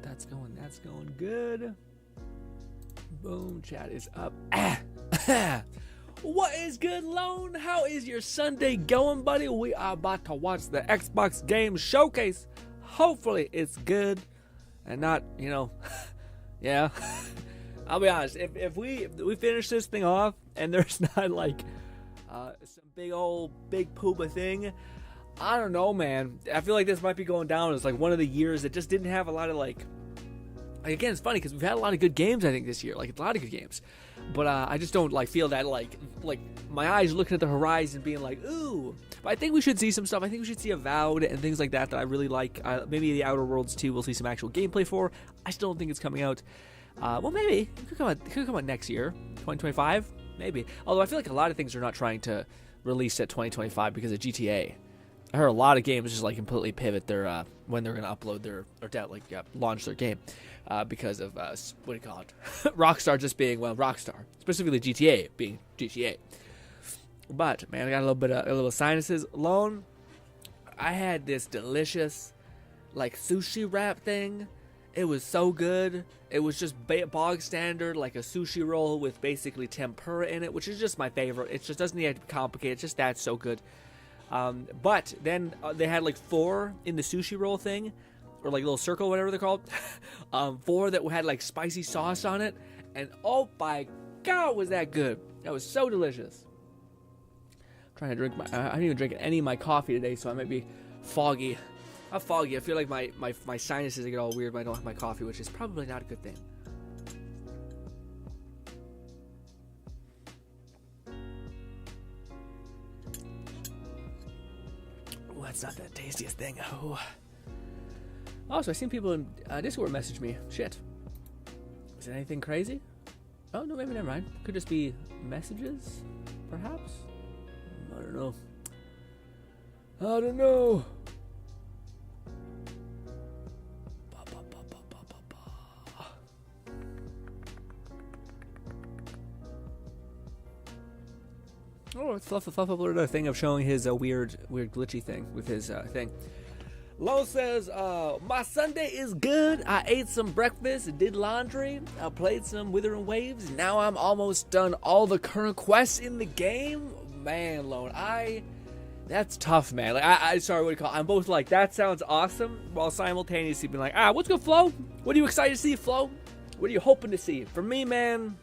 That's going good. Boom, chat is up. What is good, Lone? How is your Sunday going, buddy? We are about to watch the Xbox Game Showcase. Hopefully it's good and not, yeah. I'll be honest, if we finish this thing off and there's not like some big poopa thing, I don't know, man. I feel like this might be going down as like one of the years that just didn't have a lot of like again, it's funny because we've had a lot of good games, I think, this year. Like, a lot of good games. But I just don't, like, feel that, like my eyes looking at the horizon being like, ooh. But I think we should see some stuff. I think we should see Avowed and things like that I really like. Maybe the Outer Worlds 2 we'll see some actual gameplay for. I still don't think it's coming out. Well, maybe. It could come out next year. 2025? Maybe. Although I feel like a lot of things are not trying to release at 2025 because of GTA. I heard a lot of games just, like, completely pivot their, when they're going to upload their, or launch their game. Because of, what do you call it? Rockstar just being, well, Rockstar. Specifically GTA being GTA. But, man, I got a little sinuses. Alone, I had this delicious, like, sushi wrap thing. It was so good. It was just bog standard, like a sushi roll with basically tempura in it, which is just my favorite. It just doesn't need to be complicated. It's just that's so good. But then they had, like, 4 in the sushi roll thing. Or like a little circle, whatever they're called. 4 that had like spicy sauce on it. And oh my god, was that good. That was so delicious. I'm trying to drink I didn't even drink any of my coffee today, so I might be foggy. Not foggy, I feel like my sinuses get all weird when I don't have my coffee, which is probably not a good thing. Oh, that's not the tastiest thing. Oh. Also, I've seen people in Discord message me. Shit. Is it anything crazy? Oh, no, maybe never mind. Could just be messages, perhaps? I don't know. Oh, it's Fluff uploaded a thing of showing his weird glitchy thing with his thing. Lo says, my Sunday is good. I ate some breakfast, did laundry, I played some Withering Waves. Now I'm almost done all the current quests in the game. Man, Lone, that's tough, man. Like, sorry, what do you call it? I'm both like, that sounds awesome, while simultaneously being like, what's good, Flo? What are you excited to see, Flo? What are you hoping to see? For me, man,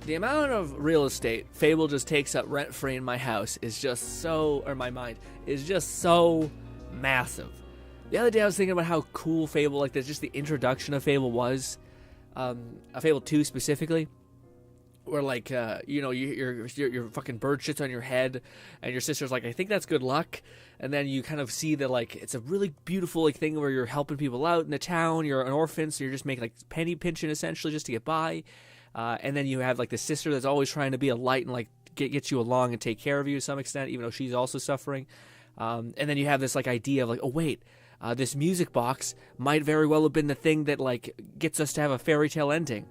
the amount of real estate Fable just takes up rent-free in my house is just so, or my mind, is just so massive. The other day I was thinking about how cool Fable, like just the introduction of Fable was, Fable 2 specifically, where like, your fucking bird shits on your head, and your sister's like, I think that's good luck, and then you kind of see that like, it's a really beautiful like thing where you're helping people out in the town, you're an orphan, so you're just making like penny pinching essentially just to get by. And then you have like the sister that's always trying to be a light and like get you along and take care of you to some extent, even though she's also suffering. And then you have this like idea of like, oh wait, this music box might very well have been the thing that like gets us to have a fairy tale ending.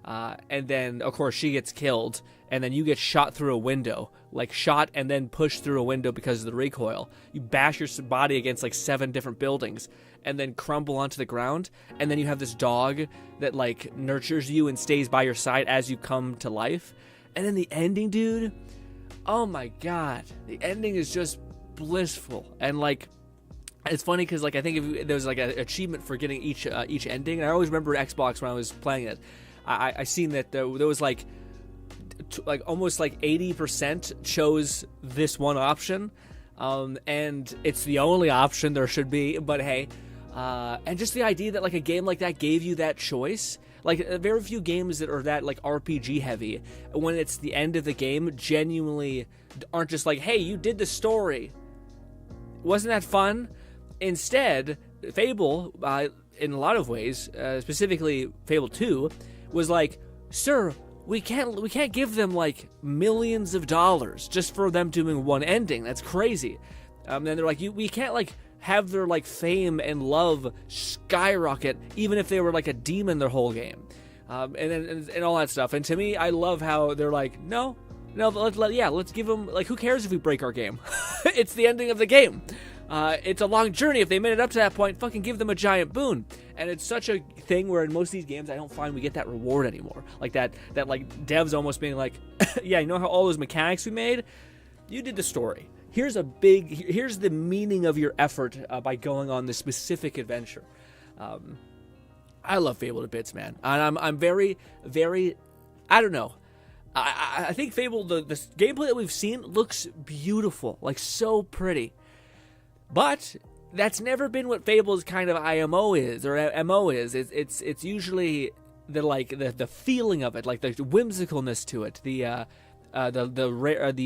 And then of course she gets killed, and then you get shot through a window, like shot and then pushed through a window because of the recoil. You bash your body against like 7 different buildings, and then crumble onto the ground, and then you have this dog that like nurtures you and stays by your side as you come to life. And then the ending, dude, oh my god, the ending is just blissful. And like, it's funny because like I think if there was like an achievement for getting each ending, and I always remember Xbox when I was playing it, I seen that there was like almost like 80% chose this one option, and it's the only option there should be, but hey. And just the idea that like a game like that gave you that choice, like very few games that are that like RPG heavy, when it's the end of the game, genuinely aren't just like, hey, you did the story, wasn't that fun? Instead, Fable, in a lot of ways, specifically Fable 2, was like, sir, we can't give them like millions of dollars just for them doing one ending. That's crazy. And they're like, we can't like have their like fame and love skyrocket even if they were like a demon their whole game, and all that stuff. And to me, I love how they're like, let's give them, like, who cares if we break our game? It's the ending of the game. it's a long journey. If they made it up to that point, fucking give them a giant boon. And it's such a thing where in most of these games, I don't find we get that reward anymore. Like that like devs almost being like, yeah, you know how all those mechanics we made? You did the story. Here's the meaning of your effort by going on this specific adventure. I love Fable to bits, man. And I'm very, very, I don't know. I think Fable, the gameplay that we've seen looks beautiful, like so pretty. But that's never been what Fable's kind of IMO is, or MO is. It's usually the feeling of it, like the whimsicalness to it, the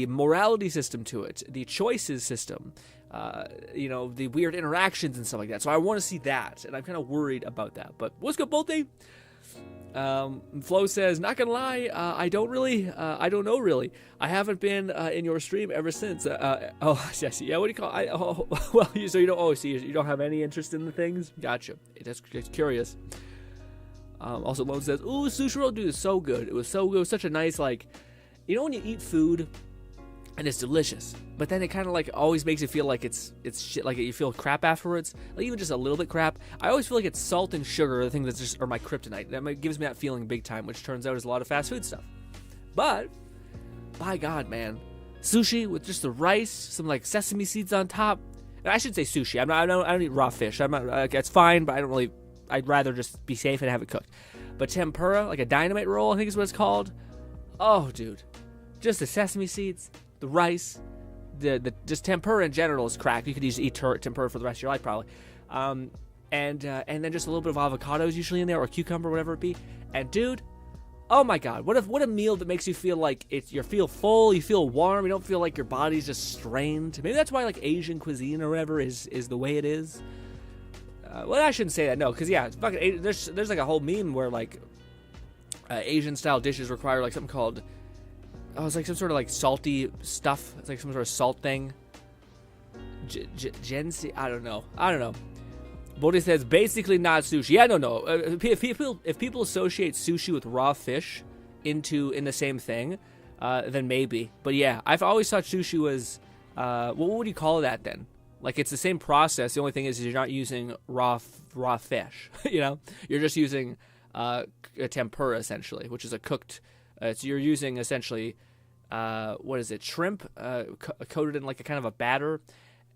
morality system to it, the choices system, the weird interactions and stuff like that. So I want to see that, and I'm kind of worried about that. But what's good, Bolte? Flo says, not gonna lie, I don't know really. I haven't been in your stream ever since. Yes, yeah. What do you call? So you don't. You don't have any interest in the things. Gotcha. It's curious. Also, Lone says, ooh, sushi roll, dude, is so good. It was so good. It was such a nice, like, when you eat food and it's delicious, but then it kind of like always makes you feel like it's shit, like you feel crap afterwards, like even just a little bit crap. I always feel like it's salt and sugar, the things that just are my kryptonite. That gives me that feeling big time, which turns out is a lot of fast food stuff. But by God, man, sushi with just the rice, some like sesame seeds on top. And I should say sushi. I don't eat raw fish. I'm not. It's fine, but I don't really. I'd rather just be safe and have it cooked. But tempura, like a dynamite roll, I think is what it's called. Oh, dude, just the sesame seeds. The rice, the just tempura in general is crack. You could eat tempura for the rest of your life probably, and then just a little bit of avocados usually in there, or cucumber, whatever it be. And dude, oh my God, what a meal that makes you feel like you feel full, you feel warm, you don't feel like your body's just strained. Maybe that's why like Asian cuisine or whatever is the way it is. Well, I shouldn't say that, no, because yeah, it's fucking. There's like a whole meme where like Asian style dishes require like something called. Oh, it's like some sort of like salty stuff. It's like some sort of salt thing. Gensi, I don't know. Bodhi says basically not sushi. Yeah, no. If people associate sushi with raw fish in the same thing, then maybe. But yeah, I've always thought sushi was. What would you call that then? Like it's the same process. The only thing is you're not using raw fish. You're just using a tempura essentially, which is a cooked. So you're using essentially, what is it, shrimp coated in like a kind of a batter,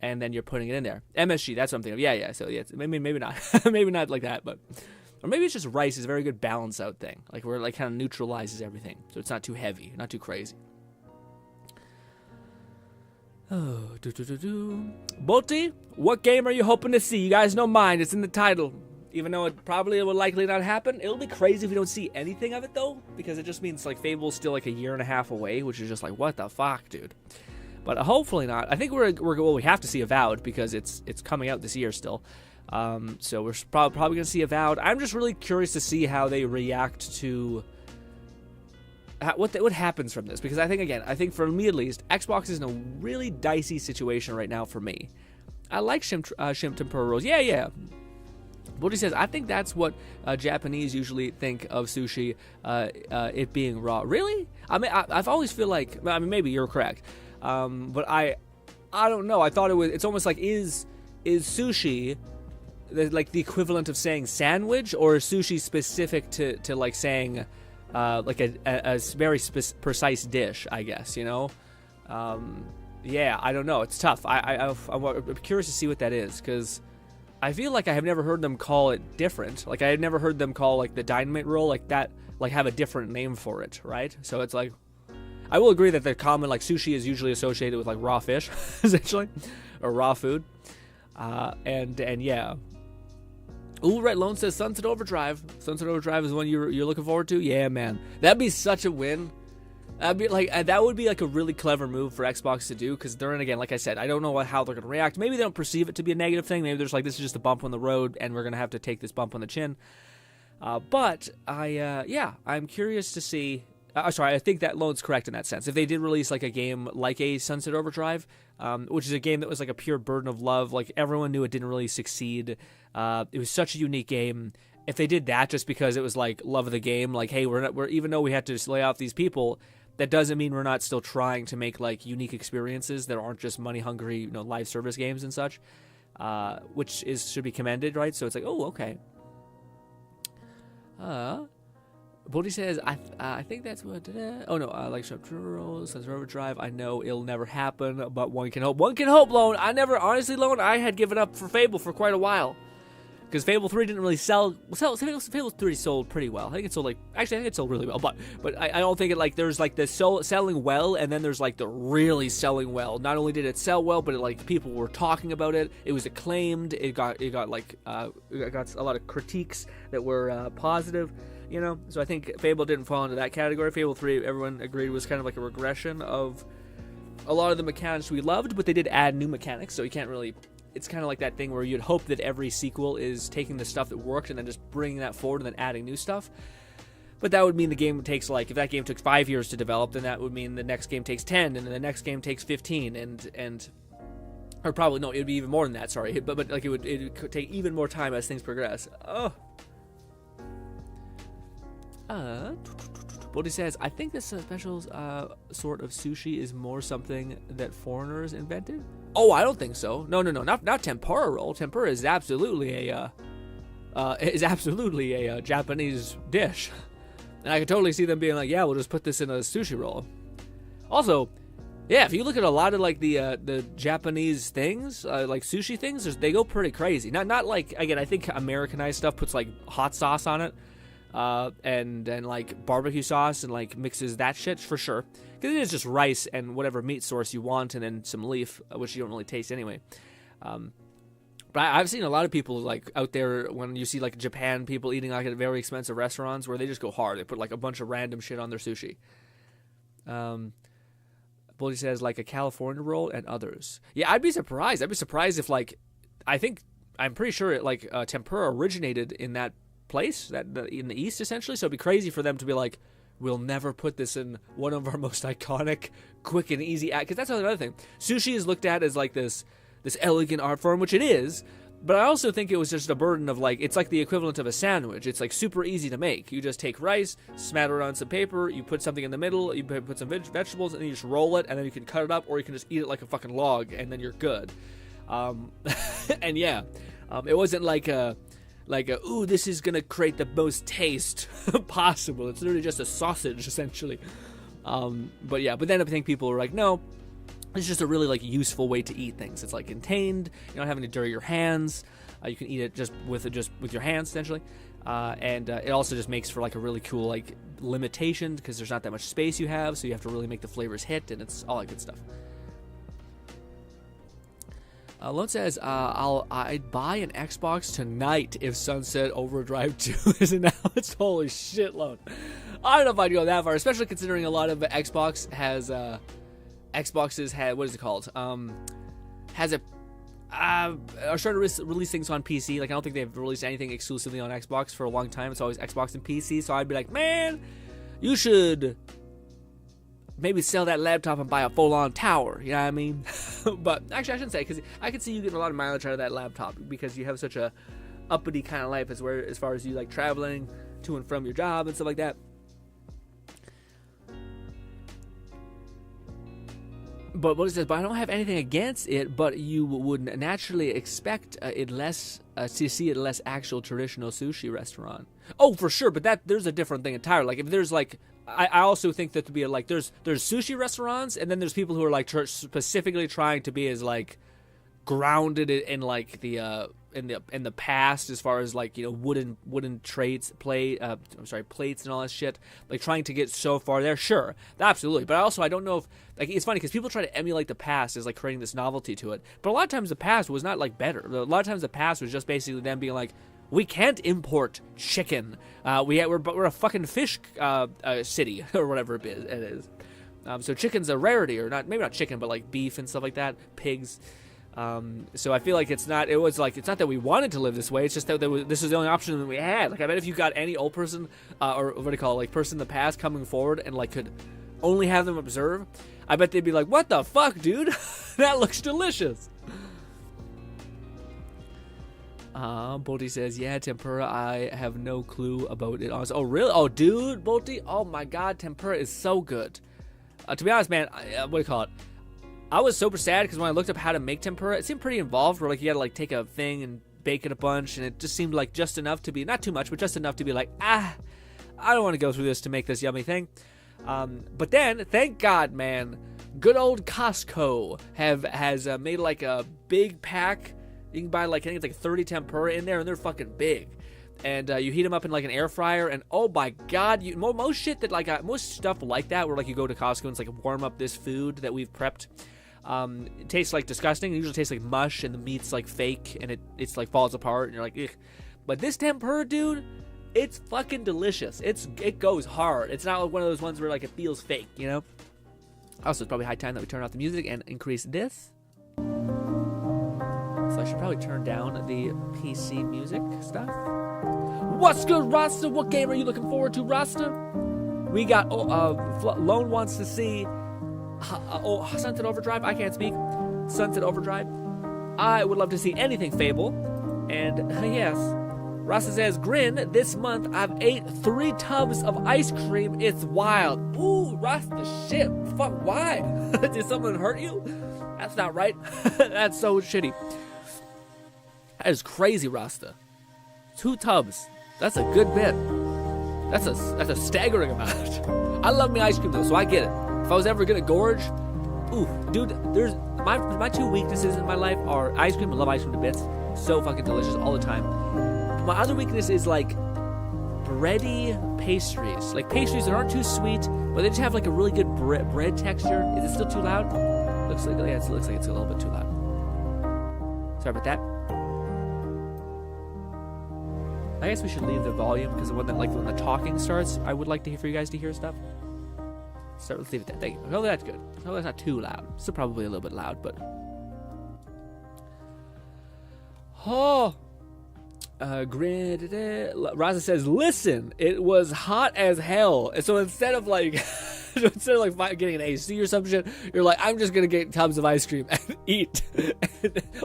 and then you're putting it in there. MSG, that's what I'm thinking of. Yeah. So yeah, maybe not, maybe not like that, but or maybe it's just rice is a very good balance out thing, like where it like kind of neutralizes everything, so it's not too heavy, not too crazy. Oh, Bolty, what game are you hoping to see? You guys know mine. It's in the title. Even though it probably will likely not happen. It'll be crazy if we don't see anything of it, though. Because it just means, like, Fable's still, like, a year and a half away. Which is just like, what the fuck, dude? But hopefully not. I think we have to see Avowed. Because it's coming out this year still. So we're probably going to see Avowed. I'm just really curious to see how they react to... What happens from this. Because I think for me at least, Xbox is in a really dicey situation right now for me. I like shrimp tempura rolls. Yeah. Bodhi says, I think that's what Japanese usually think of sushi, it being raw. Really? I mean, I've always feel like, maybe you're correct, but I don't know. I thought it's almost like, is sushi like the equivalent of saying sandwich, or is sushi specific to like saying like a very precise dish, I guess, Yeah, I don't know. It's tough. I'm curious to see what that is, because I feel like I have never heard them call it different. Like I had never heard them call like the dynamite roll like that, like have a different name for it, right? So it's like, I will agree that the common like sushi is usually associated with like raw fish, essentially, or raw food, and yeah. Ooh, Red Lone says Sunset Overdrive. Sunset Overdrive is one you're looking forward to. Yeah, man, that'd be such a win. That would be like a really clever move for Xbox to do, because then again, like I said, I don't know how they're going to react. Maybe they don't perceive it to be a negative thing. Maybe there's like, this is just a bump on the road, and we're going to have to take this bump on the chin. But I'm curious to see. I think that Lone's correct in that sense. If they did release like a game like a Sunset Overdrive, which is a game that was like a pure burden of love, like everyone knew it didn't really succeed. It was such a unique game. If they did that just because it was like love of the game, like, hey, we're even though we had to just lay off these people, that doesn't mean we're not still trying to make like unique experiences that aren't just money hungry, live service games and such, which should be commended, right? So it's like, oh, okay. Bodhi says, I think that's what. Oh no, like Sharp Churros, Sunset Overdrive. I know it'll never happen, but one can hope. One can hope, Lone. Lone, I had given up for Fable for quite a while. Because Fable 3 didn't really sell. Fable 3 sold pretty well. I think it sold I think it sold really well. But I don't think it there's like the selling well, and then there's like the really selling well. Not only did it sell well, but people were talking about it. It was acclaimed. It got a lot of critiques that were positive. So I think Fable didn't fall into that category. Fable 3, everyone agreed, was kind of like a regression of a lot of the mechanics we loved, but they did add new mechanics, so you can't really. It's kind of like that thing where you'd hope that every sequel is taking the stuff that worked and then just bringing that forward and then adding new stuff. But that would mean the game takes, if that game took 5 years to develop, then that would mean the next game takes 10, and then the next game takes 15, or probably, no, it would be even more than that, sorry. But it would take even more time as things progress. Bodhi says, I think this special sort of sushi is more something that foreigners invented. Oh, I don't think so. No, not tempura roll. Tempura is absolutely a Japanese dish, and I could totally see them being like, yeah, we'll just put this in a sushi roll. Also, yeah, if you look at a lot of like the Japanese things, like sushi things, they go pretty crazy. Not like, again, I think Americanized stuff puts like hot sauce on it. And like barbecue sauce and like mixes that shit for sure, because it is just rice and whatever meat source you want, and then some leaf, which you don't really taste anyway. But I've seen a lot of people like out there when you see like Japan people eating like at very expensive restaurants where they just go hard. They put like a bunch of random shit on their sushi. Bully says like a California roll and others. Yeah, I'd be surprised. I'd be surprised if I'm pretty sure it tempura originated in that place in the East, essentially. So it'd be crazy for them to be like, we'll never put this in one of our most iconic, quick and easy because that's another thing. Sushi is looked at as like this elegant art form, which it is, but I also think it was just a burden of like, it's like the equivalent of a sandwich. It's like super easy to make. You just take rice, smatter it on some paper, you put something in the middle, you put some vegetables, and then you just roll it, and then you can cut it up, or you can just eat it like a fucking log, and then you're good. And yeah, it wasn't ooh, this is gonna create the most taste possible. It's literally just a sausage, essentially. But then I think people are like, no, it's just a really like useful way to eat things. It's like contained. You're not having to dirty your hands. You can eat it just with your hands, essentially. And it also just makes for like a really cool like limitation, because there's not that much space you have, so you have to really make the flavors hit, and it's all that good stuff. Lone says, I'd buy an Xbox tonight if Sunset Overdrive 2 is announced. Holy shit, Lone. I don't know if I'd go that far, especially considering a lot of Xboxes had, what is it called? Are starting to release things on PC. Like, I don't think they've released anything exclusively on Xbox for a long time. It's always Xbox and PC, so I'd be like, man, you should maybe sell that laptop and buy a full-on tower, you know what I mean? But actually, I shouldn't say, because I could see you getting a lot of mileage out of that laptop, because you have such a uppity kind of life as far as you like traveling to and from your job and stuff like that. But what it says, but I don't have anything against it, but you would naturally expect to see it less actual traditional sushi restaurant. Oh, for sure, but there's a different thing entirely. Like, if there's like, I also think that to be like, there's sushi restaurants, and then there's people who are like specifically trying to be as like grounded in like the in the past, as far as like, you know, wooden plates and all that shit, like trying to get so far there. Sure, absolutely. But I don't know if, like, it's funny because people try to emulate the past as like creating this novelty to it, but a lot of times the past was not like better. A lot of times the past was just basically them being like, we can't import chicken. We're a fucking fish city or whatever it is. So chicken's a rarity, or not, maybe not chicken, but like beef and stuff like that, pigs. So I feel like it's not that we wanted to live this way. It's just that this was the only option that we had. Like, I bet if you got any old person, or what do you call it, like person in the past coming forward and like could only have them observe, I bet they'd be like, what the fuck, dude? That looks delicious. Bolty says, yeah, tempura, I have no clue about it. Oh, really? Oh, dude, Bolty? Oh my god, tempura is so good. To be honest, man, what do you call it? I was super sad because when I looked up how to make tempura, it seemed pretty involved. Where like you got to like take a thing and bake it a bunch, and it just seemed like just enough to be not too much, but just enough to be like, I don't want to go through this to make this yummy thing. But then, thank God, man, good old Costco has made like a big pack. You can buy like, I think it's like 30 tempura in there, and they're fucking big. And you heat them up in like an air fryer, and oh my God, most shit that like most stuff like that, where like you go to Costco and it's like warm up this food that we've prepped. It tastes like disgusting. It usually tastes like mush, and the meat's like fake, and it's like falls apart, and you're like, ugh. But this tempura, dude, it's fucking delicious. It goes hard. It's not like one of those ones where like it feels fake, you know. Also, it's probably high time that we turn off the music and increase this. So I should probably turn down the PC music stuff. What's good, Rasta? What game are you looking forward to, Rasta? We got Lone wants to see Sunset Overdrive. I can't speak. Sunset Overdrive. I would love to see anything Fable. And yes, Rasta says, Grin, this month I've ate 3 tubs of ice cream. It's wild. Ooh, Rasta, shit. Fuck, why? Did someone hurt you? That's not right. That's so shitty. That is crazy, Rasta. 2 tubs. That's a good bit. That's a staggering amount. I love me ice cream though, so I get it. If I was ever gonna gorge, ooh, dude, there's my 2 weaknesses in my life are ice cream. I love ice cream to bits. So fucking delicious all the time. But my other weakness is like bready pastries. Like pastries that aren't too sweet, but they just have like a really good bread texture. Is it still too loud? Looks like it's a little bit too loud. Sorry about that. I guess we should leave the volume because when the talking starts, I would like for you guys to hear stuff. So let's leave it there. Thank you. Hopefully that's good. Hopefully that's not too loud. Still probably a little bit loud, but Grid. Raza says, "Listen, it was hot as hell." And so instead of getting an AC or some shit, you're like, "I'm just gonna get tubs of ice cream and eat."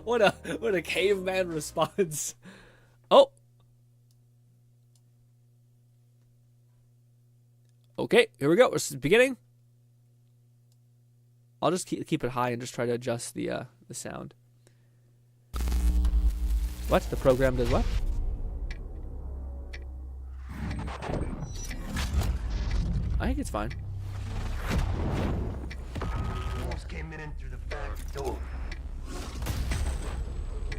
What a caveman response. Oh. Okay, here we go. We're beginning. I'll just keep it high and just try to adjust the sound. What? The program does what? I think it's fine. Almost came in through the back door.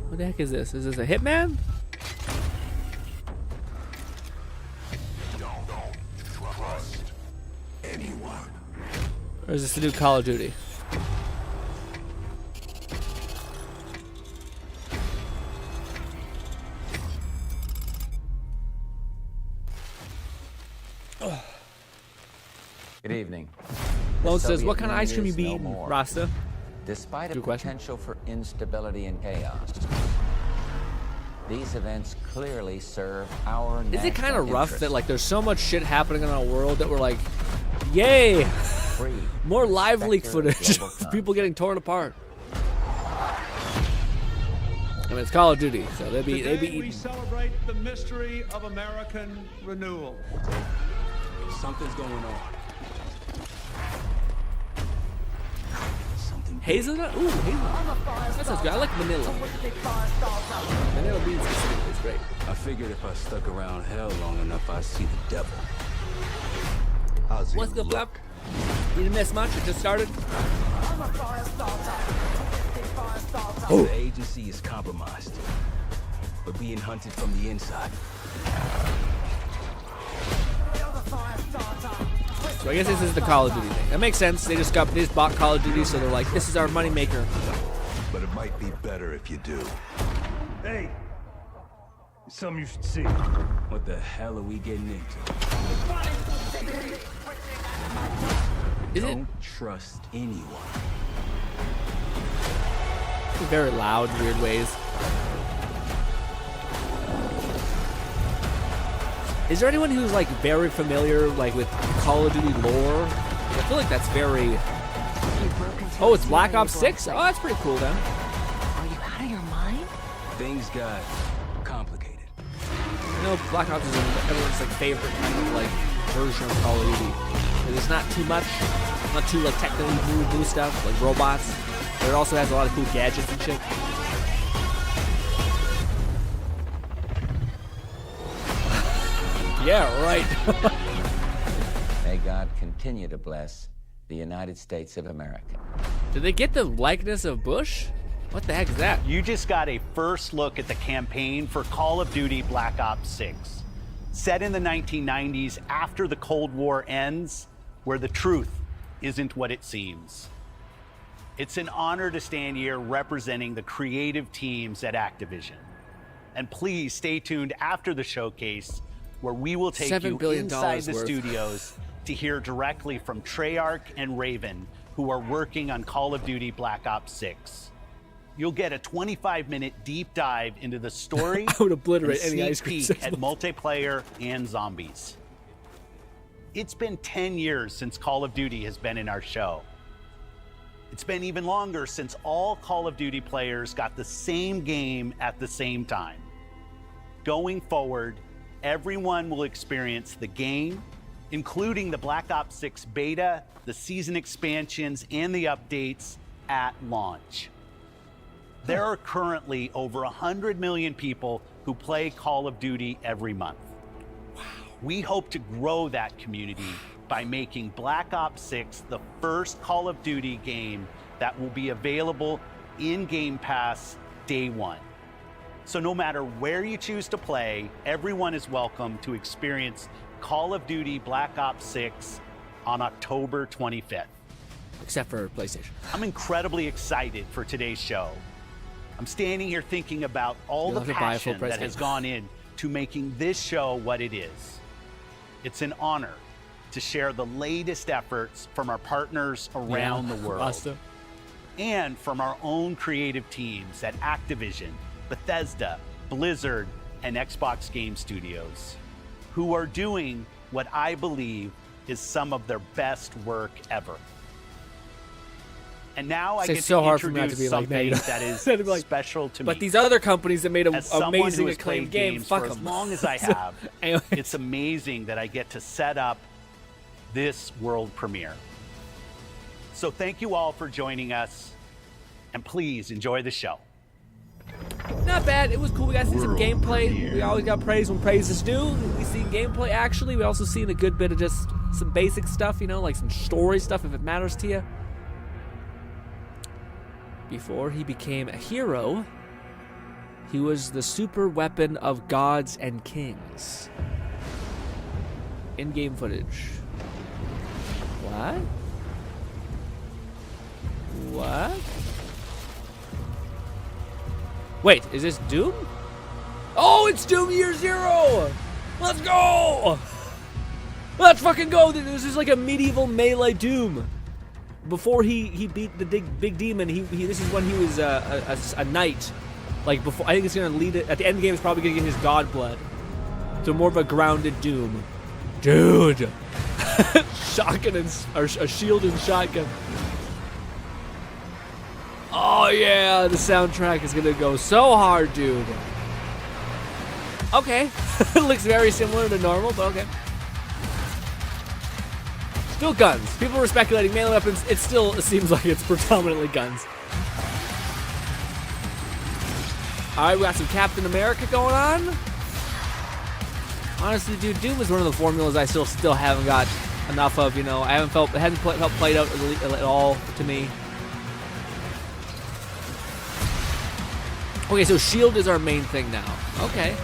What the heck is this? Is this a hitman? Anyone. Or is this the new Call of Duty? Good evening. Lone says, what kind of ice cream you be eating, Rasta? Despite a Good question. potential for instability and chaos, these events clearly serve our Is it kind of national rough interest. that like there's so much shit happening in our world that we're like, yay, Free, more live leak specter of footage global of time. people getting torn apart. I mean, it's Call of Duty, so they be Today we eating. celebrate the mystery of American renewal. Something's going on. Something. Hazelnut? Ooh, hazelnut. That sounds good. I like vanilla. Vanilla beans specifically is great. I figured if I stuck around hell long enough, I'd see the devil. How's he What's good, look? Flap? You didn't miss much. It just started. The agency is compromised. We're being hunted from the inside. So I guess this is the Call of Duty thing. That makes sense. They just bought Call of Duty, so they're like, this is our moneymaker. But it might be better if you do. Hey, something you should see. What the hell are we getting into? Is it Don't trust anyone. very loud, weird ways? Is there anyone who's like very familiar like with Call of Duty lore? I feel like that's very. Oh, it's Black Ops 6? Oh, that's pretty cool then. Are you out of your mind? Things got complicated. I know Black Ops is everyone's like favorite kind of like version of Call of Duty. There's not too much Not too like technically new stuff, like robots. But it also has a lot of cool gadgets and shit. Yeah, right. May God continue to bless the United States of America. Did they get the likeness of Bush? What the heck is that? You just got a first look at the campaign for Call of Duty Black Ops 6. Set in the 1990s after the Cold War ends, where the truth isn't what it seems. It's an honor to stand here representing the creative teams at Activision. And please stay tuned after the showcase, where we will take $7 you billion inside the worth. studios to hear directly from Treyarch and Raven, who are working on Call of Duty Black Ops 6. You'll get a 25-minute deep dive into the story I would obliterate and any sneak ice cream peek at salesman. multiplayer and zombies. It's been 10 years since Call of Duty has been in our show. It's been even longer since all Call of Duty players got the same game at the same time. Going forward, everyone will experience the game, including the Black Ops 6 beta, the season expansions, and the updates at launch. There are currently over 100 million people who play Call of Duty every month. Wow. We hope to grow that community by making Black Ops 6 the first Call of Duty game that will be available in Game Pass day one. So no matter where you choose to play, everyone is welcome to experience Call of Duty Black Ops 6 on October 25th. Except for PlayStation. I'm incredibly excited for today's show. I'm standing here thinking about all You'll the have to buy a full passion price that has game. gone in to making this show what it is. It's an honor to share the latest efforts from our partners around the world Awesome. and from our own creative teams at Activision, Bethesda, Blizzard, and Xbox Game Studios, who are doing what I believe is some of their best work ever. And now I It's get so to hard for me not to introduce be like something negative. that is That'd be like, special to me. But these other companies that made an As someone amazing who has acclaimed played game, games fuck for as them. long as I have, Anyway. it's amazing that I get to set up this world premiere. So thank you all for joining us, and please enjoy the show. Not bad. It was cool. We got to see some gameplay. We always got praise when praise is due. We see gameplay, actually. We also seen a good bit of just some basic stuff, you know, like some story stuff if it matters to you. Before he became a hero, he was the super weapon of gods and kings. In-game footage. What? What? Wait, is this Doom? Oh, it's Doom Year Zero! Let's go! Let's fucking go! This is like a medieval melee Doom. Before he beat the big demon, this is when he was a knight. Like before, I think it's gonna lead it at the end of the game. It's probably gonna get his god blood. So more of a grounded Doom, dude. Shotgun or a shield and shotgun. Oh yeah, the soundtrack is gonna go so hard, dude. Okay, it looks very similar to normal, but okay. Still guns. People were speculating melee weapons. It still seems like it's predominantly guns. All right, we got some Captain America going on. Honestly, dude, Doom is one of the formulas I still haven't got enough of. You know, I haven't felt it hasn't felt played out at all to me. Okay, so shield is our main thing now. Okay.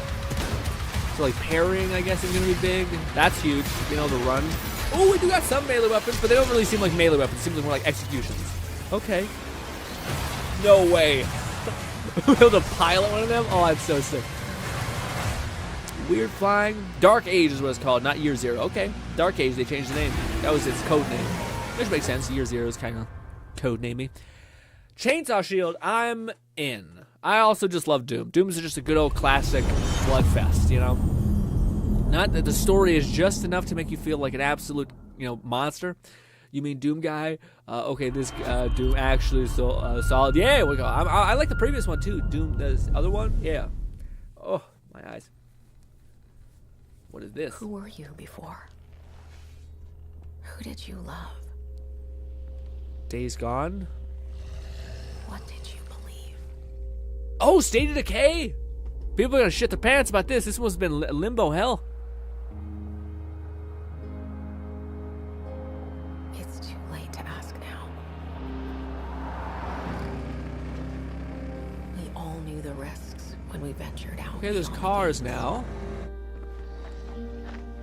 So like parrying, I guess, is gonna be big. That's huge. You know, the run. Oh, we do got some melee weapons, but they don't really seem like melee weapons. It seems like more like executions. Okay. No way. We're able to pilot one of them? Oh, that's so sick. Weird flying. Dark Age is what it's called, not Year Zero. Okay. Dark Age, they changed the name. That was its code name. Which makes sense. Year Zero is kind of code namey. Chainsaw Shield, I'm in. I also just love Doom. Doom's just a good old classic bloodfest, you know? Not that the story is just enough to make you feel like an absolute, you know, monster. You mean Doom guy? Okay, this Doom actually is so solid. Yeah, we go. I like the previous one too. Doom, this other one, yeah. Oh, my eyes. What is this? Who were you before? Who did you love? Days Gone. What did you believe? Oh, State of Decay. People are gonna shit their pants about this. This must have been limbo hell. It's too late to ask now. We all knew the risks when we ventured out. Okay, there's beyond cars these. now.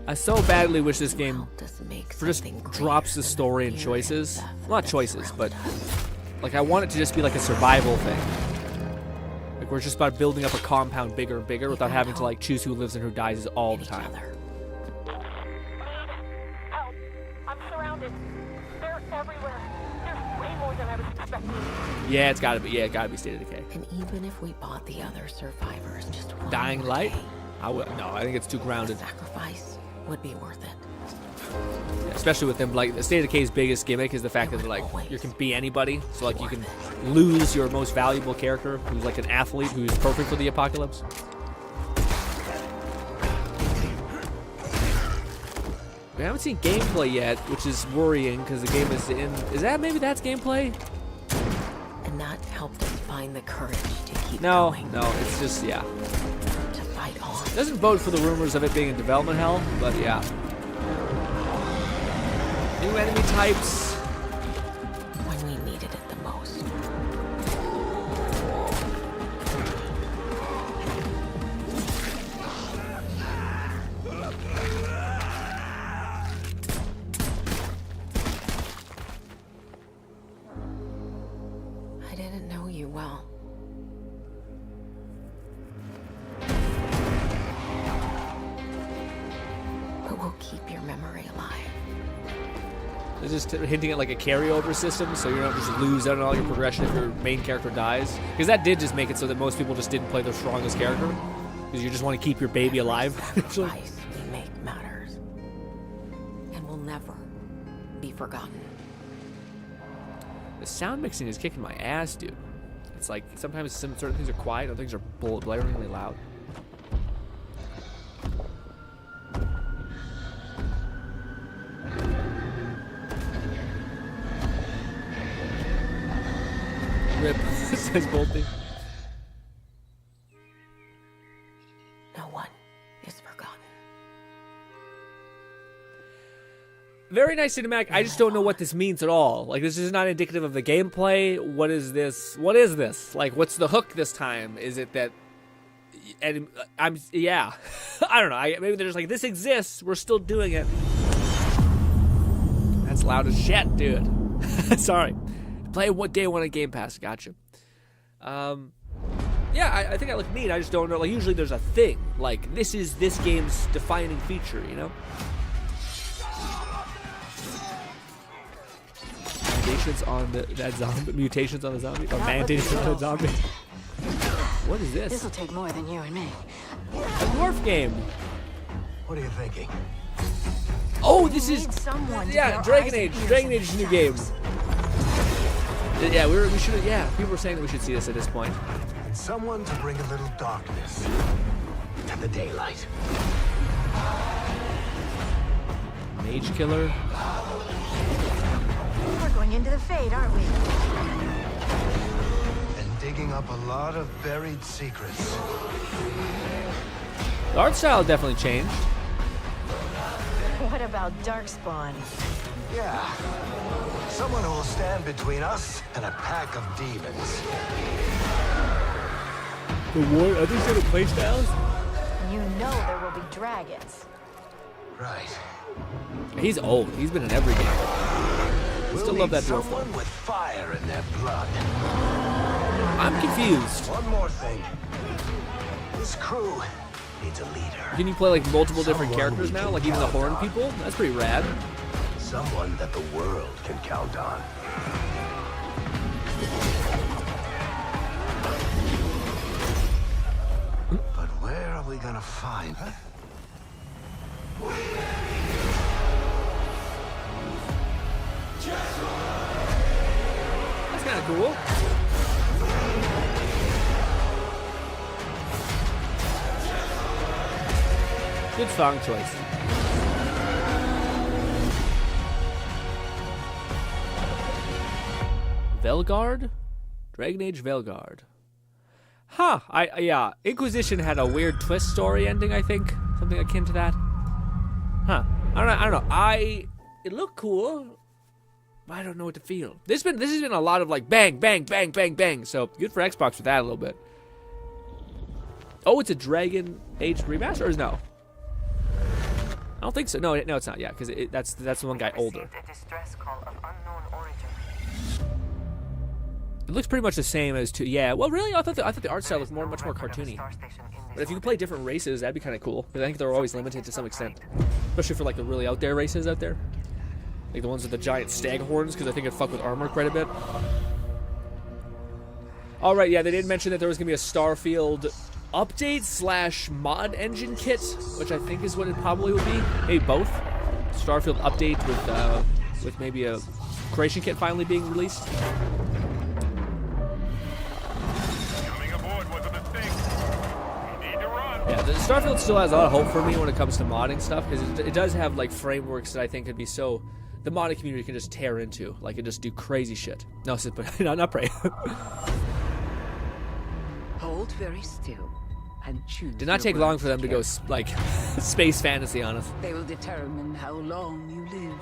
I so badly wish this game Helped us make just something drops the greater story than and fear choices. death Well, not that choices, but surrounded us. like I want it to just be like a survival thing. Like we're just about building up a compound bigger and bigger without having to like choose who lives and who dies all In the each time. other. Help! I'm surrounded. They're everywhere. There's way more than I was expecting. Yeah, it's gotta be. Yeah, it gotta be State of Decay. And even if we bought the other survivors just one Dying more Light? day, I would no. I think it's too the grounded, sacrifice would be worth it. especially with them. Like the State of Decay's biggest gimmick is the fact that like you can be anybody. So like you can lose your most valuable character, who's like an athlete who's perfect for the apocalypse. We haven't seen gameplay yet, which is worrying because the game is in. Is that maybe that's gameplay? And that helped us find the courage to keep No, going. no. It's just yeah. To fight on. It doesn't bode for the rumors of it being in development hell, but yeah. New enemy types. When we needed it the most. I didn't know you well. But we'll keep your memory alive. They're just hinting at like a carryover system, so you don't just lose out on all your progression if your main character dies. Because that did just make it so that most people just didn't play their strongest character, because you just want to keep your baby alive. Sacrifice we make matters. And will never be forgotten. The sound mixing is kicking my ass, dude. It's like sometimes some certain things are quiet, other things are blaringly loud. Rip, says Bolty. No one is forgotten. Very nice cinematic. I just don't know what this means at all. Like, this is not indicative of the gameplay. What is this? What is this? Like, what's the hook this time? Is it that... And yeah. I don't know. Maybe they're just like, this exists. We're still doing it. That's loud as shit, dude. Sorry. Play what day one on Game Pass. Gotcha. Yeah, I think I look neat. I just don't know. Like, usually there's a thing. Like, this is this game's defining feature, you know? Mutations on that zombie. Mutations on the zombie. Or mandations on the zombie. What is this? This'll take more than you and me. A dwarf game. What are you thinking? Oh, this is someone to yeah, get our Dragon eyes Age. and ears Dragon in Age is a new game. Yeah, we should. Yeah, people were saying that we should see this at this point. And someone to bring a little darkness to the daylight. Mage Killer. We're going into the Fade, aren't we? And digging up a lot of buried secrets. The art style definitely changed. What about Darkspawn? Yeah. Someone who will stand between us and a pack of demons. The war. Are these the play styles? You know there will be dragons. Right. He's old. He's been in every game. We'll Still love need that dwarf though. someone with fire in their blood. I'm confused. One more thing. This crew needs a leader. Can you play like multiple different Someone characters we now? can Like even the count horn on. people? That's pretty rad. Someone that the world can count on. But where are we gonna find? That's kind of cool. Good song choice. Velgard? Dragon Age Velgard. Huh. Yeah. Inquisition had a weird twist story ending, I think. Something akin to that. Huh. I don't know. It looked cool. But I don't know what to feel. This has been a lot of like bang, bang, bang, bang, bang. So good for Xbox for that a little bit. Oh, it's a Dragon Age remaster, or is no? I don't think so. No, it's not. Yeah, because that's the one guy older. It looks pretty much the same as two. Yeah. Well, really, I thought the art style was much more cartoony. But if you could play different races, that'd be kind of cool. But I think they're always limited to some extent, especially for like the really out there races out there, like the ones with the giant stag horns, because I think it fuck with armor quite a bit. All right. Yeah, they did mention that there was gonna be a Starfield update / mod engine kit, which I think is what it probably would be. Maybe both. Starfield update with maybe a creation kit finally being released. Coming aboard was a mistake. We need to run. Yeah, the Starfield still has a lot of hope for me when it comes to modding stuff, because it does have like frameworks that I think could be so the modding community can just tear into, like it just do crazy shit. No, not pray. Hold very still and choose. Did not take long for them to go like space fantasy on us. They will determine how long you live.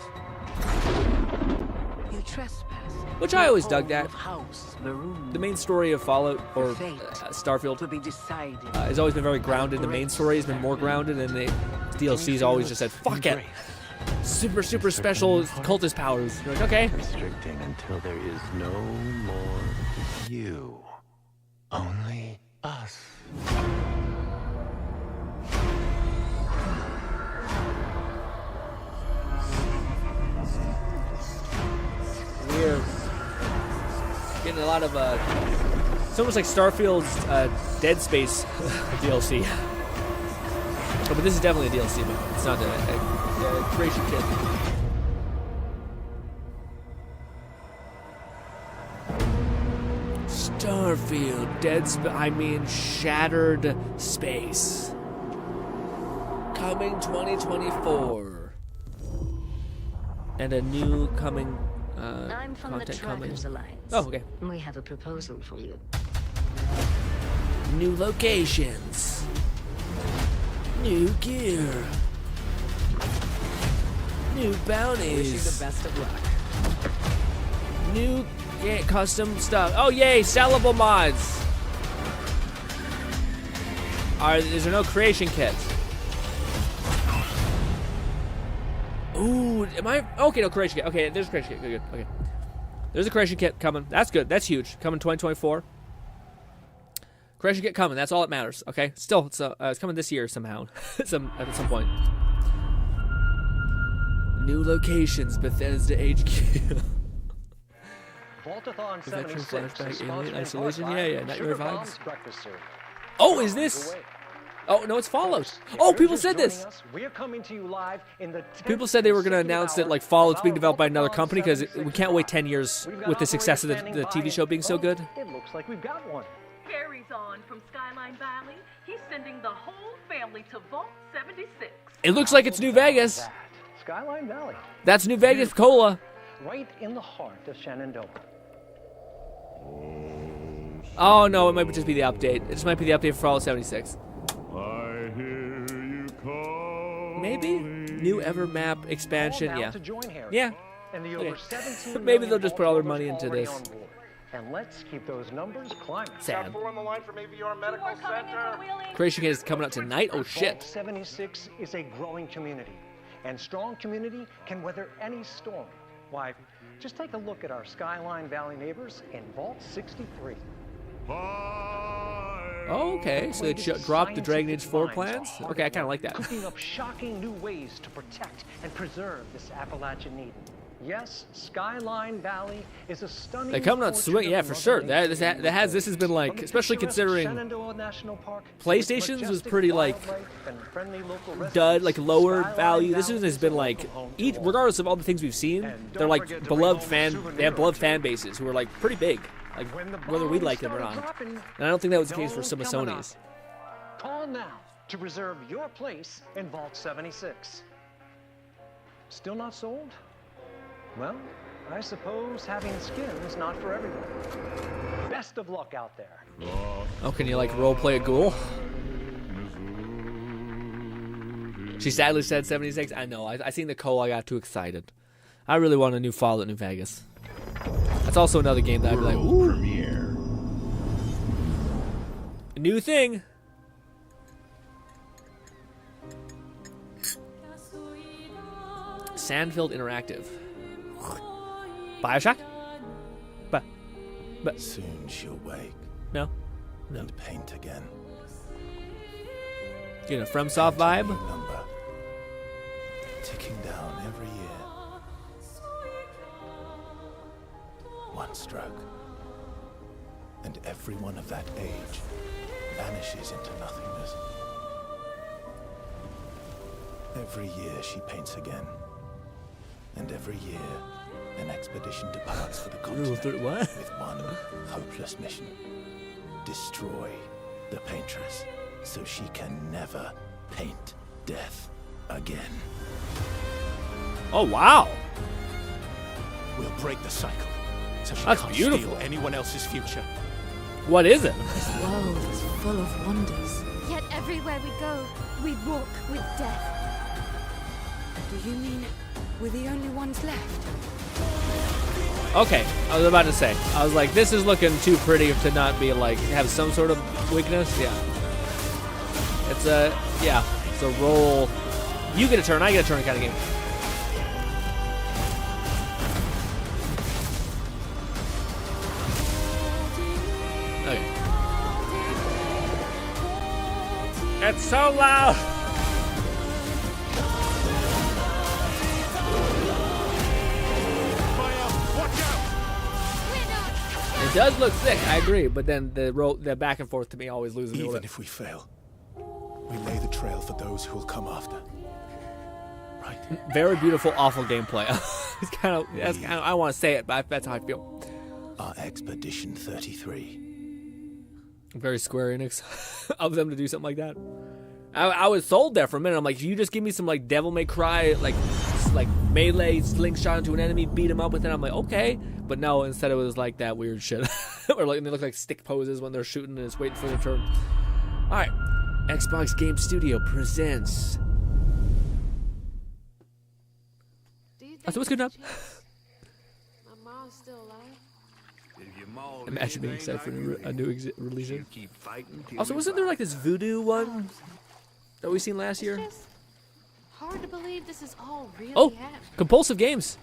You trespass. Which I always dug that. House, Maroon. The main story of Fallout or Starfield has always been very grounded. The main story has been more grounded, and the DLC's always just said, "Fuck it." Super special cultist powers. You're like, okay. Restricting until there is no more you. Only us. We're getting a lot of it's almost like Starfield's Dead Space DLC. Oh, but this is definitely a DLC, but it's not a creation kit. Starfield, Shattered Space. Coming 2024. And a new coming I'm from the content coming. Travelers Alliance. Oh, okay. We have a proposal for you. New locations. New gear. New bounties. Wish you the best of luck. New custom stuff. Oh yay, sellable mods. Is there no creation kit? Ooh, am I? Okay, no creation kit. Okay, there's a creation kit. Good. Okay, there's a creation kit coming. That's good. That's huge. Coming 2024. Creation kit coming. That's all that matters. Okay. Still, it's coming this year somehow. at some point. New locations. Bethesda HQ. Vaultathon Veteran 76 flashback, is alien sponsored in isolation. part by Yeah, Nightmare Sugar vibes. Bomb's breakfast cereal. Oh, is this? Oh no, it's Fallout. Oh, people said this. We're coming to you live in the People said they were going to announce that like Fallout's being developed by another company because we can't wait 10 years with the success of the TV show being so good. It looks like we've got one. Harry's on from Skyline Valley. He's sending the whole family to Vault 76. It looks like it's New Vegas. Skyline Valley. That's New Vegas Cola. Right in the heart of Shenandoah. Oh no, it might just be the update. It just might be the update for Fallout 76. I hear you call. Maybe new Evermap expansion. Yeah. Yeah. And the Okay. over 17 Maybe they'll million just put all their Vault money members into already this. on board. And let's keep those numbers climbing. Sad. On the line from AVR Medical Center. Creation Kit is coming out tonight. Oh Vault shit. 76 is a growing community, and strong community can weather any storm. Why, just take a look at our Skyline Valley neighbors in Vault 63. Oh, okay, so they dropped the Dragon Age 4 plans? Okay, I kind of like that. Cooking up shocking new ways to protect and preserve this Appalachian Eden. Yes, Skyline Valley is a stunning. They're coming out swing, yeah, for sure. This has been like, especially considering PlayStation's was pretty like dud, like lower value. This one has been like, regardless of all the things we've seen, they're like beloved fan. They have beloved fan bases who are like pretty big, like whether we like them or not. And I don't think that was the case for some of Sony's. Call now to reserve your place in Vault 76. Still not sold? Well, I suppose having skin is not for everyone. Best of luck out there. Oh, can you like role play a ghoul? She sadly said 76. I know. I seen the Cole. I got too excited. I really want a new Fallout New Vegas. That's also another game that I'd be like, ooh. Premiere. A new thing. Sandfield Interactive. Bioshock? But Soon she'll wake. No. And paint again. You know, FromSoft vibe. Number. Ticking down every year. One stroke. And everyone of that age vanishes into nothingness. Every year she paints again. And every year, an expedition departs for the continent with one hopeless mission. Destroy the paintress so she can never paint death again. Oh, wow. We'll break the cycle so she That's can't beautiful. steal anyone else's future. What is it? This world is full of wonders. Yet everywhere we go, we walk with death. Do you mean we're the only ones left? Okay, I was about to say. I was like, this is looking too pretty to not be like, have some sort of weakness. Yeah. It's a, yeah, it's a roll. You get a turn, I get a turn kind of game. Okay. It's so loud! It does look sick, I agree, but then the back and forth to me always loses me. Even if we fail, we lay the trail for those who will come after. Right? Very beautiful, awful gameplay. It's kind of, I don't want to say it, but that's how I feel. Our Expedition 33. Very Square Enix of them to do something like that. I was sold there for a minute. I'm like, you just give me some like Devil May Cry, like melee slingshot into an enemy, beat him up with it. I'm like, okay, but no. Instead, it was like that weird shit, or like they look like stick poses when they're shooting and it's waiting for their turn. All right, Xbox Game Studio presents. So what's good enough? My mom's still alive. Imagine being excited for a new release. Also, wasn't there like this voodoo one that we seen last year? Hard to believe this is all really happening. Compulsive Games.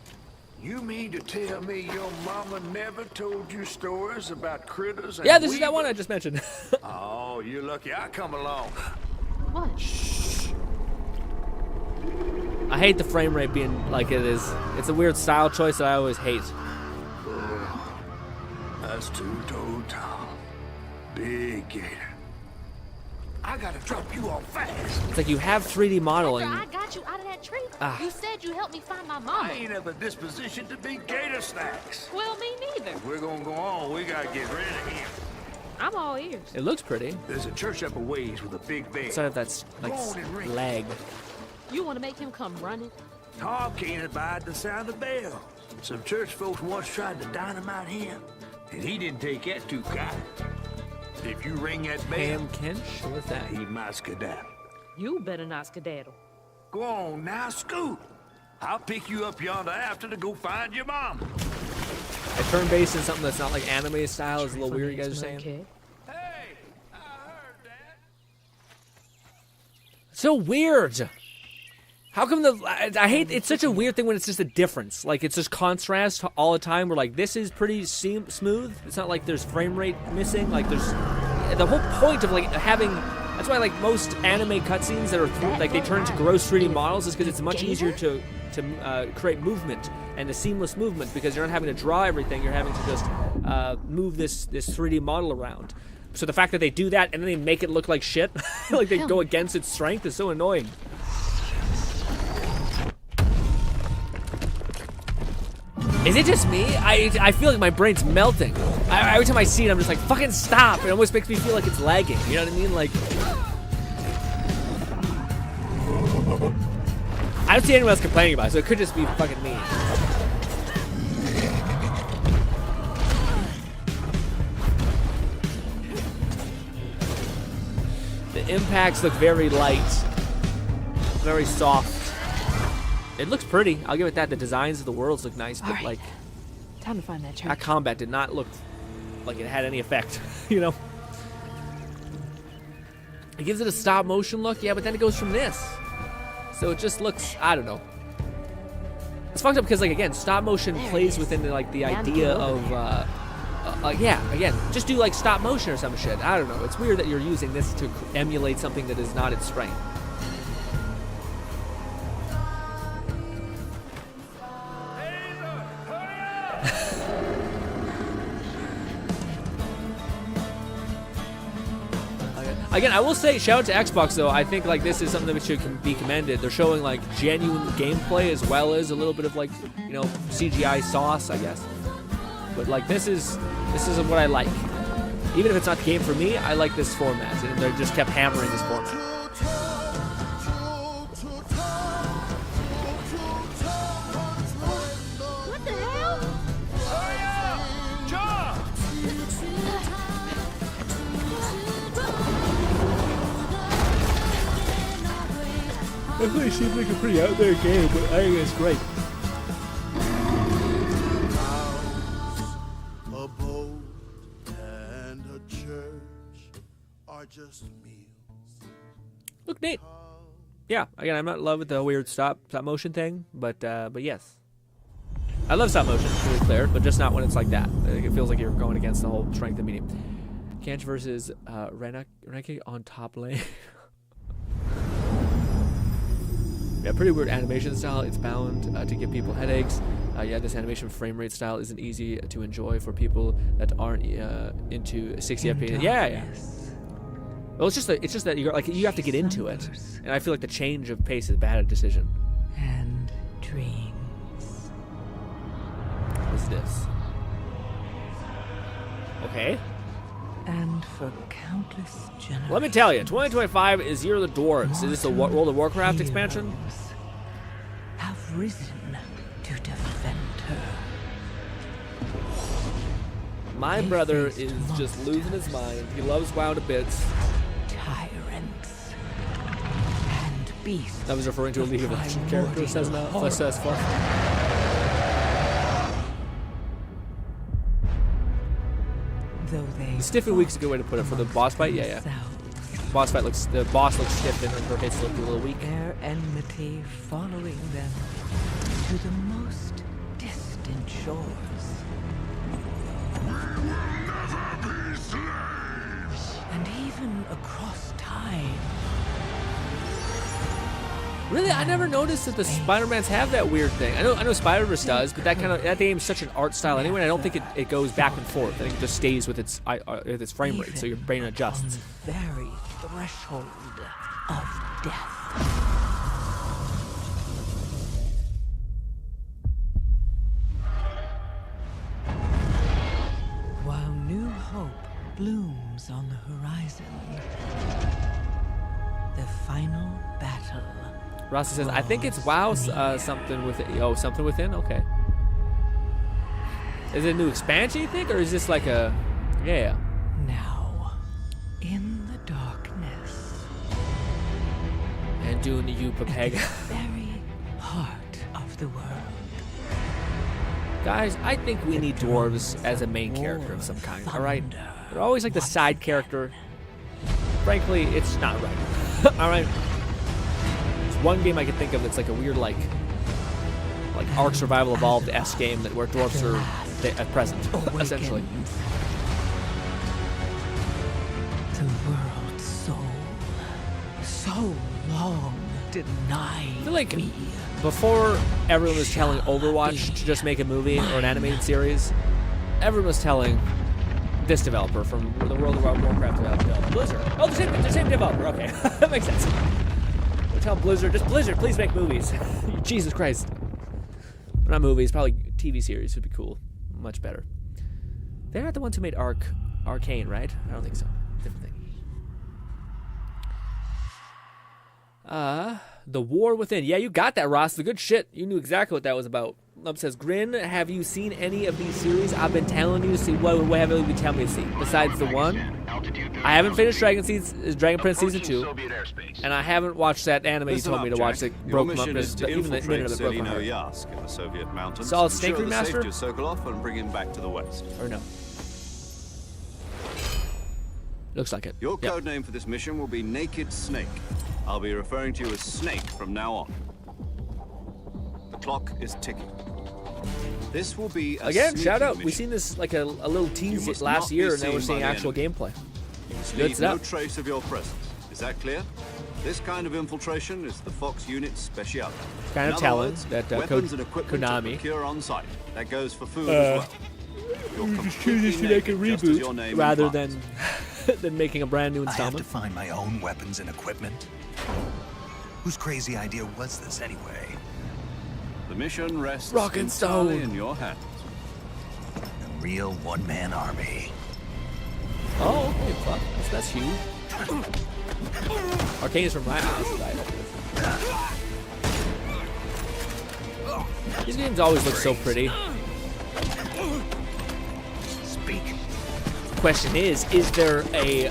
You mean to tell me your mama never told you stories about critters and Yeah, this is that one I just mentioned. Oh, you're lucky I come along. What? Shh. I hate the frame rate being like it is. It's a weird style choice that I always hate. That's two-toed Tom. Big gator. I gotta drop you off fast. It's like you have 3D modeling. I got you out of that tree. You said you helped me find my mama. I ain't have a disposition to be gator snacks. Well, me neither. If we're gonna go on, we gotta get rid of him. I'm all ears. It looks pretty. There's a church up a ways with a big bed. Instead of that like lag. You want to make him come running? Tom can't abide the sound of the bell. Some church folks once tried to dynamite him, and he didn't take that too kind. If you ring that bell, Pam Kench? What's that? He might skedaddle. You better not skedaddle. Go on now, scoot. I'll pick you up yonder after to go find your mom. A turn-based in something that's not like anime style is a little weird, you guys are saying? Hey, I heard that. So weird. How come I hate, it's such a weird thing when it's just a difference. Like, it's just contrast all the time. We're like, this is pretty smooth. It's not like there's frame rate missing. Like, there's, the whole point of, like, having, that's why, like, most anime cutscenes that are, like, they turn into gross 3D models is because it's much easier to create movement and a seamless movement because you're not having to draw everything. You're having to just move this 3D model around. So the fact that they do that and then they make it look like shit, like they go against its strength is so annoying. Is it just me? I feel like my brain's melting. Every time I see it, I'm just like, fucking stop. It almost makes me feel like it's lagging. You know what I mean? Like, I don't see anyone else complaining about it, so it could just be fucking me. The impacts look very light, very soft. It looks pretty. I'll give it that. The designs of the worlds look nice, but like, time to find that church. that combat did not look like it had any effect. You know, it gives it a stop motion look, yeah, but then it goes from this, so it just looks, I don't know. It's fucked up because, like, again, stop motion plays within the idea of, yeah, again, just do like stop motion or some shit. I don't know. It's weird that you're using this to emulate something that is not its strength. Again, I will say, shout out to Xbox, though. I think, like, this is something that should be commended. They're showing, like, genuine gameplay as well as a little bit of, like, you know, CGI sauce, I guess. But, like, this is what I like. Even if it's not the game for me, I like this format. And they just kept hammering this format. What the hell? Definitely seems like a pretty out there game, but I think it's great. A boat and a church are just meals. Look neat. Yeah, again, I'm not in love with the weird stop motion thing, but yes. I love stop motion, to be clear, but just not when it's like that. It feels like you're going against the whole strength of medium. Kanch versus Reneki on top lane. Yeah, pretty weird animation style. It's bound to give people headaches. Yeah, this animation frame rate style isn't easy to enjoy for people that aren't into 60 FPS. Yeah. Well, it's just that you're like, you have to get into it, and I feel like the change of pace is a bad decision. And dreams. What's this? Okay. And for countless generations. Let me tell you, 2025 is Year of the Dwarves. Is this the World of Warcraft expansion? Have risen to defend her. My brother is just losing his mind. He loves WoW to bits. Tyrants and beasts. I was referring to a League of Legends character, says now. Says far. The stiff and weak's a good way to put it for the boss fight. Yeah. The boss looks stiff and her hits look a little weak. Their enmity following them to the most distant shores. We will never be slaves. And even across time. Really, I never noticed that the Spider-Mans have that weird thing. I know Spider-Verse does, but that game's such an art style anyway. I don't think it goes back and forth. I think it just stays with its frame rate, so your brain adjusts. On the very threshold of death. While new hope blooms on the horizon, the final battle. Rossi says, I think it's WoW something within. Oh, something within? Okay. Is it a new expansion, you think? Or is this like a... Yeah. Now, in the darkness. And doing the Upapega. Very heart of the world. Guys, I think we need dwarves as a main character of some kind, alright? They're always like the side character. Frankly, it's not right. Alright? One game I could think of that's like a weird like Ark Survival Evolved-esque game where dwarfs are at present, essentially. The world's soul, so long denied I feel like before everyone was telling Overwatch to just make a movie or an animated series, everyone was telling this developer from the World of Warcraft developer, Blizzard. Oh, the same developer. Okay, that makes sense. Tell Blizzard, just Blizzard, please make movies. Jesus Christ. Not movies, probably TV series would be cool. Much better. They're not the ones who made Arcane, right? I don't think so. Different thing. The War Within. Yeah, you got that, Ross. The good shit. You knew exactly what that was about. Lub says, Grin, have you seen any of these series? I've been telling you to see. What have you been telling me to see? Besides the one? I haven't finished Dragon Prince Season 2, and I haven't watched that anime you told me to watch that broke them up. Even the minute of it broke my heart. Yask in the Soviet mountains. Solid Snake Remaster? Sokolov and bring him back to the west. Or no? Looks like it. Your code name for this mission will be Naked Snake. I'll be referring to you as Snake from now on. The clock is ticking. This will be a again. Shout out. Mission. We seen this like a little tease last year, and now we're seeing actual gameplay. Leave no trace of your presence. Is that clear? This kind of infiltration is the Fox unit's speciality. Kind of telling that weapons and equipment Konami procure on site. That goes for food as well. You're just choose this to make a reboot rather than making a brand new I have installment. to find my own weapons and equipment. Whose crazy idea was this anyway? The mission rests Rock and Stone entirely in your hands. A real one-man army. Oh, okay, fuck. That's huge. Arcane is from my house. These games always look so pretty. Speak. The question is there a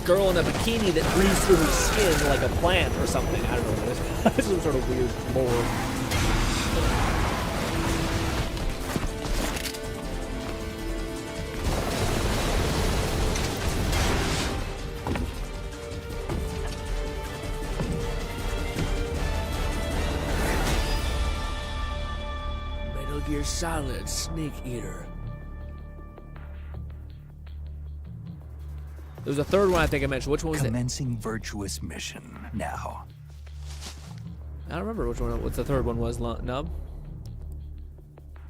girl in a bikini that breathes through her skin like a plant or something? I don't know what it is. Some sort of weird lore. Metal Gear Solid Snake Eater. There was a third one I think I mentioned. Which one was it? Commencing virtuous mission now. I don't remember which one. What's the third one was? Nub.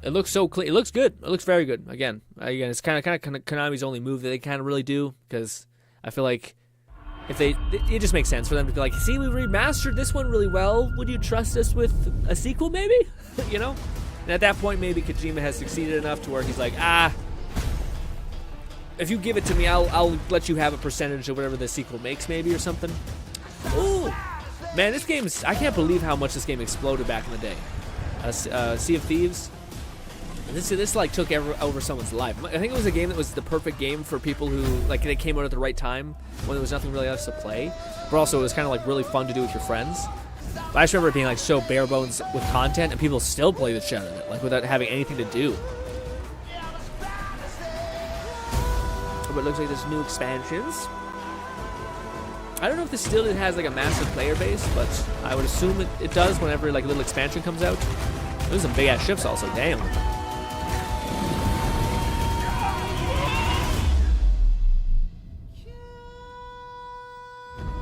It looks so clean. It looks good. It looks very good. Again, it's kind of Konami's only move that they kind of really do, because I feel like if it just makes sense for them to be like, see, we remastered this one really well. Would you trust us with a sequel, maybe? You know. And at that point, maybe Kojima has succeeded enough to where he's like, if you give it to me, I'll let you have a percentage of whatever the sequel makes, maybe, or something. Ooh, man, this game's, I can't believe how much this game exploded back in the day. Sea of Thieves. And this like took over someone's life. I think it was a game that was the perfect game for people who like they came out at the right time when there was nothing really else to play, but also it was kind of like really fun to do with your friends. But I just remember it being like so bare bones with content, and people still play the shit out of it, like without having anything to do. But it looks like there's new expansions. I don't know if this still has like a massive player base, but I would assume it does whenever like a little expansion comes out. There's some big ass ships also, damn.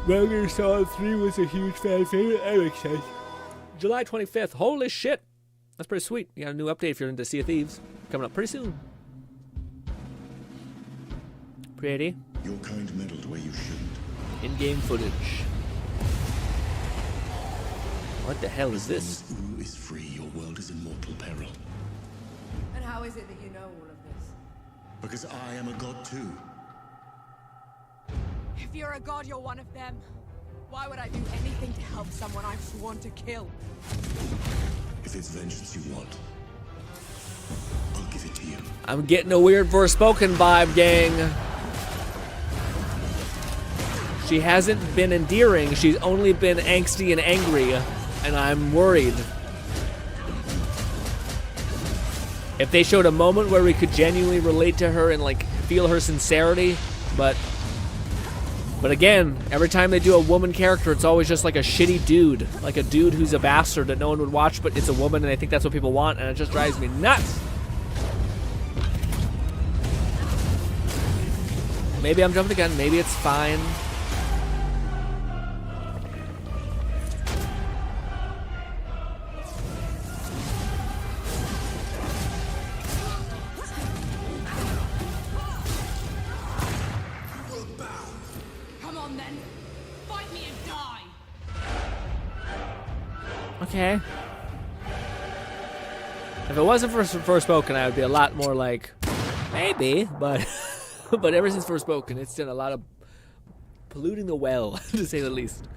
Metal Gear Solid 3 was a huge fan favorite, Eric says. July 25th, holy shit. That's pretty sweet. You got a new update if you're into Sea of Thieves. Coming up pretty soon. Pretty. Your kind meddled where you shouldn't. In-game footage. What the hell is this? As long as Ooh is free, your world is in mortal peril. And how is it that you know all of this? Because I am a god too. If you're a god, you're one of them. Why would I do anything to help someone I've sworn to kill? If it's vengeance you want, I'll give it to you. I'm getting a weird Forspoken vibe, gang. She hasn't been endearing, she's only been angsty and angry, and I'm worried. If they showed a moment where we could genuinely relate to her and like feel her sincerity, but again, every time they do a woman character, it's always just like a shitty dude, like a dude who's a bastard that no one would watch, but it's a woman, and I think that's what people want, and it just drives me nuts. Maybe I'm jumping the gun, maybe it's fine. Okay. If it wasn't for Forspoken, I would be a lot more like, maybe, but but ever since Forspoken, it's done a lot of polluting the well, to say the least.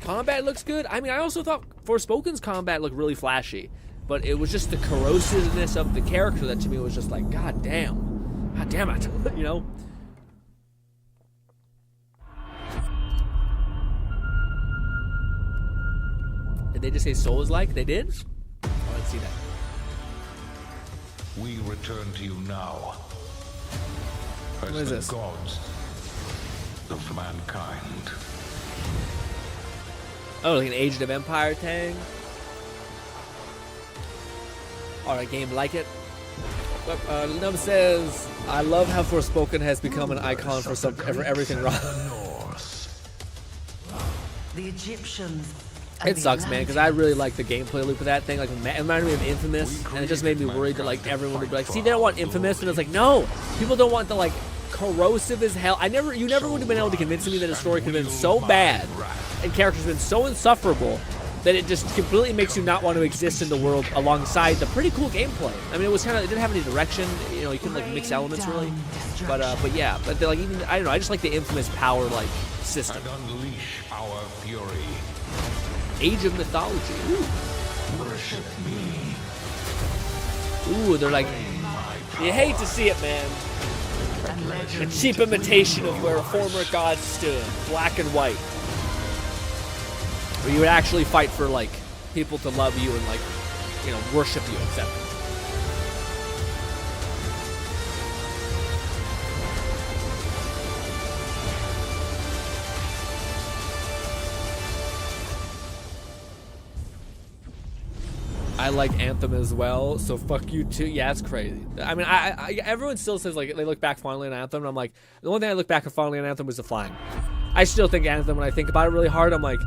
Combat looks good. I mean, I also thought Forspoken's combat looked really flashy, but it was just the corrosiveness of the character that to me was just like, God damn it, you know? Did they just say Souls-like? They did? Oh, let's see that. We return to you now. As What is the this? gods of mankind. Oh, like an Age of Empire thing? Or a game like it? Num says, I love how Forspoken has become an icon for everything wrong. The Egyptians. It sucks, man, because I really like the gameplay loop of that thing. Like, it reminded me of Infamous, and it just made me worried that like everyone would be like, "See, they don't want Infamous," and it's like, no, people don't want the like corrosive as hell. You never would have been able to convince me that a story could have been so bad and characters been so insufferable that it just completely makes you not want to exist in the world alongside the pretty cool gameplay. I mean, it didn't have any direction. You know, you couldn't like mix elements really. But yeah, but like even I don't know. I just like the Infamous power like system. And unleash our fury. Age of Mythology. Ooh. Worship me. Ooh, they're like, you hate to see it, man. A cheap imitation of where a former god stood, black and white. Where you would actually fight for like people to love you and like, you know, worship you, etc. I like Anthem as well, so fuck you too. Yeah, it's crazy. I mean, everyone still says like they look back fondly on Anthem, and I'm like, the one thing I look back fondly on Anthem was the flying. I still think Anthem, when I think about it really hard, I'm like,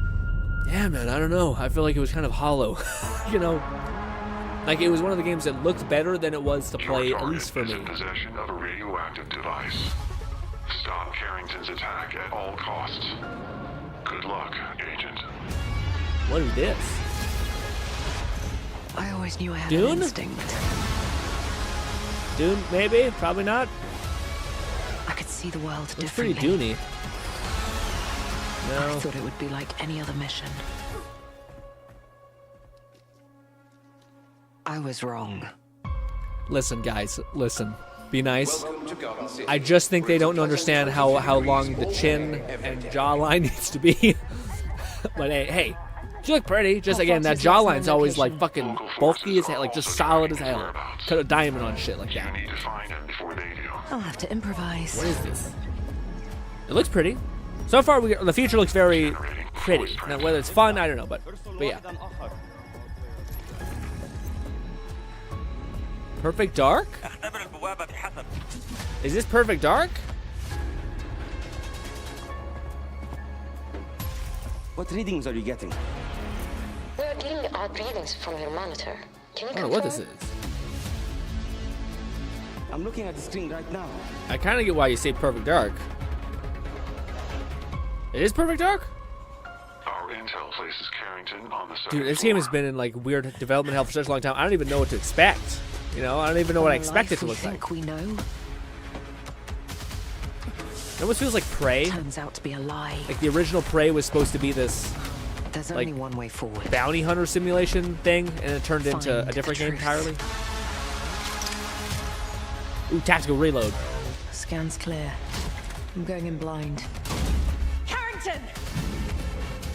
yeah, man, I don't know. I feel like it was kind of hollow, you know. Like it was one of the games that looked better than it was to play, at least for me. In possession of a radioactive device. Stop Carrington's attack at all costs. Good luck, Agent. What is this? I always knew I had Dune? an instinct. Dune, maybe? Probably not. I could see the world It's differently. pretty Dune-y. No. I thought it would be like any other mission. I was wrong. Listen, guys, listen. Be nice. I just think they don't understand how long the chin and jawline needs to be. But hey, you look pretty. Just again, that jawline's always like fucking bulky as hell, like just solid as hell. Cut a diamond on shit like that. I'll have to improvise. What is this? It looks pretty. So far, the future looks very pretty. Now, whether it's fun, I don't know, but yeah. Perfect Dark? Is this Perfect Dark? What readings are you getting? We're getting odd readings from your monitor. Can you I don't know what this is. I'm looking at the screen right now. I kind of get why you say Perfect Dark. It is Perfect Dark? Our intel places Carrington on the Dude, this game has been in like weird development hell for such a long time. I don't even know what to expect. You know, I don't even know what I expect it to look like. We know. It almost feels like Prey. Turns out to be a lie. Like the original Prey was supposed to be this There's like only one way forward. bounty hunter simulation thing, and it turned into a different game entirely. Ooh, tactical reload. Scans clear. I'm going in blind. Carrington!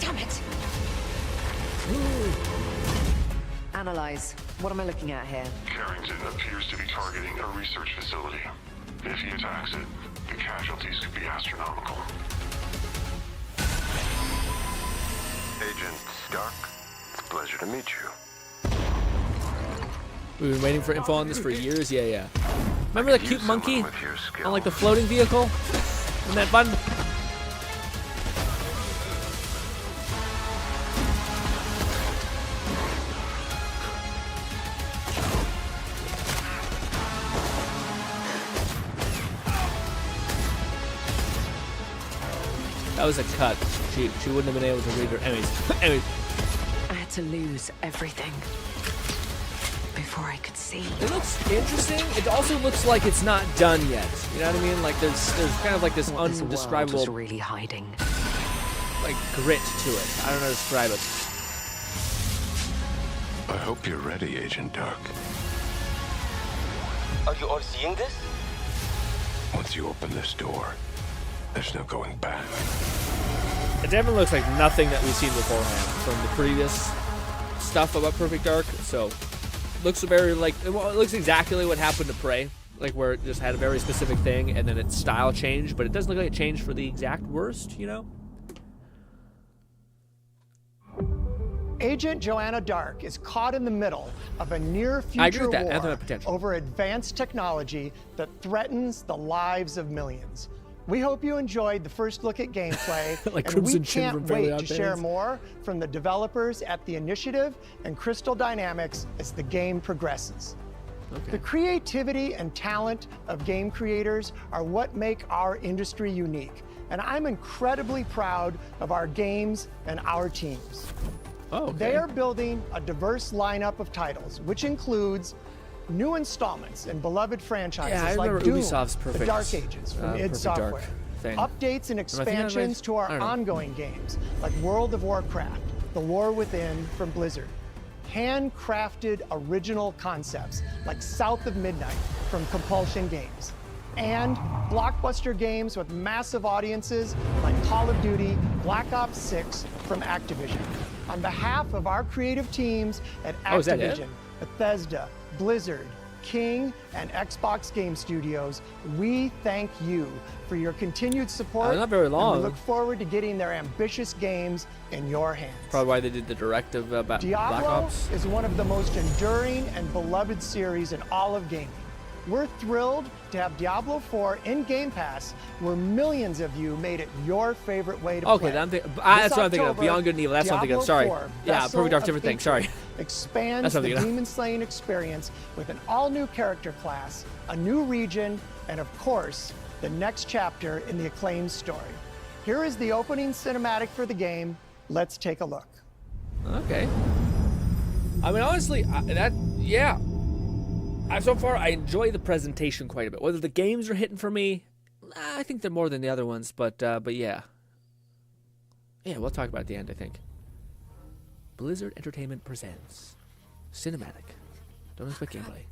Damn it! Analyze. What am I looking at here? Carrington appears to be targeting a research facility. If he attacks it, the casualties could be astronomical. Agent Stark, it's a pleasure to meet you. We've been waiting for info on this for years. Yeah. Remember that cute monkey on like the floating vehicle? Isn't that fun? That was a cut. She wouldn't have been able to read her. Anyways. I had to lose everything before I could see. It looks interesting. It also looks like it's not done yet. You know what I mean? Like there's kind of like this undescribable, was really hiding, like grit to it. I don't know how to describe it. I hope you're ready, Agent Dark. Are you all seeing this? Once you open this door, there's no going back. It definitely looks like nothing that we've seen beforehand from the previous stuff about Perfect Dark, so looks very like it looks exactly what happened to Prey, like where it just had a very specific thing and then its style changed, but it doesn't look like it changed for the exact worst, you know. Agent Joanna Dark is caught in the middle of a near-future war over advanced technology that threatens the lives of millions. We hope you enjoyed the first look at gameplay, like and we Crimson Chin can't from Fairly wait Odd to share Parents. more from the developers at The Initiative and Crystal Dynamics as the game progresses. Okay. The creativity and talent of game creators are what make our industry unique, and I'm incredibly proud of our games and our teams. Oh, okay. They are building a diverse lineup of titles, which includes new installments in beloved franchises like Doom, Ubisoft's The Dark Ages from id Software, updates and expansions to our ongoing games like World of Warcraft, The War Within from Blizzard, handcrafted original concepts like South of Midnight from Compulsion Games, and blockbuster games with massive audiences like Call of Duty Black Ops 6 from Activision. On behalf of our creative teams at Activision, Bethesda, Blizzard, King, and Xbox Game Studios, we thank you for your continued support. Not very long. And we look forward to getting their ambitious games in your hands. Probably why they did the directive about Black Diablo Ops. is one of the most enduring and beloved series in all of gaming. We're thrilled to have Diablo 4 in Game Pass, where millions of you made it your favorite way to play. Okay, that's what I'm thinking of. Beyond Good and Evil. That's what I'm thinking of. Sorry. Yeah, Perfect Dark, different thing. Sorry. Expands the demon slaying experience with an all-new character class, a new region, and of course, the next chapter in the acclaimed story. Here is the opening cinematic for the game. Let's take a look. Okay. I mean, honestly, so far, I enjoy the presentation quite a bit. Whether the games are hitting for me, I think they're more than the other ones. But yeah. Yeah, we'll talk about it at the end, I think. Blizzard Entertainment presents cinematic. Don't expect gameplay.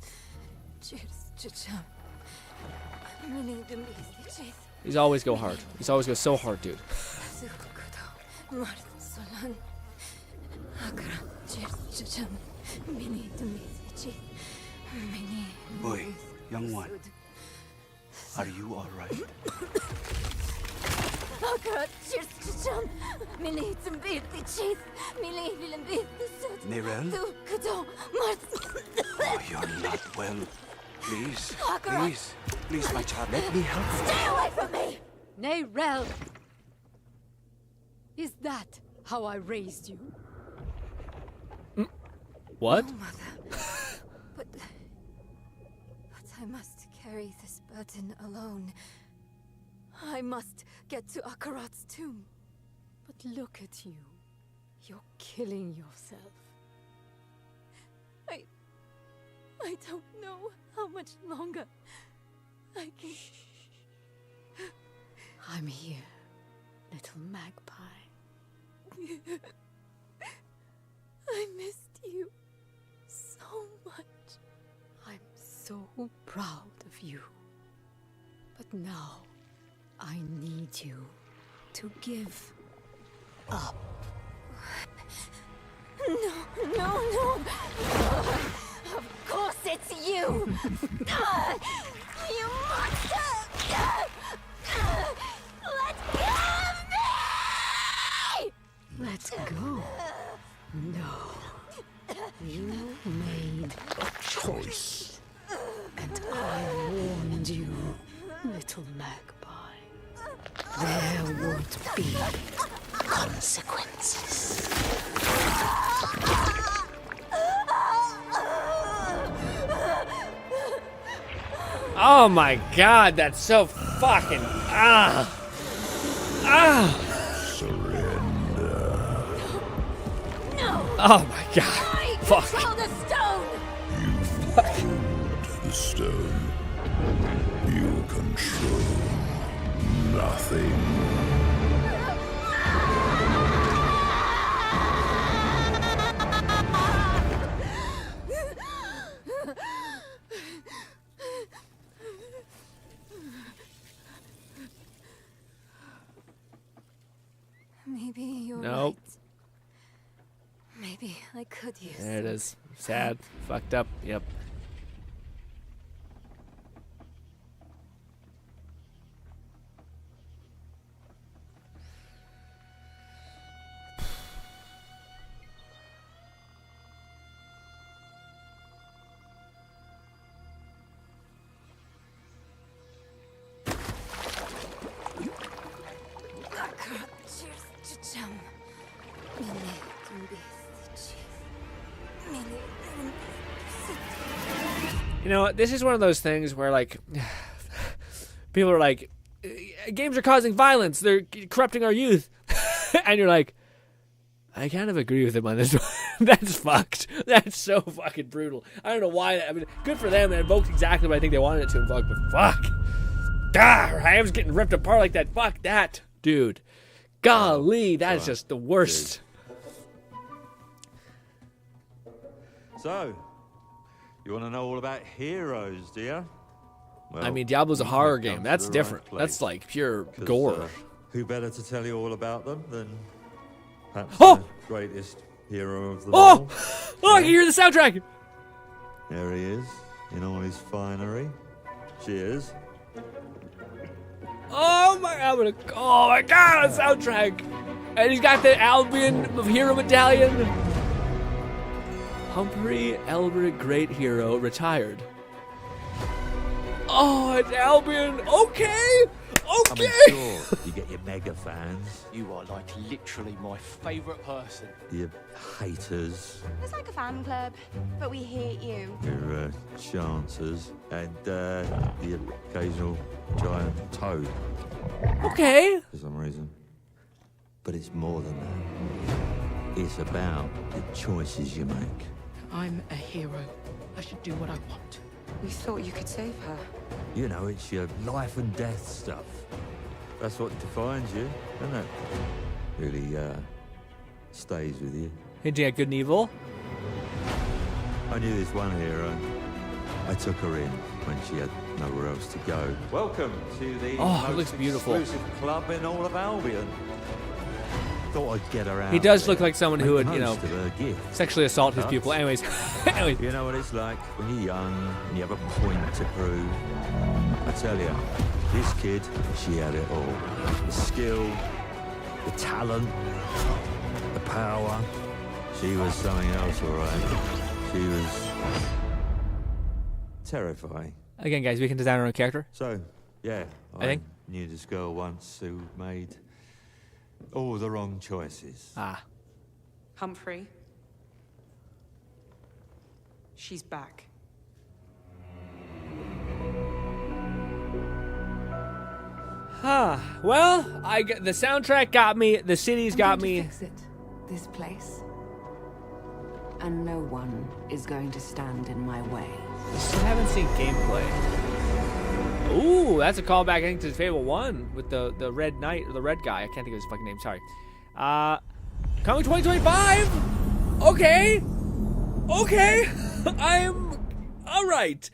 He's always go hard. He's always go so hard, dude. Boy, young one, are you all right? Nerel? Oh, you're not well. Please, please, my child, let me help you. Stay away from me! Nerel! Is that how I raised you? What? No, Mother. But I must carry this burden alone. I must get to Akarat's tomb. But look at you. You're killing yourself. I don't know how much longer I can... I'm here, little magpie. I missed you so much. I'm so proud of you. But now, I need you to give up. No. Of course it's you! You monster! Let go of me! Let go? No. You made a choice. And I warned you, little magpie. There would be consequences. Oh my god, that's so fucking... Surrender. No! Oh my god. I Fuck. control the stone! You hold the stone. You control nothing. Maybe you're Nope. right. Maybe I could use There it is. Sad. Fucked up. Yep. You know, this is one of those things where, like, people are like, games are causing violence. They're corrupting our youth. And you're like, I kind of agree with him on this one. That's fucked. That's so fucking brutal. I don't know why. I mean, good for them. It invoked exactly what I think they wanted it to invoke, but fuck. God, her ham's getting ripped apart like that. Fuck that, dude. Golly, that is just the worst. So, you want to know all about heroes, do you? Well, I mean, Diablo's a horror game. That's different. That's like pure gore. Who better to tell you all about them than perhaps the greatest hero of them all? Oh, I can hear the soundtrack. There he is, in all his finery. Cheers. Oh my God, the soundtrack. And he's got the Albion of Hero Medallion. Humphrey Elbert, great hero, retired. Oh, it's Albion. Okay. I mean, sure, you get your mega fans. You are like literally my favourite person. Your haters. It's like a fan club, but we hate you. Your chancers. And the occasional giant toad. Okay. For some reason. But it's more than that. It's about the choices you make. I'm a hero. I should do what I want. We thought you could save her. You know, it's your life and death stuff. That's what defines you, isn't it? Really, stays with you. Hinting at good and evil. I knew this one hero. I took her in when she had nowhere else to go. Welcome to the it looks beautiful. Exclusive club in all of Albion. Thought I'd get her out. He does there, look like someone who would, you know, most of her gifts. sexually assault his people. Anyways. You know what it's like when you're young and you have a point to prove. I tell you, this kid, she had it all. The skill, the talent, the power. She was something else, all right. She was terrifying. Again, guys, we can design our own character. So, yeah, I think knew this girl once who made all the wrong choices. Humphrey. She's back. Well, the soundtrack got me. The city's got me. Fix it. This place. And no one is going to stand in my way. I still haven't seen gameplay. Ooh, that's a callback, I think, to Fable 1 with the Red Knight, or the Red Guy. I can't think of his fucking name, sorry. Coming 2025? Okay. I'm alright.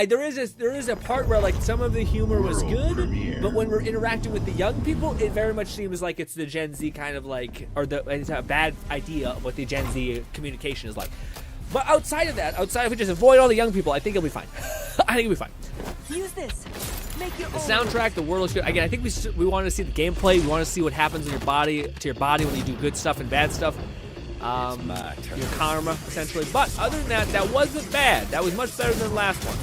There is a part where, like, some of the humor was good, but when we're interacting with the young people, it very much seems like it's the Gen Z kind of like, it's a bad idea of what the Gen Z communication is like. But outside of that, outside of it, just avoid all the young people, I think it'll be fine. I think it'll be fine. Use this. Make your The soundtrack, the world looks good. Again, I think we want to see the gameplay. We want to see what happens in your body, to your body when you do good stuff and bad stuff. Your karma, essentially. But other than that, that wasn't bad. That was much better than the last one.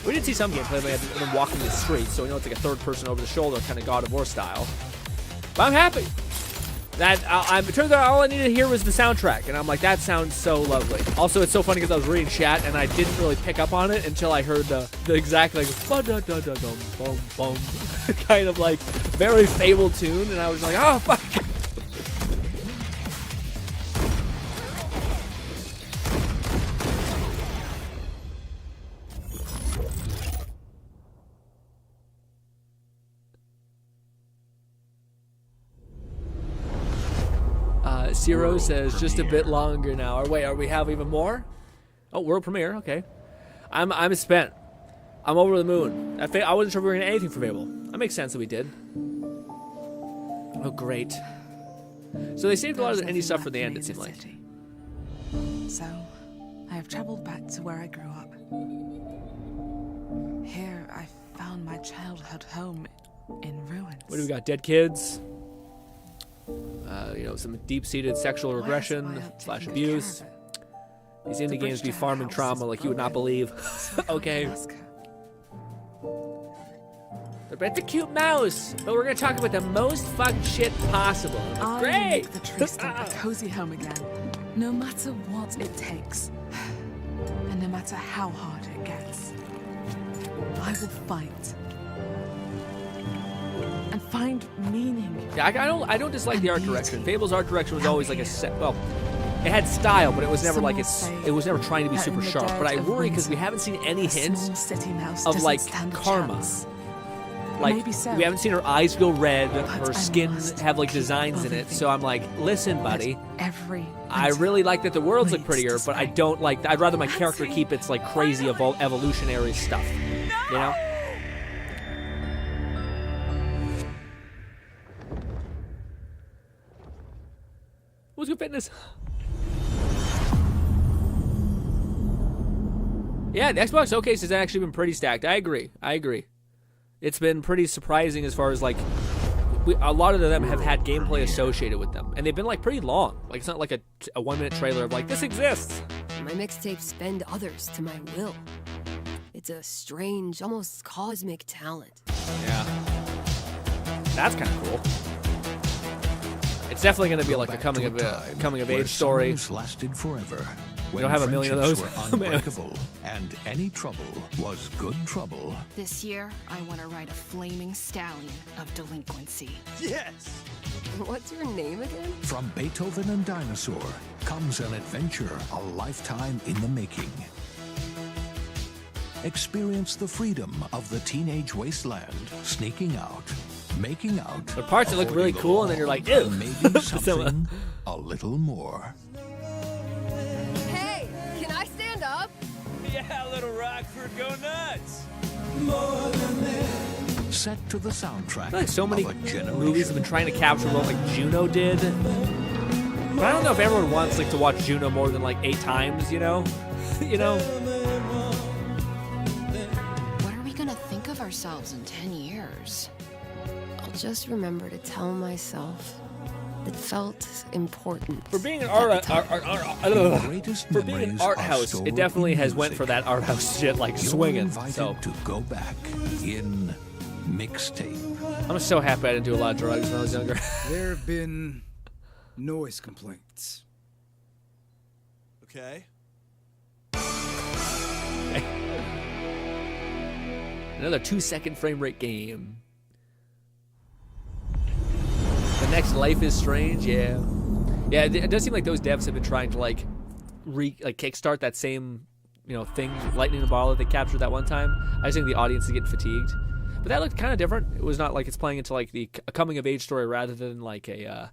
We did see some gameplay, like them walking the streets, so we know it's like a third person over the shoulder, kind of God of War style. But I'm happy. It turns out all I needed to hear was the soundtrack, and I'm like, that sounds so lovely. Also, it's so funny because I was reading chat, and I didn't really pick up on it until I heard the exact, like, ba-da-da-da-dum-bum-bum, kind of, like, very Fable tune, and I was like, oh, fuck. Zero says just a bit longer now. Or wait, are we have even more? Oh, world premiere. Okay, I'm spent. I'm over the moon. I wasn't sure if we were gonna anything for Fable. That makes sense that we did. Oh, great. So they saved a lot of the indie stuff for the end, it seemed like. So, I have traveled back to where I grew up. Here, I found my childhood home in ruins. What do we got? Dead kids? Some deep-seated sexual regression / abuse. These indie games be farming trauma like you would not believe. Okay. It's a cute mouse, but we're gonna talk about the most fun shit possible. Great! Make the tree stump a cozy home again, no matter what it takes, and no matter how hard it gets. I will fight and find meaning. Yeah, I don't dislike the art direction. Fable's art direction was always like a set. Well, it had style, but it was never like it was never trying to be super sharp. But I worry because we haven't seen any hints of like karma. Like, we haven't seen her eyes go red, her skin have like designs in it. So I'm like, listen, buddy, I really like that the worlds look prettier, but I don't like. I'd rather my character keep its like crazy evolutionary stuff. You know. What's good fitness? Yeah, the Xbox Showcase has actually been pretty stacked. I agree. It's been pretty surprising as far as like a lot of them have had gameplay associated with them, and they've been like pretty long. Like it's not like a 1-minute trailer of like this exists. My mixtapes bend others to my will. It's a strange, almost cosmic talent. Yeah, that's kind of cool. It's definitely going to be like a coming of age story. Lasted forever. We don't have a million of those. Were unbreakable, and any trouble was good trouble. This year, I want to ride a flaming stallion of delinquency. Yes! What's your name again? From Beethoven and Dinosaur comes an adventure, a lifetime in the making. Experience the freedom of the teenage wasteland, sneaking out, making out. The parts that look really cool, and then you're like, ew. Maybe something a little more. Hey, can I stand up? Yeah, little Rockford, go nuts. Set to the soundtrack. I feel like so many movies have been trying to capture what like Juno did. But I don't know if everyone wants like to watch Juno more than like 8 times, you know? You know? What are we gonna think of ourselves in 10 years? I'll just remember to tell myself it felt important. For being an art house, it definitely has went for that art house shit like swinging. So to go back in mixtape. I'm so happy I didn't do a lot of drugs when I was younger. There have been noise complaints. Okay. Another 2-second frame rate game. The next Life is Strange, yeah. Yeah, it does seem like those devs have been trying to like kickstart that same, thing, lightning in a bottle that they captured that one time. I just think the audience is getting fatigued. But that looked kind of different. It was not like it's playing into like a coming of age story rather than like a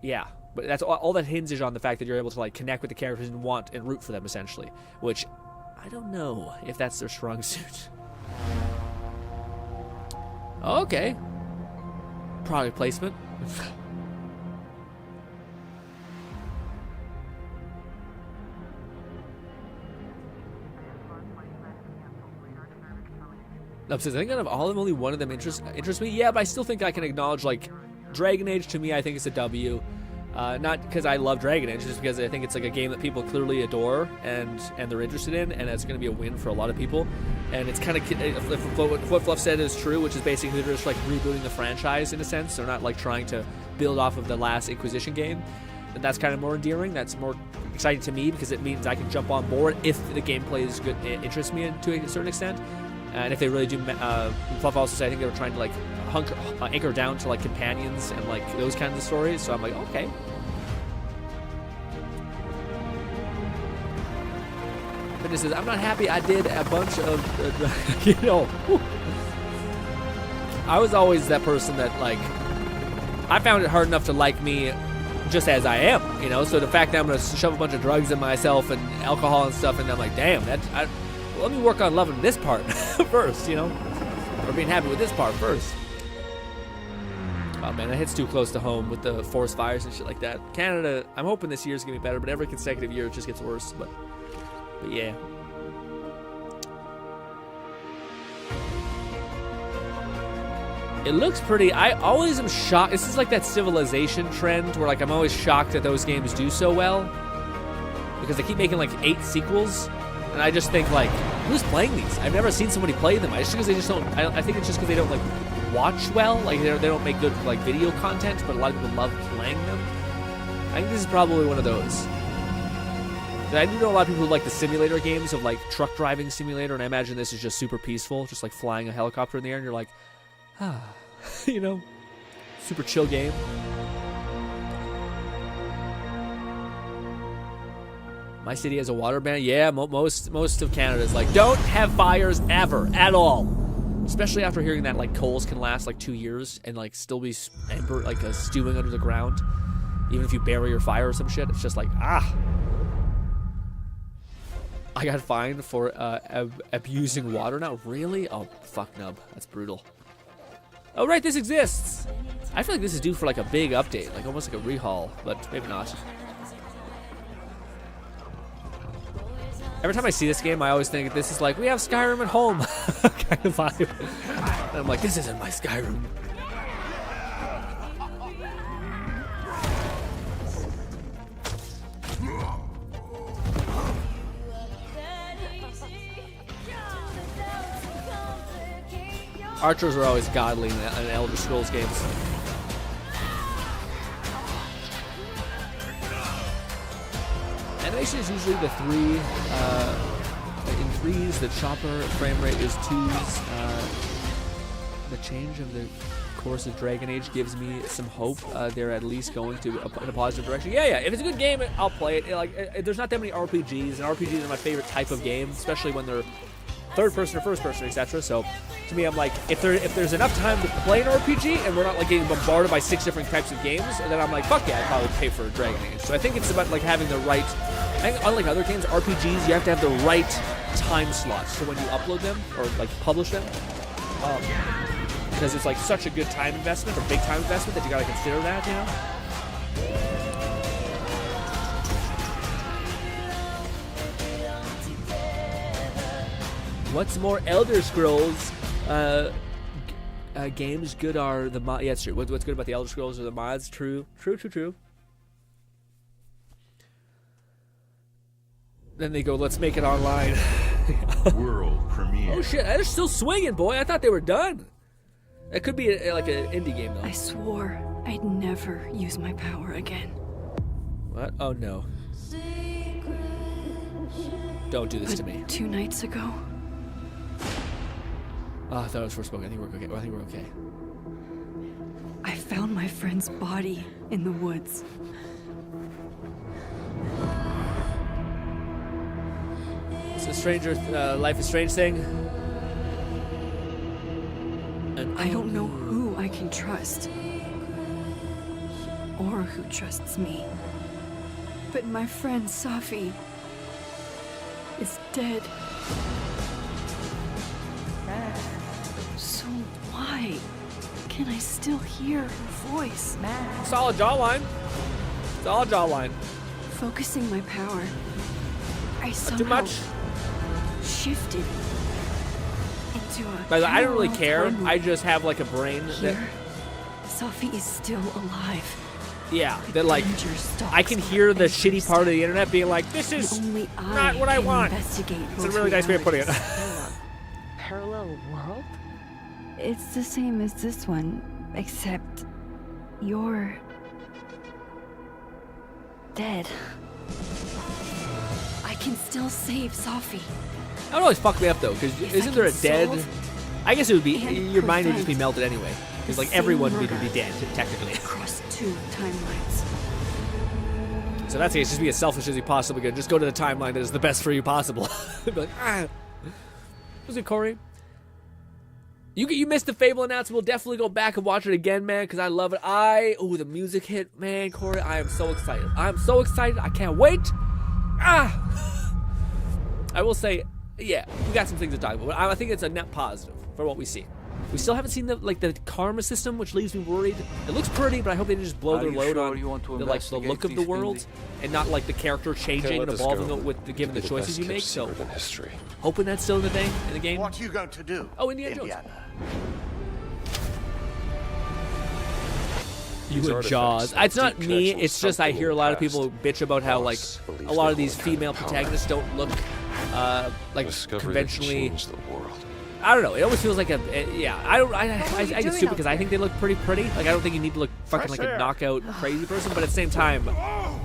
yeah. But that's all that hinges on the fact that you're able to like connect with the characters and want and root for them essentially, which I don't know if that's their strong suit. Okay. Product placement. Upstairs, I think out of all of them, only one of them interests me. Yeah, but I still think I can acknowledge, like, Dragon Age, to me, I think it's a W. Not because I love Dragon Age, just because I think it's like a game that people clearly adore and they're interested in, and it's going to be a win for a lot of people. And it's kind of, if what Fluff said is true, which is basically they're just like rebooting the franchise in a sense. They're not like trying to build off of the last Inquisition game. And that's kind of more endearing. That's more exciting to me because it means I can jump on board if the gameplay is good, it interests me to a certain extent. And if they really do, Fluff also said I think they were trying to like anchor down to like companions and like those kinds of stories. So I'm like, okay. But it says I'm not happy. I did a bunch of, I was always that person that like I found it hard enough to like me just as I am, So the fact that I'm gonna shove a bunch of drugs in myself and alcohol and stuff, and I'm like, damn, let me work on loving this part first, or being happy with this part first. Oh man, that hits too close to home with the forest fires and shit like that. Canada, I'm hoping this year's gonna be better, but every consecutive year it just gets worse. But yeah. It looks pretty. I always am shocked. This is like that Civilization trend where like I'm always shocked that those games do so well because they keep making like 8 sequels, and I just think like, who's playing these? I've never seen somebody play them. I just because they just don't. I think it's just because they don't like watch well. Like they don't make good like video content, but a lot of people love playing them. I think this is probably one of those. I do know a lot of people who like the simulator games of like truck driving simulator, and I imagine this is just super peaceful, just like flying a helicopter in the air, and you're like, you know, super chill game. My city has a water ban. Yeah, most of Canada is like, don't have fires ever at all. Especially after hearing that like coals can last like 2 years and like still be stewing under the ground, even if you bury your fire or some shit. It's just like I got fined for abusing water now. Really? Oh fuck nub. That's brutal. Oh, right, this exists. I feel like this is due for like a big update, like almost like a rehaul, but maybe not. Every time I see this game, I always think this is like, we have Skyrim at home kind of vibe. And I'm like, this isn't my Skyrim. Archers are always godly in Elder Scrolls games. Animation is usually the 3. In 3s, the chopper frame rate is 2s. The change of the course of Dragon Age gives me some hope. They're at least going to in a positive direction. Yeah. If it's a good game, I'll play it. There's not that many RPGs, and RPGs are my favorite type of game, especially when they're third person or first person, etc. So to me, I'm like, if there's enough time to play an RPG and we're not like getting bombarded by 6 different types of games, then I'm like, fuck yeah, I'd probably pay for a Dragon Age. So I think it's about like having the right. I think unlike other games, RPGs, you have to have the right time slots for when you upload them or like publish them, because it's like such a good time investment or big time investment that you gotta consider that, you know. What's more, Elder Scrolls games good are the mods. Yeah, it's true. What's good about the Elder Scrolls are the mods. True. Then they go, let's make it online. World premiere. Oh shit, they're still swinging, boy. I thought they were done. It could be like an indie game, though. I swore I'd never use my power again. What? Oh no. Don't do this to me. 2 nights ago. Oh, I thought it was Forspoken. I think we're okay. I think we're okay. I found my friend's body in the woods. It's a Stranger, Life is Strange thing. And I don't know who I can trust. Or who trusts me. But my friend Safi is dead. So why can I still hear her voice? Solid jawline. Focusing my power, I somehow too much. Shifted into a. By the way, I don't really care. I just have like a brain that. Safi is still alive. Yeah, that like I can hear the shitty part of the internet being like, this is not what I want. It's a really nice way of putting it. Parallel world? It's the same as this one, except you're dead. I can still save Safi. That would always fuck me up though, because isn't there a dead? I guess it would be your mind would just be melted anyway, because like everyone would be dead technically. Across 2 timelines. So that's it. Just be as selfish as you possibly could. Just go to the timeline that is the best for you possible. Be like, Was it Corey? You missed the Fable announcement. We'll definitely go back and watch it again, man, because I love it. The music hit, man, Corey. I am so excited. I can't wait. I will say, yeah, we got some things to talk about. But I think it's a net positive for what we see. We still haven't seen the karma system, which leaves me worried. It looks pretty, but I hope they didn't just blow their load on the look of the world and not like the character changing and evolving with given the choices you make. So hoping that's still in the game. What are you going to do? Oh, Indiana Jones. You and Jaws. It's not me. It's just I hear a lot of people bitch about how like a lot of these female protagonists don't look like conventionally. I don't know. It always feels like I get stupid because I think they look pretty pretty. Like I don't think you need to look fucking like a knockout crazy person, but at the same time,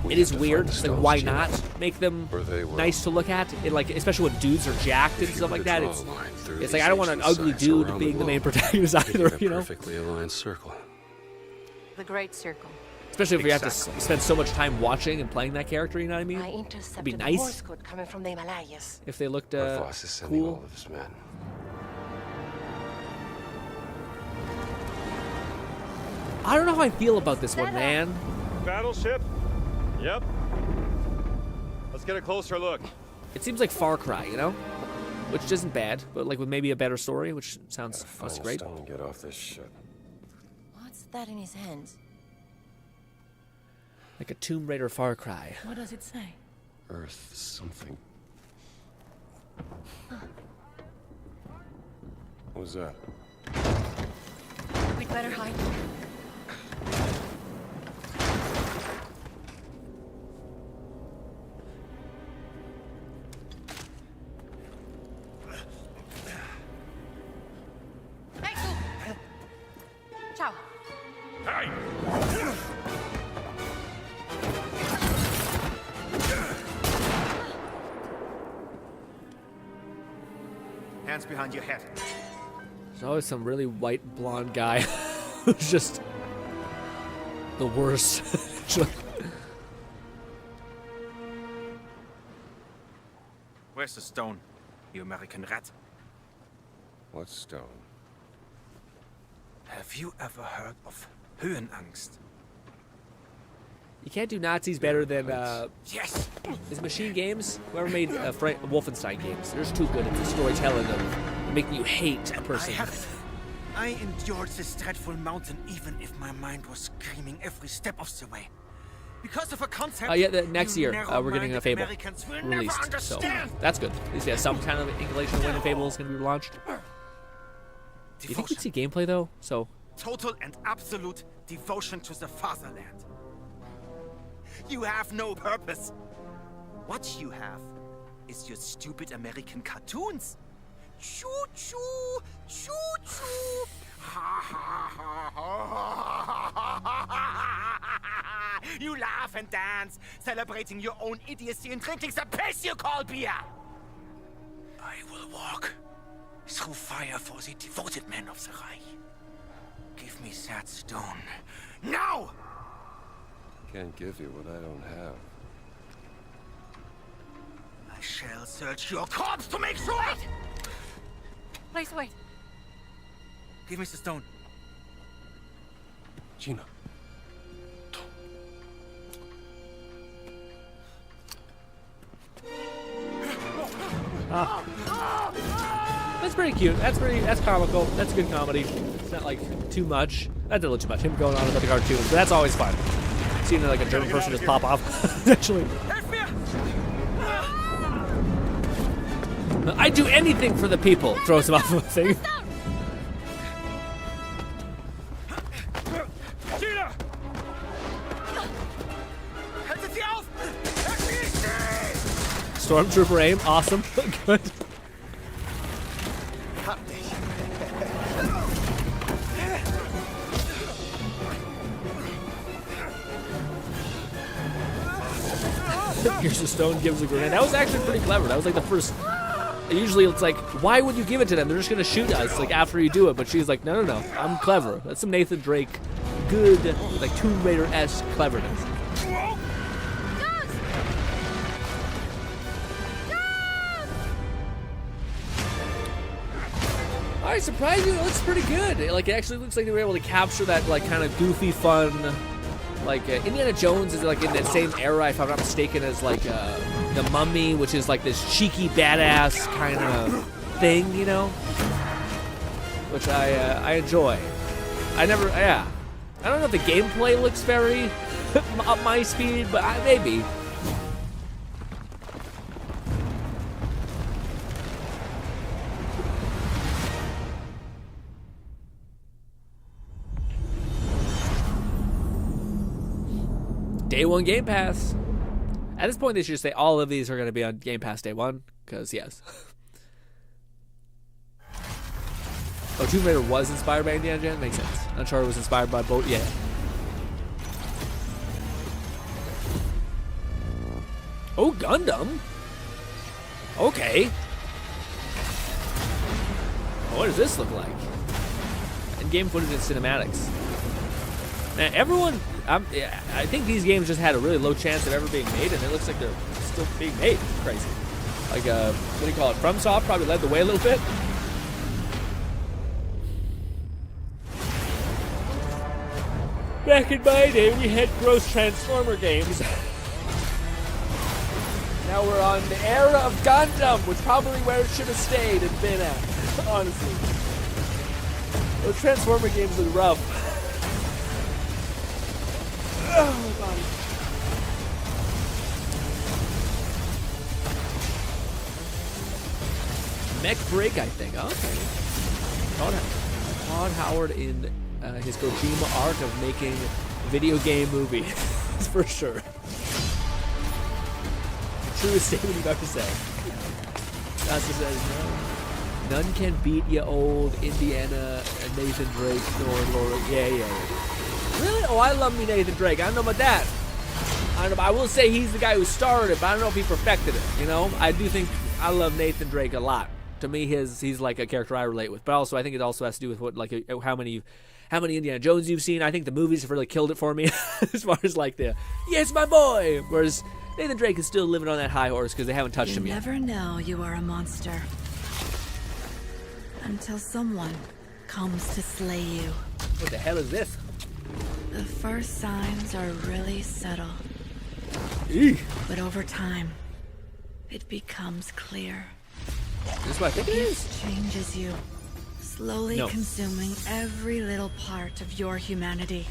it is weird. It's like why not make them nice to look at? It, like especially when dudes are jacked and stuff like that. It's like I don't want an ugly dude being the main protagonist either. You know. Perfectly aligned circle. The Great Circle. Especially if you have to spend so much time watching and playing that character. You know what I mean? It'd be nice coming from the Himalayas. if they looked boss is sending all cool. of his men. I don't know how I feel about this one, man. Battleship? Yep. Let's get a closer look. It seems like Far Cry, you know? Which isn't bad, but like with maybe a better story, which sounds great. Get off this ship. What's that in his hands? Like a Tomb Raider Far Cry. What does it say? Earth something. What was that? We'd better hide. Ciao. Hey! Hands behind your head. There's always some really white blonde guy who's just the worst. Where's the stone, you American rat? What stone? Have you ever heard of Höhenangst? You can't do Nazis better than yes. Is Machine Games? Whoever made Wolfenstein games. They're just too good at the storytelling of making you hate a person. I endured this dreadful mountain even if my mind was screaming every step of the way. Because of a concept. Yeah, next year we're getting a Fable released, so that's good. At least some kind of inclination of when a Fable is going to be launched. Do you think we'd see gameplay though? So total and absolute devotion to the fatherland. You have no purpose. What you have is your stupid American cartoons. Choo choo, choo choo. Ha ha ha ha ha. You laugh and dance, celebrating your own idiocy and drinking the piss you call beer. I will walk through fire for the devoted men of the Reich. Give me that stone. Now! Can't give you what I don't have. I shall search your corpse to make sure. Wait! Please wait. Give me the stone. Gina. That's pretty cute. That's comical. That's good comedy. It's not like too much. That's a little too much. Him going on about the cartoons, but that's always fun. Seeing like a German person just pop off. Actually, I'd do anything for the people. Throws him off of a thing. Stormtrooper aim, awesome. Good. Here's the stone, gives a grenade. That was actually pretty clever. That was like the first. Usually it's like, why would you give it to them? They're just gonna shoot us like after you do it. But she's like, no, I'm clever. That's some Nathan Drake, good like Tomb Raider-esque cleverness. Alright, surprisingly, it looks pretty good. Like, it actually looks like they were able to capture that, like, kind of goofy, fun, like, Indiana Jones is, like, in that same era, if I'm not mistaken, as, like, The Mummy, which is, like, this cheeky, badass kind of thing, you know? which I enjoy. I don't know if the gameplay looks very up my speed, but maybe. Day 1 Game Pass. At this point, they should just say all of these are going to be on Game Pass Day 1, because yes. Oh, Tomb Raider was inspired by Indiana Jones? Makes sense. Uncharted was inspired by both. Yeah. Oh, Gundam? Okay. What does this look like? In-game footage and cinematics. Now, everyone... I think these games just had a really low chance of ever being made, and it looks like they're still being made. It's crazy. Like, what do you call it? FromSoft probably led the way a little bit. Back in my day, we had gross Transformer games. Now we're on the era of Gundam, which probably where it should have stayed and been at, honestly. Those Transformer games look rough. Oh my body. Mech Break, I think. Okay. Todd Howard in his Kojima arc of making video game movies, for sure. Truest statement you've ever said. That's what says, none can beat ya old Indiana and Nathan Drake nor Laura. Yeah. Really? Oh, I love me Nathan Drake. I don't know about that. I will say he's the guy who started it, but I don't know if he perfected it. You know, I do think I love Nathan Drake a lot. To me, he's like a character I relate with. But also, I think it also has to do with what how many Indiana Jones you've seen. I think the movies have really killed it for me as far as like it's my boy. Whereas Nathan Drake is still living on that high horse because they haven't touched him yet. You never know you are a monster until someone comes to slay you. What the hell is this? The first signs are really subtle. Eek. But over time, it becomes clear. This is what I think it is. Changes you, slowly consuming every little part of your humanity.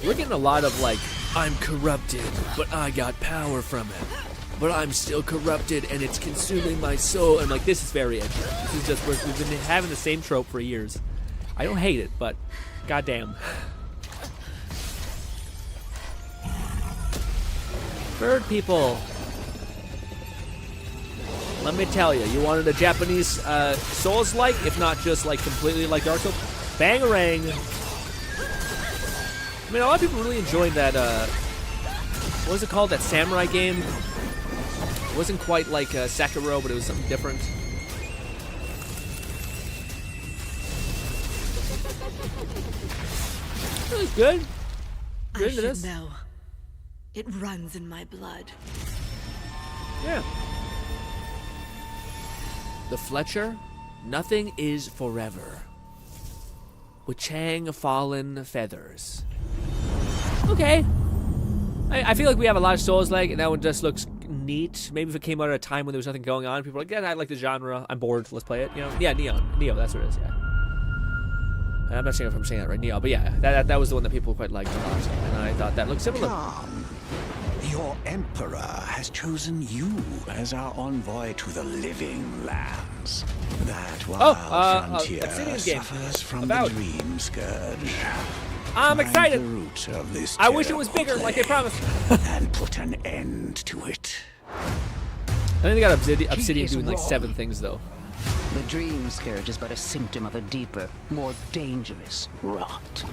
We're getting a lot of like, I'm corrupted, but I got power from it. But I'm still corrupted and it's consuming my soul. And like, this is very edgy. This is just, we've been having the same trope for years. I don't hate it, but goddamn. Bird people. Let me tell you, you wanted a Japanese Souls-like, if not just like completely like Dark Souls. Bangarang. I mean, a lot of people really enjoyed that. What was it called? That samurai game. It wasn't quite like Sekiro, but it was something different. It was good. Good into this. Know. It runs in my blood. Yeah. The Fletcher, nothing is forever. With Chang fallen feathers. Okay. I feel like we have a lot of Souls-like, and that one just looks neat. Maybe if it came out at a time when there was nothing going on, people are like, yeah, I like the genre. I'm bored. Let's play it. You know? Yeah, Neo. That's what it is. Yeah. I'm not sure if I'm saying that right, Neo, but yeah, that was the one that people quite liked a lot, and I thought that looked similar. Come. Your Emperor has chosen you as our envoy to the living lands. That wild frontier suffers from the dream scourge. I'm excited. The root of this I wish it was bigger, like they promised. And put an end to it. I think they got Obsidian doing like 7 things though. The dream scourge is but a symptom of a deeper, more dangerous rot.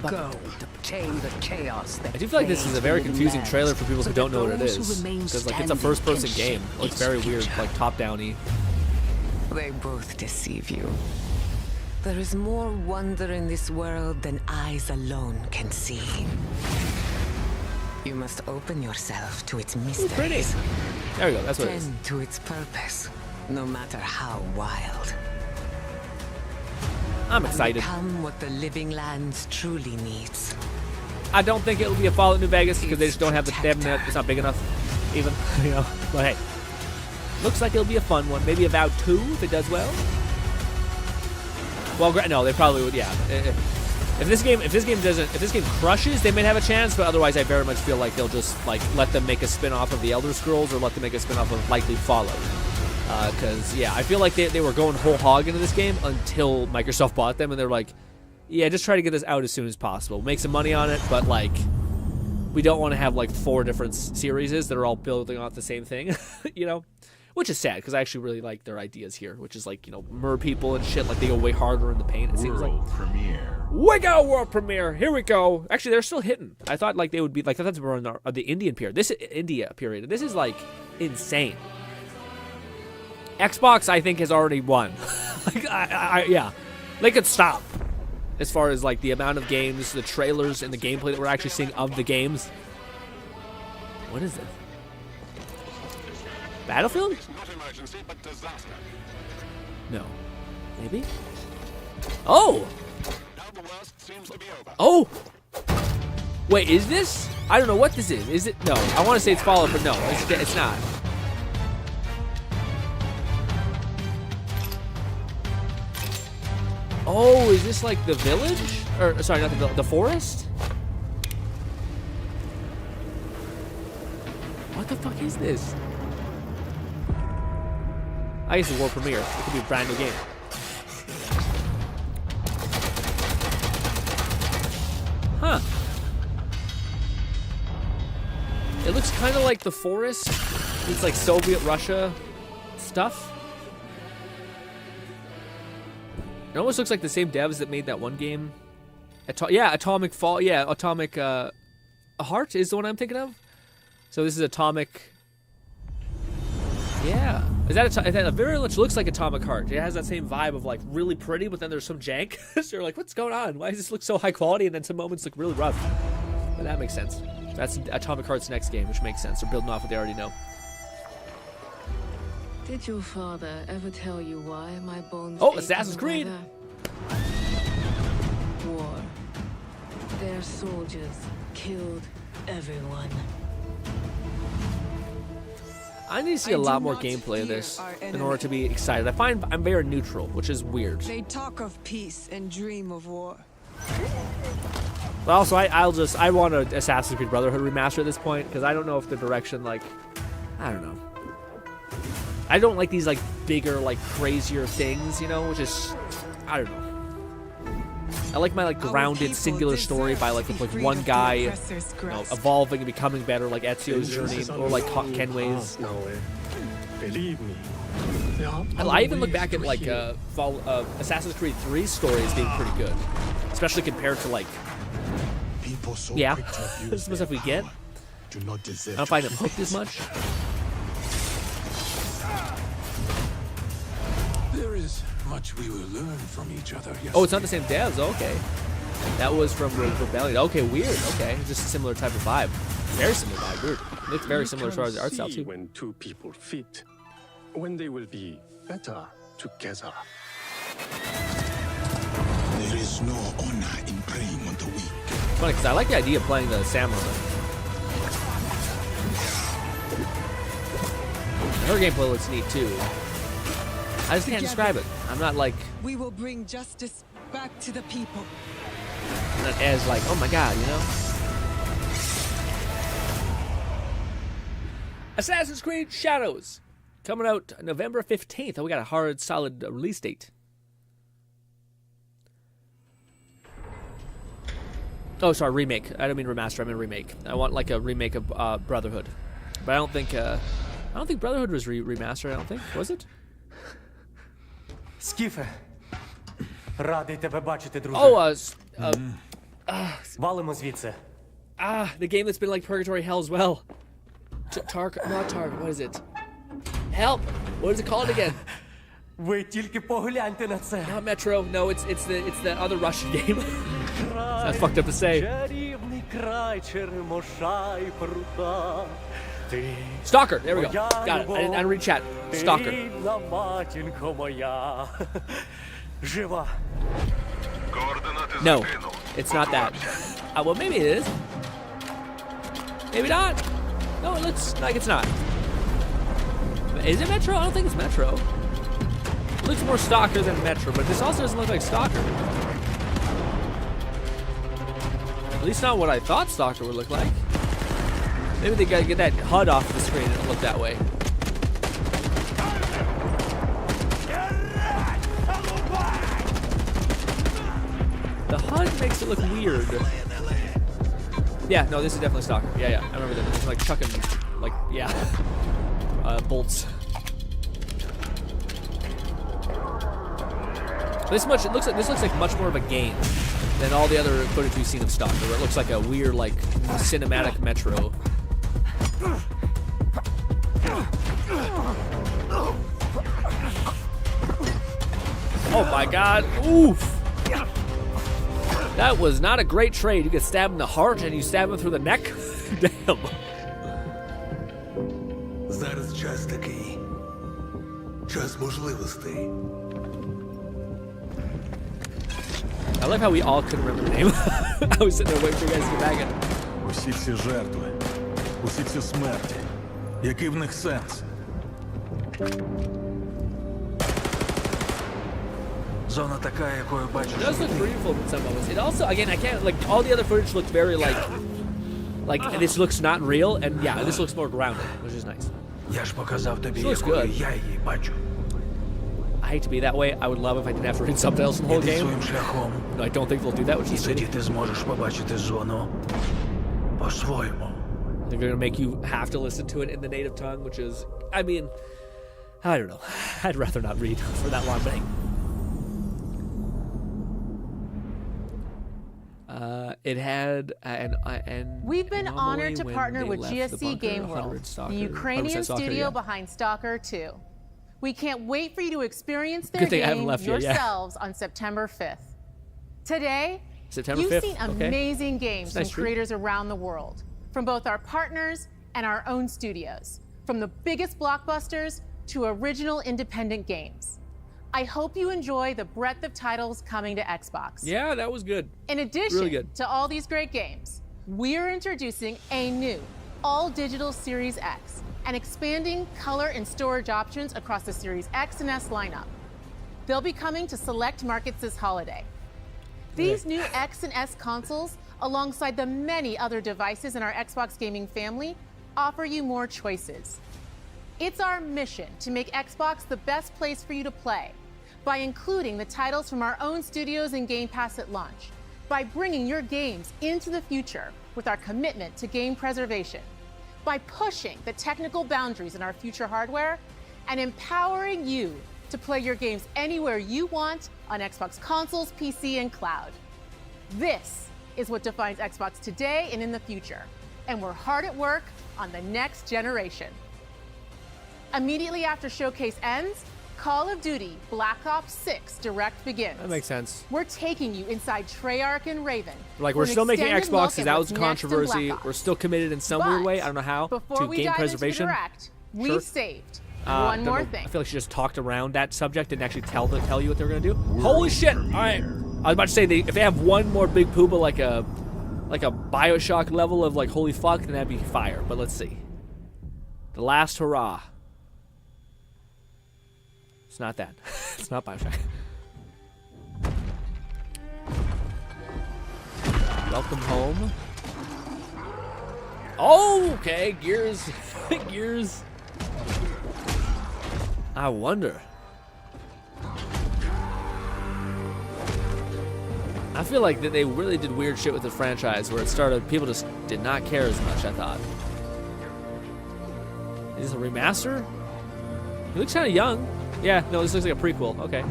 Go to tame the chaos that I do feel like this is a very confusing trailer for people who don't know what it is. Because like it's a first-person game. It looks very weird, like top-down-y. They both deceive you. There is more wonder in this world than eyes alone can see. You must open yourself to its mysteries. Ooh, pretty. There we go, that's what it is. Tend to its purpose, no matter how wild. I'm excited. Become what the living lands truly needs. I don't think it'll be a Fallout New Vegas because they just don't have the it's not big enough, even. You know, but hey. Looks like it'll be a fun one. Maybe Avowed 2 if it does well. Well, no, they probably would. Yeah. If this game crushes, they may have a chance. But otherwise, I very much feel like they'll just like let them make a spin-off of the Elder Scrolls or let them make a spin-off of likely Fallout. Because yeah, I feel like they were going whole hog into this game until Microsoft bought them, and they're like, yeah, just try to get this out as soon as possible. Make some money on it, but like, we don't want to have like 4 different series that are all building off the same thing, you know? Which is sad, because I actually really like their ideas here, which is like, you know, mer people and shit, like they go way harder in the paint, it seems like. World premiere. We got world premiere, here we go. Actually, they're still hitting. I thought like they would be, like, I thought they were in the Indian period. This is India period. This is like insane. Xbox, I think, has already won. Like, yeah, they could stop. As far as like the amount of games, the trailers, and the gameplay that we're actually seeing of the games. What is it? Battlefield? No. Maybe? Oh! Oh! Wait, is this? I don't know what this is. Is it? No. I want to say it's Fallout, but no. It's not. Oh, is this like the village? Or, sorry, not the village. The forest? What the fuck is this? I guess it's a world premiere. It could be a brand new game. Huh. It looks kind of like the forest. It's like Soviet Russia stuff. It almost looks like the same devs that made that one game. Yeah, Atomic Fall. Yeah, Atomic Heart is the one I'm thinking of. So this is Atomic. Yeah. Is that it very much looks like Atomic Heart. It has that same vibe of like really pretty, but then there's some jank. So you're like, what's going on? Why does this look so high quality and then some moments look really rough? But that makes sense. That's Atomic Heart's next game, which makes sense. They're building off what they already know. Did your father ever tell you why my bones? Oh, Assassin's Creed! War. Their soldiers killed everyone. I need to see a lot more gameplay of this in order to be excited. I find I'm very neutral, which is weird. They talk of peace and dream of war. But also, I want an Assassin's Creed Brotherhood remaster at this point, because I don't know if the direction, like, I don't know. I don't like these, like, bigger, like, crazier things, you know, which is, I don't know. I like my, like, grounded, singular story by, like, with one guy, you know, evolving and becoming better, like Ezio's journey, or, like, Kenway's. Believe me. I even look back at, like, Assassin's Creed 3 stories being pretty good. Especially compared to, like, yeah, this is the stuff we get. I don't find it hooked as much. There is much we will learn from each other. Yes. Oh, it's not the same devs. Okay, that was from Rebellion. Okay, weird. Okay, just a similar type of vibe. Very similar vibe. Weird. It looks very similar as far as the art style too. When two people fit, when they will be better together. There is no honor in preying on the weak. It's funny because I like the idea of playing the samurai. Her gameplay looks neat too. I just can't describe it. I'm not like. We will bring justice back to the people. I'm not as like, oh my god, you know. Assassin's Creed Shadows coming out November 15th. Oh, we got a hard, solid release date. Oh, sorry, remake. I don't mean remaster. I mean remake. I want like a remake of Brotherhood, but I don't think Brotherhood was remastered. I don't think, was it? Скіфе, радий тебе бачити, друже. Валимо звідси. The game that's been like Purgatory Hell as well. Not Tark. What is it? Help! What is it called again? Ви тільки погляньте на це. Not Metro. No, it's the other Russian game. That's fucked up to say. Чарівний край черемоша й прута. Stalker. There we go. Got it. I didn't read chat. Stalker. Матінко моя. Жива. No, it's not that. Well, maybe it is. Maybe not. No, it looks like it's not. Is it Metro? I don't think it's Metro. It looks more Stalker than Metro, but this also doesn't look like Stalker. At least not what I thought Stalker would look like. Maybe they gotta get that HUD off the screen and it'll look that way. The HUD makes it look weird. Yeah, no, this is definitely Stalker. Yeah, I remember that. It's like chucking, like, yeah, bolts. This looks like much more of a game than all the other footage we've seen of Stalker, where it looks like a weird, like, cinematic Metro. Oh my God! Oof! That was not a great trade. You get stabbed in the heart and you stab him through the neck. Damn. Зараз час такий. Час можливостей. I love how we all couldn't remember the name. I was sitting there waiting for you guys to get back in. Усі ці жертви, усі ці смерті. Який в них сенс? Зона така, якою бачиш. It does look beautiful in some moments. It also, again, I can't, like, all the other footage looked very, like, this looks not real, and yeah, this looks more grounded, which is nice. Я ж показав тобі, якою я її бачу. I hate to be that way. I would love if I didn't have to read subtitles in the whole Іди game. своїм шляхом. No, I don't think they'll do that, which І is тоді shitty. ти зможеш побачити зону по-своєму. They're gonna make you have to listen to it in the native tongue, which is, I mean, I don't know. I'd rather not read for that long, but hey. It had We've been honored to partner with GSC Game World, the Ukrainian studio behind Stalker 2. We can't wait for you to experience their game yourselves on September 5th. Today, you've seen amazing games from creators around the world, from both our partners and our own studios, from the biggest blockbusters to original independent games. I hope you enjoy the breadth of titles coming to Xbox. Yeah, that was good. In addition really good. to all these great games, we're introducing a new all-digital Series X and expanding color and storage options across the Series X and S lineup. They'll be coming to select markets this holiday. These new X and S consoles, alongside the many other devices in our Xbox gaming family, offer you more choices. It's our mission to make Xbox the best place for you to play by including the titles from our own studios in Game Pass at launch, by bringing your games into the future with our commitment to game preservation, by pushing the technical boundaries in our future hardware, and empowering you to play your games anywhere you want on Xbox consoles, PC, and cloud. This is what defines Xbox today and in the future, and we're hard at work on the next generation. Immediately after Showcase ends, Call of Duty Black Ops 6 Direct begins. That makes sense. We're taking you inside Treyarch and Raven. Like, we're still making Xbox, because that was a controversy. We're still committed in some weird way, I don't know how, to game preservation. Direct, we saved one more thing. I feel like she just talked around that subject and actually tell you what they're going to do. Holy shit! All right. I was about to say, if they have one more big pooba, like a Bioshock level of, like, holy fuck, then that'd be fire. But let's see. The Last Hurrah. It's not that. It's not Bioshock. Welcome home. Oh, okay. Gears. Gears. I wonder. I feel like that they really did weird shit with the franchise where it started, people just did not care as much, I thought. Is this a remaster? He looks kind of young. Yeah, no, this looks like a prequel. Okay.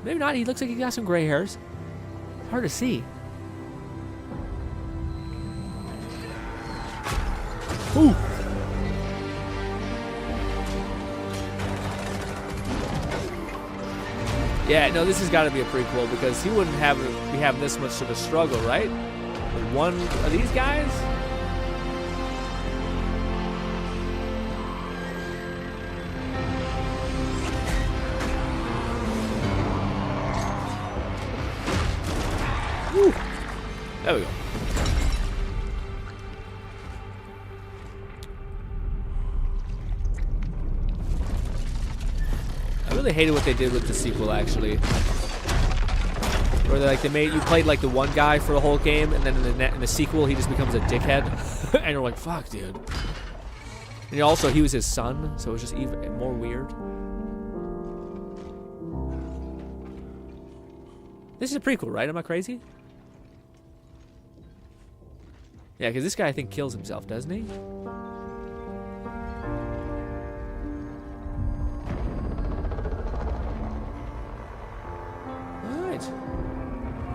Maybe not. He looks like he got some gray hairs. Hard to see. Ooh. Yeah, no, this has got to be a prequel because he wouldn't be having this much of a struggle, right? With one of these guys? Woo. There we go. really hated what they did with the sequel, actually. Where you played like the one guy for the whole game, and then in the sequel he just becomes a dickhead, and you're like, fuck, dude. And also he was his son, so it was just even more weird. This is a prequel, right? Am I crazy? Yeah, because this guy I think kills himself, doesn't he? Alright.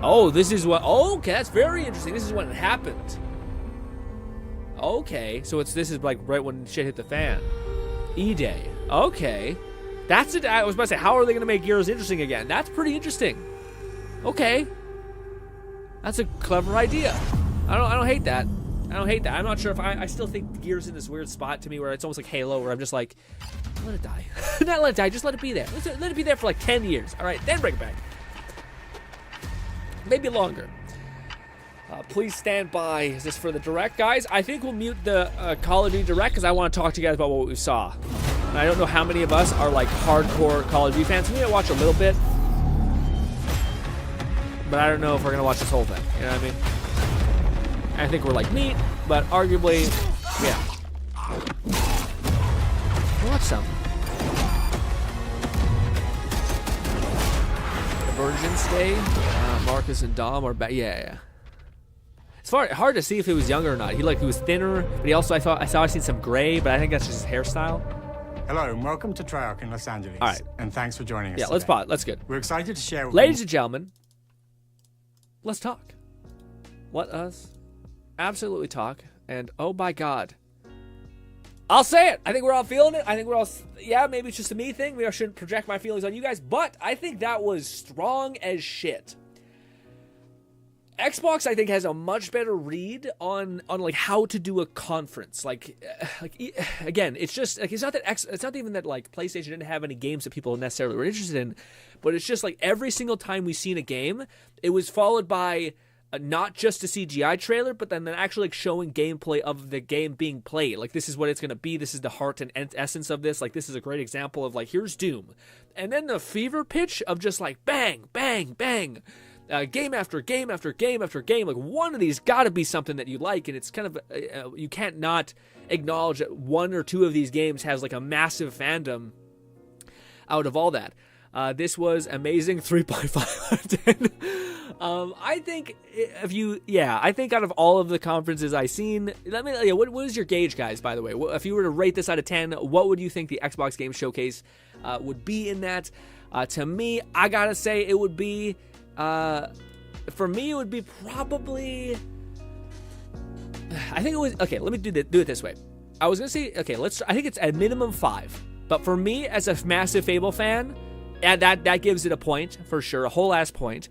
Oh, this is what... Oh, okay, that's very interesting. This is when it happened. Okay, so this is like right when shit hit the fan. E-Day. Okay. That's it. I was about to say, how are they going to make Gears interesting again? That's pretty interesting. Okay. That's a clever idea. I don't hate that. I don't hate that. I'm not sure if I still think Gears in this weird spot to me where it's almost like Halo, where I'm just like, let it die. Not let it die, just let it be there. Let it be there for like 10 years. All right, then bring it back. Maybe longer. Please stand by. Is this for the direct, guys? I think we'll mute the Call of Duty direct because I want to talk to you guys about what we saw. And I don't know how many of us are like hardcore Call of Duty fans. We might watch a little bit, but I don't know if we're gonna watch this whole thing. You know what I mean? I think we're like neat, but arguably, yeah. We'll watch some. Emergence Day. Marcus and Dom are back. Yeah. It's hard to see if he was younger or not. He was thinner, but he also I seen some gray, but I think that's just his hairstyle. Hello, and welcome to Treyarch in Los Angeles. All right. And thanks for joining us. Yeah, today. let's pause. Let's good. We're excited to share with Ladies and gentlemen, let's talk. Let us absolutely talk. And oh my God, I'll say it. I think we're all feeling it. I think we're all, yeah, maybe it's just a me thing. Maybe I shouldn't project my feelings on you guys, but I think that was strong as shit. Xbox, I think, has a much better read on like how to do a conference. Like again, it's just like it's not even that like PlayStation didn't have any games that people necessarily were interested in, but it's just like every single time we've seen a game, it was followed by not just a CGI trailer, but then actually like showing gameplay of the game being played. Like, this is what it's going to be. This is the heart and essence of this. Like, this is a great example of like, here's Doom. And then the fever pitch of just like bang, bang, bang. Game after game after game after game. Like, one of these got to be something that you like, and it's kind of you can't not acknowledge that one or two of these games has like a massive fandom out of all that. This was amazing. 3.5 out of 10. I think I think out of all of the conferences I've seen, what is your gauge, guys? By the way, if you were to rate this out of 10, what would you think the Xbox Game Showcase would be in that? To me, I gotta say it would be. For me, it would be probably. I think it was okay. Let me do it this way. I was gonna say okay. I think it's at minimum 5. But for me, as a massive Fable fan, that gives it a point for sure, a whole ass point.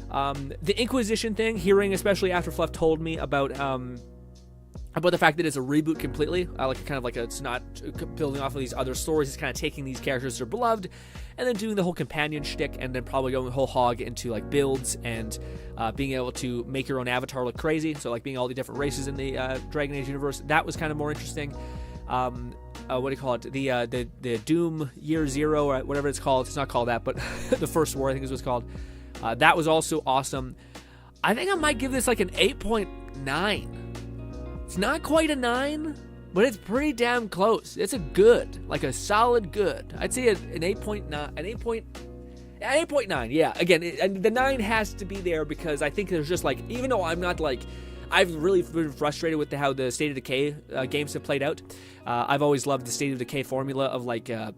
The Inquisition thing, hearing especially after Fluff told me about the fact that it's a reboot completely, it's not building off of these other stories, it's kind of taking these characters that are beloved, and then doing the whole companion shtick, and then probably going the whole hog into like builds and being able to make your own avatar look crazy. So like being all the different races in the Dragon Age universe, that was kind of more interesting. What do you call it? The Doom Year Zero or whatever it's called. It's not called that, but the First War I think is what it's called. That was also awesome. I think I might give this like an 8.9. It's not quite a 9, but it's pretty damn close. It's a good, like a solid good. I'd say an 8.9, an 8.9. Yeah. Again, the 9 has to be there because I think there's just like, even though I'm not like, I've really been frustrated with how the State of Decay games have played out. I've always loved the State of Decay formula of like the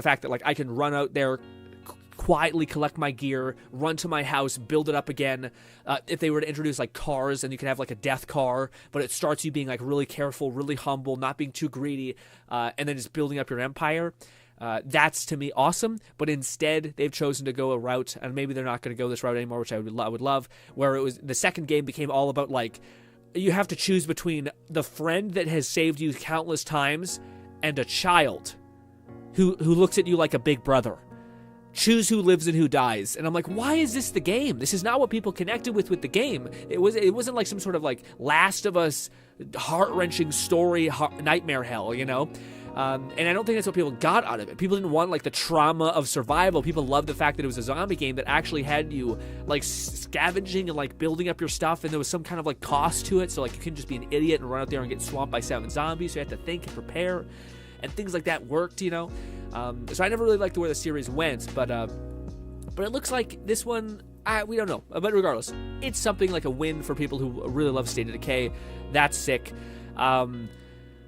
fact that like I can run out there, quietly collect my gear, run to my house, build it up again. If they were to introduce like cars, and you could have like a death car, but it starts you being like really careful, really humble, not being too greedy, and then just building up your empire. That's to me awesome, but instead they've chosen to go a route, and maybe they're not going to go this route anymore, which I would love, where it was the second game became all about like you have to choose between the friend that has saved you countless times and a child who looks at you like a big brother. Choose who lives and who dies. And I'm like, why is this the game? This is not what people connected with the game. It wasn't like some sort of like Last of Us heart-wrenching story, nightmare hell, you know? And I don't think that's what people got out of it. People didn't want like the trauma of survival. People loved the fact that it was a zombie game that actually had you like scavenging and like building up your stuff, and there was some kind of like cost to it. So like you couldn't just be an idiot and run out there and get swamped by 7 zombies. So you had to think and prepare, and things like that worked, you know. So I never really liked where the series went, but it looks like this one, we don't know. But regardless, it's something like a win for people who really love State of Decay. That's sick.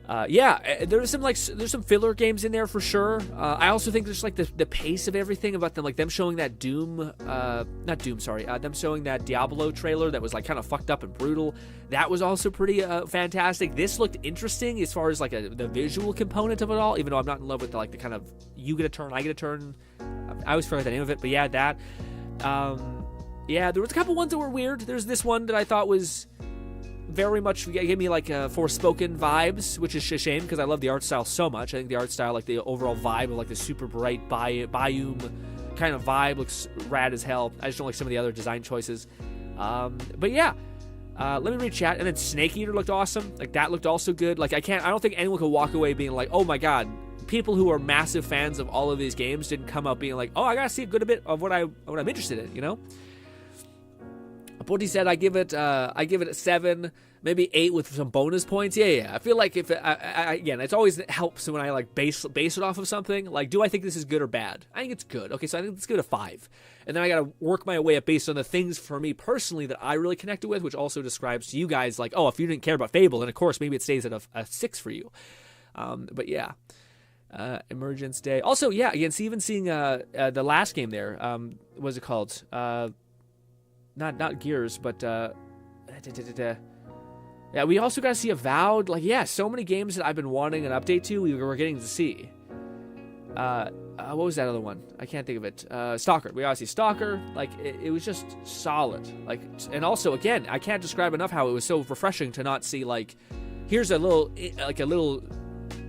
There's some filler games in there for sure. I also think there's like the pace of everything about them showing that them showing that Diablo trailer that was like kind of fucked up and brutal. That was also pretty fantastic. This looked interesting as far as like the visual component of it all, even though I'm not in love with the kind of you get a turn, I get a turn. I always forget the name of it, but yeah, that. There was a couple ones that were weird. There's this one that I thought was very much gave me like Forspoken vibes, which is a shame because I love the art style so much. I think the art style, like the overall vibe of like the super bright biome kind of vibe, looks rad as hell. I just don't like some of the other design choices. But yeah, let me read chat. And then Snake Eater looked awesome. Like that looked also good. Like I don't think anyone could walk away being like, oh my god. People who are massive fans of all of these games didn't come out being like, oh, I gotta see a good bit of what I'm interested in, you know. Bodhi said I give it a 7, maybe 8 with some bonus points. Yeah. I feel like if again, it's always helps when I like base it off of something. Like, do I think this is good or bad? I think it's good. Okay, so I think let's give it a 5, and then I gotta work my way up based on the things for me personally that I really connected with, which also describes to you guys like, oh, if you didn't care about Fable, then of course maybe it stays at a 6 for you. But yeah. Emergence Day. Also, yeah, again, even seeing the last game there. What was it called? Not Gears, but yeah, we also got to see Avowed. Like, yeah, so many games that I've been wanting an update to, we were getting to see. What was that other one? I can't think of it. Stalker. We got to see Stalker. Like, it was just solid. Like, and also, again, I can't describe enough how it was so refreshing to not see like, here's a little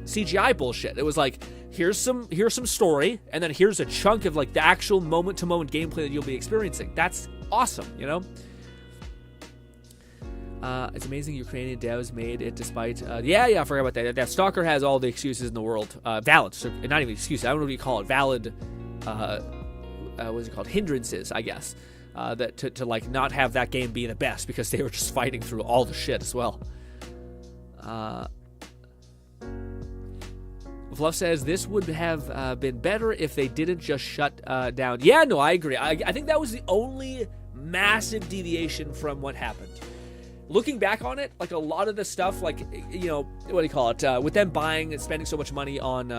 CGI bullshit. It was like, here's some story, and then here's a chunk of like the actual moment-to-moment gameplay that you'll be experiencing. That's awesome, you know. It's amazing Ukrainian devs made it despite. I forgot about that. That Stalker has all the excuses in the world. Valid, not even excuses. I don't know what you call it. Valid. What is it called? Hindrances, I guess. That to like not have that game be the best because they were just fighting through all the shit as well. Fluff says this would have been better if they didn't just shut down. Yeah, no, I agree. I think that was the only massive deviation from what happened. Looking back on it, like a lot of the stuff, like, you know, what do you call it? With them buying and spending so much money on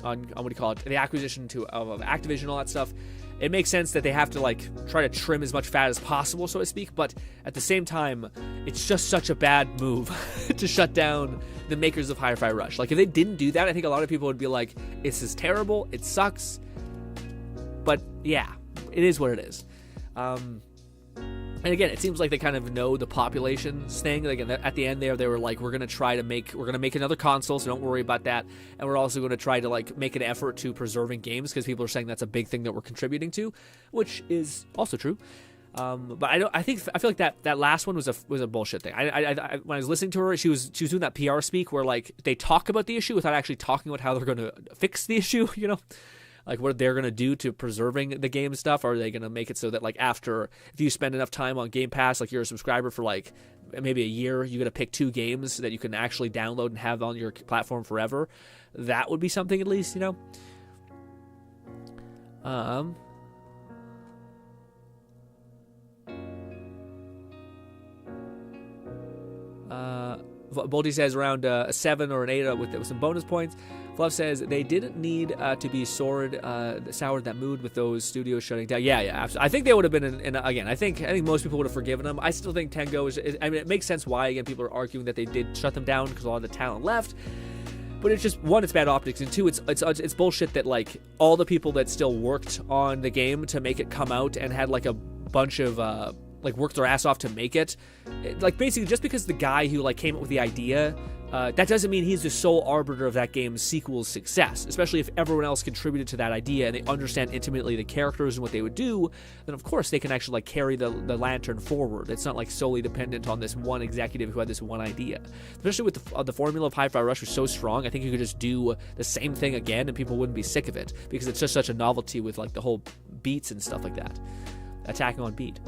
what do you call it? The acquisition of Activision and all that stuff. It makes sense that they have to like try to trim as much fat as possible, so to speak. But at the same time, it's just such a bad move to shut down the makers of Hi-Fi Rush. Like if they didn't do that, I think a lot of people would be like, "This is terrible. It sucks." But yeah, it is what it is. And again, it seems like they kind of know the population's thing. Like at the end there, they were like, we're gonna make another console, so don't worry about that. And we're also gonna try to like make an effort to preserving games because people are saying that's a big thing that we're contributing to, which is also true. But I feel like that last one was a bullshit thing. I when I was listening to her, she was doing that PR speak where like they talk about the issue without actually talking about how they're going to fix the issue. You know. Like what they're going to do to preserving the game stuff. Are they going to make it so that like after, if you spend enough time on Game Pass, like you're a subscriber for like maybe a year, you're going to pick 2 games that you can actually download and have on your platform forever. That would be something at least, you know. Boldy says around a 7 or an 8 with some bonus points. Fluff says they didn't need to be soured that mood with those studios shutting down. Yeah, absolutely. I think they would have been again. I think most people would have forgiven them. I still think Tango is. I mean, it makes sense why again people are arguing that they did shut them down because a lot of the talent left. But it's just 1, it's bad optics, and 2, it's bullshit that like all the people that still worked on the game to make it come out and had like a bunch of like worked their ass off to make it. Like basically just because the guy who like came up with the idea, that doesn't mean he's the sole arbiter of that game's sequel's success, especially if everyone else contributed to that idea and they understand intimately the characters and what they would do. Then of course they can actually like carry the lantern forward. It's not like solely dependent on this one executive who had this one idea. Especially with the formula of Hi-Fi Rush was so strong, I think you could just do the same thing again and people wouldn't be sick of it, because it's just such a novelty with like the whole beats and stuff like that, attacking on beat.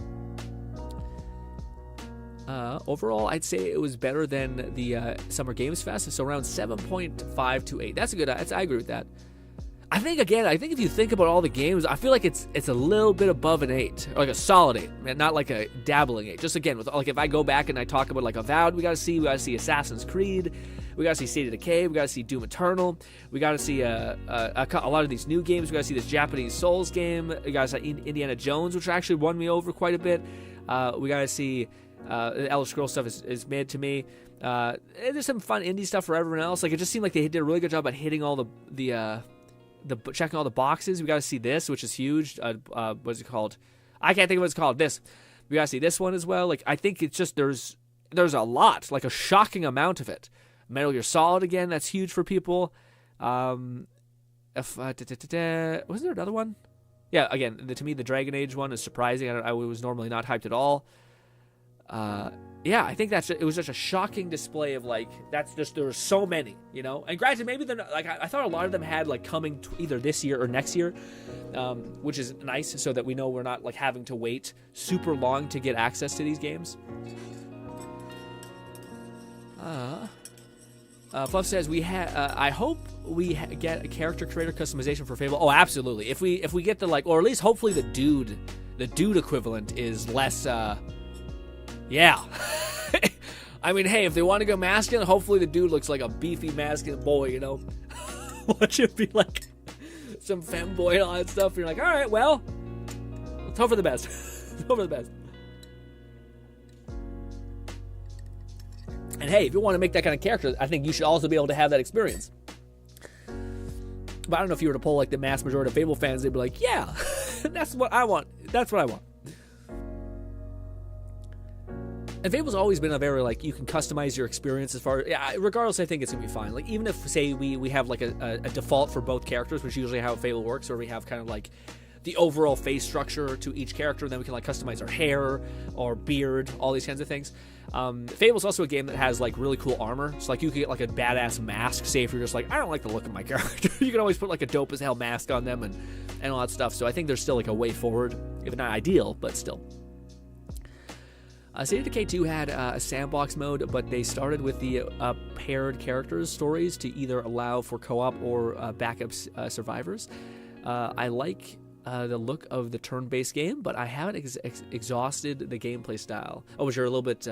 Overall, I'd say it was better than the Summer Games Fest, so around 7.5 to 8. That's a good. I agree with that. I think if you think about all the games, I feel like it's a little bit above an 8, or like a solid 8, not like a dabbling 8. Just again, with like if I go back and I talk about like Avowed, we gotta see Assassin's Creed, we gotta see State of Decay, we gotta see Doom Eternal, we gotta see a lot of these new games, we gotta see this Japanese Souls game, we gotta see Indiana Jones, which actually won me over quite a bit. We gotta see. The Elder Scrolls stuff is mid to me. There's some fun indie stuff for everyone else. Like it just seemed like they did a really good job at hitting all the checking all the boxes. We got to see this, which is huge. What's it called? I can't think of what it's called. This. We got to see this one as well. Like I think it's just there's a lot, like a shocking amount of it. Metal Gear Solid again. That's huge for people. Wasn't there another one? Yeah. Again, to me, the Dragon Age one is surprising. I was normally not hyped at all. Yeah, I think it was just a shocking display of like there were so many, you know. And granted, maybe they're not, like I thought a lot of them had like coming either this year or next year, which is nice, so that we know we're not like having to wait super long to get access to these games. Fluff says I hope we get a character creator customization for Fable. Oh, absolutely. If we get the like, or at least hopefully the dude equivalent is less. Yeah. I mean, hey, if they want to go masculine, hopefully the dude looks like a beefy masculine boy, you know? Watch it be like some femboy and all that stuff. You're like, all right, well, let's hope for the best. Let's hope for the best. And hey, if you want to make that kind of character, I think you should also be able to have that experience. But I don't know if you were to poll like the mass majority of Fable fans, they'd be like, yeah, that's what I want. That's what I want. And Fable's always been a very, like, you can customize your experience as far... Yeah, regardless, I think it's going to be fine. Like, even if, say, we have, like, a default for both characters, which is usually how Fable works, where we have kind of, like, the overall face structure to each character, and then we can, like, customize our hair or beard, all these kinds of things. Fable's also a game that has, like, really cool armor. So, like, you can get, like, a badass mask, say, if you're just like, I don't like the look of my character. You can always put, like, a dope-as-hell mask on them and all that stuff. So I think there's still, like, a way forward. If not ideal, but still. State of Decay 2 had a sandbox mode, but they started with the paired characters stories to either allow for co-op or backup survivors. I like the look of the turn-based game, but I haven't exhausted the gameplay style. Oh, which are a little bit...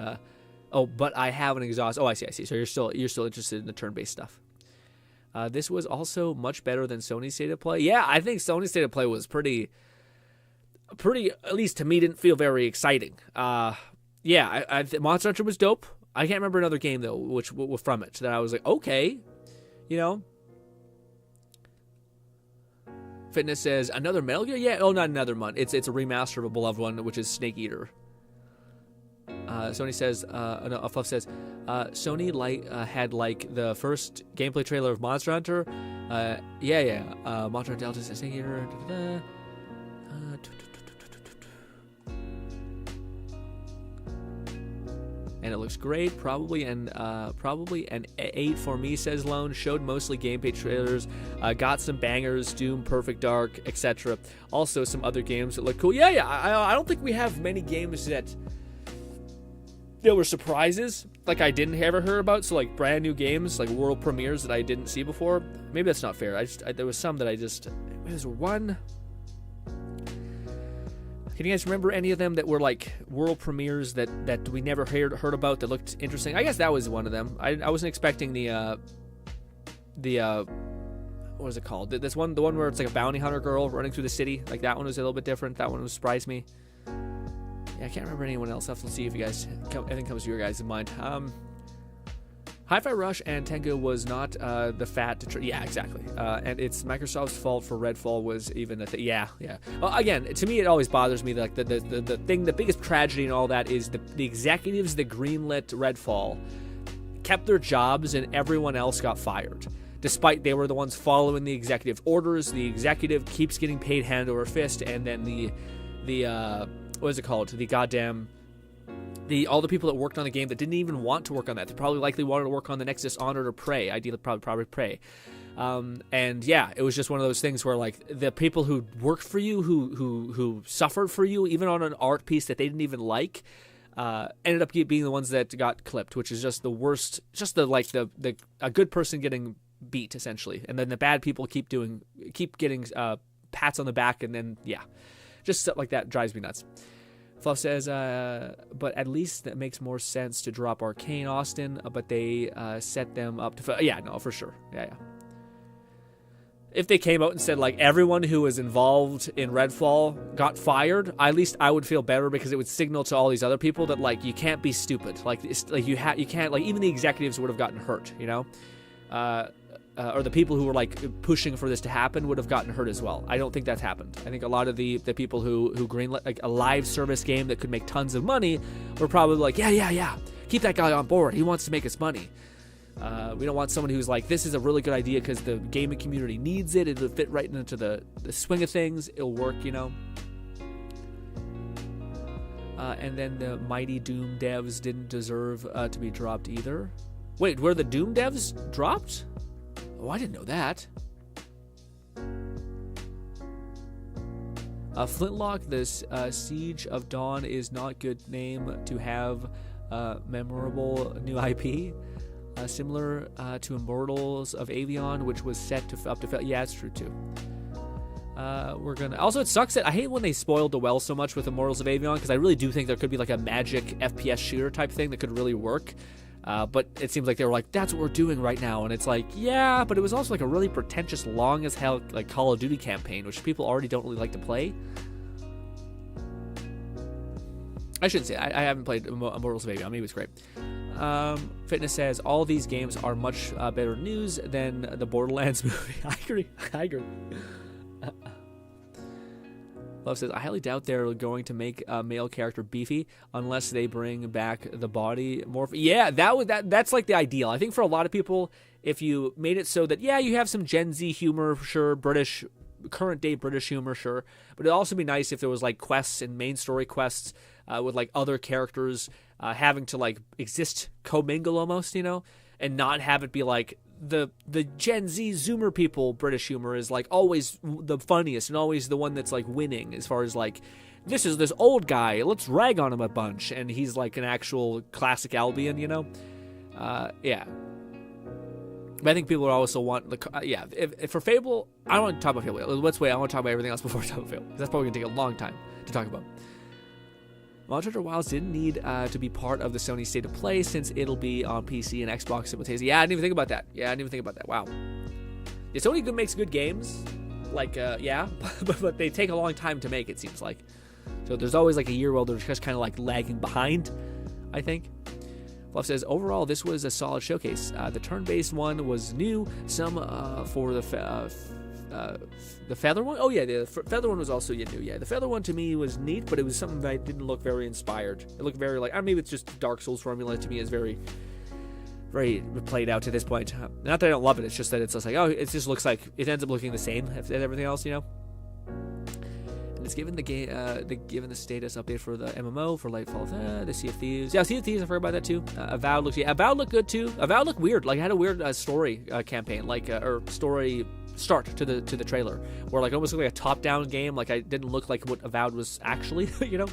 but I haven't exhausted... Oh, I see. So you're still interested in the turn-based stuff. This was also much better than Sony's State of Play. Yeah, I think Sony's State of Play was pretty, at least to me, didn't feel very exciting. Yeah, I Monster Hunter was dope. I can't remember another game, though, which from it, that I was like, okay, you know. Fitness says, another Metal Gear? Yeah, not another one. It's a remaster of a beloved one, which is Snake Eater. Sony says, Fluff says, Sony had, like, the first gameplay trailer of Monster Hunter. Monster Hunter Delta, Snake Eater, and it looks great. Probably an 8 for me, says Lone. Showed mostly gameplay trailers. Got some bangers, Doom, Perfect Dark, etc. Also some other games that look cool. Yeah. I don't think we have many games that were surprises, like I didn't ever hear about. So like brand new games, like world premieres that I didn't see before. Maybe that's not fair. There was some that there's one. Can you guys remember any of them that were like world premieres that we never heard about that looked interesting? I guess that was one of them. I wasn't expecting the what is it called? The one where it's like a bounty hunter girl running through the city. Like that one was a little bit different. That one surprised me. Yeah, I can't remember anyone else. I'll have to see if you guys anything comes to your guys' mind. Hi-Fi Rush and Tengu was not the fat to yeah, exactly. And it's Microsoft's fault for Redfall was even a thing. Yeah. Well, again, to me, it always bothers me that the thing, the biggest tragedy and all that is the executives that greenlit Redfall kept their jobs and everyone else got fired. Despite they were the ones following the executive orders, the executive keeps getting paid hand over fist, and then the what is it called? The goddamn all the people that worked on the game that didn't even want to work on that. They probably likely wanted to work on the next Dishonored or Prey. Ideally, probably Prey. And yeah, it was just one of those things where like the people who worked for you, who suffered for you, even on an art piece that they didn't even like, ended up being the ones that got clipped, which is just the worst. Just a good person getting beat essentially, and then the bad people keep getting pats on the back, and then yeah, just stuff like that drives me nuts. Fluff says, but at least that makes more sense to drop Arcane Austin, but they set them up to... Yeah, no, for sure. Yeah. If they came out and said, like, everyone who was involved in Redfall got fired, at least I would feel better, because it would signal to all these other people that, like, you can't be stupid. Like you can't... Like, even the executives would have gotten hurt, you know? Or the people who were like pushing for this to happen would have gotten hurt as well. I don't think that's happened. I think a lot of the people who greenlit like a live service game that could make tons of money were probably like, yeah, keep that guy on board. He wants to make us money. We don't want someone who's like, this is a really good idea because the gaming community needs it. It'll fit right into the swing of things. It'll work, you know. And then the mighty Doom devs didn't deserve to be dropped either. Wait, were the Doom devs dropped? Oh, I didn't know that. Flintlock, this Siege of Dawn is not good name to have memorable new IP. Similar to Immortals of Avion, which was set to up to... Yeah, it's true too. We're gonna... Also, it sucks that I hate when they spoiled the well so much with Immortals of Avion, because I really do think there could be like a magic FPS shooter type thing that could really work. But it seems like they were like, that's what we're doing right now. And it's like, yeah, but it was also like a really pretentious, long as hell, like Call of Duty campaign, which people already don't really like to play. I shouldn't say, I haven't played Immortals of Avion. Maybe it's great. Fitness says, all these games are much better news than the Borderlands movie. I agree. Love says, I highly doubt they're going to make a male character beefy unless they bring back the body more. Yeah, that's like the ideal. I think for a lot of people, if you made it so that, yeah, you have some Gen Z humor, sure, British, current day British humor, sure, but it'd also be nice if there was like quests and main story quests with like other characters having to like exist, commingle almost, you know, and not have it be like, the Gen Z Zoomer people British humor is like always the funniest and always the one that's like winning as far as like, this is this old guy, let's rag on him a bunch, and he's like an actual classic Albion, you know. Yeah, but I think people also want if for Fable, I don't want to talk about Fable. Let's wait, I want to talk about everything else before I talk about Fable. That's probably gonna take a long time to talk about. Monster Hunter Wilds didn't need to be part of the Sony State of Play since it'll be on PC and Xbox simultaneously. Yeah, I didn't even think about that. Wow. Yeah, Sony makes good games, like, yeah, but they take a long time to make, it seems like. So there's always like a year where they're just kind of like lagging behind, I think. Fluff says, overall, this was a solid showcase. The turn-based one was new. Some for the Feather one? Oh, yeah, the Feather one was also new. Yeah, the Feather one to me was neat, but it was something that didn't look very inspired. It looked very like, maybe it's just Dark Souls formula to me is very, very played out to this point. Not that I don't love it, it's just that it's just like, oh, it just looks like, it ends up looking the same as everything else, you know? And it's given the game, given the status update for the MMO, for Lightfall, the Sea of Thieves. Yeah, Sea of Thieves, I've heard about that too. Avowed looked good too. Avowed looked weird, like it had a weird story campaign, like, or story start to the trailer, where like almost looked like a top-down game. Like I didn't look like what Avowed was actually, you know.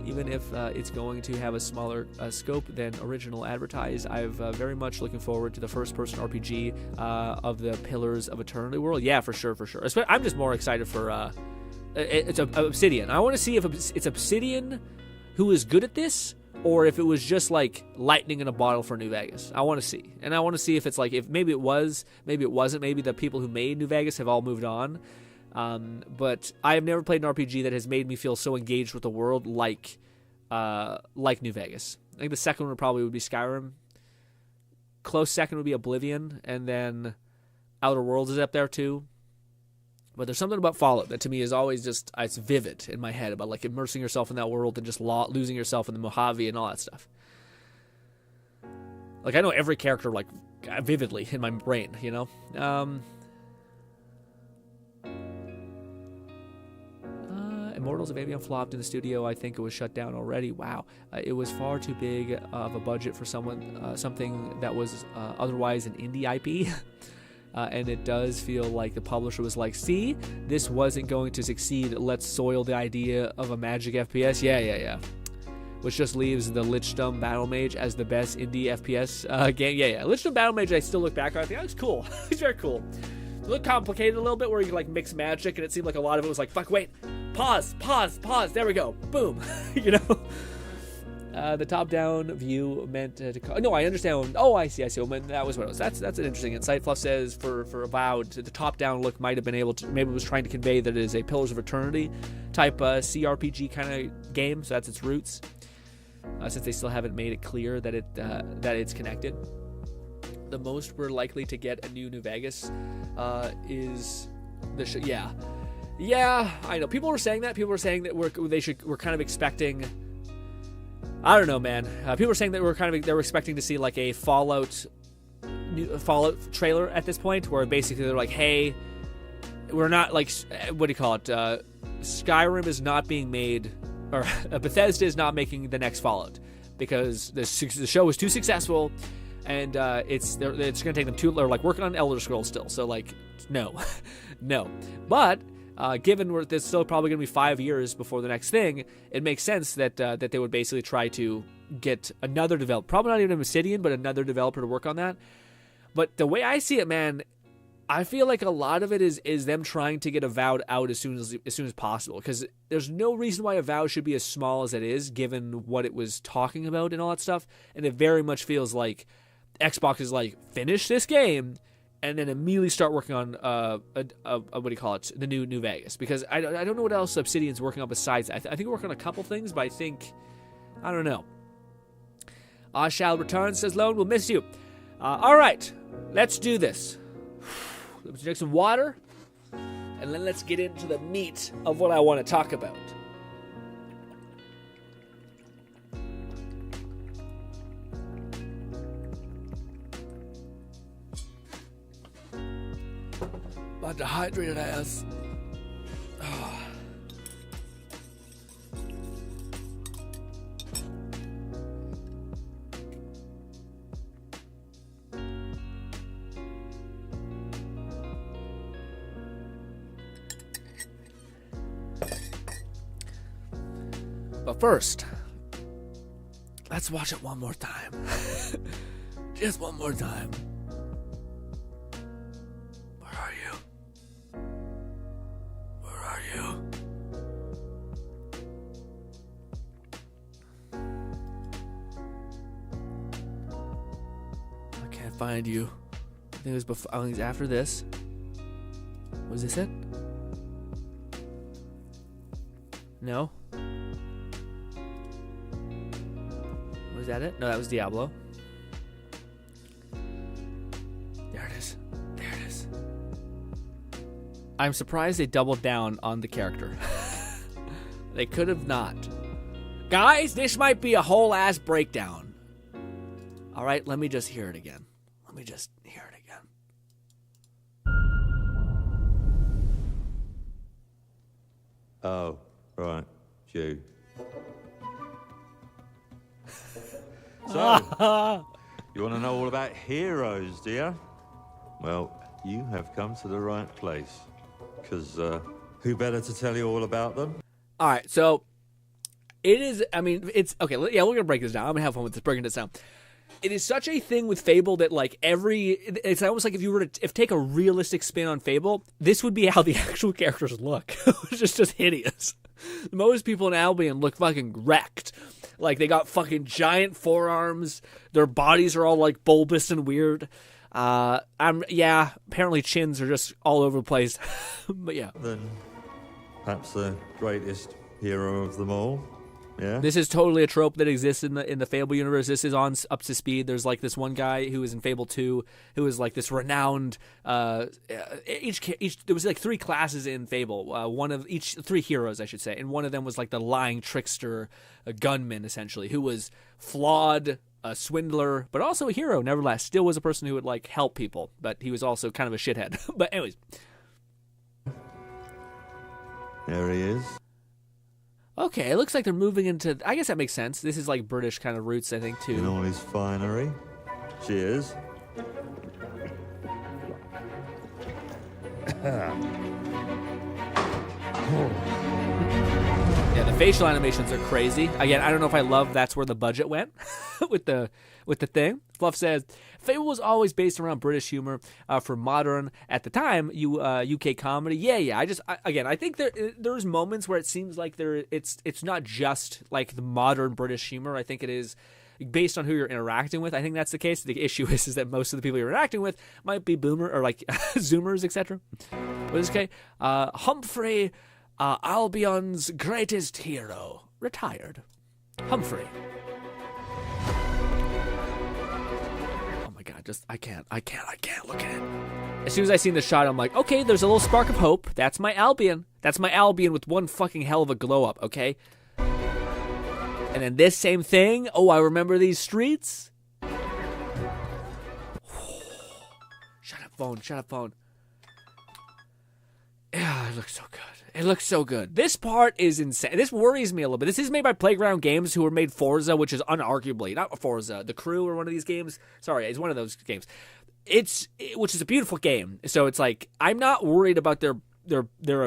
Even if it's going to have a smaller scope than original advertised, I'm very much looking forward to the first-person RPG of the Pillars of Eternity world. Yeah, for sure. I'm just more excited for it's Obsidian. I want to see if it's Obsidian who is good at this, or if it was just like lightning in a bottle for New Vegas. I want to see. And I want to see if it's like, if maybe it was, maybe it wasn't, maybe the people who made New Vegas have all moved on. But I have never played an RPG that has made me feel so engaged with the world like New Vegas. I think the second one probably would be Skyrim. close second would be Oblivion, and then Outer Worlds is up there too. But there's something about Fallout that to me is always just, it's vivid in my head about like immersing yourself in that world and just losing yourself in the Mojave and all that stuff. Like I know every character like vividly in my brain, you know? Immortals of Avion flopped in the studio. I think it was shut down already. Wow. It was far too big of a budget for something that was otherwise an indie IP. And it does feel like the publisher was like, see, this wasn't going to succeed. Let's soil the idea of a magic FPS. Yeah. Which just leaves the Lichdom Battle Mage as the best indie FPS game. Yeah. Lichdom Battle Mage, I still look back on. I think that was cool. It's very cool. It looked complicated a little bit where you could like mix magic, and it seemed like a lot of it was like, fuck, wait, pause. There we go. Boom. You know? The top-down view meant to... No, I understand. Oh, I see. That was what it was. That's an interesting insight. Fluff says for Avowed, the top-down look might have been able to... Maybe it was trying to convey that it is a Pillars of Eternity type CRPG kind of game, so that's its roots. Since they still haven't made it clear that it's connected. The most we're likely to get a New Vegas is the Yeah, I know. People were saying that. People were saying that we're kind of expecting... I don't know, man. People were saying that they were expecting to see like a Fallout trailer at this point, where basically they're like, "Hey, we're not like, what do you call it? Skyrim is not being made, or Bethesda is not making the next Fallout because the show was too successful, and it's going to take them too. They're like working on Elder Scrolls still, so like, no, no, but." Given there's still probably going to be 5 years before the next thing, it makes sense that they would basically try to get another developer, probably not even Obsidian, but another developer to work on that. But the way I see it, man, I feel like a lot of it is them trying to get Avowed out as soon as possible, because there's no reason why Avowed should be as small as it is, given what it was talking about and all that stuff. And it very much feels like Xbox is like, finish this game, and then immediately start working on what do you call it? The New Vegas, because I don't know what else Obsidian's working on besides that. I think we're working on a couple things, but I don't know. I shall return, says Lone. We'll miss you. All right, let's do this. Let's drink some water, and then let's get into the meat of what I want to talk about. My dehydrated ass. Oh. But first, let's watch it one more time. Just one more time. Find you. I think it was before. I think it was after this. Was this it? No. Was that it? No, that was Diablo. There it is. There it is. I'm surprised they doubled down on the character. They could have not. Guys, this might be a whole ass breakdown. All right, let me just hear it again. Let me just hear it again. Oh, right. You. So, you want to know all about heroes, do you? Well, you have come to the right place. Because who better to tell you all about them? All right, so it is, I mean, it's, okay, yeah, we're going to break this down. I'm going to have fun with this, breaking this down. It is such a thing with Fable that, like, it's almost like if you were to take a realistic spin on Fable, this would be how the actual characters look. It's just hideous. Most people in Albion look fucking wrecked. Like, they got fucking giant forearms. Their bodies are all, like, bulbous and weird. Apparently chins are just all over the place. But yeah. Then, perhaps the greatest hero of them all Yeah. This is totally a trope that exists in the Fable universe. This is on up to speed. There's like this one guy who was in Fable 2 who was like this renowned. Each there was like 3 classes in Fable. One of each 3 heroes, I should say, and one of them was like the lying trickster, a gunman essentially, who was flawed, a swindler, but also a hero. Nevertheless, still was a person who would like help people, but he was also kind of a shithead. But anyways, there he is. Okay, it looks like they're moving into... I guess that makes sense. This is like British kind of roots, I think, too. In all his finery. Cheers. Yeah, the facial animations are crazy. Again, I don't know if I love that's where the budget went with the thing. Fluff says, Fable was always based around British humor for modern, at the time, UK comedy. Yeah. I think there's moments where it seems like it's not just like the modern British humor. I think it is based on who you're interacting with. I think that's the case. The issue is that most of the people you're interacting with might be boomer or like Zoomers, etc. But it's okay. Humphrey, Albion's greatest hero, retired. Humphrey. I can't look at it. As soon as I seen the shot, I'm like, okay, there's a little spark of hope. That's my Albion. That's my Albion with one fucking hell of a glow up, okay? And then this same thing. Oh, I remember these streets. Shut up, phone. Yeah, it looks so good. It looks so good. This part is insane. This worries me a little bit. This is made by Playground Games, who were made Forza, which is unarguably, not Forza, The Crew or one of these games. Sorry, it's one of those games. Which is a beautiful game. So it's like, I'm not worried about their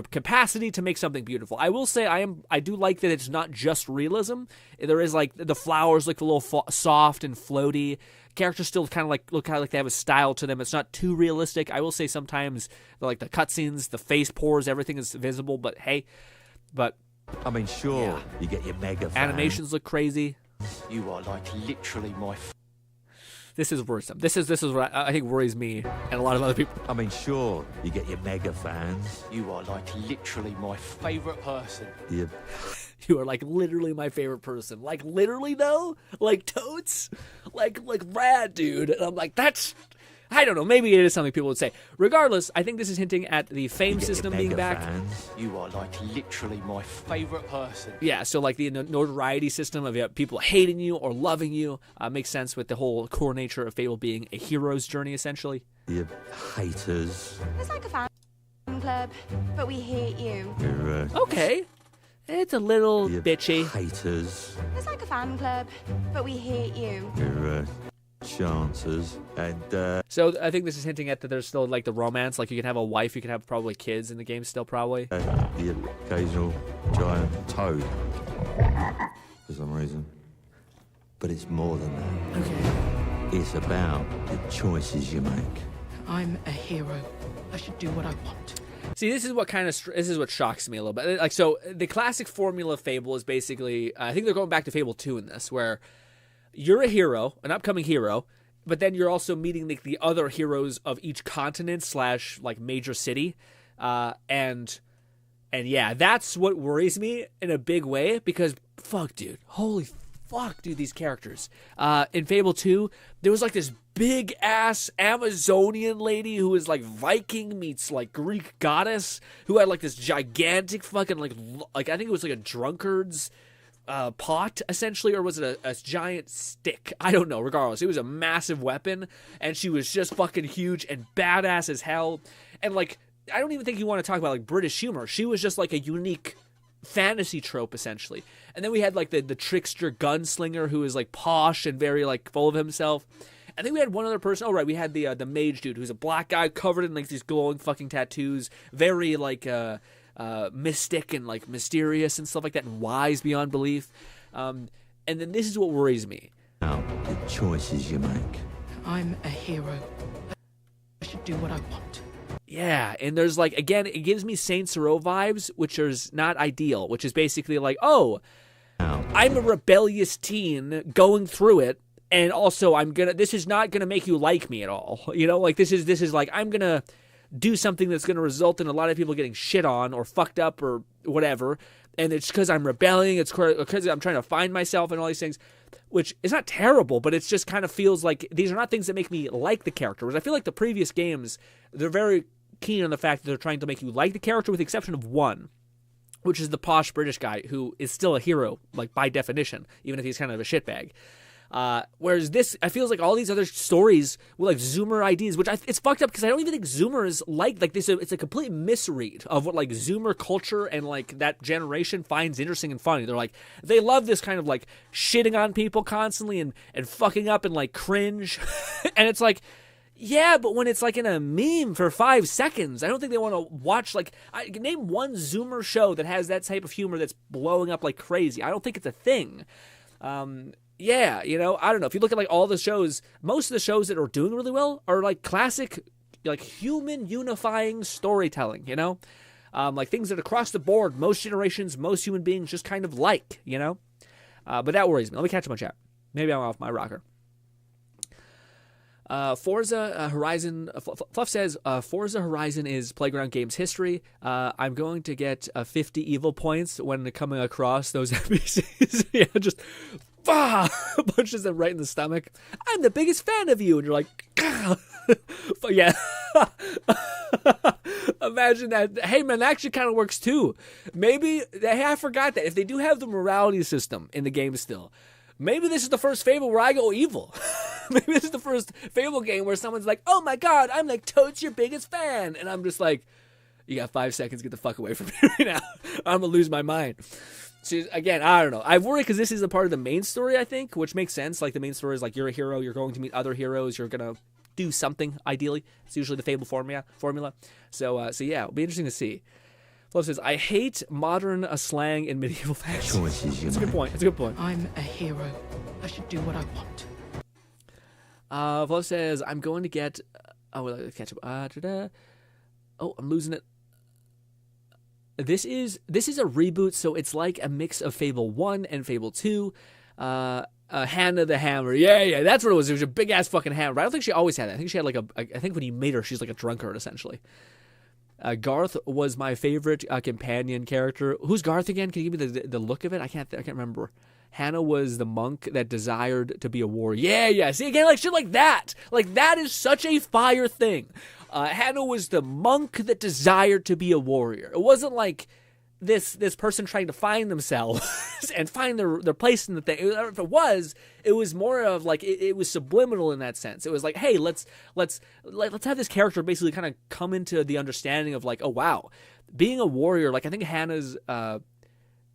capacity to make something beautiful. I will say I do like that it's not just realism. There is like the flowers look a little soft and floaty. Characters still kind of like look kind of like they have a style to them. It's not too realistic. I will say sometimes like the cutscenes, the face pores, everything is visible. But hey, I mean, sure, you get your mega fan. Animations look crazy. You are like literally my. This is worrisome. This is what I think worries me and a lot of other people. I mean, sure, you get your mega fans. You are like literally my favorite person. You are like literally my favorite person. Like literally though? Like totes? Like rad, dude. And I'm like, that's... I don't know. Maybe it is something people would say. Regardless, I think this is hinting at the fame system being back. Fans. You are like literally my favorite person. Yeah, so like the notoriety system of people hating you or loving you makes sense with the whole core nature of Fable being a hero's journey, essentially. You haters. It's like a fan club, but we hate you. Okay. It's a little you bitchy. Haters. It's like a fan club, but we hate you. Chances. And so I think this is hinting at that there's still like the romance. Like you can have a wife, you can have probably kids in the game still probably. The occasional giant toad. For some reason. But it's more than that. Okay. It's about the choices you make. I'm a hero. I should do what I want. See, this is what shocks me a little bit. Like, so the classic formula of Fable is basically, I think they're going back to Fable 2 in this, where you're a hero, an upcoming hero, but then you're also meeting the other heroes of each continent / like major city, and yeah, that's what worries me in a big way because fuck, dude, holy fuck, dude, these characters. In Fable 2, there was like this big ass Amazonian lady who was like Viking meets like Greek goddess who had like this gigantic fucking like I think it was like a drunkard's pot essentially, or was it a giant stick? I don't know. Regardless, it was a massive weapon, and she was just fucking huge and badass as hell. And like, I don't even think you want to talk about like British humor. She was just like a unique fantasy trope essentially. And then we had like the trickster gunslinger who is like posh and very like full of himself. I think we had one other person. Oh right, we had the mage dude who's a black guy covered in like these glowing fucking tattoos, very like mystic and like mysterious and stuff like that, and wise beyond belief. And then this is what worries me. Now, the choices you make. I'm a hero. I should do what I want. Yeah, and there's like, again, it gives me Saints Row vibes, which is not ideal, which is basically like, oh, I'm a rebellious teen going through it, and also this is not gonna make you like me at all. You know, like this is like, I'm gonna do something that's gonna result in a lot of people getting shit on or fucked up or whatever, and it's because I'm rebelling, it's because I'm trying to find myself and all these things, which is not terrible, but it just kind of feels like these are not things that make me like the character. Whereas I feel like the previous games, they're very keen on the fact that they're trying to make you like the character, with the exception of one, which is the posh British guy who is still a hero, like by definition, even if he's kind of a shitbag. Whereas this, I feel like all these other stories with like Zoomer ideas, which it's fucked up because I don't even think Zoomers like this. It's a complete misread of what like Zoomer culture and like that generation finds interesting and funny. They're like, they love this kind of like shitting on people constantly and fucking up and like cringe. And it's like, yeah, but when it's like in a meme for 5 seconds, I don't think they want to watch, like, name one Zoomer show that has that type of humor that's blowing up like crazy. I don't think it's a thing. Yeah, you know, I don't know. If you look at like all the shows, most of the shows that are doing really well are like classic, like human unifying storytelling, you know? Like things that across the board, most generations, most human beings just kind of like, you know? But that worries me. Let me catch up on chat. Maybe I'm off my rocker. Forza Horizon, Fluff says, Forza Horizon is Playground Games history. I'm going to get 50 evil points when coming across those NPCs. Yeah, just punches them right in the stomach. I'm the biggest fan of you. And you're like, yeah. Imagine that. Hey, man, that actually kind of works too. Maybe, hey, I forgot that. If they do have the morality system in the game still, maybe this is the first Fable where I go evil. Maybe this is the first Fable game where someone's like, oh my god, I'm like totes your biggest fan. And I'm just like, you got 5 seconds, get the fuck away from me right now. I'm going to lose my mind. So again, I don't know. I worry because this is a part of the main story, I think, which makes sense. Like the main story is like you're a hero, you're going to meet other heroes, you're going to do something, ideally. It's usually the Fable formula. So yeah, it'll be interesting to see. Fluff says, I hate modern slang in medieval fashion. That's a good point. It's a good point. I'm a hero. I should do what I want. Fluff says, I'm going to get... let's catch up. Oh, I'm losing it. This is a reboot, so it's like a mix of Fable 1 and Fable 2. Hannah the Hammer. Yeah, that's what it was. It was a big-ass fucking hammer. I don't think she always had that. I think she had like I think when you made her, she's like a drunkard, essentially. Garth was my favorite companion character. Who's Garth again? Can you give me the look of it? I can't remember. Hannah was the monk that desired to be a warrior. Yeah. See, again, like shit like that. Like, that is such a fire thing. Hannah was the monk that desired to be a warrior. It wasn't like this person trying to find themselves and find their place in the thing. If it was more of like it was subliminal in that sense. It was like, hey, let's have this character basically kind of come into the understanding of like, oh wow, being a warrior. Like I think Hannah's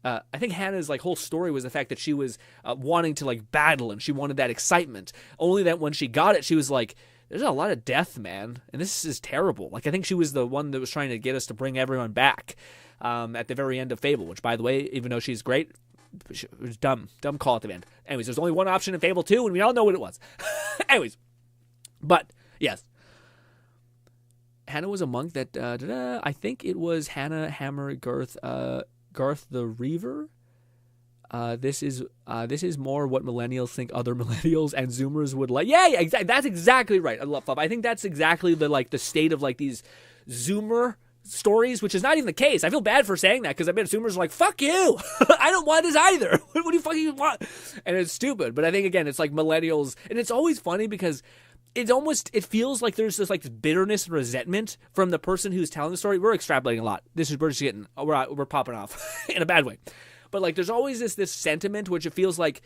like whole story was the fact that she was wanting to like battle and she wanted that excitement. Only that when she got it, she was like, there's a lot of death, man, and this is terrible. Like I think she was the one that was trying to get us to bring everyone back. At the very end of Fable, which, by the way, even though she's great, it was dumb call at the end. Anyways, there's only one option in Fable 2, and we all know what it was. Anyways, but, yes. Hannah was a monk that, I think it was Hannah, Hammer, Garth the Reaver. This is more what millennials think other millennials and Zoomers would like. Yeah, exactly. That's exactly right. I love Fluff. I think that's exactly the state of like these Zoomer stories, which is not even the case. I feel bad for saying that because I bet Zoomers are like, fuck you. I don't want this either. What do you fucking want? And it's stupid. But I think, again, it's like millennials. And it's always funny because it feels like there's this like bitterness and resentment from the person who's telling the story. We're extrapolating a lot. We're just getting, we're popping off in a bad way. But like there's always this sentiment which it feels like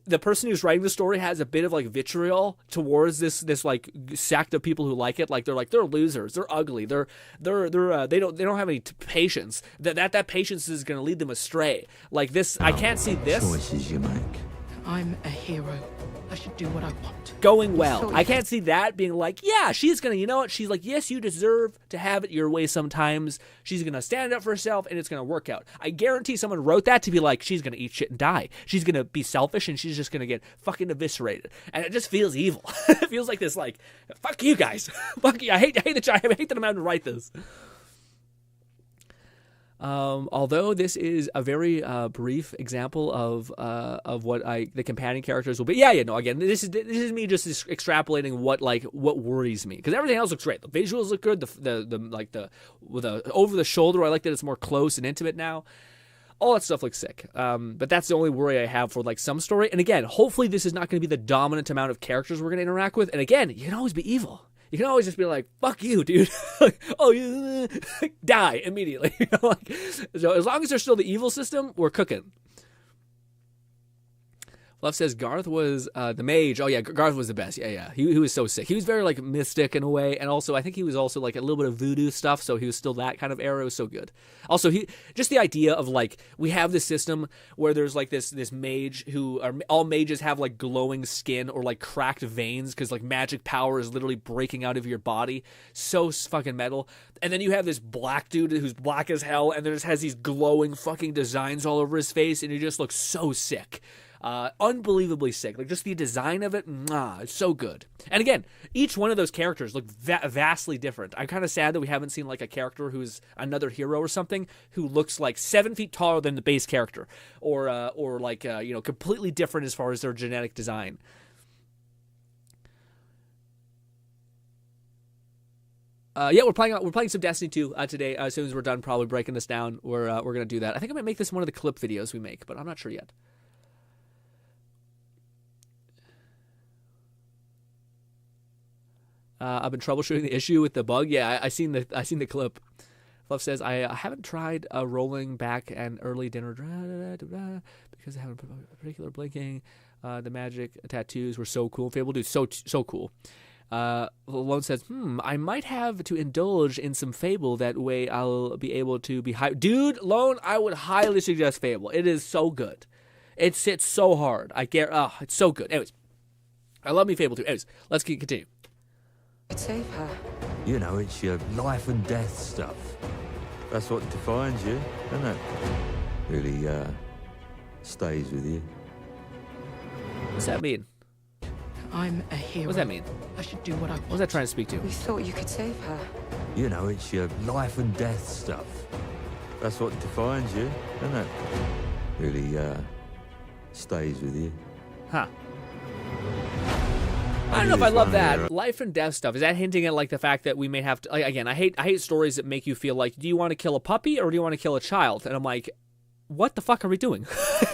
the person who's writing the story has a bit of like vitriol towards this like sect of people who like it. Like they're losers, they're ugly, they don't have any patience. That patience is going to lead them astray. Like this, I can't see this. Choices you make. I'm a hero. I should do what I want. Going well. I can't see that being like, yeah, she's going to, you know what? She's like, yes, you deserve to have it your way sometimes. She's going to stand up for herself and it's going to work out. I guarantee someone wrote that to be like, she's going to eat shit and die. She's going to be selfish and she's just going to get fucking eviscerated. And it just feels evil. It feels like this, like, fuck you guys. Fuck you. I hate that I'm having to write this. Although this is a very brief example of what the companion characters will be. Yeah, no. Again, this is me just extrapolating what worries me, because everything else looks great. The visuals look good. The over the shoulder. I like that it's more close and intimate now. All that stuff looks sick. But that's the only worry I have for like some story. And again, hopefully this is not going to be the dominant amount of characters we're going to interact with. And again, you can always be evil. You can always just be like, fuck you, dude. Oh, you die immediately. So as long as there's still the evil system, we're cooking. Love says Garth was the mage. Oh, yeah, Garth was the best. Yeah. He was so sick. He was very, like, mystic in a way. And also, I think he was also, like, a little bit of voodoo stuff. So he was still that kind of era. It was so good. Also, just the idea of, like, we have this system where there's, like, this mage who all mages have, like, glowing skin or, like, cracked veins because, like, magic power is literally breaking out of your body. So fucking metal. And then you have this black dude who's black as hell and then just has these glowing fucking designs all over his face. And he just looks so sick. Unbelievably sick. Like, just the design of it, it's so good. And again, each one of those characters look vastly different. I'm kind of sad that we haven't seen, like, a character who's another hero or something who looks, like, 7 feet taller than the base character. Or like, completely different as far as their genetic design. Yeah, we're playing some Destiny 2 today. As soon as we're done probably breaking this down, we're going to do that. I think I might make this one of the clip videos we make, but I'm not sure yet. I've been troubleshooting the issue with the bug. Yeah, I seen the clip. Fluff says I haven't tried rolling back an early dinner because I haven't particular blinking. The magic tattoos were so cool. Fable dude, so cool. Lone says, I might have to indulge in some Fable. That way I'll be able to be high. Dude, Lone, I would highly suggest Fable. It is so good. It hits so hard. It's so good. Anyways, I love me Fable too. Anyways, let's continue. Save her. You know, it's your life and death stuff. That's what defines you, isn't it? Really, stays with you. What's that mean? I'm a hero. What does that mean? I should do what I want. What was that trying to speak to? We thought you could save her. You know, it's your life and death stuff. That's what defines you, isn't it? Really, stays with you. Huh. I don't know if I love that. Life and death stuff. Is that hinting at, like, the fact that we may have to... Like, again, I hate stories that make you feel like, do you want to kill a puppy or do you want to kill a child? And I'm like, what the fuck are we doing?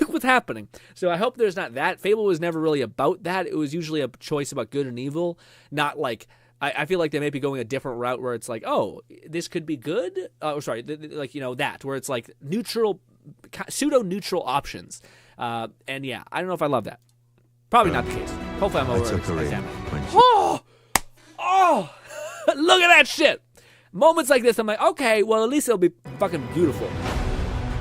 What's happening? So I hope there's not that. Fable was never really about that. It was usually a choice about good and evil. Not like... I feel like they may be going a different route where it's like, oh, this could be good? That. Where it's like neutral... pseudo-neutral options. And yeah, I don't know if I love that. Probably not the case. Hopefully I'm over it. Oh! Look at that shit! Moments like this, I'm like, okay, well, at least it'll be fucking beautiful.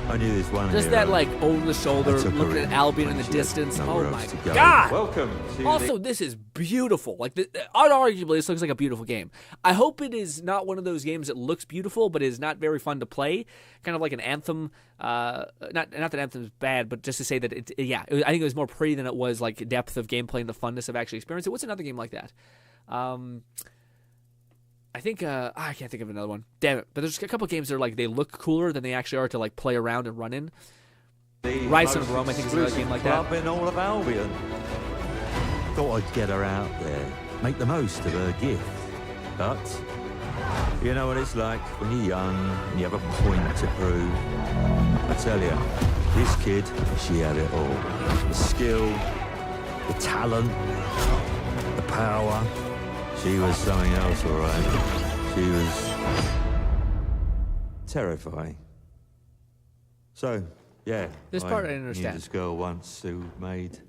I knew this one. Just that, like, over the shoulder, looking at Albion in the distance. Oh my god! Welcome. Also, this is beautiful. Like, unarguably, this looks like a beautiful game. I hope it is not one of those games that looks beautiful, but is not very fun to play. Kind of like an Anthem. Not that Anthem's bad, but just to say that I think it was more pretty than it was like depth of gameplay and the funness of actually experiencing it. What's another game like that? I think I can't think of another one. Damn it! But there's a couple of games that are like they look cooler than they actually are to like play around and run in. Rise of Rome, I think, is another game like that. In all of Albion. Thought I'd get her out there, make the most of her gift. But you know what it's like when you're young and you have a point to prove. I tell you, this kid, she had it all: the skill, the talent, the power. She was something else, all right. She was terrifying. So, yeah. This part I didn't understand. Knew this girl once who made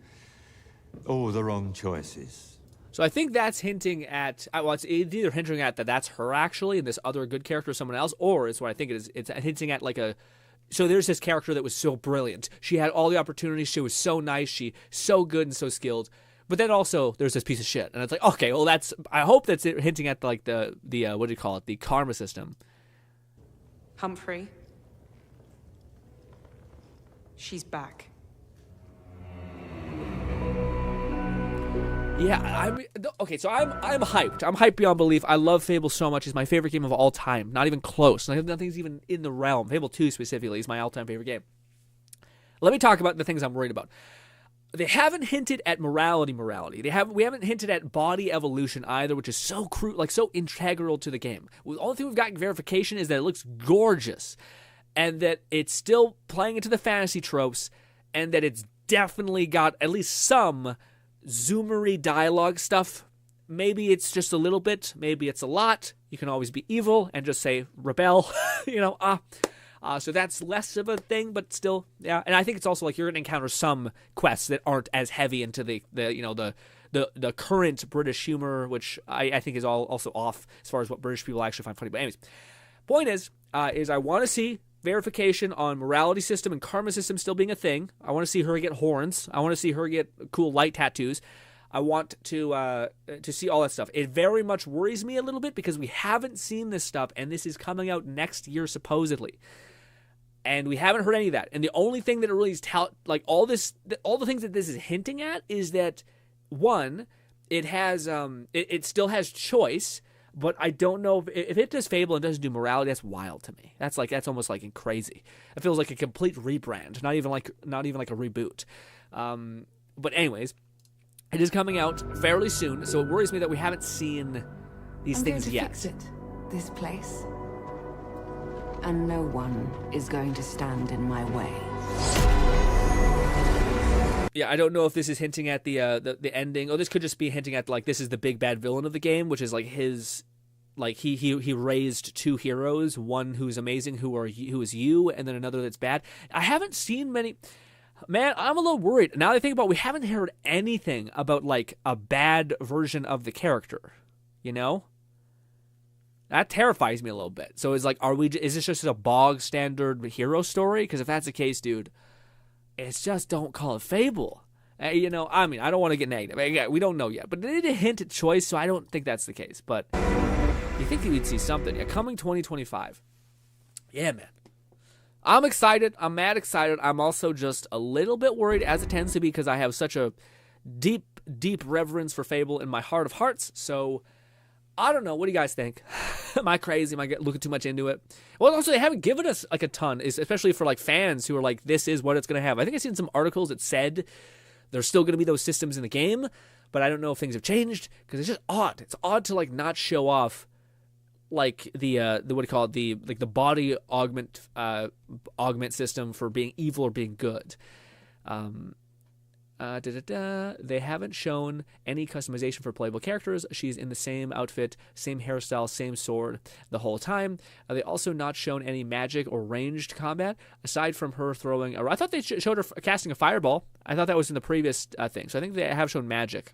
all the wrong choices. So I think that's hinting at, well, it's either hinting at that that's her actually, and this other good character is someone else, or it's what I think it is. It's hinting at like so there's this character that was so brilliant. She had all the opportunities. She was so nice. She so good and so skilled. But then also there's this piece of shit, and it's like, okay, well I hope that's hinting at like the what do you call it, the karma system. Humphrey, she's back. Yeah, okay. So I'm hyped. I'm hyped beyond belief. I love Fable so much. It's my favorite game of all time. Not even close. Nothing's even in the realm. Fable 2 specifically is my all-time favorite game. Let me talk about the things I'm worried about. They haven't hinted at morality. We haven't hinted at body evolution either, which is so so integral to the game. The only thing we've gotten verification is that it looks gorgeous, and that it's still playing into the fantasy tropes, and that it's definitely got at least some zoomery dialogue stuff. Maybe it's just a little bit, maybe it's a lot. You can always be evil and just say rebel, so that's less of a thing, but still, yeah. And I think it's also like you're gonna encounter some quests that aren't as heavy into the current British humor, which I think is also off as far as what British people actually find funny. But anyways, point is I want to see verification on morality system and karma system still being a thing. I want to see her get horns. I want to see her get cool light tattoos. I want to see all that stuff. It very much worries me a little bit because we haven't seen this stuff, and this is coming out next year supposedly, and we haven't heard any of that. And the only thing that it really is all the things that this is hinting at is that one, it has it still has choice. But I don't know if it does Fable and doesn't do morality. That's wild to me. That's almost like crazy. It feels like a complete rebrand, not even like a reboot. But anyways, it is coming out fairly soon, so it worries me that we haven't seen these things yet. Fix it, this place, and no one is going to stand in my way. Yeah, I don't know if this is hinting at the ending, or this could just be hinting at this is the big bad villain of the game, which is his he raised two heroes, one who's amazing, who is you, and then another that's bad. I haven't seen many. Man, I'm a little worried now that I think about it, we haven't heard anything about a bad version of the character. That terrifies me a little bit. So it's is this just a bog standard hero story? Because if that's the case, dude, it's just don't call it Fable. I don't want to get negative. We don't know yet. But they did a hint at choice, so I don't think that's the case. But you think that we'd see something. Yeah, coming 2025. Yeah, man. I'm excited. I'm mad excited. I'm also just a little bit worried, as it tends to be, because I have such a deep, deep reverence for Fable in my heart of hearts. So I don't know. What do you guys think? Am I crazy? Am I looking too much into it? Well, also, they haven't given us a ton, especially for fans who are this is what it's going to have. I think I've seen some articles that said there's still going to be those systems in the game, but I don't know if things have changed because it's just odd. It's odd to not show off the what do you call it, the body augment system for being evil or being good. They haven't shown any customization for playable characters. She's in the same outfit, same hairstyle, same sword the whole time. They also not shown any magic or ranged combat aside from her throwing. I thought they showed her casting a fireball. I thought that was in the previous thing. So I think they have shown magic.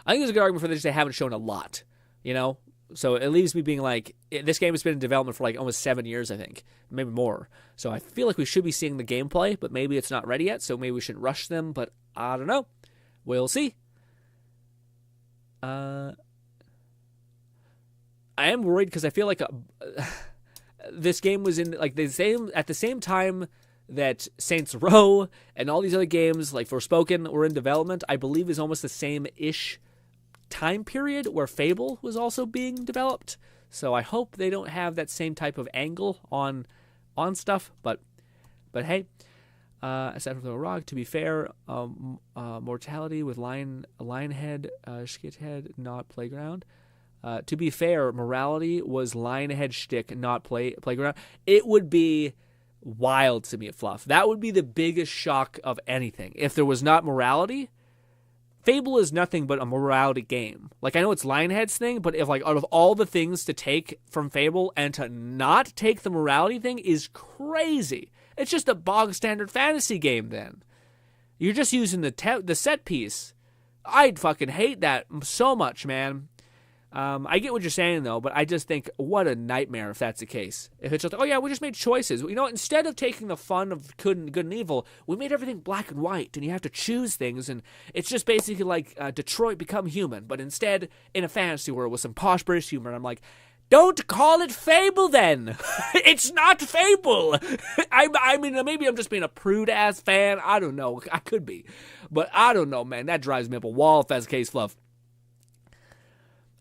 I think there's a good argument for this. They haven't shown a lot, So it leaves me being this game has been in development for almost 7 years, I think, maybe more. So I feel like we should be seeing the gameplay, but maybe it's not ready yet, so maybe we shouldn't rush them, but I don't know. We'll see. I am worried because I feel like this game was in at the same time that Saints Row and all these other games Forspoken were in development. I believe is almost the same-ish time period where Fable was also being developed. So I hope they don't have that same type of angle on stuff. But hey, aside from the rock, to be fair, mortality with Lionhead, Shithead, not playground. To be fair, morality was Lionhead shtick, not playground. It would be wild to me at Fluff. That would be the biggest shock of anything. If there was not morality, Fable is nothing but a morality game. I know it's Lionhead's thing, but if out of all the things to take from Fable and to not take the morality thing is crazy. It's just a bog standard fantasy game then. You're just using the set piece. I'd fucking hate that so much, man. I get what you're saying, though, but I just think, what a nightmare if that's the case. If it's just, oh yeah, we just made choices. Instead of taking the fun of good and evil, we made everything black and white, and you have to choose things, and it's just basically like Detroit Become Human, but instead in a fantasy world with some posh British humor, and I'm like, Don't call it Fable then. It's not Fable. I mean, maybe I'm just being a prude-ass fan. I don't know. I could be. But I don't know, man. That drives me up a wall if that's the case, Fluff.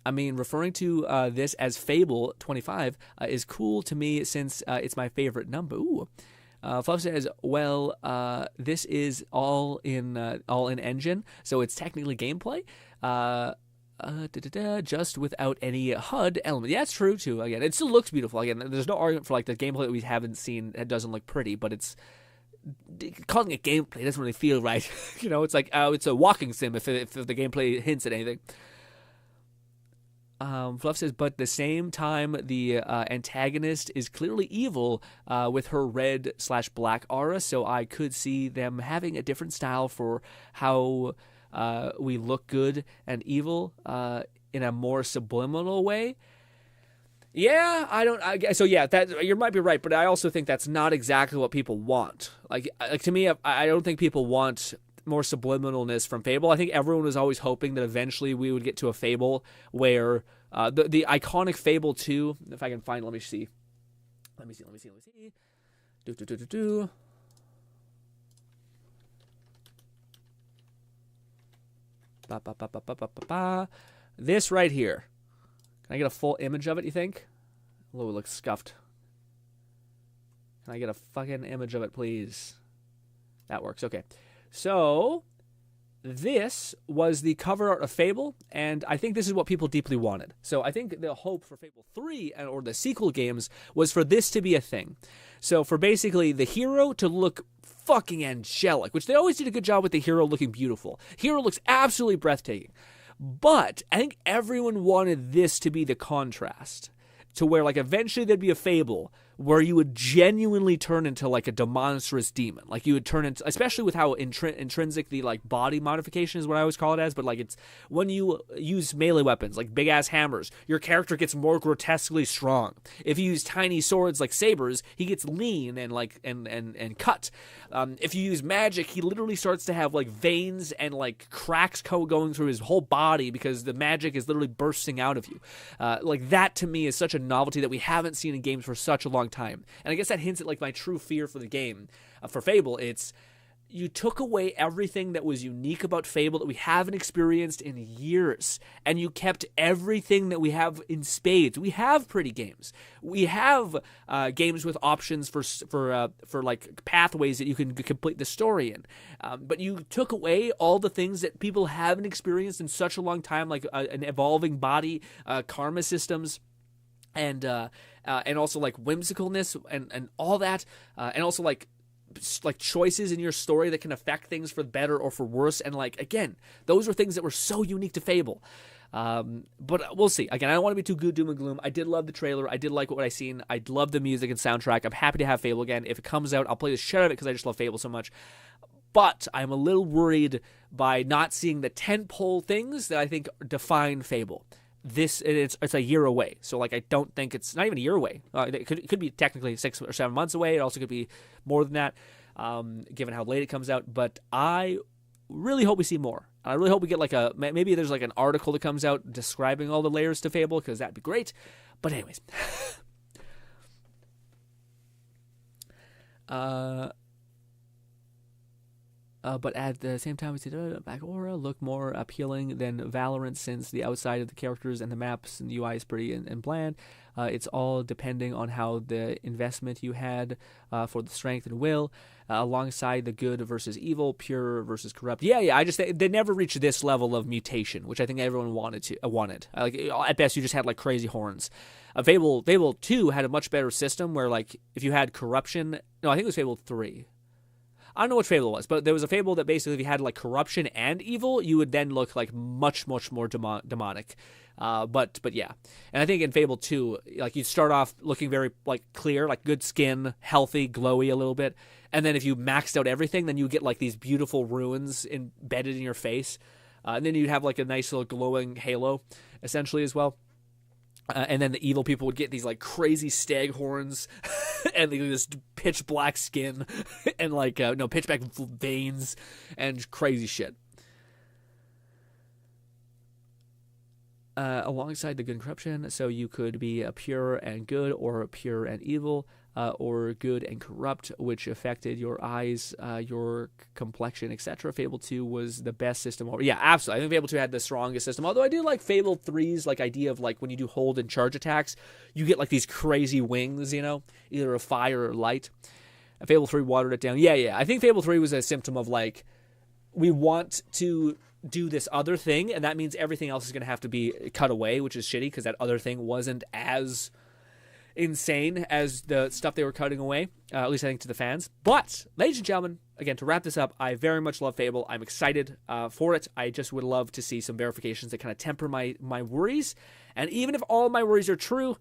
I mean, referring to this as Fable 25 is cool to me since it's my favorite number. Ooh. Fluff says, well, this is all in engine, so it's technically gameplay. Just without any HUD element. Yeah, that's true too. Again, it still looks beautiful. Again, there's no argument for like the gameplay that we haven't seen. It doesn't look pretty, but it's calling it gameplay doesn't really feel right. You know, it's like it's a walking sim if the gameplay hints at anything. Fluff says, but at the same time, the antagonist is clearly evil with her red/black aura, so I could see them having a different style for how we look good and evil in a more subliminal way. Yeah, so yeah, that you might be right, but I also think that's not exactly what people want. Like to me, I don't think people want more subliminalness from Fable. I think everyone was always hoping that eventually we would get to a Fable where the iconic Fable 2, if I can find, let me see. This right here. Can I get a full image of it, you think? Oh, it looks scuffed. Can I get a fucking image of it, please? That works. Okay. So, this was the cover art of Fable, and I think this is what people deeply wanted. So I think the hope for Fable 3 or the sequel games was for this to be a thing. So for basically the hero to look fucking angelic, which they always did a good job with the hero looking beautiful. Hero looks absolutely breathtaking. But I think everyone wanted this to be the contrast, to where like eventually there'd be a Fable where you would genuinely turn into like a demonstrous demon. Like you would turn into, especially with how intrinsic the like body modification is what I always call it as, but like it's when you use melee weapons like big ass hammers, your character gets more grotesquely strong. If you use tiny swords like sabers, he gets lean and like and cut. If you use magic, he literally starts to have like veins and like cracks going through his whole body because the magic is literally bursting out of you. Like that to me is such a novelty that we haven't seen in games for such a long time. And I guess that hints at like my true fear for the game. For Fable, it's you took away everything that was unique about Fable that we haven't experienced in years, and you kept everything that we have in spades. We have pretty games. We have games with options for like pathways that you can complete the story in. But you took away all the things that people haven't experienced in such a long time, like an evolving body, karma systems, and also like whimsicalness and all that, and also like choices in your story that can affect things for better or for worse. And like, again, those are things that were so unique to Fable. But we'll see. Again, I don't want to be too good doom and gloom. I did love the trailer. I did like what I seen. I love the music and soundtrack. I'm happy to have Fable again. If it comes out, I'll play the shit out of it because I just love Fable so much. But I'm a little worried by not seeing the tentpole things that I think define Fable. It's a year away, so like I don't think it's not even a year away. It could be technically 6 or 7 months away. It also could be more than that, given how late it comes out. But I really hope we see more. I really hope we get like maybe there's like an article that comes out describing all the layers to Fable, because that'd be great. But anyways, but at the same time, we see Back Aura look more appealing than Valorant, since the outside of the characters and the maps and the UI is pretty and bland. It's all depending on how the investment you had for the strength and will, alongside the good versus evil, pure versus corrupt. Yeah. They never reached this level of mutation, which I think everyone wanted. Like at best, you just had like crazy horns. Fable 2 had a much better system where like if you had corruption. No, I think it was Fable 3. I don't know what Fable was, but there was a Fable that basically if you had like corruption and evil, you would then look like much more demonic. But yeah. And I think in Fable 2, like you start off looking very like clear, like good skin, healthy, glowy a little bit. And then if you maxed out everything, then you get like these beautiful runes embedded in your face. And then you'd have like a nice little glowing halo essentially as well. And then the evil people would get these like crazy stag horns and this pitch black skin and like pitch black veins and crazy shit. alongside the good and corruption. So you could be a pure and good, or pure and evil, or good and corrupt, which affected your eyes, your complexion, etc. Fable 2 was the best system. Yeah, absolutely. I think Fable 2 had the strongest system. Although I do like Fable 3's like idea of like when you do hold and charge attacks, you get like these crazy wings, you know, either of fire or light. And Fable 3 watered it down. Yeah. I think Fable 3 was a symptom of like, we want to do this other thing, and that means everything else is going to have to be cut away, which is shitty because that other thing wasn't as insane as the stuff they were cutting away, at least I think to the fans. But, ladies and gentlemen, again, to wrap this up, I very much love Fable. I'm excited for it. I just would love to see some verifications that kind of temper my worries. And even if all my worries are true,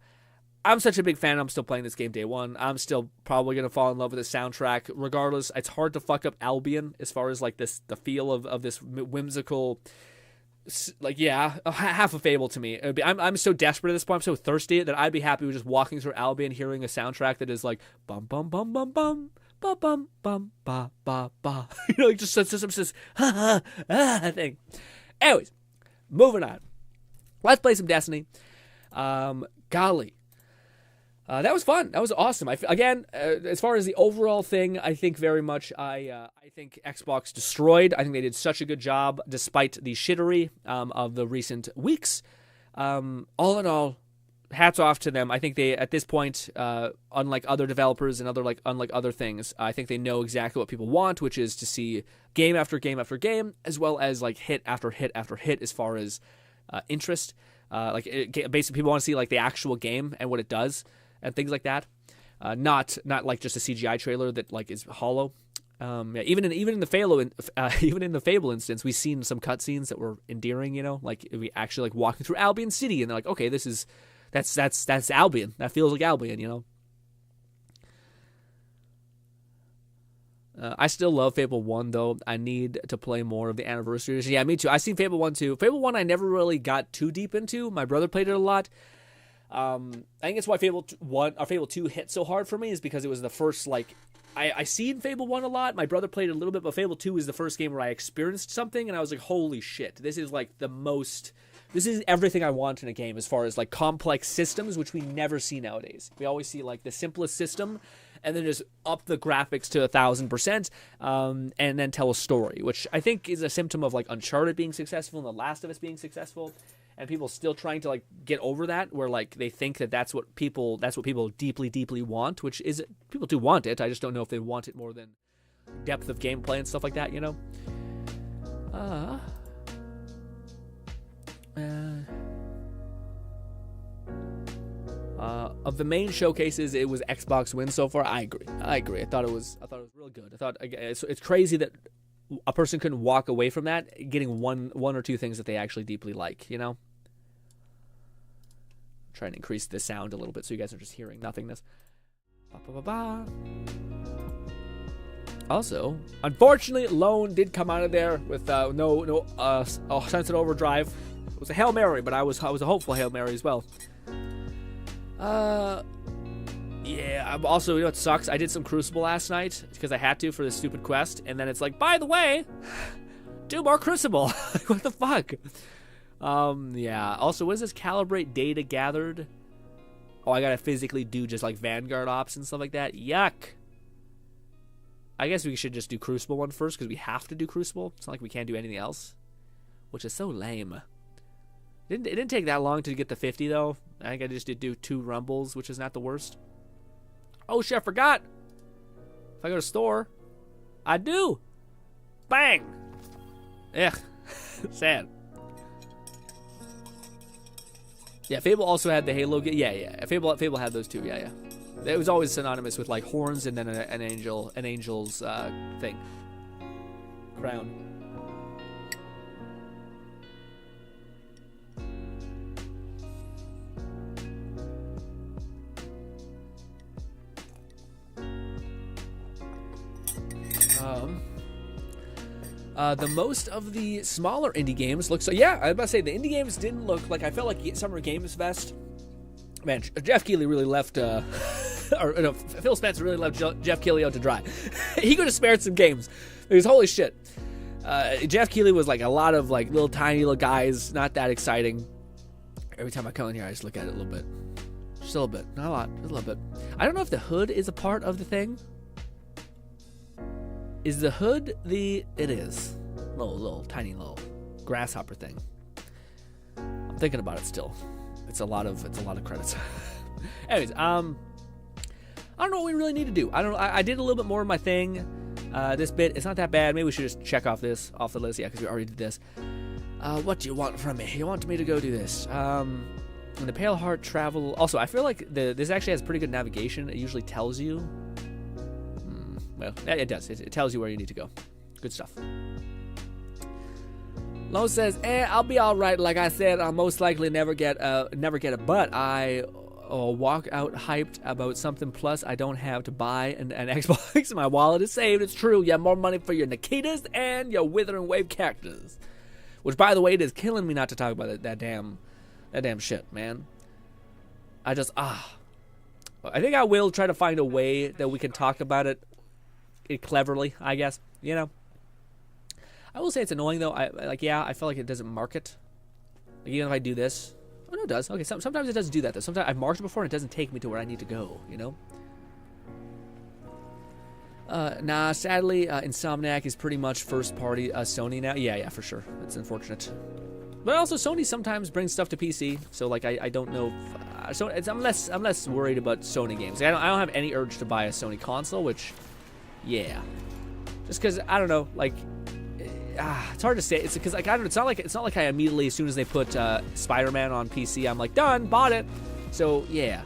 I'm such a big fan. I'm still playing this game day one. I'm still probably going to fall in love with the soundtrack. Regardless, it's hard to fuck up Albion as far as like the feel of this whimsical, like, yeah, half a Fable to me. I'm so desperate at this point. I'm so thirsty that I'd be happy with just walking through Albion, hearing a soundtrack that is like bum bum bum bum bum bum bum bum ba ba ba. You know, like just ha ha thing. Anyways, moving on. Let's play some Destiny. Golly. That was fun. That was awesome. As far as the overall thing, I think very much I think Xbox destroyed. I think they did such a good job despite the shittery of the recent weeks. All in all, hats off to them. I think they, at this point, unlike other developers and unlike other things, I think they know exactly what people want, which is to see game after game after game, as well as like hit after hit after hit as far as interest. Basically, people want to see like the actual game and what it does. And things like that, not like just a CGI trailer that like is hollow. Even in the Fable instance, we've seen some cutscenes that were endearing. You know, like we actually like walking through Albion City, and they're like, okay, that's Albion. That feels like Albion. You know. I still love Fable 1 though. I need to play more of the Anniversary Edition. Yeah, me too. I've seen Fable 1 too. Fable 1 I never really got too deep into. My brother played it a lot. I think it's why Fable 2 hit so hard for me, is because it was the first, like, I seen Fable 1 a lot. My brother played it a little bit, but Fable 2 is the first game where I experienced something, and I was like, holy shit, this is everything I want in a game as far as, like, complex systems, which we never see nowadays. We always see, like, the simplest system, and then just up the graphics to 1,000%, and then tell a story, which I think is a symptom of, like, Uncharted being successful and The Last of Us being successful. And people still trying to like get over that, where like they think that's what people deeply, deeply want, which is, people do want it. I just don't know if they want it more than depth of gameplay and stuff like that, you know? Of the main showcases, it was Xbox win so far. I agree. I thought it was real good. I thought it's crazy that a person couldn't walk away from that getting one or two things that they actually deeply like, you know? I'm trying to increase the sound a little bit so you guys are just hearing nothingness. Also, unfortunately, Lone did come out of there with no Sunset Overdrive. It was a Hail Mary, but I was a hopeful Hail Mary as well. Yeah, I'm also, you know what sucks? I did some Crucible last night because I had to for this stupid quest, and then it's like, by the way, do more Crucible. What the fuck? Yeah. Also, what is this? Calibrate data gathered? Oh, I gotta physically do just like Vanguard ops and stuff like that? Yuck. I guess we should just do Crucible one first because we have to do Crucible. It's not like we can't do anything else, which is so lame. It didn't take that long to get the 50 though. I think I just did do 2 rumbles, which is not the worst. Oh shit, I forgot. If I go to store, I do. Bang. Ugh. Sad. Yeah, Fable also had the Halo. Yeah. Fable had those too. Yeah. It was always synonymous with like horns and then an angel's thing. Crown. The most of the smaller indie games look so. Yeah, I was about to say the indie games didn't look like. I felt like Summer Games Fest. Man, Jeff Keighley really left. Phil Spencer really left Jeff Keighley out to dry. He could have spared some games. Because holy shit, Jeff Keighley was like a lot of like little tiny little guys, not that exciting. Every time I come in here, I just look at it a little bit. Just a little bit. Not a lot. Just a little bit. I don't know if the hood is a part of the thing. Is the hood the... It is. Little tiny little grasshopper thing. I'm thinking about it still. It's a lot of credits. Anyways, I don't know what we really need to do. I did a little bit more of my thing. This bit, it's not that bad. Maybe we should just check off this off the list. Yeah, because we already did this. What do you want from me? You want me to go do this? And the Pale Heart travel. Also, I feel like this actually has pretty good navigation. It usually tells you. Well, it does. It tells you where you need to go. Good stuff. Lo says, I'll be all right. Like I said, I'll most likely never get a butt. I walk out hyped about something. Plus, I don't have to buy an Xbox. My wallet is saved. It's true. You have more money for your Nikitas and your Withering Wave characters. Which, by the way, it is killing me not to talk about that damn shit, man. I think I will try to find a way that we can talk about it cleverly, I guess. You know. I will say it's annoying though. I feel like it doesn't mark it. Like, even if I do this, oh no, it does. Okay, sometimes it doesn't do that though. Sometimes I've marked it before and it doesn't take me to where I need to go. You know. Nah, sadly, Insomniac is pretty much first party Sony now. Yeah, for sure. It's unfortunate. But also, Sony sometimes brings stuff to PC, so like I don't know. I'm less worried about Sony games. I don't have any urge to buy a Sony console, which, yeah, just because I don't know, like. It's hard to say. It's because like it's not like I immediately, as soon as they put Spider-Man on PC, I'm like done, bought it. So yeah.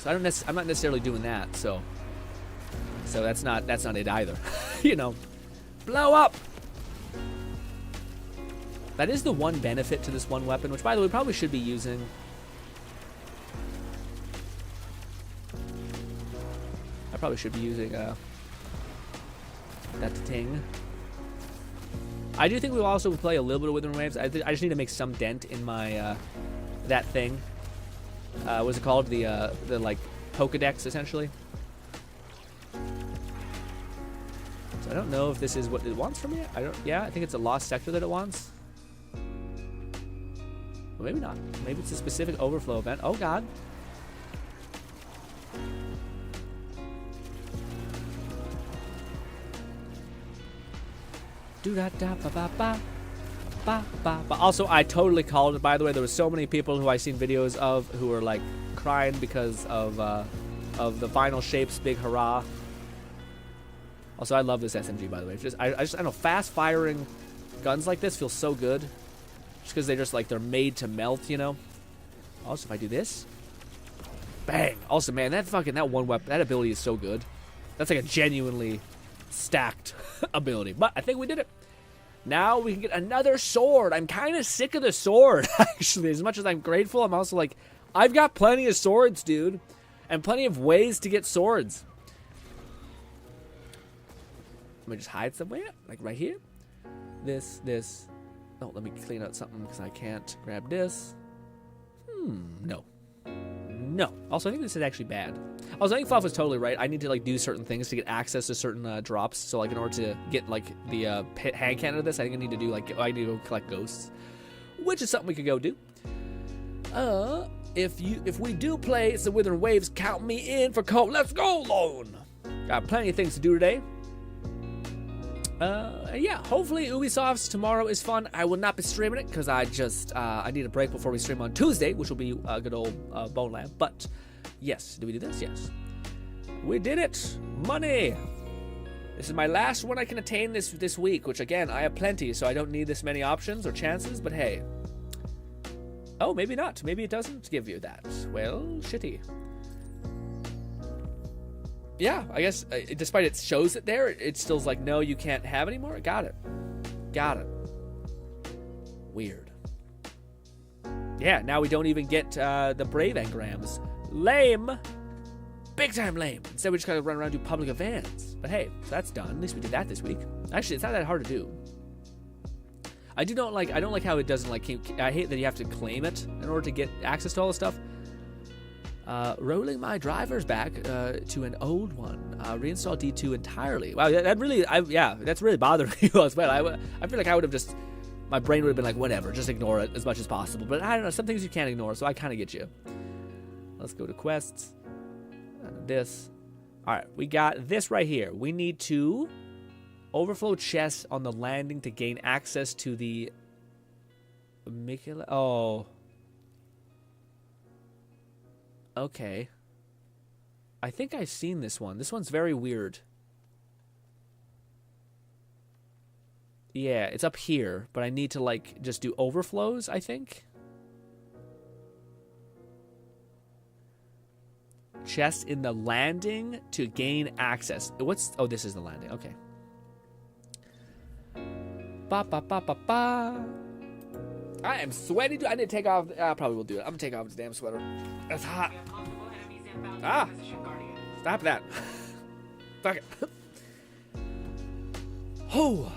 So I'm not necessarily doing that. So that's not it either. You know, blow up. That is the one benefit to this one weapon, which by the way, we probably should be using. I probably should be using that thing. I do think we'll also play a little bit of Withering Waves. I just need to make some dent in my that thing. What's it called? The like Pokedex, essentially. So I don't know if this is what it wants from me. Yeah, I think it's a lost sector that it wants. Well, maybe not. Maybe it's a specific overflow event. Oh God. Also, I totally called it, by the way. There were so many people who I seen videos of who were like crying because of the final shapes big hurrah. Also, I love this SMG, by the way. I don't know, fast firing guns like this feel so good, just because they're made to melt, you know. Also, if I do this, bang. Also, man, that one weapon, that ability is so good. That's like a genuinely stacked ability. But I think we did it. Now we can get another sword. I'm kind of sick of the sword, actually. As much as I'm grateful, I'm also like, I've got plenty of swords, dude. And plenty of ways to get swords. Let me just hide somewhere. Like right here. This. Oh, let me clean out something because I can't grab this. No. Also, I think this is actually bad. Also, I think Fluff was totally right. I need to like do certain things to get access to certain drops. So like in order to get like the hand cannon of this, I think I need to do I need to go collect ghosts, which is something we could go do. If we do play some Withering Waves, count me in for co. Let's go, Lone. Got plenty of things to do today. Yeah, hopefully Ubisoft's tomorrow is fun. I will not be streaming it because I need a break before we stream on Tuesday, which will be a good old Bone Lab. But yes, did we do this? Yes. We did it. Money. This is my last one I can attain this week, which again, I have plenty, so I don't need this many options or chances, but hey. Oh, maybe not. Maybe it doesn't give you that. Well, shitty. Yeah, I guess despite it shows it there, it's still like, no, you can't have anymore. Got it. Weird. Yeah, now we don't even get the Brave engrams. Lame. Big time lame. Instead, we just gotta run around and do public events. But hey, that's done. At least we did that this week. Actually, it's not that hard to do. I don't like how it doesn't I hate that you have to claim it in order to get access to all the stuff. Rolling my drivers back to an old one. Reinstall D2 entirely. Wow, that's really bothering you as well. I feel like I would have just my brain would have been like, whatever, just ignore it as much as possible. But I don't know, some things you can't ignore, so I kind of get you. Let's go to quests. This. All right, we got this right here. We need to overflow chests on the landing to gain access to the... Oh. Okay. I think I've seen this one. This one's very weird. Yeah, it's up here, but I need to, like, just do overflows, I think. Chest in the landing to gain access. What's... Oh, this is the landing. Okay. Ba ba ba ba ba. I am sweaty. I need to take off... I probably will do it. I'm going to take off this damn sweater. It's hot. Ah! Stop that. Fuck it. Oh,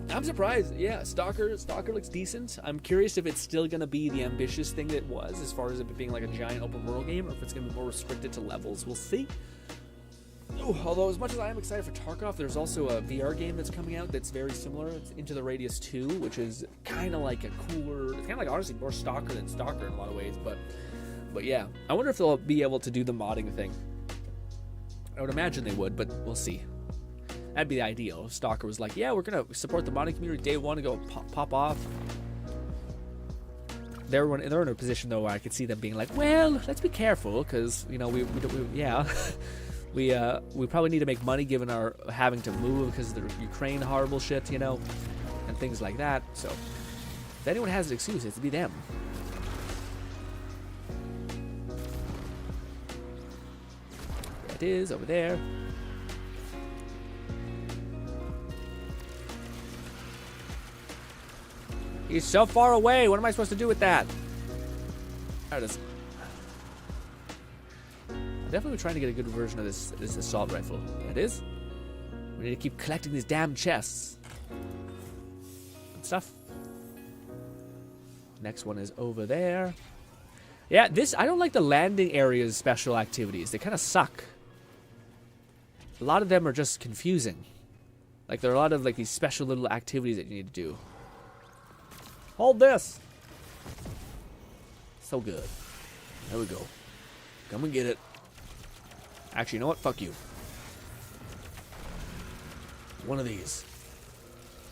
I'm surprised. Yeah, Stalker looks decent. I'm curious if it's still going to be the ambitious thing that it was, as far as it being like a giant open world game, or if it's going to be more restricted to levels. We'll see. Ooh, although, as much as I am excited for Tarkov, there's also a VR game that's coming out that's very similar. It's Into the Radius 2, which is kind of like a cooler... It's kind of like, honestly, more Stalker than Stalker in a lot of ways, But yeah, I wonder if they'll be able to do the modding thing. I would imagine they would, but we'll see. That'd be the ideal. If Stalker was like, yeah, we're going to support the modding community day one and go pop off. They're in a position, though, where I could see them being like, well, let's be careful, because, you know, we probably need to make money given our having to move because of the Ukraine horrible shit, you know, and things like that. So if anyone has an excuse, it's to be them. There it is, over there. He's so far away. What am I supposed to do with that? There it is. Definitely trying to get a good version of this assault rifle. There it is. We need to keep collecting these damn chests. Good stuff. Next one is over there. Yeah, I don't like the landing area's special activities. They kind of suck. A lot of them are just confusing. Like, there are a lot of, like, these special little activities that you need to do. Hold this. So good. There we go. Come and get it. Actually, you know what? Fuck you. One of these.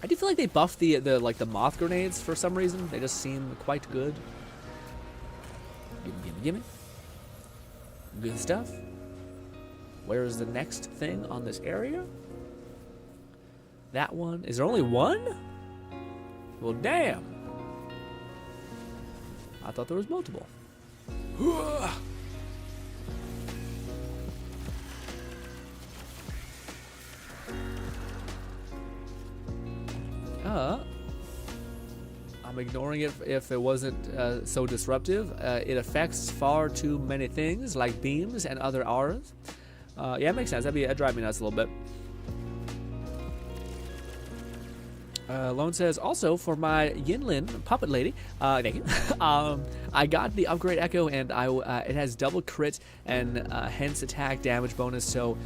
I do feel like they buffed the moth grenades for some reason. They just seem quite good. Gimme. Good stuff. Where is the next thing on this area? That one. Is there only one? Well, damn. I thought there was multiple. I'm ignoring it if it wasn't so disruptive. It affects far too many things like beams and other auras. Yeah, it makes sense. That'd drive me nuts a little bit. Lone says, also for my Yinlin puppet lady, thank you. I got the upgrade echo and it has double crit and hence attack damage bonus. So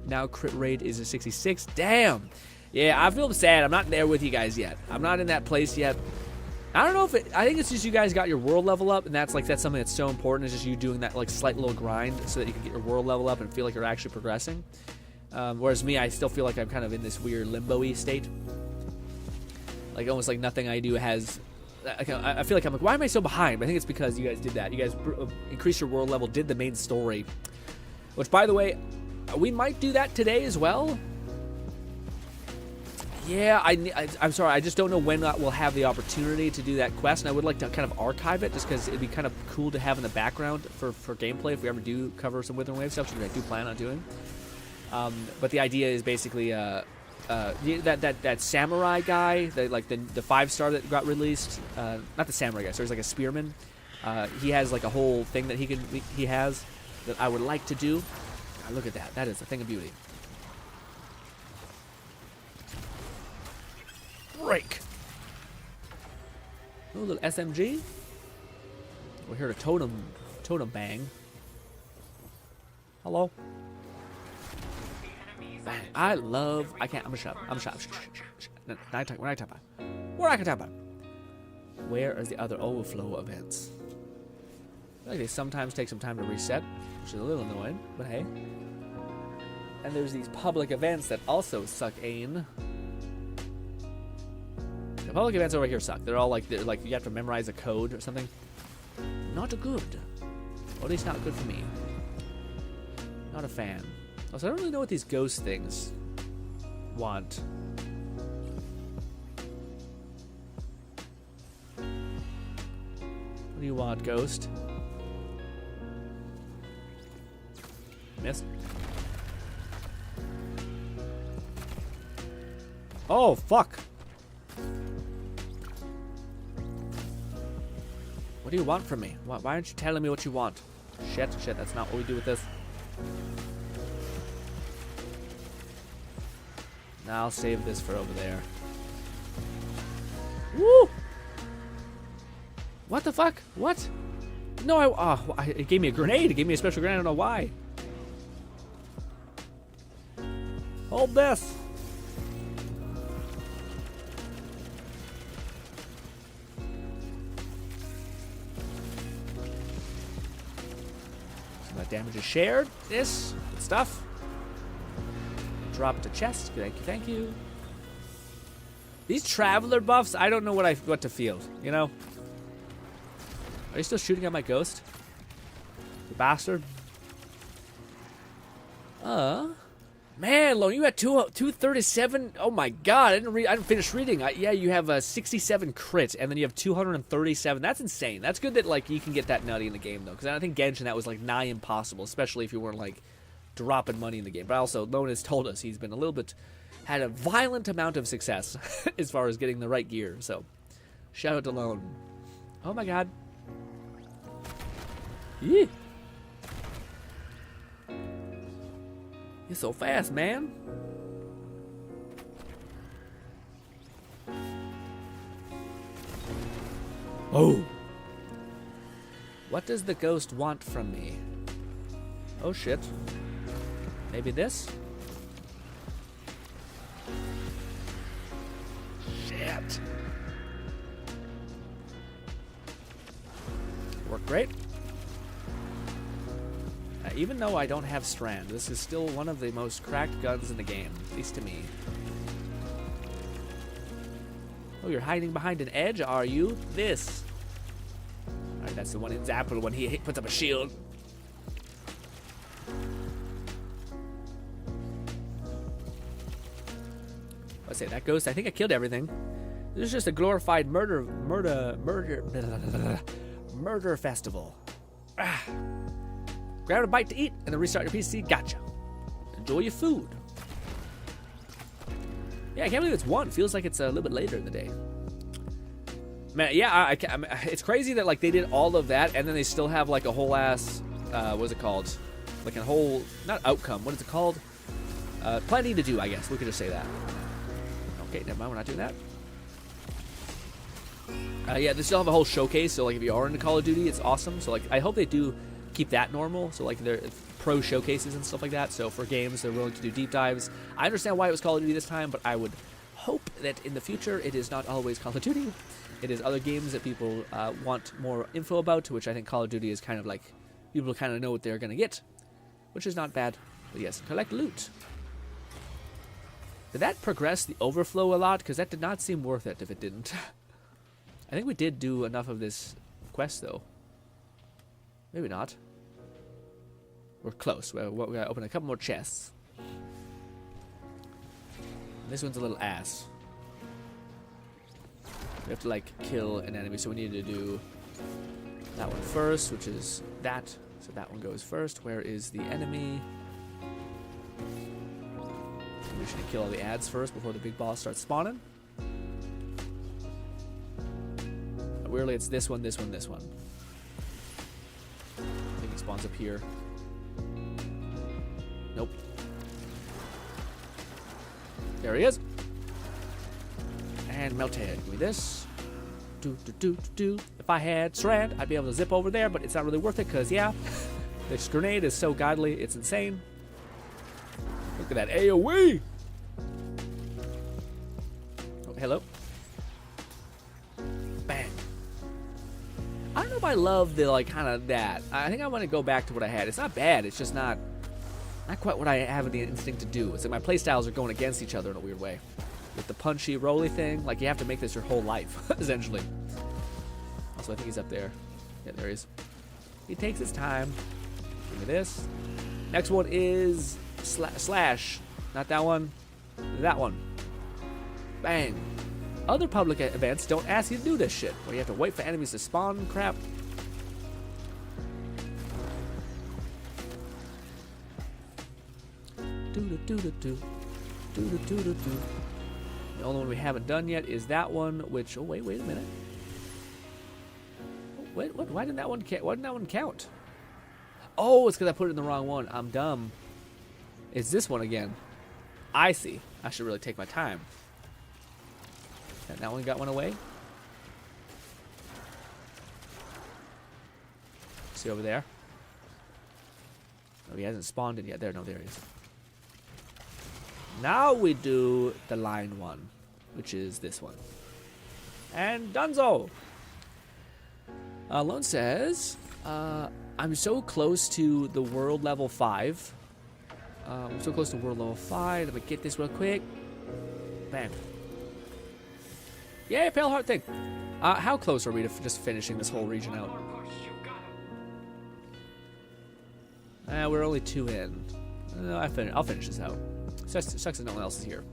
now crit rate is a 66. Damn. Yeah, I feel sad. I'm not there with you guys yet. I'm not in that place yet. I don't know if I think it's just you guys got your world level up, and that's something that's so important. It's just you doing that like slight little grind so that you can get your world level up and feel like you're actually progressing. Whereas me, I still feel like I'm kind of in this weird limbo-y state. Like almost like nothing I do has... I feel like I'm like, why am I so behind? But I think it's because you guys did that. You guys increased your world level, did the main story. Which, by the way, we might do that today as well. Yeah, I'm sorry. I just don't know when we'll have the opportunity to do that quest. And I would like to kind of archive it just because it'd be kind of cool to have in the background for gameplay if we ever do cover some Wither Wave stuff, which I do plan on doing. But the idea is basically... that samurai guy, the 5-star that got released, not the samurai guy, so he's like a spearman. He has like a whole thing that he has that I would like to do. God, look at that. That is a thing of beauty. Break. Ooh, a little SMG. We're here to totem bang. Hello. Bang. I'm a shop. When I talk about. Warakatapa. Where is the other overflow events? I feel like they sometimes take some time to reset, which is a little annoying, but hey. And there's these public events that also suck ain. The public events over here suck. They're like you have to memorize a code or something. Not good. Or at least not good for me. Not a fan. Also, I don't really know what these ghost things want. What do you want, ghost? Miss. Oh, fuck. What do you want from me? Why aren't you telling me what you want? Shit, that's not what we do with this. Now I'll save this for over there. Woo! What the fuck? What? No, it gave me a grenade. It gave me a special grenade. I don't know why. Hold this. So that damage is shared. This good stuff. Drop it to chest. Thank you, thank you. These traveler buffs, I don't know what to feel. You know. Are you still shooting at my ghost? You bastard. Man, Lone, you had 237. Oh my god, I didn't finish reading. Yeah, you have a 67 crit, and then you have 237. That's insane. That's good that like you can get that nutty in the game though, because I think Genshin that was like nigh impossible, especially if you weren't like dropping money in the game. But also, Lone has told us he's been had a violent amount of success as far as getting the right gear. So, shout out to Lone. Oh my god. Yeah. You're so fast, man. Oh. What does the ghost want from me? Oh shit. Maybe this? Shit. Worked great. Even though I don't have Strand, this is still one of the most cracked guns in the game, at least to me. Oh, you're hiding behind an edge, are you? This. Alright, that's the one in Zappel when he puts up a shield. I say that ghost. I think I killed everything. This is just a glorified murder festival. Ah. Grab a bite to eat and then restart your PC. Gotcha. Enjoy your food. Yeah, I can't believe it's 1. Feels like it's a little bit later in the day. Man, yeah, it's crazy that like they did all of that and then they still have like a whole ass, what is it called? Like a whole, not outcome, what is it called? Plenty to do, I guess. We could just say that. Okay, never mind, we're not doing that. Yeah, they still have a whole showcase, so like if you are into Call of Duty, it's awesome. So like I hope they do keep that normal, so like they're pro showcases and stuff like that. So for games they're willing to do deep dives. I understand why it was Call of Duty this time, but I would hope that in the future it is not always Call of Duty. It is other games that people want more info about, which I think Call of Duty is kind of like people kind of know what they're gonna get, which is not bad. But yes, collect loot. Did that progress the overflow a lot? Because that did not seem worth it if it didn't. I think we did do enough of this quest though. Maybe not. We're close. We're gonna open a couple more chests. This one's a little ass. We have to like kill an enemy, so we need to do that one first, which is that. So that one goes first. Where is the enemy? We should kill all the ads first before the big boss starts spawning. Weirdly, it's this one, this one, this one. I think he spawns up here. Nope. There he is. And melted. Give me this. If I had Strand, I'd be able to zip over there, but it's not really worth it because, yeah, this grenade is so godly, it's insane. Look at that AoE. Oh, hello. I don't know if I love the, like, kind of that. I think I want to go back to what I had. It's not bad. It's just not quite what I have the instinct to do. It's like my playstyles are going against each other in a weird way. With the punchy, rolly thing, like, you have to make this your whole life, essentially. Also, I think he's up there. Yeah, there he is. He takes his time. Give me this. Next one is Slash. Not that one. That one. Bang. Other public events don't ask you to do this shit, where you have to wait for enemies to spawn and crap. The only one we haven't done yet is that one, which... Oh, wait a minute. Oh, wait, what? Why didn't that one count? Oh, it's because I put it in the wrong one. I'm dumb. It's this one again. I see. I should really take my time. And that one got one away. See over there? Oh, he hasn't spawned it yet. There, no, there he is. Now we do the line one, which is this one. And Dunzo! Lone says, I'm so close to the world level 5. I'm so close to world level 5. Let me get this real quick. Bam. Yay, Pale Heart thing. How close are we to just finishing this whole region out? We're only 2 in. I'll finish this out. Sucks that no one else is here.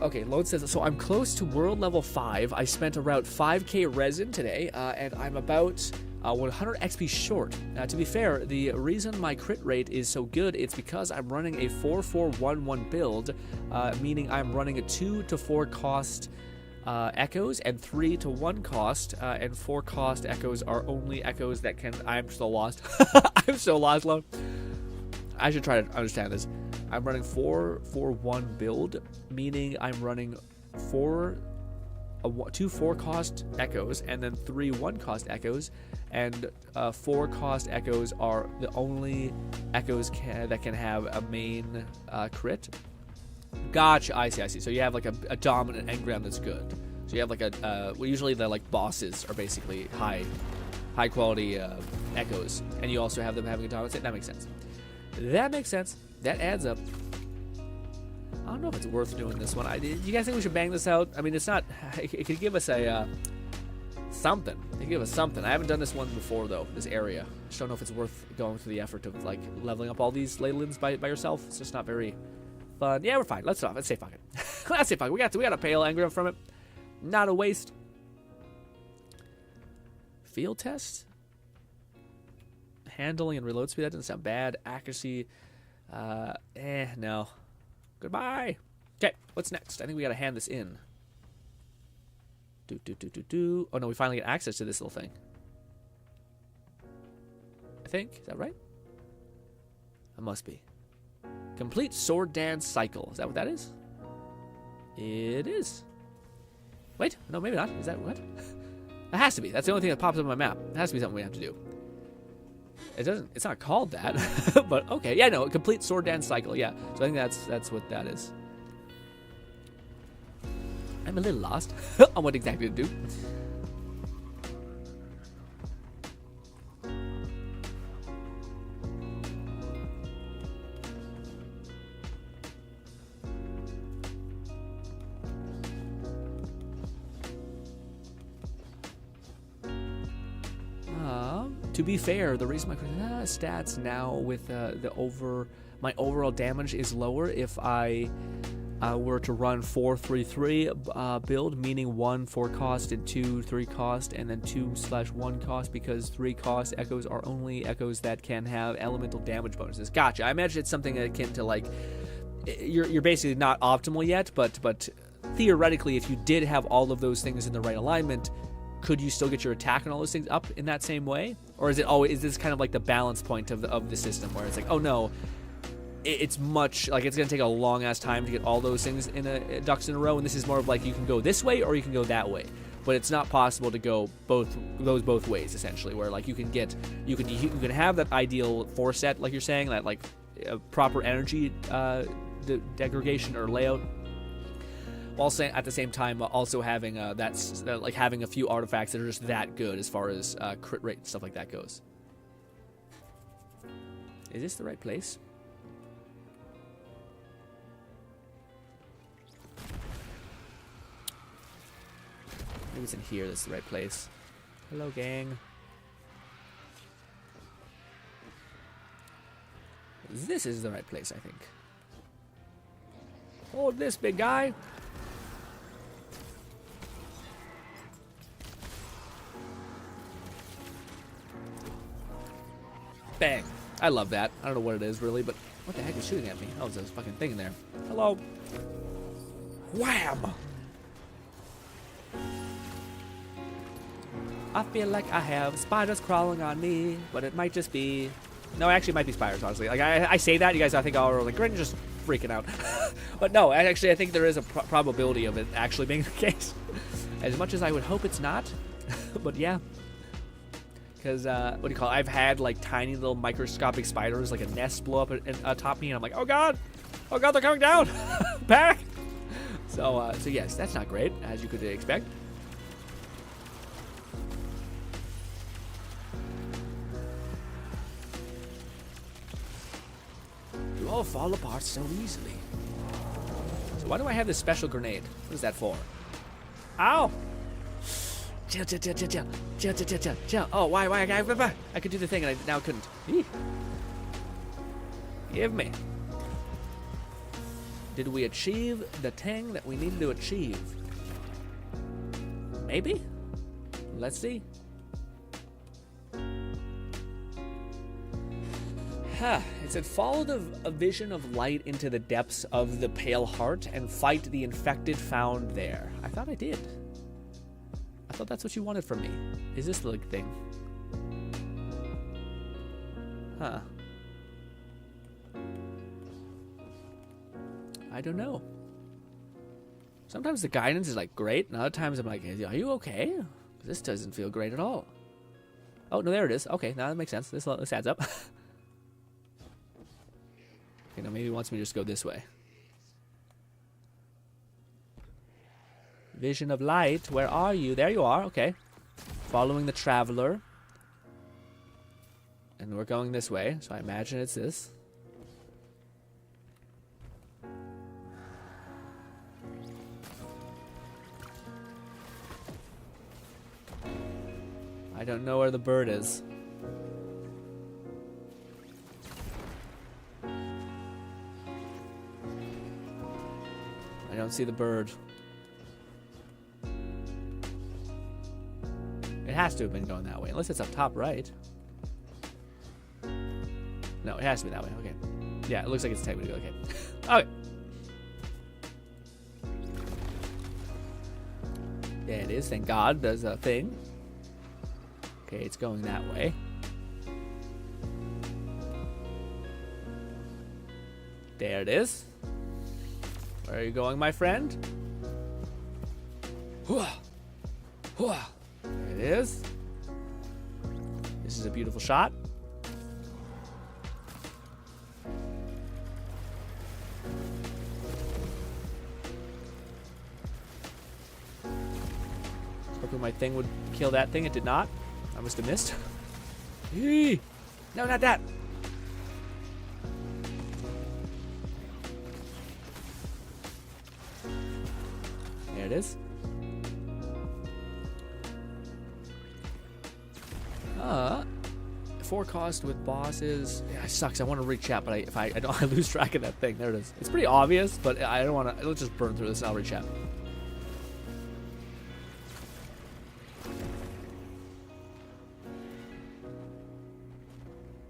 Okay, Lone says, so I'm close to world level 5. I spent around 5k resin today, and I'm about 100 XP short. To be fair, the reason my crit rate is so good, it's because I'm running a 4-4-1-1 build, meaning I'm running a 2 to 4 cost echoes and 3 to 1 cost, and 4 cost echoes are only echoes that can... I'm so lost. I'm so lost, Lone. I should try to understand this. I'm running 4-4-1 build, meaning I'm running 2 4-cost echoes and then 3 1-cost echoes, and 4 cost echoes are the only echoes that can have a main crit. Gotcha, I see. So you have like a dominant engram that's good. So you have like well, usually the like bosses are basically high quality echoes, and you also have them having a dominant. That makes sense. That makes sense. That adds up. I don't know if it's worth doing this one. You guys think we should bang this out? I mean, it's not... It could give us a... something. It could give us something. I haven't done this one before, though, this area. I just don't know if it's worth going through the effort of, like, leveling up all these Leylands by yourself. It's just not very fun. Yeah, we're fine. Let's say fuck it. Let's say fuck it. We got a pale engram from it. Not a waste. Field test? Handling and reload speed, that doesn't sound bad. Accuracy, no. Goodbye. Okay, what's next? I think we gotta hand this in. Oh no, we finally get access to this little thing. I think, is that right? It must be. Complete sword dance cycle. Is that what that is? It is. Wait, no, maybe not. Is that what? It has to be. That's the only thing that pops up on my map. It has to be something we have to do. It's not called that, but okay. Yeah, no, a complete sword dance cycle. Yeah, so I think that's what that is. I'm a little lost on what exactly to do. To be fair, the reason my stats now with my overall damage is lower if I were to run 4-3-3 build, meaning 1 4 cost and 2 3 cost, and then 2/1 cost, because 3 cost echoes are only echoes that can have elemental damage bonuses. Gotcha. I imagine it's something akin to like you're basically not optimal yet, but theoretically, if you did have all of those things in the right alignment, could you still get your attack and all those things up in that same way? Or is this kind of like the balance point of the system where it's like, oh no, it's much like it's gonna take a long ass time to get all those things in ducks in a row, and this is more of like you can go this way or you can go that way, but it's not possible to go both ways essentially. Where like you can have that ideal 4 set, like you're saying, that like proper energy degradation or layout, while saying at the same time also having like having a few artifacts that are just that good as far as crit rate and stuff like that goes. Is this the right place? Maybe it's in here. This is the right place. Hello, gang. This is the right place, I think. Hold this, big guy. Bang. I love that. I don't know what it is, really, but what the heck is shooting at me? Oh, there's a fucking thing in there. Hello. Wham! I feel like I have spiders crawling on me, but it might just be... No, actually, it might be spiders, honestly. Like, I say that, you guys I think, oh, like, GRINN just freaking out. But no, actually, I think there is a probability of it actually being the case. As much as I would hope it's not. But yeah. Because, what do you call it? I've had, like, tiny little microscopic spiders, like a nest blow up atop me, and I'm like, oh god! Oh god, they're coming down! Back! So yes, that's not great, as you could expect. You all fall apart so easily. So why do I have this special grenade? What is that for? Ow! Chill, chill, chill, chill, chill, chill, chill, chill, chill, chill. Oh, why? I could do the thing and I now couldn't. Eeh. Give me. Did we achieve the thing that we needed to achieve? Maybe? Let's see. Huh. It said, follow a vision of light into the depths of the pale heart and fight the infected found there. I thought I did. I thought that's what you wanted from me. Is this the like, thing? Huh. I don't know. Sometimes the guidance is like great, and other times I'm like, are you okay? This doesn't feel great at all. Oh, no, there it is. Okay, now that makes sense. This adds up. Okay, now maybe it wants me to just go this way. Vision of light, where are you? There you are, okay. Following the traveler. And we're going this way, so I imagine it's this. I don't know where the bird is. I don't see the bird. It has to have been going that way, unless it's up top right. No, it has to be that way. Okay. Yeah, it looks like it's technically okay. Okay. There it is. Thank God. There's a thing. Okay, it's going that way. There it is. Where are you going, my friend? There it is. This is a beautiful shot. Hoping my thing would kill that thing. It did not. I must have missed. No, not that. There it is. Forecast with bosses. Yeah, it sucks. I want to reach chat, but if I don't, I lose track of that thing. There it is. It's pretty obvious, but I don't want to. Let's just burn through this and I'll reach chat.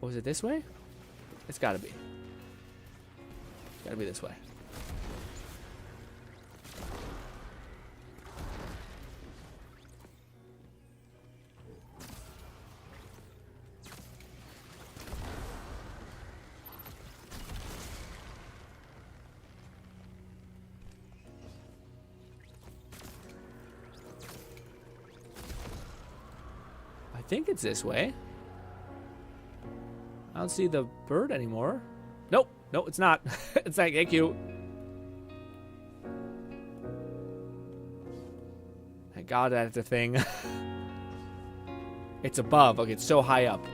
Oh, is it this way? It's gotta be. It's gotta be this way. I think it's this way. I don't see the bird anymore. Nope. No, it's not. It's like, thank you. I got at the thing. It's above. Okay, it's so high up.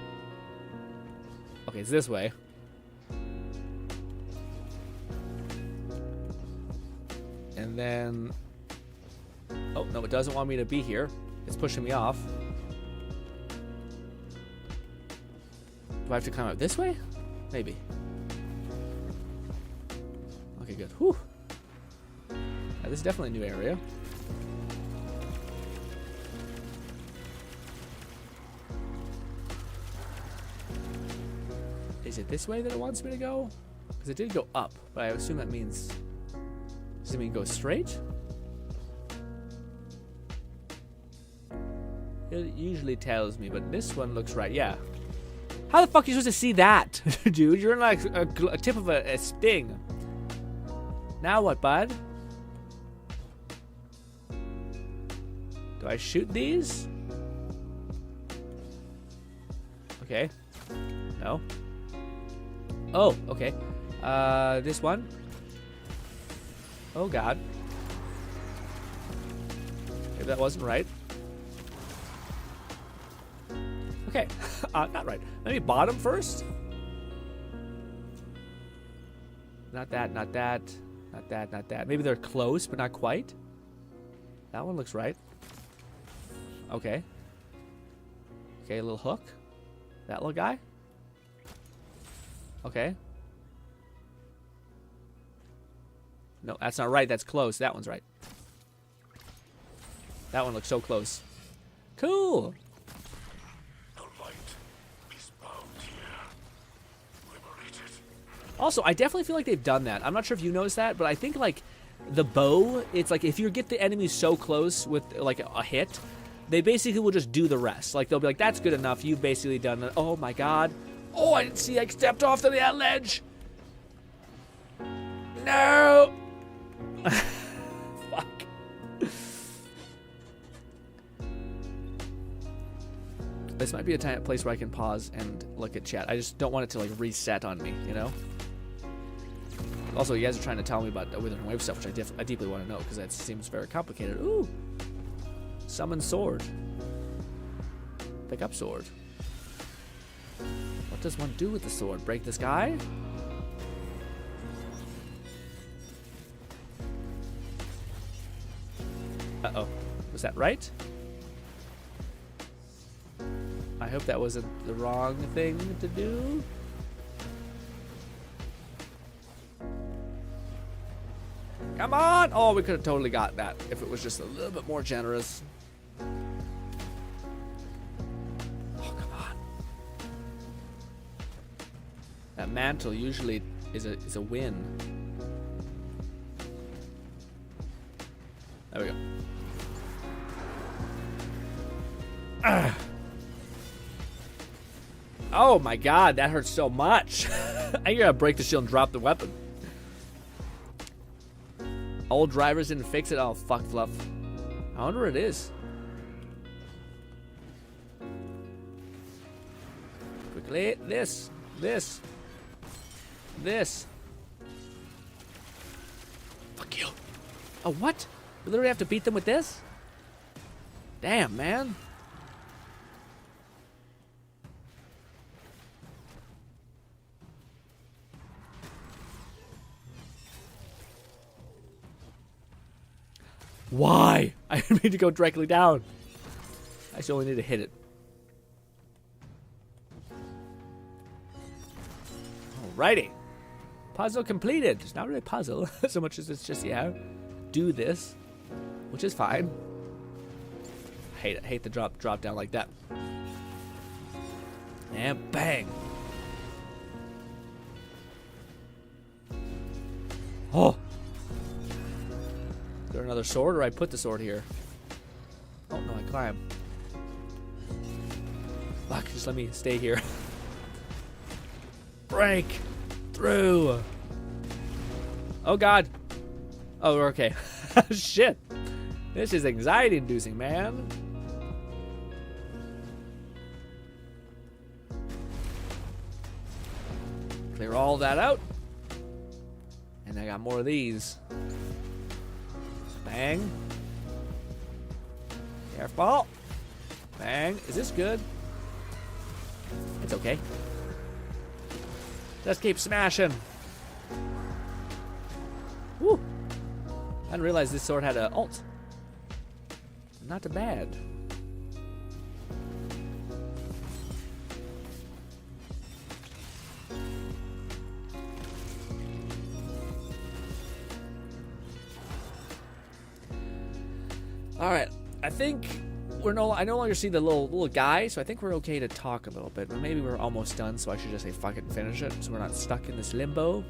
Okay, it's this way. And then... Oh, no, it doesn't want me to be here. It's pushing me off. Do I have to climb up this way? Maybe. Okay, good. Whew. Yeah, this is definitely a new area. Is it this way that it wants me to go? Because it did go up, but I assume that means... Does it mean go straight? It usually tells me, but this one looks right. Yeah. How the fuck are you supposed to see that, dude? You're in like a tip of a sting. Now what, bud? Do I shoot these? Okay. No. Oh, okay. This one. Oh, God. Maybe that wasn't right. Okay. Not right. Maybe bottom first? Not that, not that. Not that, not that. Maybe they're close, but not quite. That one looks right. Okay. Okay, a little hook. That little guy. Okay. No, that's not right. That's close. That one's right. That one looks so close. Cool. Also, I definitely feel like they've done that. I'm not sure if you noticed that, but I think like the bow, it's like if you get the enemy so close with like a hit, they basically will just do the rest. Like they'll be like, that's good enough. You've basically done it. Oh my God. Oh, I didn't see I stepped off to that ledge. No. Fuck. This might be a place where I can pause and look at chat. I just don't want it to like reset on me, you know? Also, you guys are trying to tell me about the Withering Wave stuff, which I deeply want to know, because that seems very complicated. Ooh! Summon sword. Pick up sword. What does one do with the sword? Break this guy? Uh-oh. Was that right? I hope that wasn't the wrong thing to do. Come on! Oh, we could have totally got that if it was just a little bit more generous. Oh, come on. That mantle usually is a win. There we go. Ugh. Oh my God, that hurts so much. I gotta break the shield and drop the weapon. Old drivers didn't fix it. Oh, fuck, fluff. I wonder where it is. Quickly, this. Fuck you. Oh, what? We literally have to beat them with this? Damn, man. Why? I didn't mean to go directly down. I just only need to hit it. Alrighty. Puzzle completed. It's not really a puzzle so much as it's just, yeah, do this, which is fine. I hate it. I hate the drop down like that. And bang. Oh. Is there another sword, or I put the sword here? Oh no, I climb. Fuck, just let me stay here. Break through. Oh God. Oh, we're okay. Shit. This is anxiety inducing, man. Clear all that out. And I got more of these. Bang. Careful. Bang. Is this good? It's okay. Just keep smashing. Woo. I didn't realize this sword had an ult. Not too bad. All right, I think I no longer see the little guy, so I think we're okay to talk a little bit. But maybe we're almost done, so I should just say fuck it and finish it, so we're not stuck in this limbo.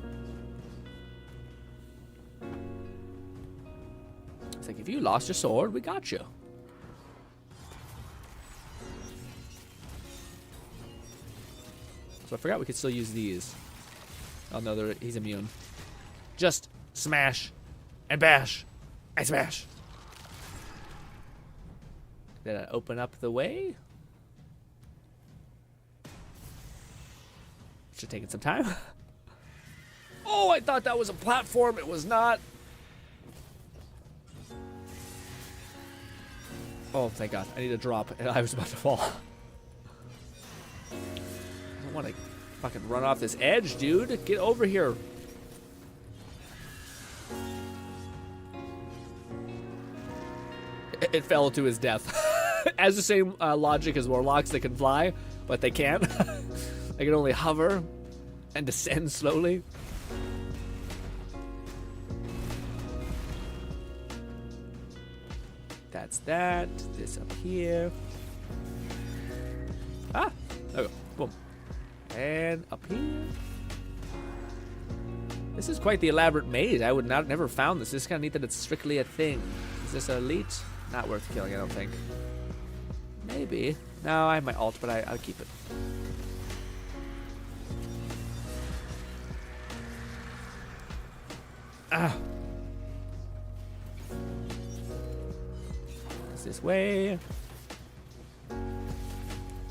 It's like, if you lost your sword, we got you. So I forgot we could still use these. Oh no, he's immune. Just smash and bash and smash. Did I open up the way? Should take it some time. Oh, I thought that was a platform. It was not. Oh, thank God. I need a drop, and I was about to fall. I don't want to fucking run off this edge, dude. Get over here. It fell to his death. As the same logic as warlocks that can fly, but they can't. They can only hover and descend slowly. That's that. This up here. Ah! There we go. Boom. And up here. This is quite the elaborate maze. I would never found this. This is kind of neat that it's strictly a thing. Is this elite? Not worth killing, I don't think. Maybe. No, I have my ult, but I'll keep it. Ah. It's this way.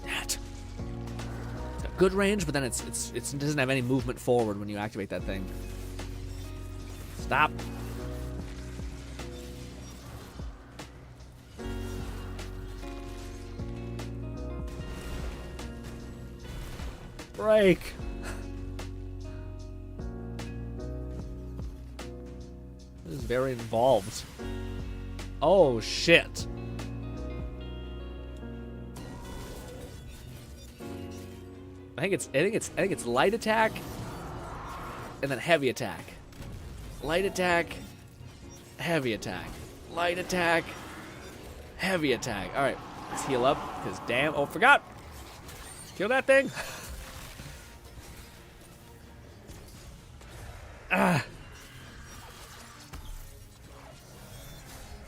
That. It's got good range, but then it doesn't have any movement forward when you activate that thing. Stop. Break. This is very involved. Oh shit. I think it's light attack and then heavy attack. Light attack, heavy attack. Light attack, heavy attack. All right, let's heal up because damn. Oh, forgot. Kill that thing. Ah.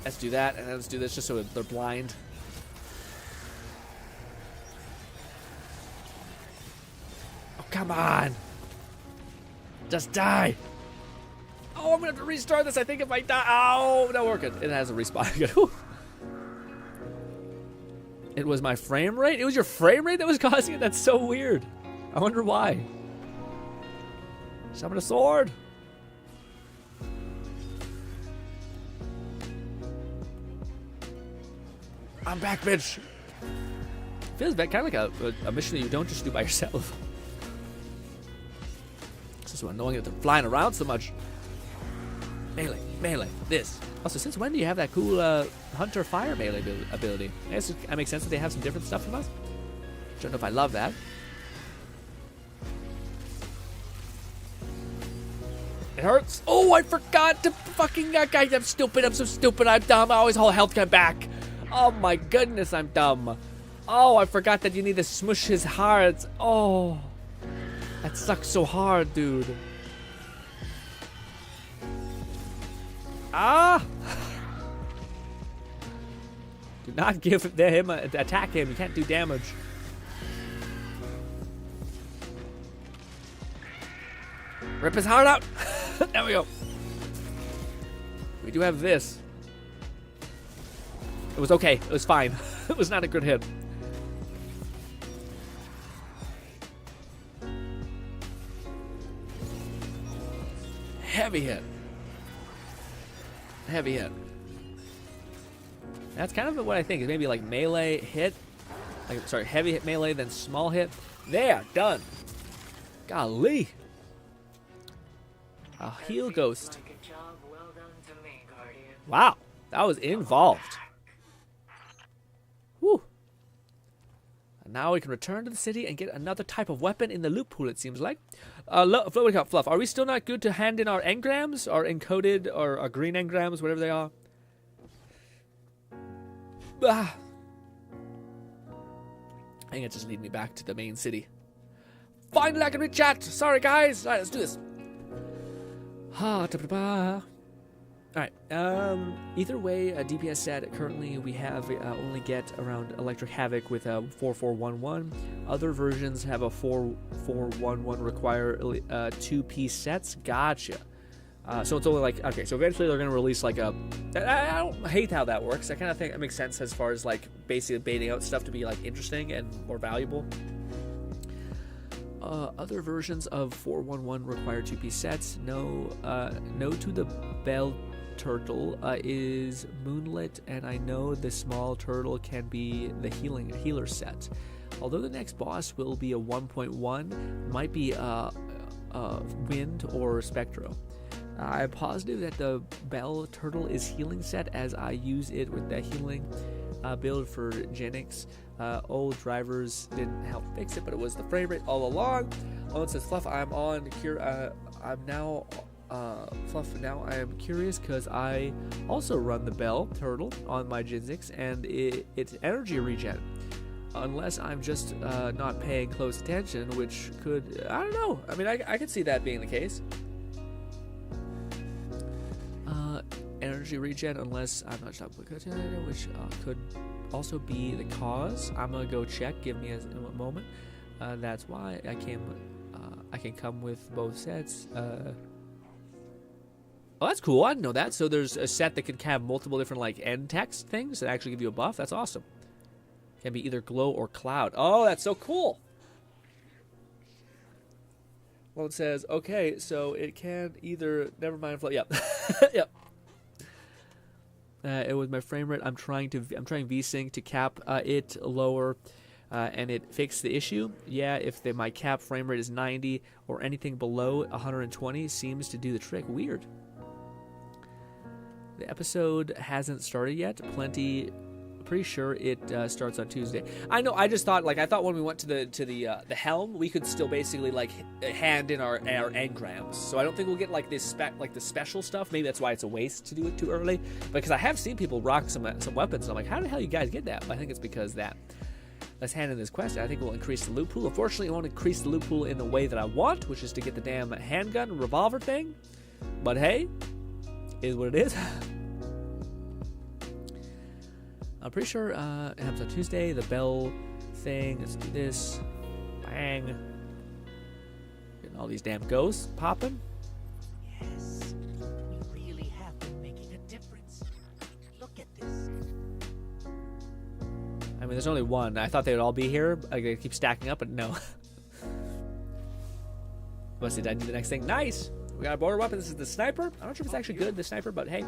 Let's do that, and then let's do this just so they're blind. Oh, come on. Just die. Oh, I'm going to have to restart this. I think if I die... Oh, no, we're good. It has a respawn. It was my frame rate? It was your frame rate that was causing it? That's so weird. I wonder why. Summon a sword. I'm back, bitch. Feels kind of like a mission that you don't just do by yourself. It's just so annoying that they're flying around so much. Melee, melee, this. Also, since when do you have that cool Hunter Fire melee ability? I guess it makes sense that they have some different stuff from us. Don't know if I love that. It hurts. Oh, I forgot to fucking... I'm stupid. I'm so stupid. I'm dumb. I always hold health come back. Oh my goodness, I'm dumb. Oh, I forgot that you need to smush his heart. Oh, that sucks so hard, dude. Ah! Do not give him attack him. You can't do damage. Rip his heart out. There we go. We do have this. It was okay. It was fine. It was not a good hit. Heavy hit. Heavy hit. That's kind of what I think. Is maybe like melee hit. Like, sorry, heavy hit melee, then small hit. There, done. Golly. A heal ghost. Wow, that was involved. Whew. And now we can return to the city and get another type of weapon in the loot pool, it seems like. Fluff, are we still not good to hand in our engrams? Our encoded, or our green engrams, whatever they are? Ah. I think it just lead me back to the main city. Finally, I can read chat. Sorry, guys. All right, let's do this. Alright, either way, a DPS set, currently we have only get around Electric Havoc with a 4411. Other versions have a 4411 require 2-piece sets. Gotcha. So it's only like, okay, so eventually they're going to release like a, I don't hate how that works. I kind of think it makes sense as far as like basically baiting out stuff to be like interesting and more valuable. Other versions of 411 require 2-piece sets. No to the Bell Turtle is Moonlit, and I know the small turtle can be the healer set. Although the next boss will be a 1.1, might be Wind or Spectro. I'm positive that the Bell Turtle is healing set, as I use it with the healing build for Genix. Old drivers didn't help fix it, but it was the frame rate all along. Owen says, Fluff, Fluff, now I am curious because I also run the Bell Turtle on my Genix, and it's energy regen. Unless I'm just not paying close attention, which could, I don't know. I mean, I could see that being the case. Energy regen, unless I'm not sure, which could also be the cause. I'm gonna go check. Give me a moment. That's why I can come with both sets. Oh, that's cool. I didn't know that. So there's a set that can have multiple different like end text things that actually give you a buff. That's awesome. Can be either glow or cloud. Oh, that's so cool. Well, it says, okay, so it can either, never mind, yep. Yep. It was my frame rate. I'm trying VSync to cap it lower, and it fixed the issue. Yeah, if my cap frame rate is 90 or anything below 120, seems to do the trick. Weird. The episode hasn't started yet. Pretty sure it starts on Tuesday. I know. I just thought, I thought when we went to the helm, we could still basically hand in our engrams. So I don't think we'll get the special stuff. Maybe that's why it's a waste to do it too early. Because I have seen people rock some weapons. And I'm like, how the hell you guys get that? But I think it's because that. Let's hand in this quest. I think it will increase the loot pool. Unfortunately, it won't increase the loot pool in the way that I want, which is to get the damn handgun revolver thing. But hey, is what it is. I'm pretty sure it happens on Tuesday. The bell thing. Let's do this. Bang. Getting all these damn ghosts popping. Yes, we really have been making a difference. Look at this. I mean, there's only one. I thought they would all be here. They keep stacking up, but no. Must have done the next thing. Nice. We got a border weapon. This is the sniper. I'm not sure if it's actually good, the sniper, but hey.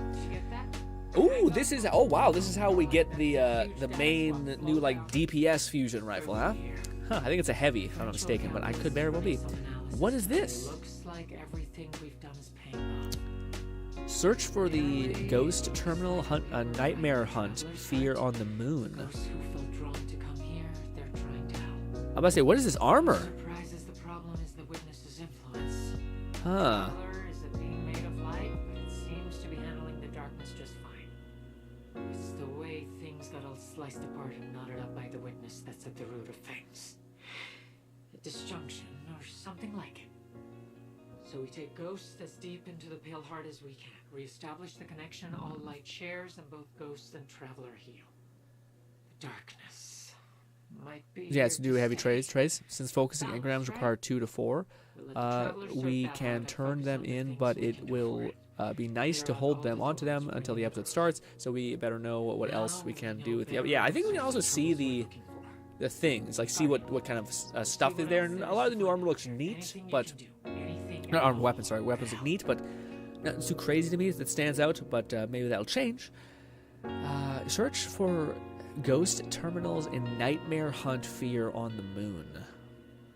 Ooh, this is, oh wow, this is how we get the main new DPS fusion rifle, huh? I think it's a heavy, if I'm not mistaken, but I could very well be. What is this? Looks like everything we've done is paying off. Search for the ghost terminal hunt, a nightmare hunt, fear on the moon. Those who feel drawn to come here, they're trying to help. I'm about to say, what is this armor? Surprises, the problem is the witness's influence. Huh. Is a being made of light, but it seems to be handling the darkness just fine. It's the way things got all sliced apart and knotted up by the witness that's at the root of things. A disjunction, or something like it. So we take ghosts as deep into the pale heart as we can. Reestablish the connection all light shares, and both ghosts and traveler heal. The darkness might be. Yeah, it's to do heavy trays. Since focusing engrams require 2 to 4, we can turn them in, but it will be nice to hold them onto them until the episode starts. So we better know what else we can do with the. Yeah, I think we can also see the things, see what kind of stuff is there. And a lot of the new armor looks neat, but not armor weapons. Sorry, weapons look neat, but nothing too crazy to me that stands out. But maybe that'll change. Search for ghost terminals in Nightmare Hunt Fear on the Moon.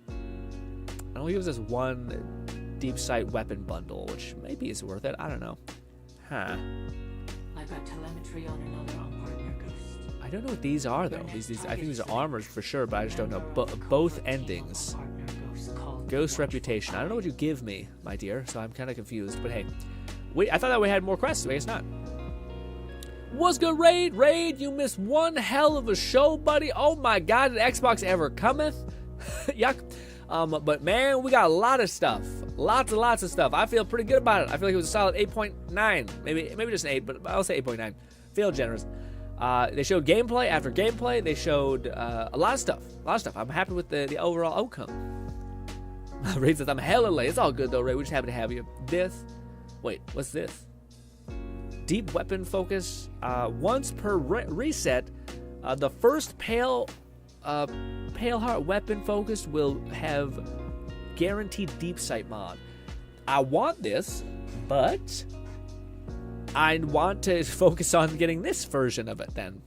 It only gives us one deep sight weapon bundle, which maybe is worth it. I don't know. Huh. I've got telemetry on another on-partner ghost. I don't know what these are, though. These I think these are armors for sure, but I just don't know. Both endings. Ghost reputation. I don't know what you give me, my dear, so I'm kind of confused. But hey, I thought that we had more quests. I guess not. What's good, Raid? Raid, you missed one hell of a show, buddy. Oh my God, did Xbox ever cometh? Yuck. But man, we got a lot of stuff. Lots and lots of stuff. I feel pretty good about it. I feel like it was a solid 8.9. Maybe just an 8, but I'll say 8.9. Feel generous. They showed gameplay after gameplay. They showed a lot of stuff. I'm happy with the overall outcome. Raid says, I'm hella late. It's all good though, Ray. We're just happy to have you. Wait, what's this? Deep weapon focus. Once per reset, the first Pale Heart weapon focus will have guaranteed deep sight mod. I want this, but I want to focus on getting this version of it then.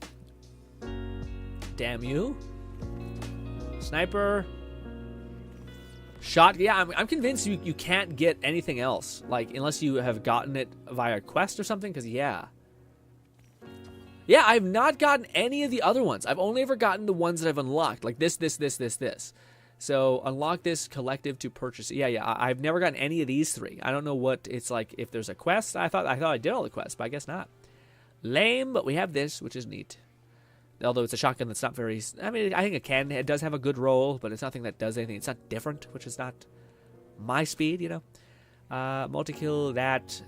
Damn you. Sniper. Shot. Yeah, I'm convinced you can't get anything else, like, unless you have gotten it via quest or something, because yeah, I've not gotten any of the other ones. I've only ever gotten the ones that I've unlocked, like this. So unlock this collective to purchase it. Yeah, I've never gotten any of these three. I don't know what it's like if there's a quest. I thought I did all the quests, but I guess not. Lame, but we have this, which is neat. Although it's a shotgun that's not very... I mean, I think it does have a good roll, but it's nothing that does anything. It's not different, which is not my speed, you know. Multi-kill, that...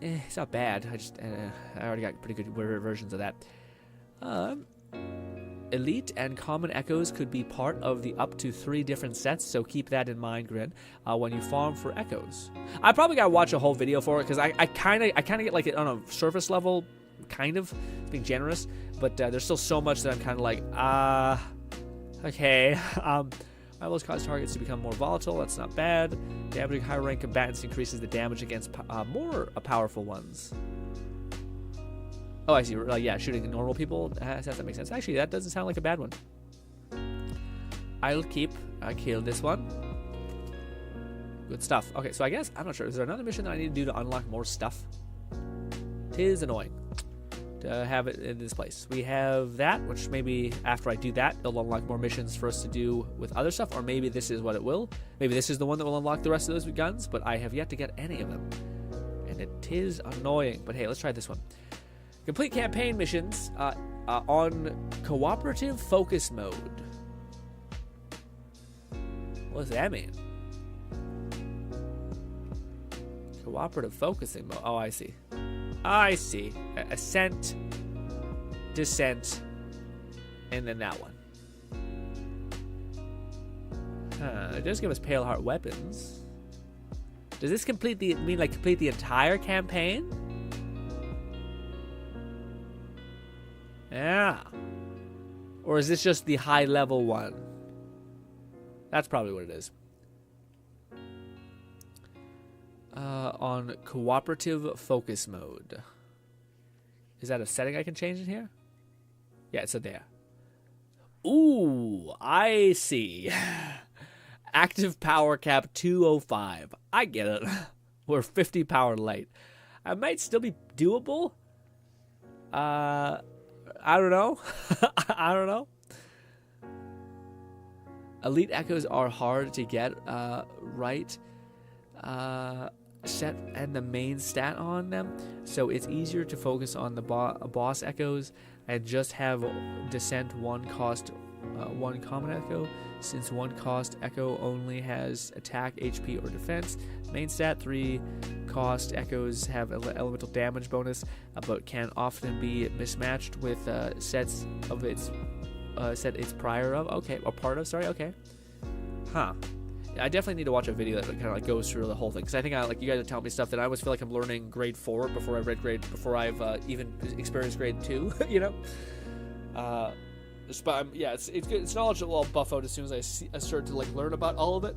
it's not bad. I already got pretty good versions of that. Elite and common echoes could be part of the up to 3 different sets, so keep that in mind, Grin, when you farm for echoes. I probably gotta watch a whole video for it, because I kind of get like it on a surface level, kind of, being generous, but there's still so much that I'm kind of like, okay. Rivals cause targets to become more volatile. That's not bad. Damaging higher rank combatants increases the damage against more powerful ones. Oh, I see. Yeah, shooting normal people. That makes sense. Actually, that doesn't sound like a bad one. I'll kill this one. Good stuff. Okay, so I guess, I'm not sure. Is there another mission that I need to do to unlock more stuff? Tis annoying to have it in this place. We have that, which maybe after I do that, it'll unlock more missions for us to do with other stuff, or maybe this is what it will. Maybe this is the one that will unlock the rest of those guns, but I have yet to get any of them. And it is annoying. But hey, let's try this one. Complete campaign missions on cooperative focus mode. What does that mean? Cooperative focusing mode. Oh, I see. I see. Ascent, descent, and then that one. It does give us Pale Heart weapons. Does this complete the entire campaign? Yeah. Or is this just the high level one? That's probably what it is. On cooperative focus mode. Is that a setting I can change in here? Yeah, it's there. Ooh, I see. Active power cap 205. I get it. We're 50 power light. I might still be doable. I don't know. I don't know. Elite echoes are hard to get right. Set and the main stat on them, so it's easier to focus on the boss echoes and just have descent 1 cost 1 common echo, since 1 cost echo only has attack, HP, or defense. Main stat 3 cost echoes have elemental damage bonus, but can often be mismatched with sets of its prior of. Okay, or part of. Sorry. Okay. Huh. I definitely need to watch a video that kind of like goes through the whole thing, because I think you guys are telling me stuff that I always feel like I'm learning grade 4 before I've even experienced grade 2. You know. But yeah, it's good. It's knowledge that will buff out as soon as I start to like learn about all of it.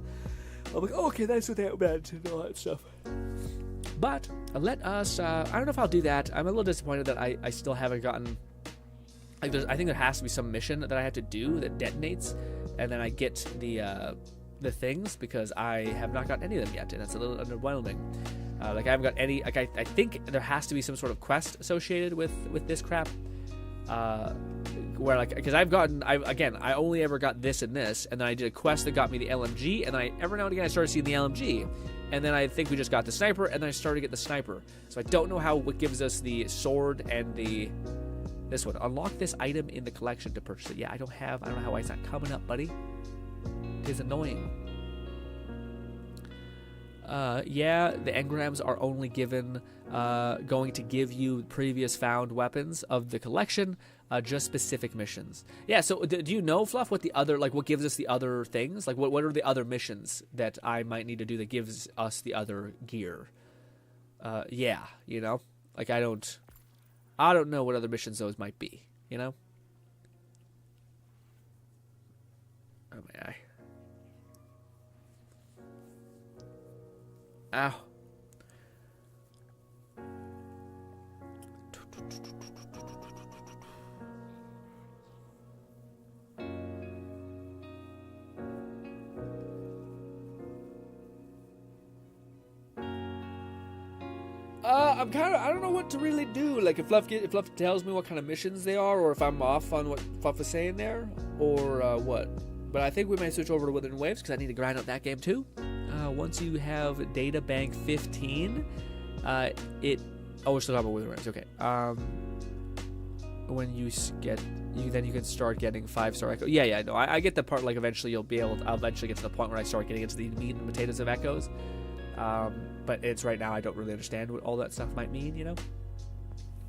I'm like, oh, okay, that's what that meant and all that stuff. But let us. I don't know if I'll do that. I'm a little disappointed that I still haven't gotten like I think there has to be some mission that I have to do that detonates, and then I get the things, because I have not gotten any of them yet, and that's a little underwhelming. Like I haven't got any. Like I think there has to be some sort of quest associated with this crap. Where like, because I only ever got this and this, and then I did a quest that got me the LMG, and every now and again I started seeing the LMG, and then I think we just got the sniper, and then I started to get the sniper. So I don't know what gives us the sword and this one. Unlock this item in the collection to purchase it. Yeah, I don't know why it's not coming up, buddy. It is annoying. Yeah, the engrams are only going to give you previous found weapons of the collection, just specific missions. Yeah, so do you know, Fluff, what gives us the other things? Like, what are the other missions that I might need to do that gives us the other gear? Yeah, you know? Like, I don't know what other missions those might be, you know? Oh, my eye. Ow. I don't know what to really do. Like, if Fluff tells me what kind of missions they are, or if I'm off on what Fluff is saying there, or what. But I think we might switch over to Withering Waves, because I need to grind out that game too. Once you have Data Bank 15, we're still talking about Withering Waves. Okay. When you can start getting 5-star echo. Yeah. No, I get the part. Like, eventually I'll eventually get to the point where I start getting into the meat and potatoes of echoes. But it's right now I don't really understand what all that stuff might mean. You know.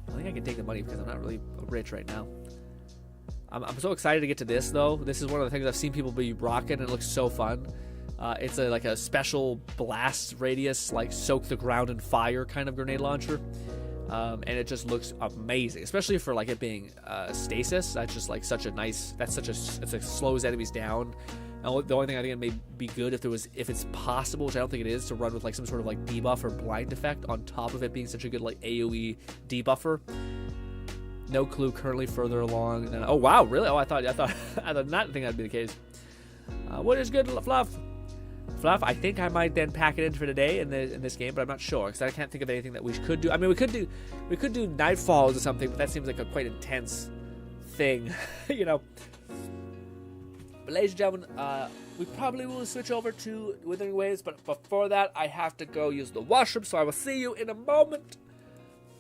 I think I can take the money because I'm not really rich right now. I'm so excited to get to this though. This is one of the things I've seen people be rocking, and it looks so fun. It's like a special blast radius, like soak the ground in fire kind of grenade launcher. And it just looks amazing, especially for like it being stasis. That's just like it slows enemies down. And the only thing I think it may be good if it's possible, which I don't think it is, to run with like some sort of like debuff or blind effect on top of it being such a good like AoE debuffer. No clue. Currently further along than. Oh wow, really? Oh, I thought I did not think that'd be the case. What is good, Fluff? Fluff, I think I might then pack it in for today in this game, but I'm not sure because I can't think of anything that we could do. I mean, we could do Nightfalls or something, but that seems like a quite intense thing, you know. But ladies and gentlemen, we probably will switch over to Withering Waves, but before that, I have to go use the washroom, so I will see you in a moment.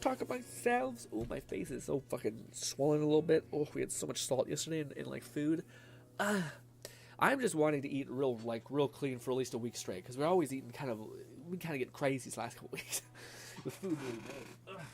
Talk about myself. Oh, my face is so fucking swollen a little bit. Oh, we had so much salt yesterday in like food. I'm just wanting to eat real clean for at least a week straight, because we're always eating we kind of get crazy these last couple weeks with food really bad.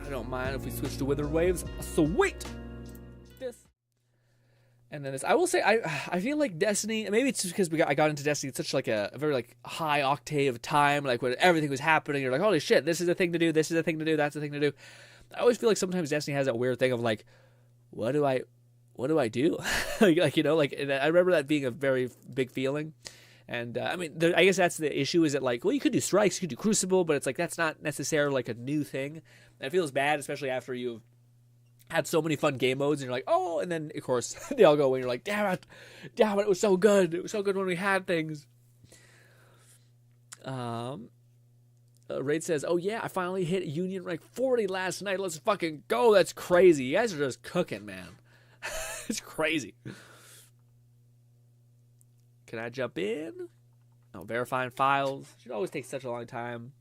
I don't mind if we switch to Withering Waves. Sweet! This. And then this. I will say, I feel like Destiny, maybe it's just because I got into Destiny at such like a very like high octave time, like when everything was happening, you're like, holy shit, this is a thing to do, this is a thing to do, that's a thing to do. I always feel like sometimes Destiny has that weird thing of like, what do I what do I do? like, you know, like, I remember that being a very big feeling. And, I mean, I guess that's the issue, is that, like, well, you could do Strikes, you could do Crucible, but it's like, that's not necessarily, like, a new thing. And it feels bad, especially after you've had so many fun game modes, and you're like, oh, and then, of course, they all go away, and you're like, damn it, it was so good. It was so good when we had things. Raid says, oh, yeah, I finally hit Union rank 40 last night. Let's fucking go. That's crazy. You guys are just cooking, man. It's crazy. Can I jump in? Oh, verifying files. Should always take such a long time.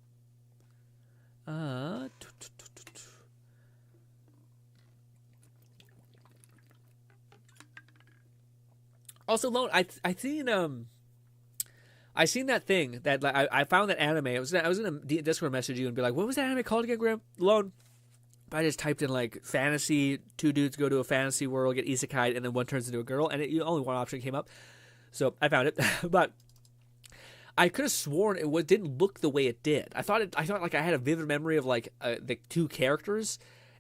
Also, Lone, I seen that thing that, like, I found that anime. I was gonna Discord message you and be like, what was that anime called again, Graham? Lone. But I just typed in, like, fantasy. 2 dudes go to a fantasy world, get isekai'd, and then one turns into a girl, and only one option came up. So I found it, but I could have sworn it didn't look the way it did. I thought like I had a vivid memory of, like, the 2 characters,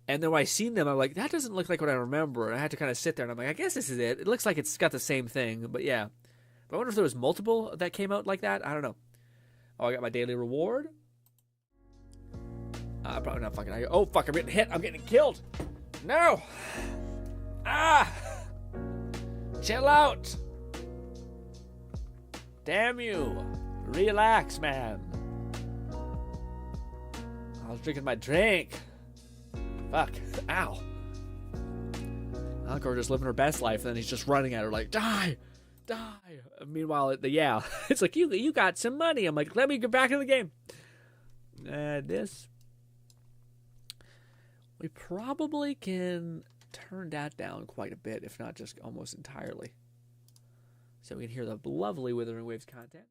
and then when I seen them, I'm like, that doesn't look like what I remember. And I had to kind of sit there, and I'm like, I guess this is it. It looks like it's got the same thing, but yeah. But I wonder if there was multiple that came out like that. I don't know. Oh, I got my daily reward. Probably not fucking. Oh fuck! I'm getting hit. I'm getting killed. No. Chill out. Damn you. Relax, man. I was drinking my drink. Fuck. Ow. Alcor just living her best life, and then he's just running at her like, die. Meanwhile, it's like, you got some money. I'm like, let me get back in the game. This. We probably can turn that down quite a bit, if not just almost entirely. So we can hear the lovely Withering Waves content.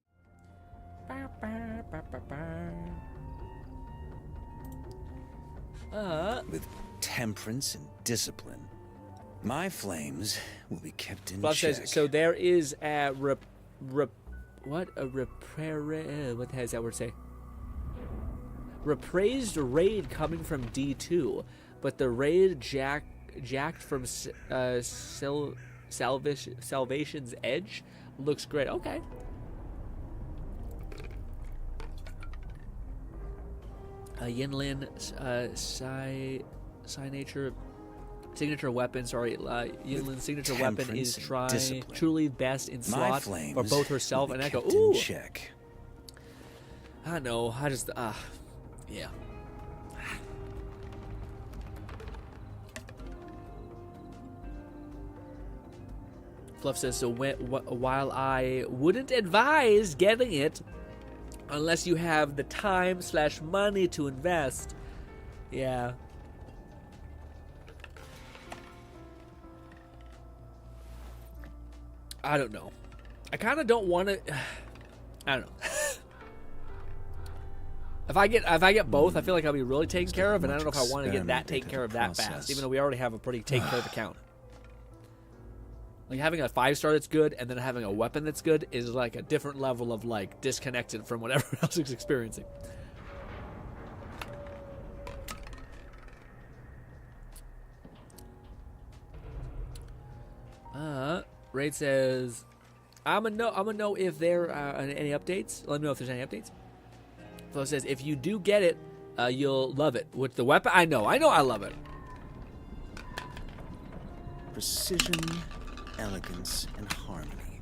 With temperance and discipline, my flames will be kept in Fluff check. says, so there is a what the hell does that word say? Repraised raid coming from D2, but the raid jacked from Salvation's Edge looks great. Okay. Yinlin signature weapon. Sorry, Yinlin's signature weapon is truly best in slot for both herself and Echo. Ooh. Check. I know. I just yeah. Fluff says, so while I wouldn't advise getting it unless you have the time/money to invest. Yeah. I don't know. I kind of don't want to. I don't know. If I get both, I feel like I'll be really taken care of, and I don't know if I want to get that taken care of that fast, even though we already have a pretty taken care of account. Like, having a 5-star that's good and then having a weapon that's good is like a different level of, like, disconnected from whatever else is experiencing. Raid says, I'm gonna know if there are any updates. Let me know if there's any updates. Flo says, if you do get it, you'll love it. With the weapon, I know I love it. Precision, elegance, and harmony.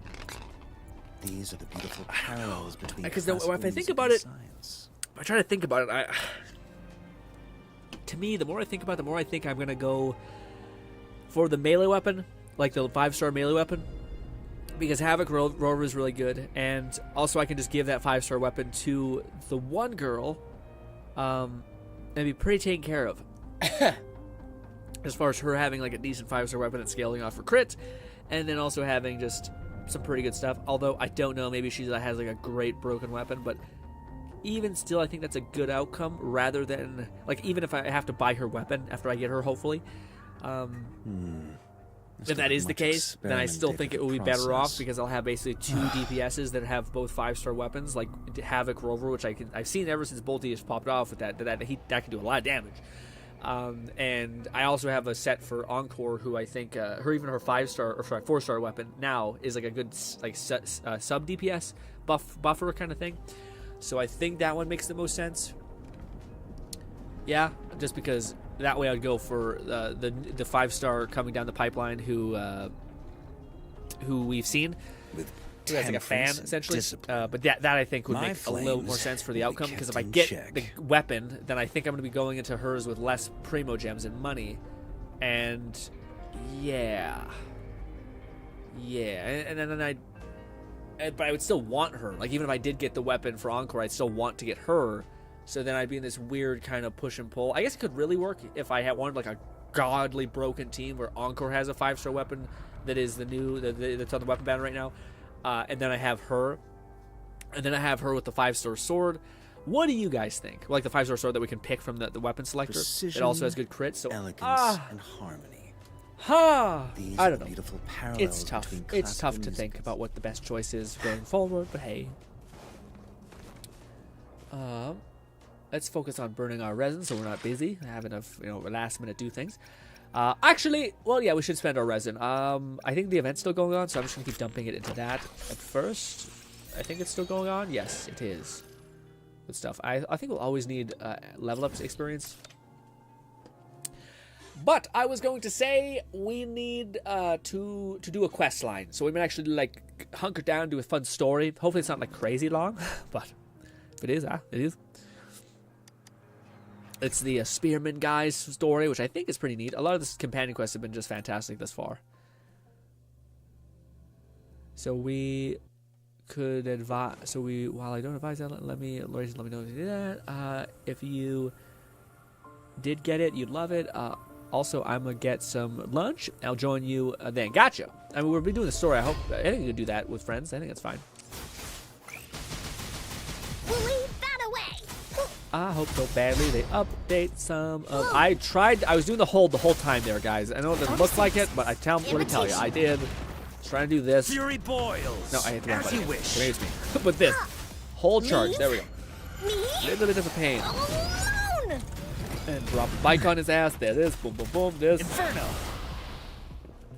These are the beautiful parallels between because if I think about it, if I try to think about it, to me, the more I think about it, the more I think I'm gonna go for the melee weapon, like the 5-star melee weapon, because Havoc Rover is really good, and also I can just give that 5-star weapon to the one girl, and be pretty taken care of. As far as her having like a decent 5-star weapon that's scaling off for crit, and then also having just some pretty good stuff. Although I don't know, maybe she has like a great broken weapon, but even still, I think that's a good outcome rather than like, even if I have to buy her weapon after I get her, hopefully. If that is the case, then I still think it will be better off because I'll have basically 2 DPSs that have both 5-star weapons, like Havoc Rover, which I've seen ever since Bolty has popped off with that can do a lot of damage. And I also have a set for Encore, who I think her 4-star weapon now is like a good like sub DPS buffer kind of thing. So I think that one makes the most sense. Yeah, just because that way I'd go for the 5-star coming down the pipeline who we've seen. Who has like a fan essentially, but that I think would make a little more sense for the outcome, because if I get the weapon, then I think I'm going to be going into hers with less primo gems and money, and yeah, and then but I would still want her. Like even if I did get the weapon for Encore, I'd still want to get her. So then I'd be in this weird kind of push and pull. I guess it could really work if I had wanted like a godly broken team where Encore has a 5-star weapon that is that's on the weapon banner right now. And then I have her. And then I have her with the 5-star sword. What do you guys think? Like the 5-star sword that we can pick from the weapon selector. Precision, it also has good crit. So elegance and harmony. I don't know. Beautiful it's tough. It's tough to think about what the best choice is going forward. But hey. Let's focus on burning our resin so we're not busy. Having a last minute do things. Actually, well, yeah, we should spend our resin. I think the event's still going on, so I'm just gonna keep dumping it into that at first. I think it's still going on. Yes, it is. Good stuff. I think we'll always need level up experience. But I was going to say we need to do a quest line, so we might actually like hunker down, do a fun story. Hopefully, it's not like crazy long, but if it is, it is. It's the Spearman guy's story, which I think is pretty neat. A lot of the companion quests have been just fantastic thus far. So we could advise. So while I don't advise that, let me know if you did that. If you did get it, you'd love it. Also, I'm gonna get some lunch. I'll join you then. Gotcha. I mean, we'll be doing the story. I think you can do that with friends. I think that's fine. We'll leave that away. I hope so badly they update some of. I was doing the hold the whole time there, guys. I know it doesn't look like it, but let me tell you, I did. Trying to do this. Fury boils. No, I hit the wrong button. As you wish. It's me. But this whole charge. There we go. Little bit of a pain. And drop a bike on his ass. There it is. Boom, boom, boom. This. Inferno.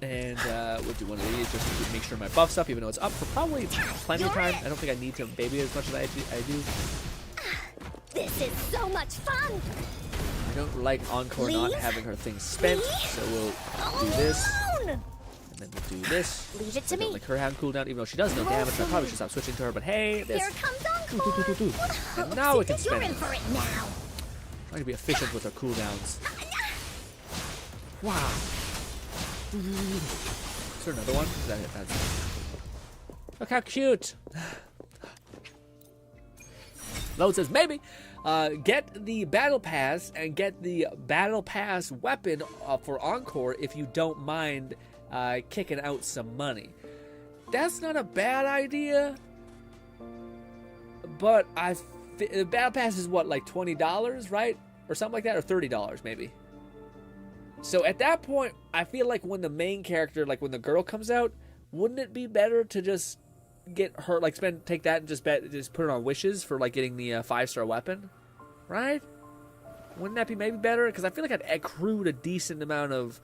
And we'll do one of these just to make sure my buff's up, even though it's up for probably plenty of time. I don't think I need to baby it as much as I do. This is so much fun. I don't like Encore not having her things spent, so we'll do this. And then we'll do this. Leave it to me. I don't like her having cooldown, even though she does no damage. I probably should stop switching to her, but hey, this. Here comes Encore. And now we can spend You're in for it now. Trying to be efficient with her cooldowns. Wow. Is there another one? Is that it? That's it. Look how cute. Load says maybe. Get the battle pass and get the battle pass weapon for Encore if you don't mind kicking out some money. That's not a bad idea. But the battle pass is what, like $20, right? Or something like that, or $30 maybe. So at that point, I feel like when the main character, like when the girl comes out, wouldn't it be better to just get her, like take that and just put it on wishes for like getting the 5-star weapon, right? Wouldn't that be maybe better? Because I feel like I'd accrued a decent amount of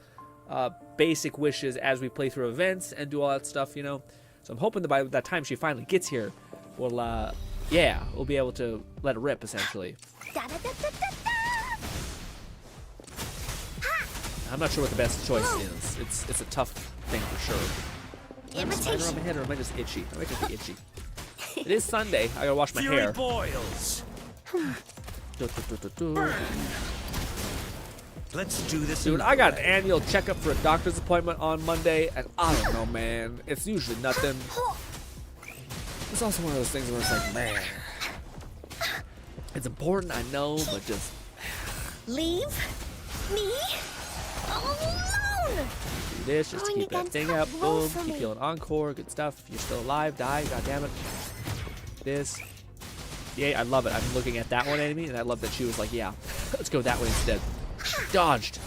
basic wishes as we play through events and do all that stuff, you know. So I'm hoping that by that time she finally gets here, we'll be able to let it rip essentially. I'm not sure what the best choice is. It's a tough thing for sure. Am I spider on my head or am I just itchy? I might just be itchy. It is Sunday. I gotta wash my hair. Boils. Let's do this. Dude, I got an annual checkup for a doctor's appointment on Monday, and I don't know, man. It's usually nothing. It's also one of those things where it's like, man, it's important, I know, but just leave me alone. Do this just to keep that thing up. Boom. Keep healing Encore. Good stuff. If you're still alive, die. God damn it. This. Yeah, I love it. I'm looking at that one enemy, and I love that she was like, yeah, let's go that way instead. Dodged.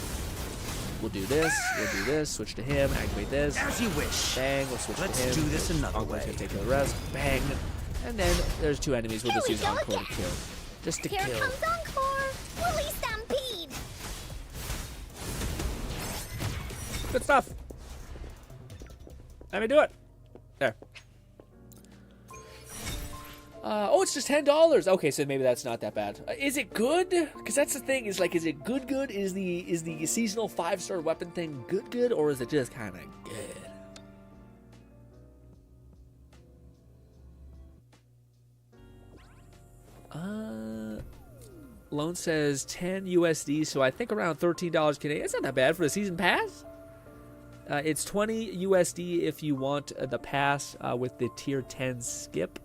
We'll do this. We'll do this. Switch to him. Activate this. As you wish. Bang. We'll switch to him. Let's do this another way. Gonna take care of the rest. Bang. And then there's 2 enemies. We'll just use Encore to kill. Just to kill. Here comes Encore. Willy Stampede. Good stuff. Let me do it. There. Oh, it's just $10. Okay, so maybe that's not that bad. Is it good? Because that's the thing. Is like, is it good? Good? Is the seasonal 5-star weapon thing good? Or is it just kind of good? Lone says 10 USD, so I think around $13 Canadian. It's not that bad for the season pass. It's 20 USD if you want the pass with the tier 10 skip.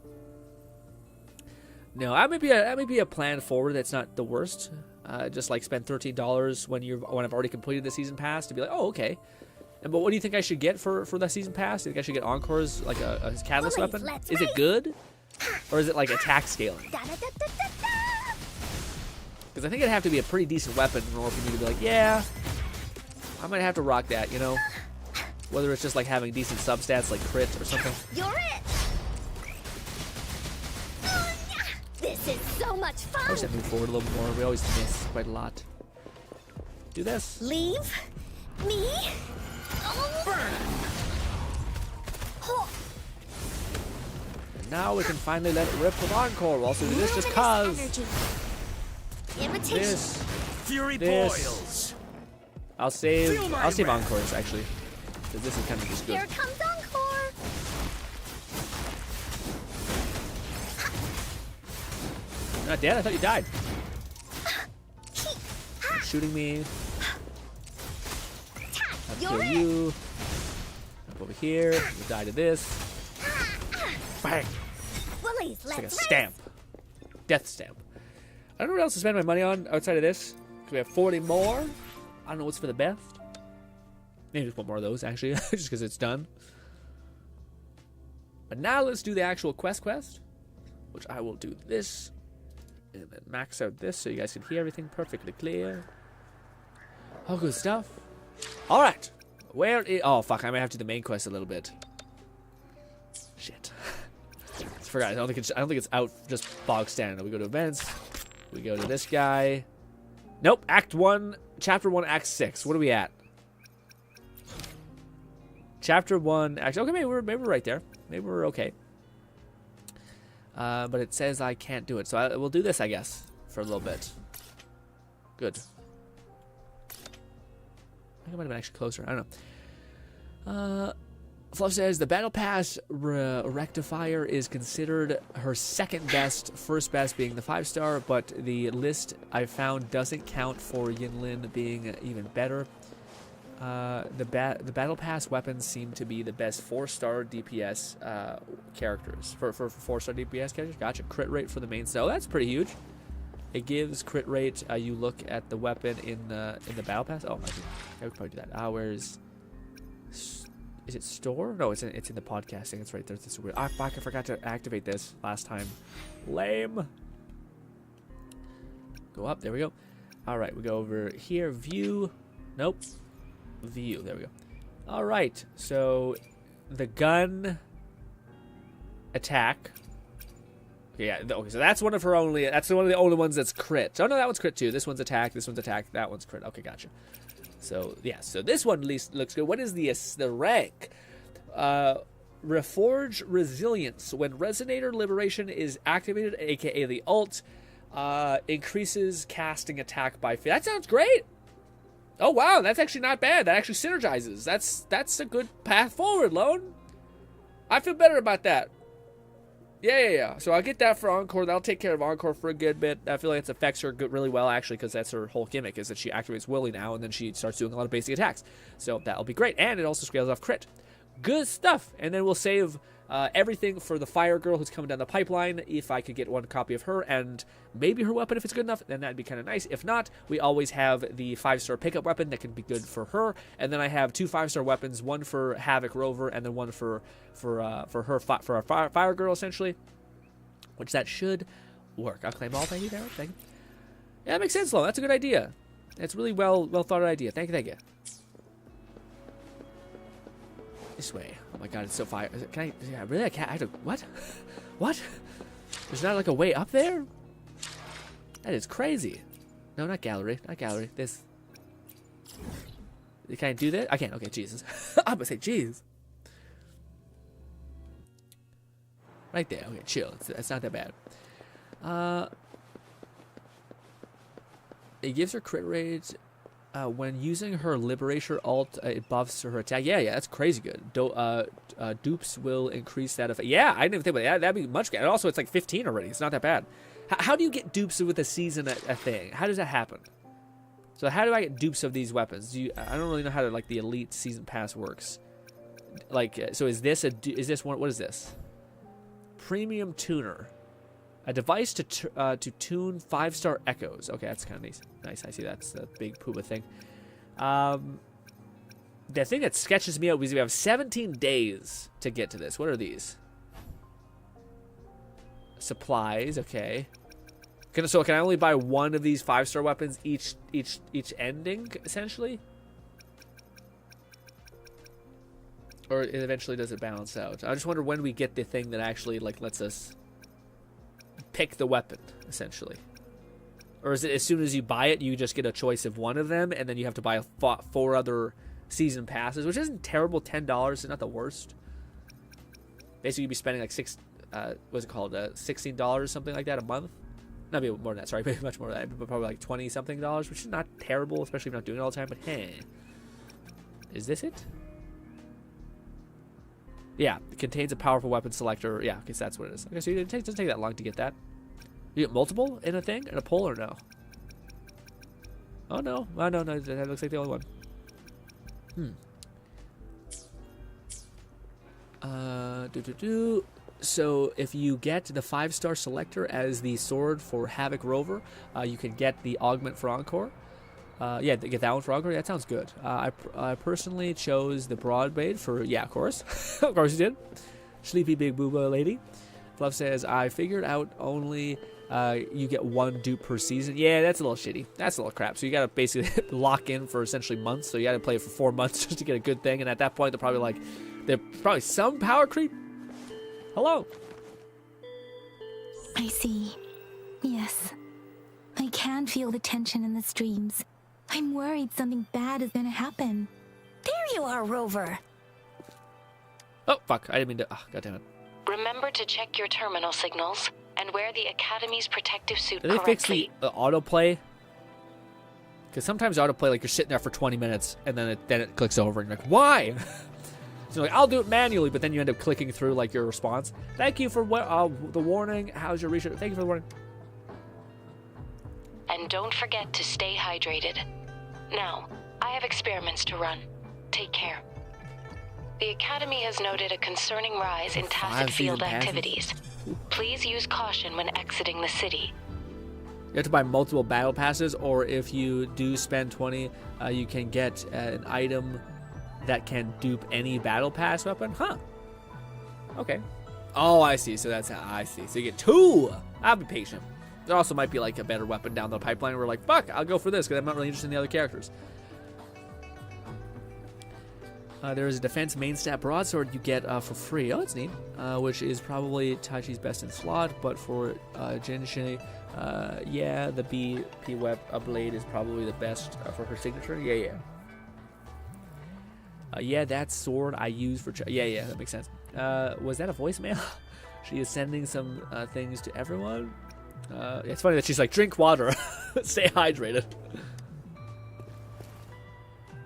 No, that may be a plan forward. That's not the worst. Just like spend $13 when I've already completed the season pass to be like, oh, okay. But what do you think I should get for the season pass? Do you think I should get Encore's like a catalyst weapon? Is it good, or is it like attack scaling? Because I think it'd have to be a pretty decent weapon in order for me to be like, yeah, I might have to rock that, you know? Whether it's just like having decent substats like crit or something. You're it! This is so much fun! I wish I'd move forward a little more. We always miss quite a lot. Do this. Leave me alone. And now we can finally let it rip with Encore. We'll also do this just cause. This. Fury this. boils. I'll save Encores actually. Because this is kind of just good. Here comes Encore! You're not dead? I thought you died. You're shooting me. I'll kill you. Up over here. You die to this. Bang. It's like a stamp. Death stamp. I don't know what else to spend my money on outside of this. Because we have 40 more. I don't know what's for the best. Maybe just one more of those, actually. Just because it's done. But now let's do the actual quest. Which I will do this. And then max out this so you guys can hear everything perfectly clear. All good stuff. Alright. Where is... Oh, fuck. I might have to do the main quest a little bit. Shit. I forgot. I don't think it's out just bog standard. We go to events. We go to this guy. Nope. Act 1. Chapter 1, Act 6. What are we at? Chapter 1, Act... Okay, maybe we're right there. Maybe we're okay. But it says I can't do it. So we'll do this, I guess, for a little bit. Good. I think I might have been actually closer. I don't know. Fluff says the Battle Pass Rectifier is considered her second best, first best being the 5-star, but the list I found doesn't count for Yinlin being even better. The Battle Pass weapons seem to be the best 4-star DPS characters. For 4-star DPS characters, gotcha. Crit rate for the main cell, that's pretty huge. It gives crit rate. You look at the weapon in the Battle Pass. Oh, I would probably do that. Where's... Is it store? No, it's in the podcasting. It's right there. It's weird. Ah, fuck! I forgot to activate this last time. Lame. Go up. There we go. All right, we go over here. View. Nope. View. There we go. All right. So the gun attack. Okay, yeah. Okay, so that's one of her only. That's one of the only ones that's crit. Oh no, that one's crit too. This one's attack. This one's attack. That one's crit. Okay, gotcha. So, yeah, so this one at least looks good. What is the rank? Reforge Resilience. When Resonator Liberation is activated, aka the ult, increases casting attack by 50. That sounds great! Oh, wow, that's actually not bad. That actually synergizes. That's a good path forward, Lone. I feel better about that. Yeah. So I'll get that for Encore. That'll take care of Encore for a good bit. I feel like it affects her really well, actually, because that's her whole gimmick, is that she activates Willy now, and then she starts doing a lot of basic attacks. So that'll be great. And it also scales off crit. Good stuff. And then we'll save everything for the Fire Girl who's coming down the pipeline. If I could get one copy of her, and maybe her weapon if it's good enough, then that'd be kind of nice. If not, we always have the 5-star pickup weapon that can be good for her. And then I have 2 5-star weapons, one for Havoc Rover, and then one for our Fire Girl, essentially. Which that should work. I'll claim all. Thank you, Derek. Thank you. Yeah, that makes sense, Lo. That's a good idea. That's really well thought out idea. Thank you. This way. Oh my god, it's so fire. Can I? Yeah, really? I can't. I have to. What? What? There's not like a way up there? That is crazy. No, not gallery. Not gallery. This. Can I do that? I can't. Okay, Jesus. I'm gonna say jeez. Right there. Okay, chill. It's not that bad. It gives her crit rate when using her Liberator ult. It buffs her attack. Yeah, that's crazy good. Dupes will increase that effect. Yeah, I didn't even think about that. That'd be much good. And also, it's like 15 already. It's not that bad. How do you get dupes with a season a thing? How does that happen? So how do I get dupes of these weapons? I don't really know how to, like, the elite season pass works. Like, so is this one? What is this? Premium tuner, a device to tune 5-star echoes. Okay, that's kind of nice. I see that's the big Puma thing. The thing that sketches me out is we have 17 days to get to this. What are these? Supplies. Okay. So can I only buy one of these 5-star weapons each ending, essentially? Or eventually does it balance out? I just wonder when we get the thing that actually, like, lets us pick the weapon, essentially. Or is it as soon as you buy it, you just get a choice of one of them, and then you have to buy 4 other season passes, which isn't terrible. $10 is not the worst. Basically, you'd be spending like what's it called? $16 or something like that a month. Not maybe more than that, sorry, maybe much more than that, but probably like $20-something, which is not terrible, especially if you're not doing it all the time, but hey. Is this it? Yeah, it contains a powerful weapon selector. Yeah, I guess that's what it is. Okay, so it doesn't take that long to get that. You get multiple in a thing? In a pull, or no? Oh, no. Oh, no, that looks like the only one. So if you get the 5-star selector as the sword for Havoc Rover, you can get the augment for Encore. Yeah, get that one for Encore. That sounds good. I personally chose the broadblade for, yeah, of course. Of course you did. Sleepy big booba lady. Fluff says, I figured out only you get 1 dupe per season. Yeah, that's a little shitty. That's a little crap. So you got to basically lock in for essentially months. So you got to play it for 4 months just to get a good thing. And at that point, there's probably some power creep. Hello. I see. Yes. I can feel the tension in the streams. I'm worried something bad is gonna happen. There you are, Rover. Oh, fuck. I didn't mean to. Oh, God damn it. Remember to check your terminal signals and wear the Academy's protective suit Did they correctly. fix the autoplay? Because sometimes autoplay, like, you're sitting there for 20 minutes and then it clicks over and you're like, why? So like, I'll do it manually, but then you end up clicking through, like, your response. Thank you for the warning. How's your research? Thank you for the warning. And don't forget to stay hydrated. Now, I have experiments to run. Take care. The Academy has noted a concerning rise in tacit field activities. Please use caution when exiting the city. You have to buy multiple battle passes, or if you do spend 20, you can get an item that can dupe any battle pass weapon. Huh. Okay. Oh, I see. So that's how I see. So you get 2. I'll be patient. There also might be like a better weapon down the pipeline. We're like, fuck, I'll go for this because I'm not really interested in the other characters. There is a defense main stat broadsword you get for free. Oh, that's neat. Which is probably Tachi's best in slot, but for Jinshi, yeah, the BP web blade is probably the best for her signature. Yeah. Yeah, that sword I use for... Yeah, that makes sense. Was that a voicemail? She is sending some things to everyone. It's funny that she's like, drink water. Stay hydrated.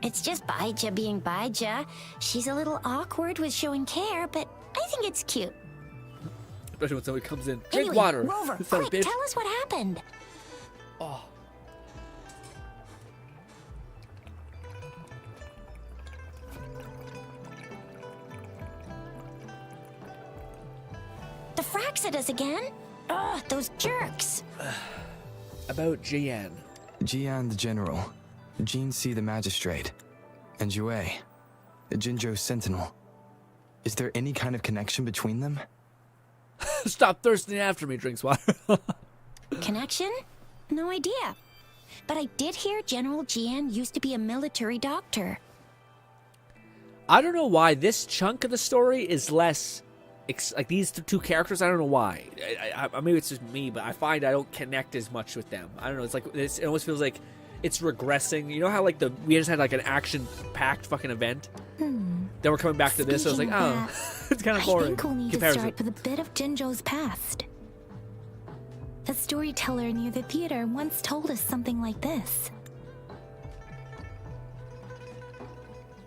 It's just Baija being Baija. She's a little awkward with showing care, but I think it's cute. Especially when somebody comes in. Drink Anyway, water. Rover, quick, tell us what happened. Oh. The Fraxidas again? Ugh, those jerks. About Jian. Jian the General, Jean C the Magistrate, and Jue, the Jinzhou Sentinel. Is there any kind of connection between them? Stop thirsting after me, drinks water. Connection? No idea. But I did hear General Jian used to be a military doctor. I don't know why this chunk of the story is less... like these 2 characters, I don't know why. Maybe it's just me, but I find I don't connect as much with them. I don't know. It's like it almost feels like it's regressing. You know how like we just had like an action-packed fucking event. Then we're coming back to this. So I was like, oh, it's kind of boring. I think we'll need to start with a bit of Jinzhou's past. A storyteller near the theater once told us something like this.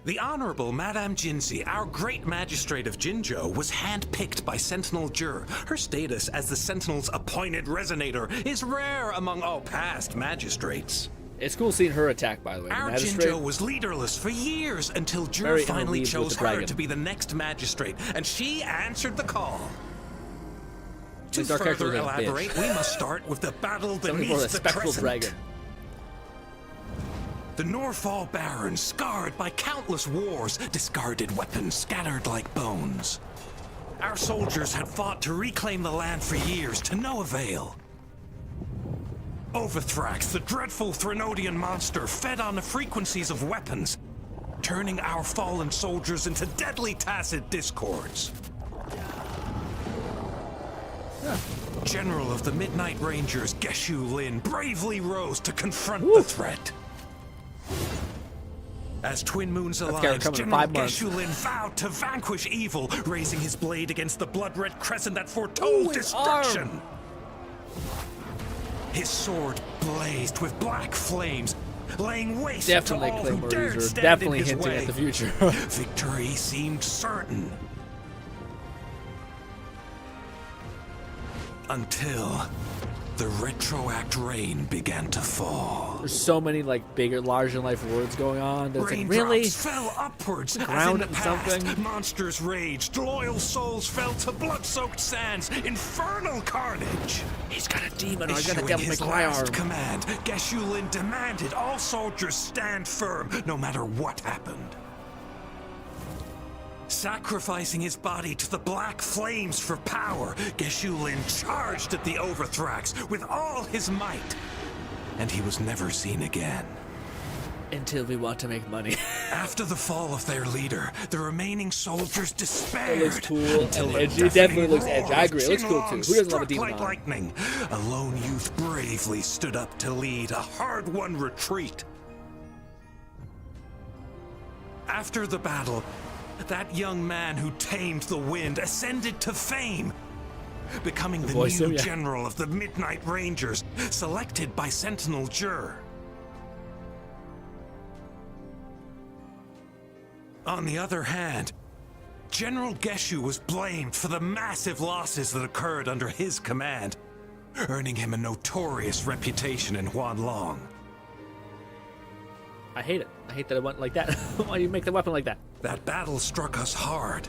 The Honorable Madame Jinzi, our great magistrate of Jinzhou, was handpicked by Sentinel Jur. Her status as the Sentinel's appointed resonator is rare among all past magistrates. It's cool seeing her attack, by the way. Our Jinzhou was leaderless for years until Jur finally chose her to be the next magistrate, and she answered the call. To further elaborate, we must start with the battle beneath the crescent. Dragon. The Norfall Barons, scarred by countless wars, discarded weapons scattered like bones. Our soldiers had fought to reclaim the land for years, to no avail. Overthrax, the dreadful Threnodian monster, fed on the frequencies of weapons, turning our fallen soldiers into deadly tacit discords. General of the Midnight Rangers, Geshu Lin, bravely rose to confront the threat. As Twin Moons Alliance, General Geshu Lin vowed to vanquish evil, raising his blade against the blood-red crescent that foretold destruction. His sword blazed with black flames, laying waste to all who dared stand in his way. At the future. Victory seemed certain. Until the retroact rain began to fall. There's so many like bigger, larger-than-life words going on. That's like, really? Fell upwards. As in the past, something. Monsters raged. Loyal souls fell to blood-soaked sands. Infernal carnage. He's got a demon. Or he's got a Issuing devil his may cry arm. last command, Geshu Lin demanded all soldiers stand firm, no matter what happened. Sacrificing his body to the black flames for power, Geshu Lin charged at the Overthrax with all his might. And he was never seen again. Until we want to make money. After the fall of their leader, the remaining soldiers despaired. It looks cool and edgy. It definitely looks edgy. I agree. It looks cool too. Who doesn't love a demon? Like lightning, a lone youth bravely stood up to lead a hard-won retreat. After the battle, that young man who tamed the wind ascended to fame, becoming the new general of the Midnight Rangers, selected by Sentinel Jur. On the other hand, General Geshu was blamed for the massive losses that occurred under his command, earning him a notorious reputation in Huanlong. I hate it. I hate that it went like that. Why do you make the weapon like that? That battle struck us hard,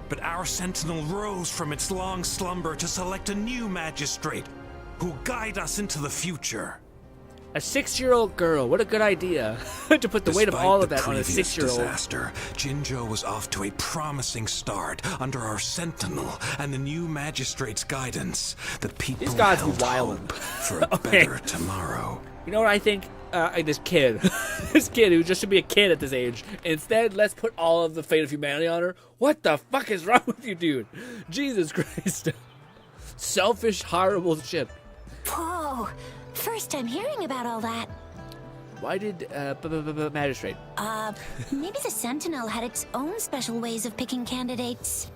but our Sentinel rose from its long slumber to select a new magistrate who'll guide us into the future. A 6-year-old girl. What a good idea. To put the weight of all of that on a 6-year-old. Disaster, Jinzhou was off to a promising start under our Sentinel and the new magistrate's guidance. The people These guys held hope for a better tomorrow. You know what I think? This kid. This kid who just should be a kid at this age. Instead, let's put all of the fate of humanity on her. What the fuck is wrong with you, dude? Jesus Christ. Selfish, horrible shit. Whoa. First time hearing about all that. Why did magistrate? Maybe the Sentinel had its own special ways of picking candidates.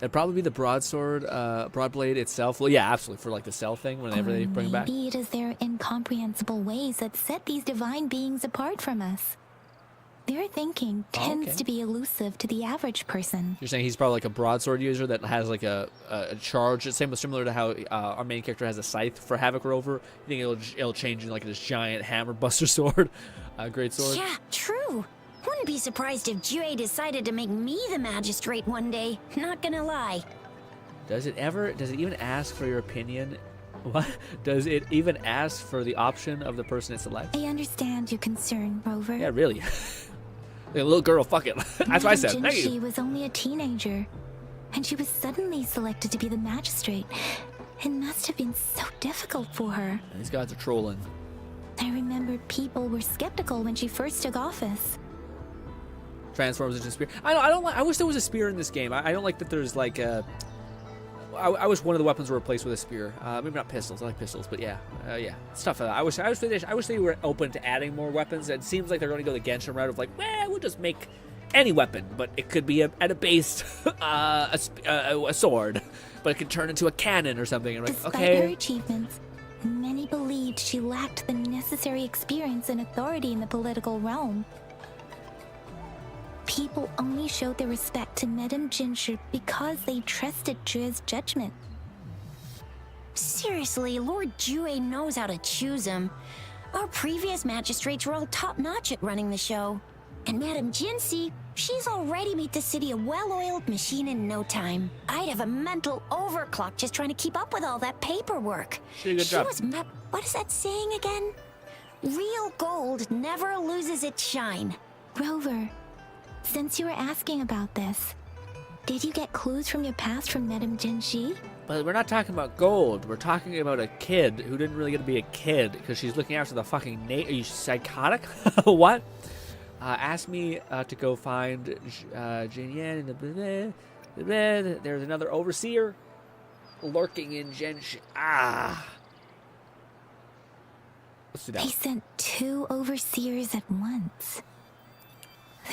That'd probably be the broadsword, broadblade itself. Well, yeah, absolutely, for like the cell thing whenever they bring it back. Maybe it is their incomprehensible ways that set these divine beings apart from us. Their thinking tends to be elusive to the average person. You're saying he's probably like a broadsword user that has like a charge. It's similar to how our main character has a scythe for Havoc Rover. You think it'll change into like this giant hammer buster sword, great sword? Yeah, true. Wouldn't be surprised if Jue decided to make me the magistrate one day. Not gonna lie. Does it even ask for your opinion? What? Does it even ask for the option of the person it selects? I understand your concern, Rover. Yeah, really. Like a little girl, fuck it. That's what I said. Thank you. She was only a teenager, and she was suddenly selected to be the magistrate. It must have been so difficult for her. These guys are trolling. I remember people were skeptical when she first took office. Transforms into a spear. I wish there was a spear in this game. I don't like that there's like a... I wish one of the weapons were replaced with a spear. Maybe not pistols. I like pistols, but yeah, stuff like that. I wish they were open to adding more weapons. It seems like they're going to go the Genshin route of like, well, we'll just make any weapon, but it could be at a base a sword, but it could turn into a cannon or something. And Despite okay. her achievements, many believed she lacked the necessary experience and authority in the political realm. People only showed their respect to Madame Jinshi because they trusted Jue's judgment. Seriously, Lord Jue knows how to choose him. Our previous magistrates were all top-notch at running the show. And Madame Jinshi, she's already made the city a well-oiled machine in no time. I'd have a mental overclock just trying to keep up with all that paperwork. She did a good job. What is that saying again? Real gold never loses its shine. Rover, since you were asking about this, did you get clues from your past from Madame Jinshi? But we're not talking about gold. We're talking about a kid who didn't really get to be a kid because she's looking after the fucking Are you psychotic? What? Asked me to go find Jin Yan in the... There's another overseer lurking in Genshin. Let's do that. They sent 2 overseers at once.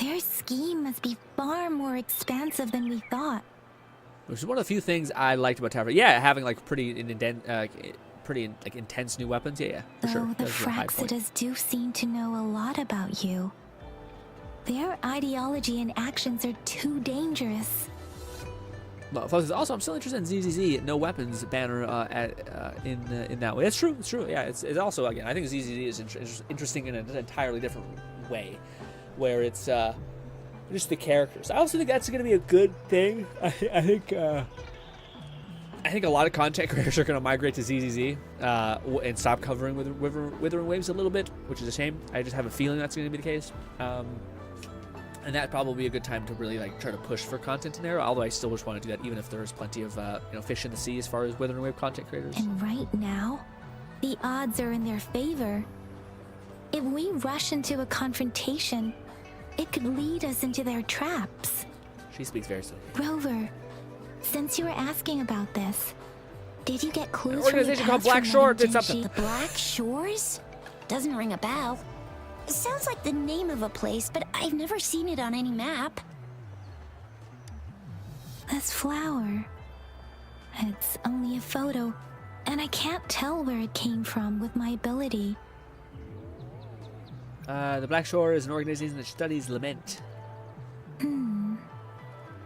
Their scheme must be far more expansive than we thought. Which is one of the few things I liked about Tavern. Yeah, having like pretty intense new weapons. Yeah, for Though sure. the Fraxidas do seem to know a lot about you. Their ideology and actions are too dangerous. But also, I'm still interested in ZZZ no weapons banner in that way. It's true. It's true. Yeah, it's also, again, I think ZZZ is interesting in an entirely different way, where it's just the characters. I also think that's going to be a good thing. I think a lot of content creators are going to migrate to ZZZ and stop covering Withering Waves a little bit, which is a shame. I just have a feeling that's going to be the case. And that'd probably be a good time to really like try to push for content in there. Although I still just want to do that, even if there's plenty of fish in the sea as far as Withering Wave content creators. And right now, the odds are in their favor. If we rush into a confrontation, it could lead us into their traps. She speaks very slowly. Rover, since you were asking about this, did you get clues An organization from called Black Shore did something. The Black Shores? Doesn't ring a bell. It sounds like the name of a place, but I've never seen it on any map. This flower. It's only a photo, and I can't tell where it came from with my ability. The Black Shore is an organization that studies lament.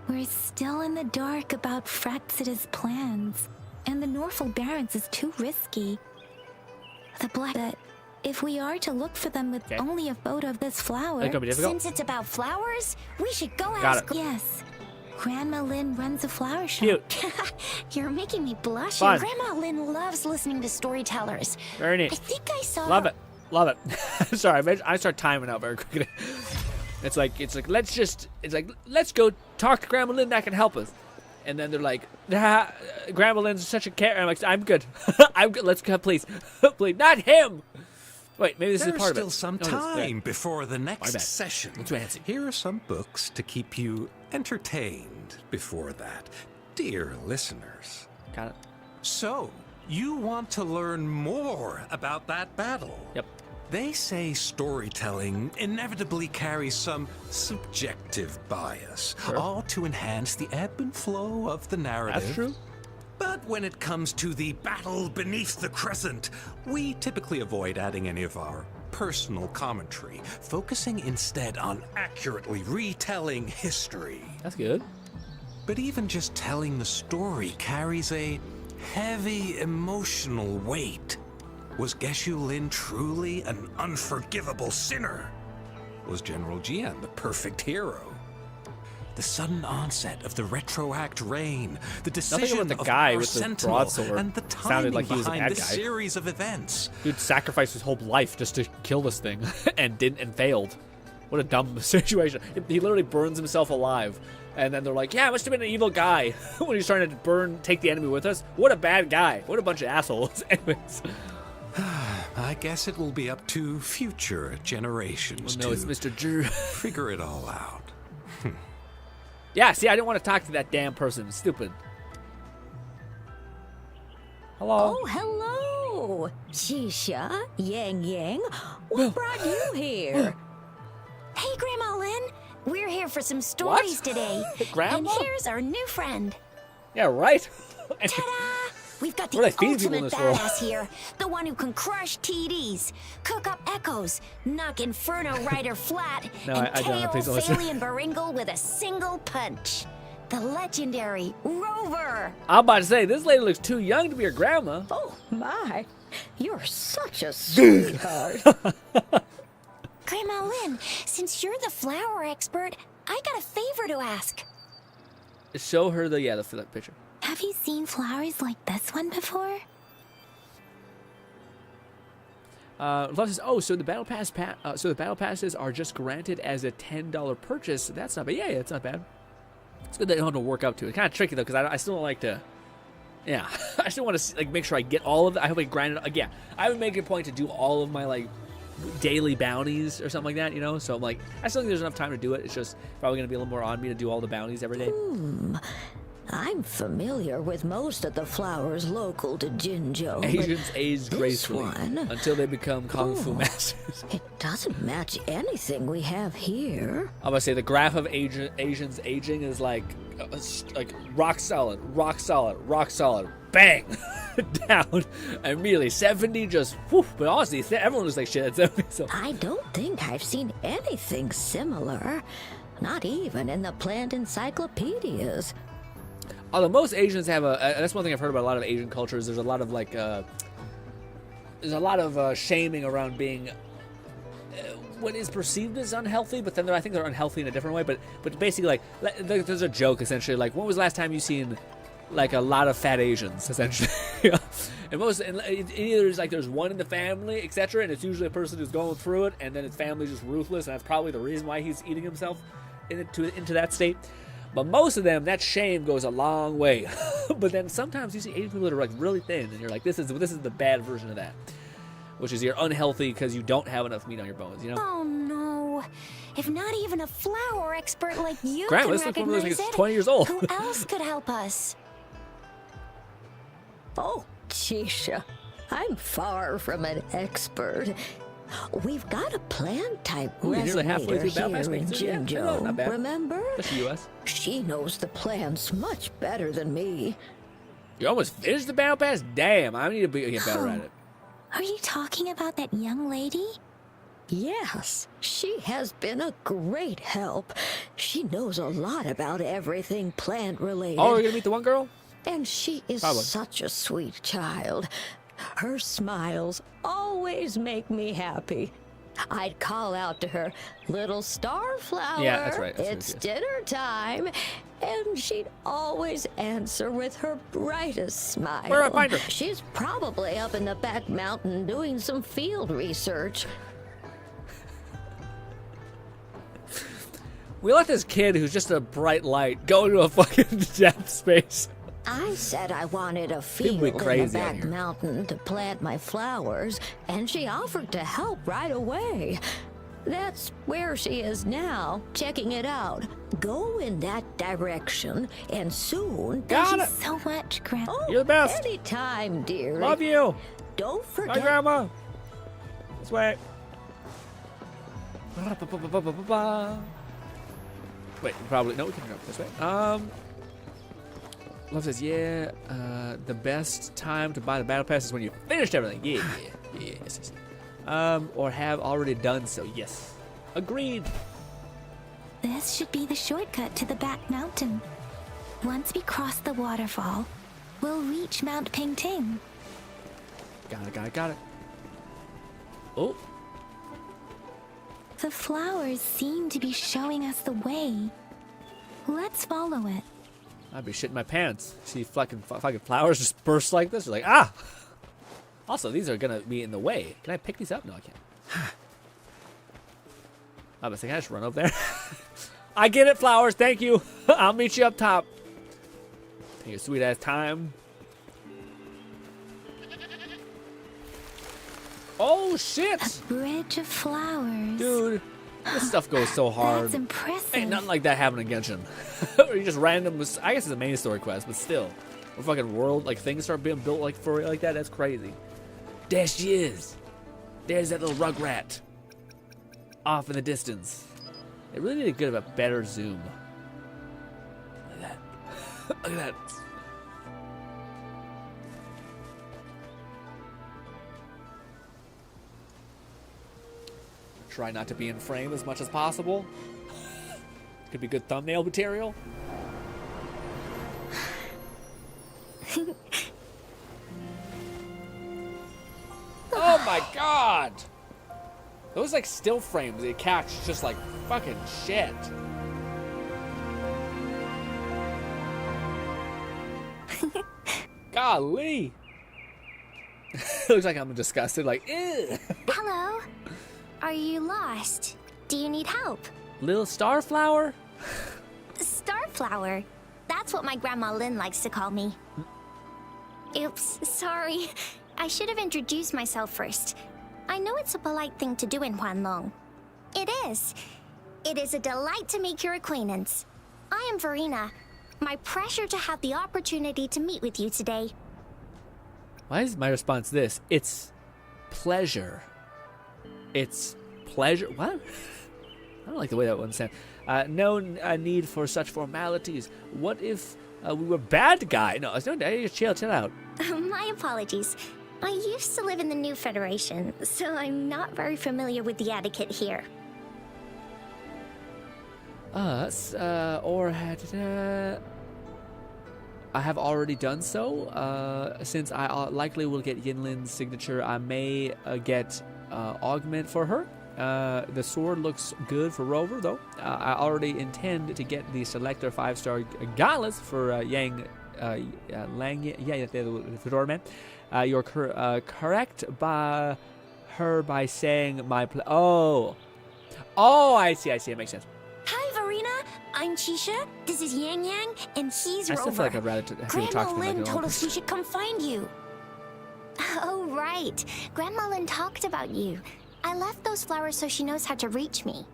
We're still in the dark about Fraxida's plans, and the Norfolk Barrens is too risky. If we are to look for them with only a photo of this flower... Since it's about flowers, we should go Got ask... it. Yes. Grandma Lynn runs a flower shop. Cute. You're making me blush. Fun. Grandma Lynn loves listening to storytellers. Very neat. I think I saw... Love it. Love it. Sorry, I start timing out very quickly. It's like let's go talk to Grandma Lynn that can help us. And then they're like, Grandma Lynn's such a care. I'm like, I'm good. I'm good. Let's go, please. Please. Not him. Wait, maybe this is part of it. There's still some time before the next session. It's fancy. Here are some books to keep you entertained before that. Dear listeners. Got it. So, you want to learn more about that battle? Yep. They say storytelling inevitably carries some subjective bias, all to enhance the ebb and flow of the narrative. That's true. But when it comes to the battle beneath the crescent, we typically avoid adding any of our personal commentary, focusing instead on accurately retelling history. That's good. But even just telling the story carries a heavy emotional weight. Was Geshu Lin truly an unforgivable sinner? Was General Jian the perfect hero? The sudden onset of the retroact reign, the decision about the of guy our with the sentinel, broadsword and the sounded timing like he was a behind bad this guy. series of events. Dude sacrificed his whole life just to kill this thing and failed. What a dumb situation. He literally burns himself alive. And then they're like, yeah, it must have been an evil guy when he's trying to take the enemy with us. What a bad guy. What a bunch of assholes. Anyways. I guess it will be up to future generations no, it's Mr. Drew. Figure it all out. Yeah, see, I didn't want to talk to that damn person. Stupid. Hello. Oh, hello. Shisha, Yang Yang. What brought you here? Hey, Grandma Lynn. We're here for some stories today. Grandma? And here's our new friend. Yeah, right. Ta-da! We've got the What do they feed people in ultimate this world? badass here. The one who can crush TDs, cook up echoes, knock Inferno Rider flat, No, and I don't know. Please KO don't listen. Faelian Baringle with a single punch. The legendary Rover. I'm about to say, this lady looks too young to be your grandma. Oh, my. You're such a sweetheart. Grandma Lynn, since you're the flower expert, I got a favor to ask. Show her the picture. Have you seen flowers like this one before? Love says, oh, so the battle passes are just granted as a $10 purchase. That's not bad. Yeah, it's not bad. It's good that you don't have to work up to it. It's kind of tricky though, because I still don't like to. Yeah, I still want to make sure I get all of it. I hope I grind it. Again, I would make it a point to do all of my daily bounties or something like that. So I'm I still think there's enough time to do it. It's just probably going to be a little more on me to do all the bounties every day. I'm familiar with most of the flowers local to Jinzhou. Asians age gracefully until they become kung fu masters. It doesn't match anything we have here. I'm gonna say the graph of Asians aging is like rock solid, bang, down immediately. 70 just whew. But honestly, everyone looks like shit at 70. So I don't think I've seen anything similar. Not even in the plant encyclopedias. Although most Asians have that's one thing I've heard about a lot of Asian cultures. There's a lot of shaming around being what is perceived as unhealthy, but then I think they're unhealthy in a different way. But basically, there's a joke essentially. When was the last time you seen a lot of fat Asians? Essentially, and either there's one in the family, etc., and it's usually a person who's going through it, and then his family's just ruthless, and that's probably the reason why he's eating himself into that state. But most of them, that shame goes a long way. But then sometimes you see Asian people that are really thin, and you're like, this is the bad version of that, which is you're unhealthy because you don't have enough meat on your bones. Oh no! If not even a flower expert like you Grandma, can this looks recognize like it's it, 20 years old. who else could help us? Oh, Chisha, I'm far from an expert. We've got a plant-type resonator here in Jinzhou, remember? That's the U.S. She knows the plants much better than me. You almost finished the battle pass? Damn, I need to get better at it. Are you talking about that young lady? Yes, she has been a great help. She knows a lot about everything plant-related. Oh, we're gonna meet the one girl? And she is such a sweet child. Her smiles always make me happy. I'd call out to her, "Little starflower, yeah, that's right. it's dinner time." And she'd always answer with her brightest smile. Where do I find her? She's probably up in the back mountain doing some field research. We let this kid who's just a bright light go into a fucking depth space. I said I wanted a field in the back mountain to plant my flowers, and she offered to help right away. That's where she is now, checking it out. Go in that direction, and soon... Got it! So much, Grandma. Oh, you're the best. Anytime, dearie. Love you. Don't forget... Bye, Grandma. This way. Wait, probably... No, we can go this way. Love says, yeah, the best time to buy the battle pass is when you finished everything. Yes. Or have already done so. Yes. Agreed. This should be the shortcut to the back mountain. Once we cross the waterfall, we'll reach Mount Pingting. Got it. Oh. The flowers seem to be showing us the way. Let's follow it. I'd be shitting my pants. See fucking flowers just burst like this. You're like, ah! Also, these are gonna be in the way. Can I pick these up? No, I can't. I was thinking I just run over there. I get it, flowers. Thank you. I'll meet you up top. Take your sweet ass time. Oh shit! A bridge of flowers. Dude, this stuff goes so hard. That's impressive. Ain't nothing like that happening in Genshin. Or you just random. I guess it's a main story quest, but still. or fucking world, like things start being built like for like that. That's crazy. There she is. There's that little rugrat off in the distance. They really need to get a better zoom. Look at that. Look at that. Try not to be in frame as much as possible. Could be good thumbnail material. Oh my god! Those like still frames they catch just like fucking shit. Golly! Looks like I'm disgusted, like, ew. Hello? Are you lost? Do you need help? Little Starflower? Starflower? That's what my Grandma Lynn likes to call me. Oops, sorry. I should have introduced myself first. I know it's a polite thing to do in Huanlong. It is. It is a delight to make your acquaintance. I am Verena. My pleasure to have the opportunity to meet with you today. Why is my response this? It's pleasure. It's pleasure. What? I don't like the way that one sounds. No need for such formalities. What if we were bad guy? No, chill out. My apologies. I used to live in the New Federation, so I'm not very familiar with the etiquette here. I have already done so. Since I likely will get Yinlin's signature, I may get augment for her. The sword looks good for Rover, though. I already intend to get the Selector 5-star gauntlets for Yang Lang. Yeah, the Fedora man. You're correct by her by saying my Oh, I see. It makes sense. Hi, Verena. I'm Chisha. This is Yang Yang, and he's I Rover. still feel like I'd rather Grandma talk to me Lynn like told us we should come find you. Oh, right. Grandma Lynn talked about you. I left those flowers so she knows how to reach me.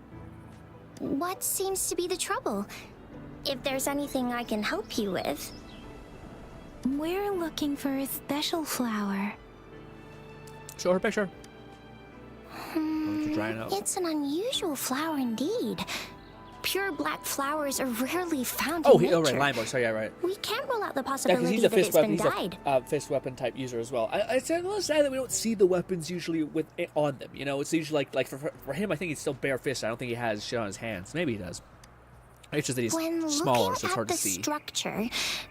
What seems to be the trouble? If there's anything I can help you with. We're looking for a special flower. Show her a picture. It's an unusual flower indeed. Pure black flowers are rarely found in nature. Right, Limeboy. Sorry, yeah, right. We can't rule out the possibility he's a that it's been dyed. He's a fist weapon type user as well. It's a little sad that we don't see the weapons usually with it on them. You know, it's usually like for him, I think he's still bare-fisted. I don't think he has shit on his hands. Maybe he does. It's just that he's smaller, so it's hard to see. When looking at the structure,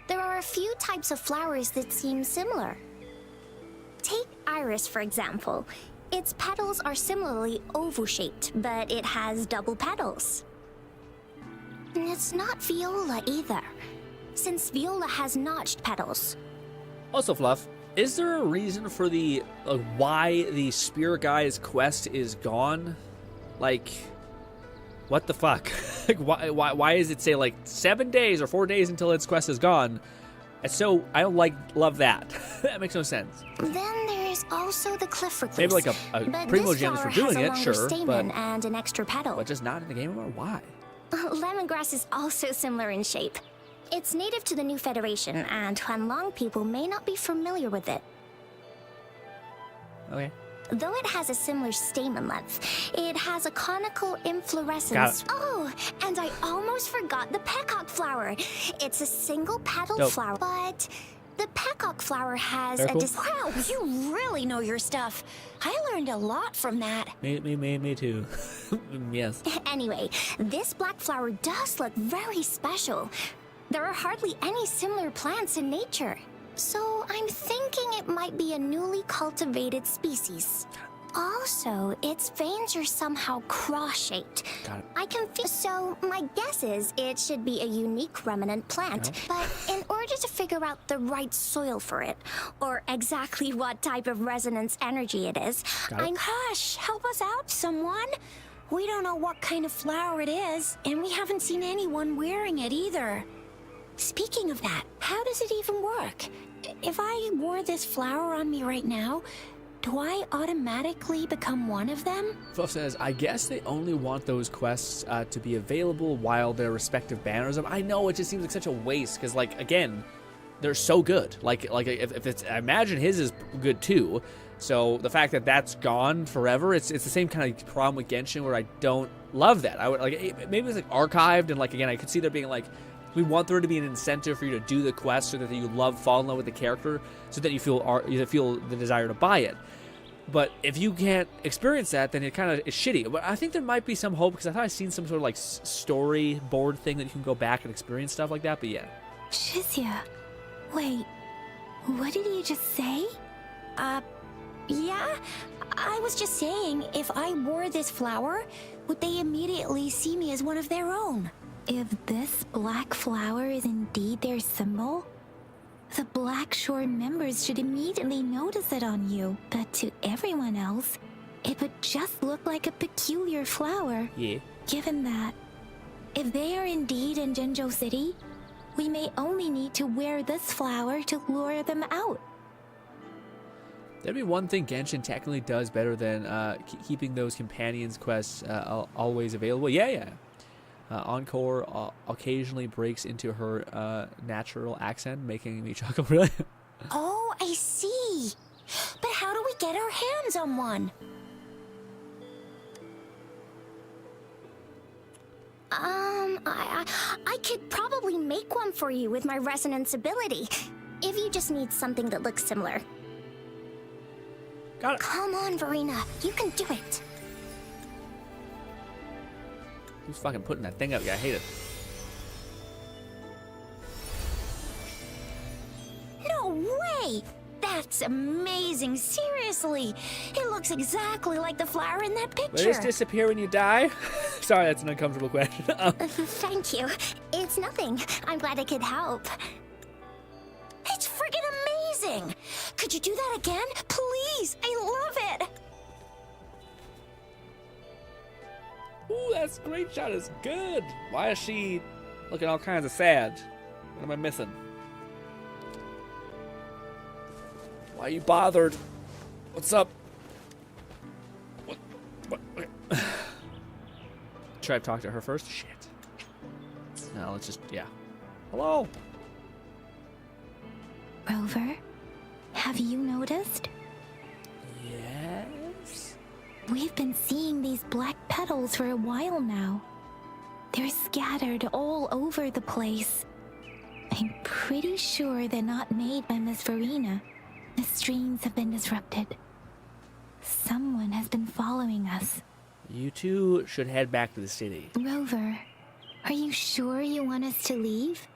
there are a few types of flowers that seem similar. Take iris, for example. Its petals are similarly oval-shaped, but it has double petals. It's not viola either, since viola has notched petals. Also, Fluff, is there a reason for the why the spear guy's quest is gone? Like, what the fuck? Like, why does it say like 7 days or 4 days until its quest is gone? And so I don't love that. That makes no sense. Then there is also the cliff recluse. Maybe like a primo gems for doing it, sure, but and an extra petal. But just not in the game anymore. Why? Lemongrass is also similar in shape. It's native to the New Federation, and Huanlong people may not be familiar with it. Okay. Though it has a similar stamen length, it has a conical inflorescence. Oh, and I almost forgot the peacock flower. It's a single-petaled flower, but the peacock flower has Wow, you really know your stuff. I learned a lot from that. Me too. Yes. Anyway, this black flower does look very special. There are hardly any similar plants in nature. So I'm thinking it might be a newly cultivated species. Also, its veins are somehow cross-shaped. I can feel. So my guess is it should be a unique remnant plant. But in order to figure out the right soil for it, or exactly what type of resonance energy it is, Hush! Help us out, someone! We don't know what kind of flower it is, and we haven't seen anyone wearing it either. Speaking of that, how does it even work? If I wore this flower on me right now, do I automatically become one of them? Fluff says, I guess they only want those quests to be available while their respective banners up. I know, it just seems like such a waste, because, like, again, they're so good. Like if it's, I imagine his is good too. So the fact that that's gone forever, it's the same kind of problem with Genshin where I don't love that. I would like, maybe it's like archived, and like again I could see there being like, we want there to be an incentive for you to do the quest so that you fall in love with the character, so that you feel the desire to buy it. But if you can't experience that, then it kind of is shitty. But I think there might be some hope, because I thought I seen some sort of like storyboard thing that you can go back and experience stuff like that. But yeah. Shizia, wait, what did you just say? Yeah, I was just saying, if I wore this flower, would they immediately see me as one of their own? If this black flower is indeed their symbol, the Black Shore members should immediately notice it on you. But to everyone else, it would just look like a peculiar flower. Yeah. Given that, if they are indeed in Jinzhou City, we may only need to wear this flower to lure them out. There'd be one thing Genshin technically does better than keeping those companions quests always available. Yeah. Encore occasionally breaks into her natural accent, making me chuckle. Really? Oh, I see. But how do we get our hands on one? I could probably make one for you with my resonance ability, if you just need something that looks similar. Got it. Come on, Verena, you can do it. Who's fucking putting that thing up? Yeah, I hate it. No way! That's amazing, seriously. It looks exactly like the flower in that picture. Will this disappear when you die? Sorry, that's an uncomfortable question. Thank you. It's nothing. I'm glad I could help. It's friggin' amazing! Could you do that again? Please! I love it! Ooh, that screenshot is good. Why is she looking all kinds of sad? What am I missing? Why are you bothered? What's up? What? Try to talk to her first? Shit. No, let's just, yeah. Hello? Rover, have you noticed? Yes? We've been seeing these black petals for a while now. They're scattered all over the place. I'm pretty sure they're not made by Miss Verena. The streams have been disrupted. Someone has been following us. You two should head back to the city. Rover, are you sure you want us to leave?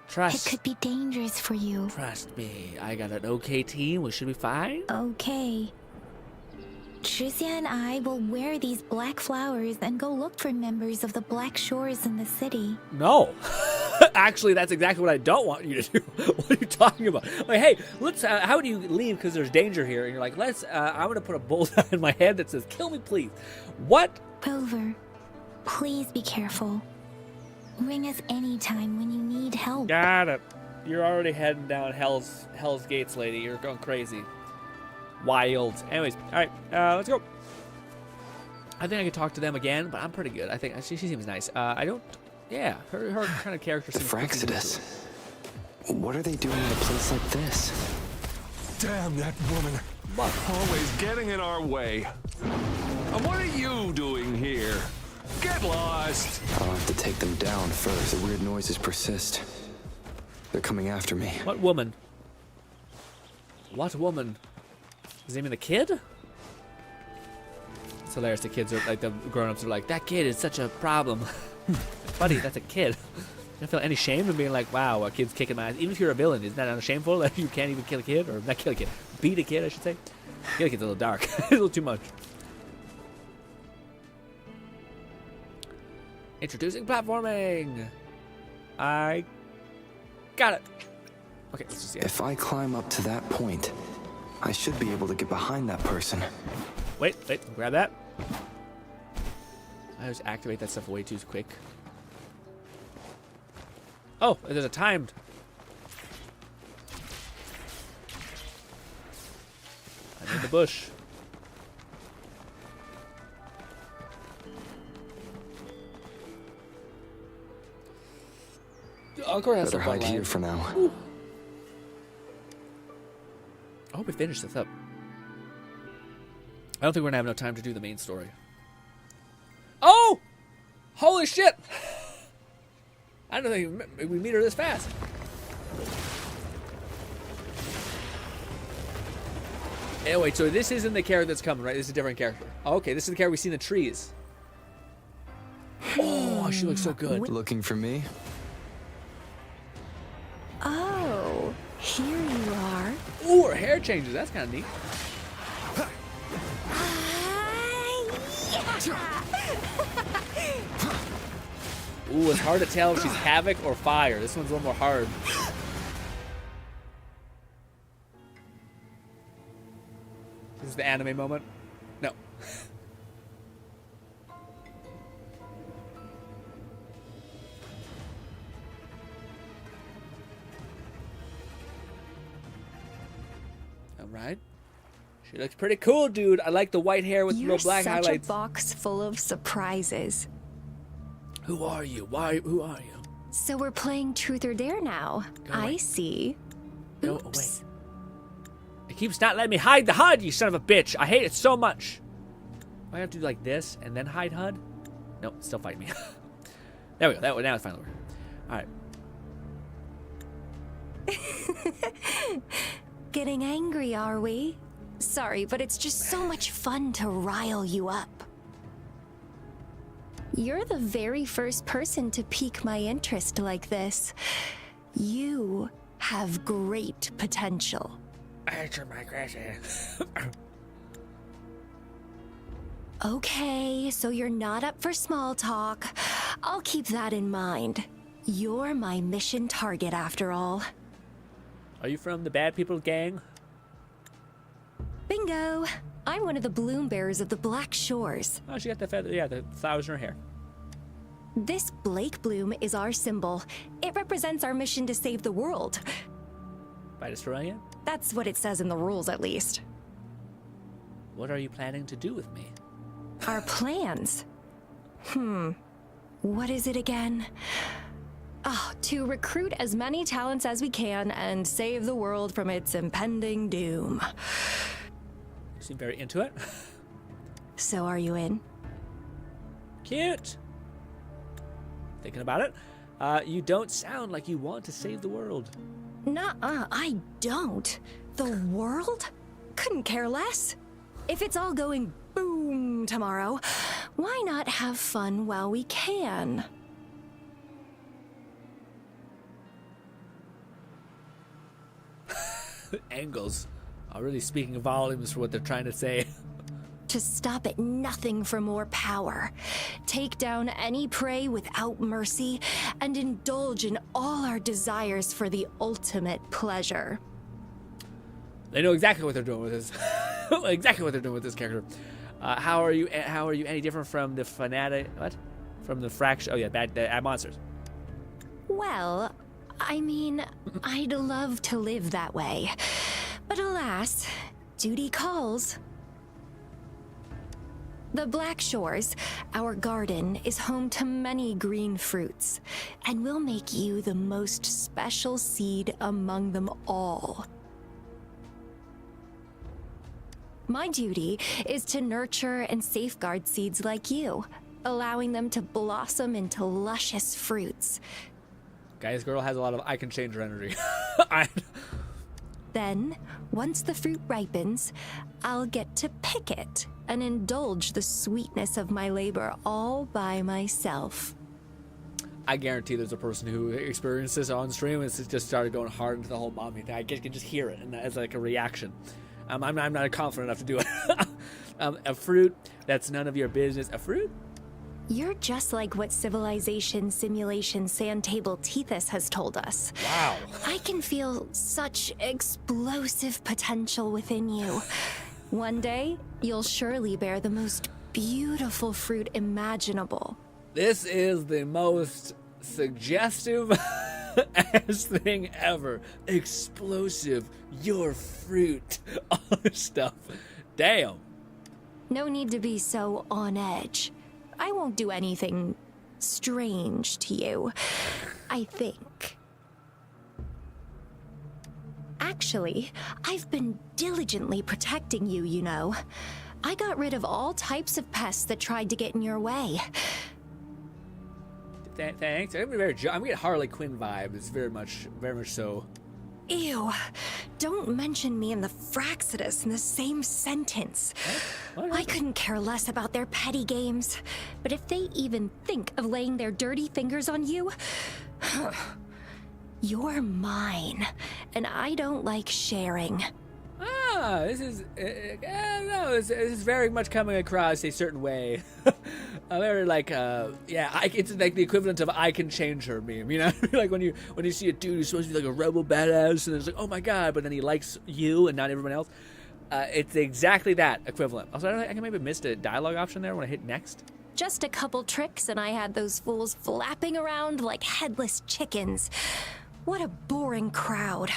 Trust. It could be dangerous for you. Trust me, I got an okay team. We should be fine. Okay. Tricia and I will wear these black flowers and go look for members of the Black Shores in the city. No. Actually, that's exactly what I don't want you to do. What are you talking about? Like, hey, let's, how do you leave because there's danger here? And you're like, I'm going to put a bullseye in my head that says, kill me, please. What? Rover, please be careful. Ring us anytime when you need help. Got it. You're already heading down Hell's Gates, lady. You're going crazy. Wild. Anyways, all right, let's go. I think I could talk to them again, but I'm pretty good. I think she seems nice. I don't. Yeah, her kind of character. The Fraxidus. What are they doing in a place like this? Damn that woman! Always getting in our way. And what are you doing here? Get lost! I'll have to take them down first. The weird noises persist. They're coming after me. What woman? What woman? Does he mean the kid? It's hilarious. The kids are like, the grown-ups are like, that kid is such a problem. Buddy, that's a kid. You don't feel any shame in being like, wow, a kid's kicking my ass. Even if you're a villain, isn't that shameful that you can't even kill a kid? Or not kill a kid, beat a kid, I should say. Kill a kid's a little dark. It's a little too much. Introducing platforming. I got it. Okay, let's just see. If I climb up to that point, I should be able to get behind that person. Wait, grab that. I just activate that stuff way too quick. Oh, there's a timed. I'm in the bush. Encore has Better some hide fun here for now. Ooh. hope we finish this up. I don't think we're gonna have enough time to do the main story. Oh! Holy shit! I don't think we meet her this fast. Anyway, so this isn't the character that's coming, right? This is a different character. Oh, okay, this is the character we see in the trees. Oh, she looks so good. Looking for me? Oh, here you are. Ooh, her hair changes. That's kind of neat. Ooh, it's hard to tell if she's Havoc or Fire. This one's a little more hard. This is the anime moment. No. All right. She looks pretty cool, dude. I like the white hair with no black highlights. You're such a box full of surprises. Who are you? Who are you? So we're playing Truth or Dare now. I see. Go away. It keeps not letting me hide the HUD, you son of a bitch. I hate it so much. I have to do like this and then hide HUD? Nope, still fighting me. There we go. Now it's finally working. Alright. Getting angry, are we? Sorry, but it's just so much fun to rile you up. You're the very first person to pique my interest like this. You have great potential. Answer my question. Okay, so you're not up for small talk. I'll keep that in mind. You're my mission target after all. Are you from the Bad People gang? Bingo! I'm one of the bloom bearers of the Black Shores. Oh, she got the feather. Yeah, the flowers in her hair. This Blake bloom is our symbol. It represents our mission to save the world. By destroying it? That's what it says in the rules, at least. What are you planning to do with me? Our plans? What is it again? Oh, to recruit as many talents as we can and save the world from its impending doom. You seem very into it. So are you in? Cute. Thinking about it. You don't sound like you want to save the world. Nuh-uh, I don't. The world? Couldn't care less. If it's all going boom tomorrow, why not have fun while we can? Angles are really speaking volumes for what they're trying to say. To stop at nothing for more power, take down any prey without mercy, and indulge in all our desires for the ultimate pleasure. They know exactly what they're doing with this. Exactly what they're doing with this character. How are you any different from the fanatic? What? From the fraction? Oh yeah, bad monsters. Well, I mean, I'd love to live that way, but alas, duty calls. The Black Shores, our garden, is home to many green fruits, and we'll make you the most special seed among them all. My duty is to nurture and safeguard seeds like you, allowing them to blossom into luscious fruits. Guys, girl has a lot of I can change her energy. Then, once the fruit ripens, I'll get to pick it and indulge the sweetness of my labor all by myself. I guarantee there's a person who experienced this on stream and just started going hard into the whole mommy thing. I can just hear it, and as like a reaction. I'm not confident enough to do it. A fruit that's none of your business. A fruit? You're just like what Civilization Simulation Sandtable Tethys has told us. Wow. I can feel such explosive potential within you. One day, you'll surely bear the most beautiful fruit imaginable. This is the most suggestive ass thing ever. Explosive, your fruit, all this stuff. Damn. No need to be so on edge. I won't do anything strange to you, I think. Actually, I've been diligently protecting you, you know. I got rid of all types of pests that tried to get in your way. Thanks. I'm getting Harley Quinn vibes, very much so. Ew. Don't mention me and the Fraxidus in the same sentence. What? I couldn't care less about their petty games. But if they even think of laying their dirty fingers on you, you're mine. And I don't like sharing. Ah, this is this is very much coming across a certain way. Very like it's like the equivalent of "I can change her" meme. You know, like when you see a dude who's supposed to be like a rebel badass, and it's like, oh my god, but then he likes you and not everyone else. It's exactly that equivalent. Also, I can maybe missed a dialogue option there when I hit next. Just a couple tricks, and I had those fools flapping around like headless chickens. What a boring crowd.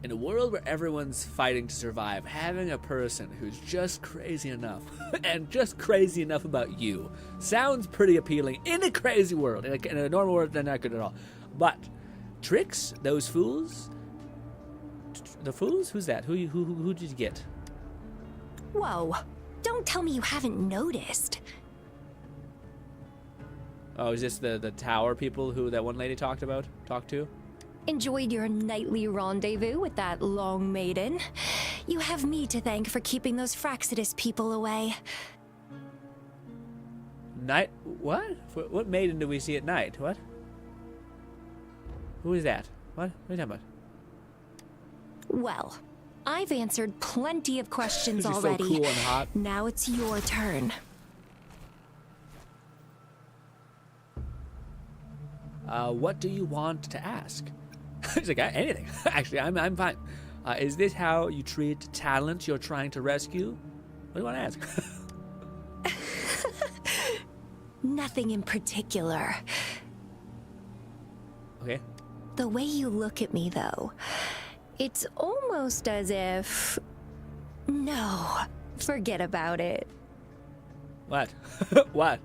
In a world where everyone's fighting to survive, having a person who's just crazy enough, and just crazy enough about you, sounds pretty appealing in a crazy world. In a normal world, they're not good at all. But tricks, those fools, the fools? Who's that? Who did you get? Whoa, don't tell me you haven't noticed. Oh, is this the tower people who that one lady talked to? Enjoyed your nightly rendezvous with that long maiden. You have me to thank for keeping those Fraxidus people away. Night? What? What maiden do we see at night? What? Who is that? What are you talking about? Well, I've answered plenty of questions already. So cool and hot. Now it's your turn. What do you want to ask? He's like, anything. Actually, I'm fine. Is this how you treat talent you're trying to rescue? What do you want to ask? Nothing in particular. Okay. The way you look at me, though, it's almost as if... No, forget about it. What? What?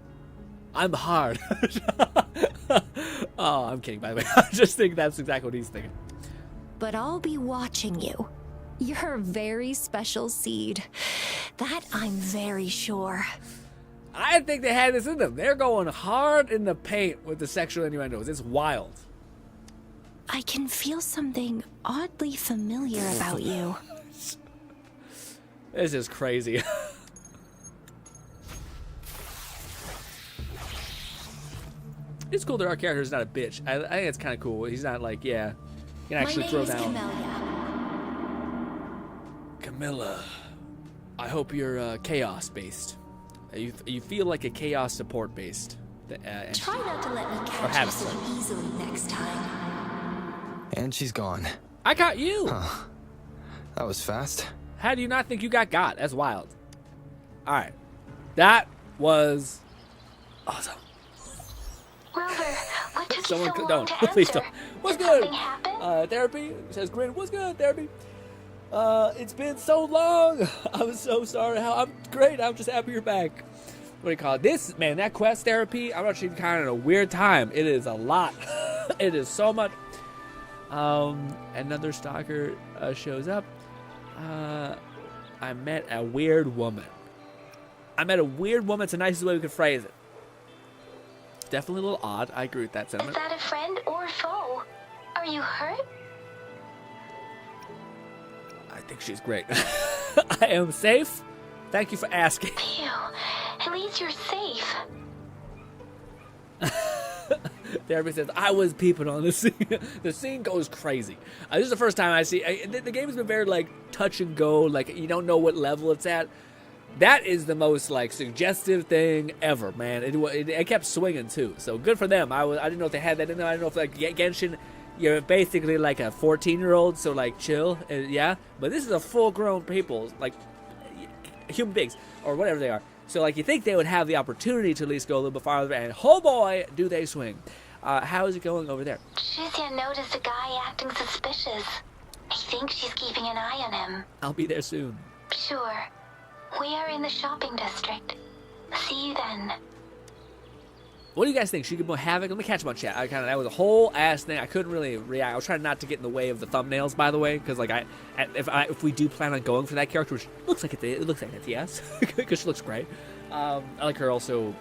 I'm hard. Oh, I'm kidding, by the way. I just think that's exactly what he's thinking. But I'll be watching you. You're a very special seed. That I'm very sure. I think they had this in them. They're going hard in the paint with the sexual innuendos. It's wild. I can feel something oddly familiar about you. This is crazy. It's cool that our character is not a bitch. I think it's kind of cool. He's not like, yeah, you can actually throw down. Camilla, I hope you're chaos based. You feel like a chaos support based. Try not to let me catch you so easily next time. And she's gone. I got you. Huh. That was fast. How do you not think you got? That's wild. All right, that was awesome. Wilbur, what took Someone you so long don't. to answer? Please don't. What's Did good? something happen? Therapy says Grin. What's good, therapy? It's been so long. I'm so sorry. I'm great. I'm just happy you're back. What do you call it? This, man, that quest therapy, I'm actually kind of in a weird time. It is a lot. It is so much. Another stalker shows up. I met a weird woman. It's the nicest way we could phrase it. Definitely a little odd. I agree with that sentiment. Is that a friend or foe? Are you hurt? I think she's great. I am safe. Thank you for asking. Phew. At least you're safe. Therapy says, I was peeping on the scene. The scene goes crazy. This is the first time I see... the game has been very, like, touch and go. Like, you don't know what level it's at. That is the most, like, suggestive thing ever, man. It kept swinging, too. So, good for them. I didn't know if they had that in there. I don't know if, like, Genshin, you're basically like a 14-year-old, so, like, chill. Yeah? But this is a full-grown people, like, human beings, or whatever they are. So, like, you think they would have the opportunity to at least go a little bit farther, and oh boy, do they swing. How is it going over there? Shizia noticed a guy acting suspicious. I think she's keeping an eye on him. I'll be there soon. Sure. We are in the shopping district. See you then. What do you guys think? Should we get more Havoc? Let me catch them on chat. That was a whole ass thing. I couldn't really react. I was trying not to get in the way of the thumbnails, by the way, because like if we do plan on going for that character, which looks like it looks like it's yes, because she looks great. I like her also.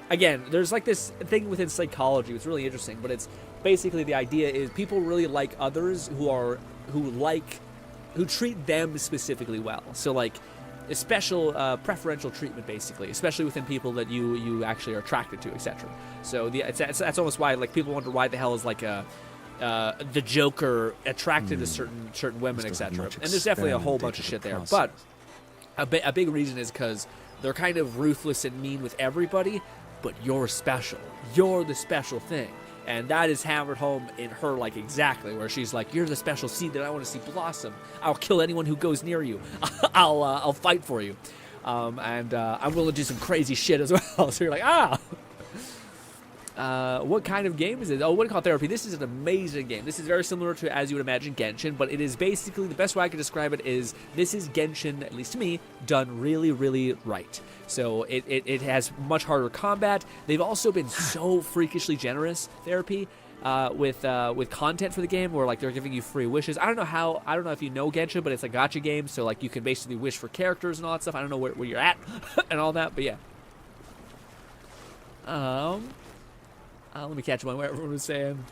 Again, there's like this thing within psychology. It's really interesting, but it's basically the idea is people really like others who treat them specifically well. So like a special preferential treatment, basically, especially within people that you actually are attracted to, etc. So that's almost why like people wonder why the hell is like the Joker attracted to certain women, etc. And there's definitely a whole bunch of shit there. But a big reason is because they're kind of ruthless and mean with everybody, but you're special. You're the special thing. And that is hammered home in her, like, exactly, where she's like, you're the special seed that I want to see blossom. I'll kill anyone who goes near you. I'll fight for you. And I'm willing to do some crazy shit as well. So you're like, what kind of game is it? Oh, what do you call Therapy? This is an amazing game. This is very similar to, as you would imagine, Genshin, but it is basically, the best way I could describe it is, this is Genshin, at least to me, done really, really right. So it has much harder combat. They've also been so freakishly generous, Therapy, with content for the game, where like they're giving you free wishes. I don't know if you know Genshin, but it's a gacha game, so like you can basically wish for characters and all that stuff. I don't know where you're at and all that, but yeah. Let me catch one where everyone was saying.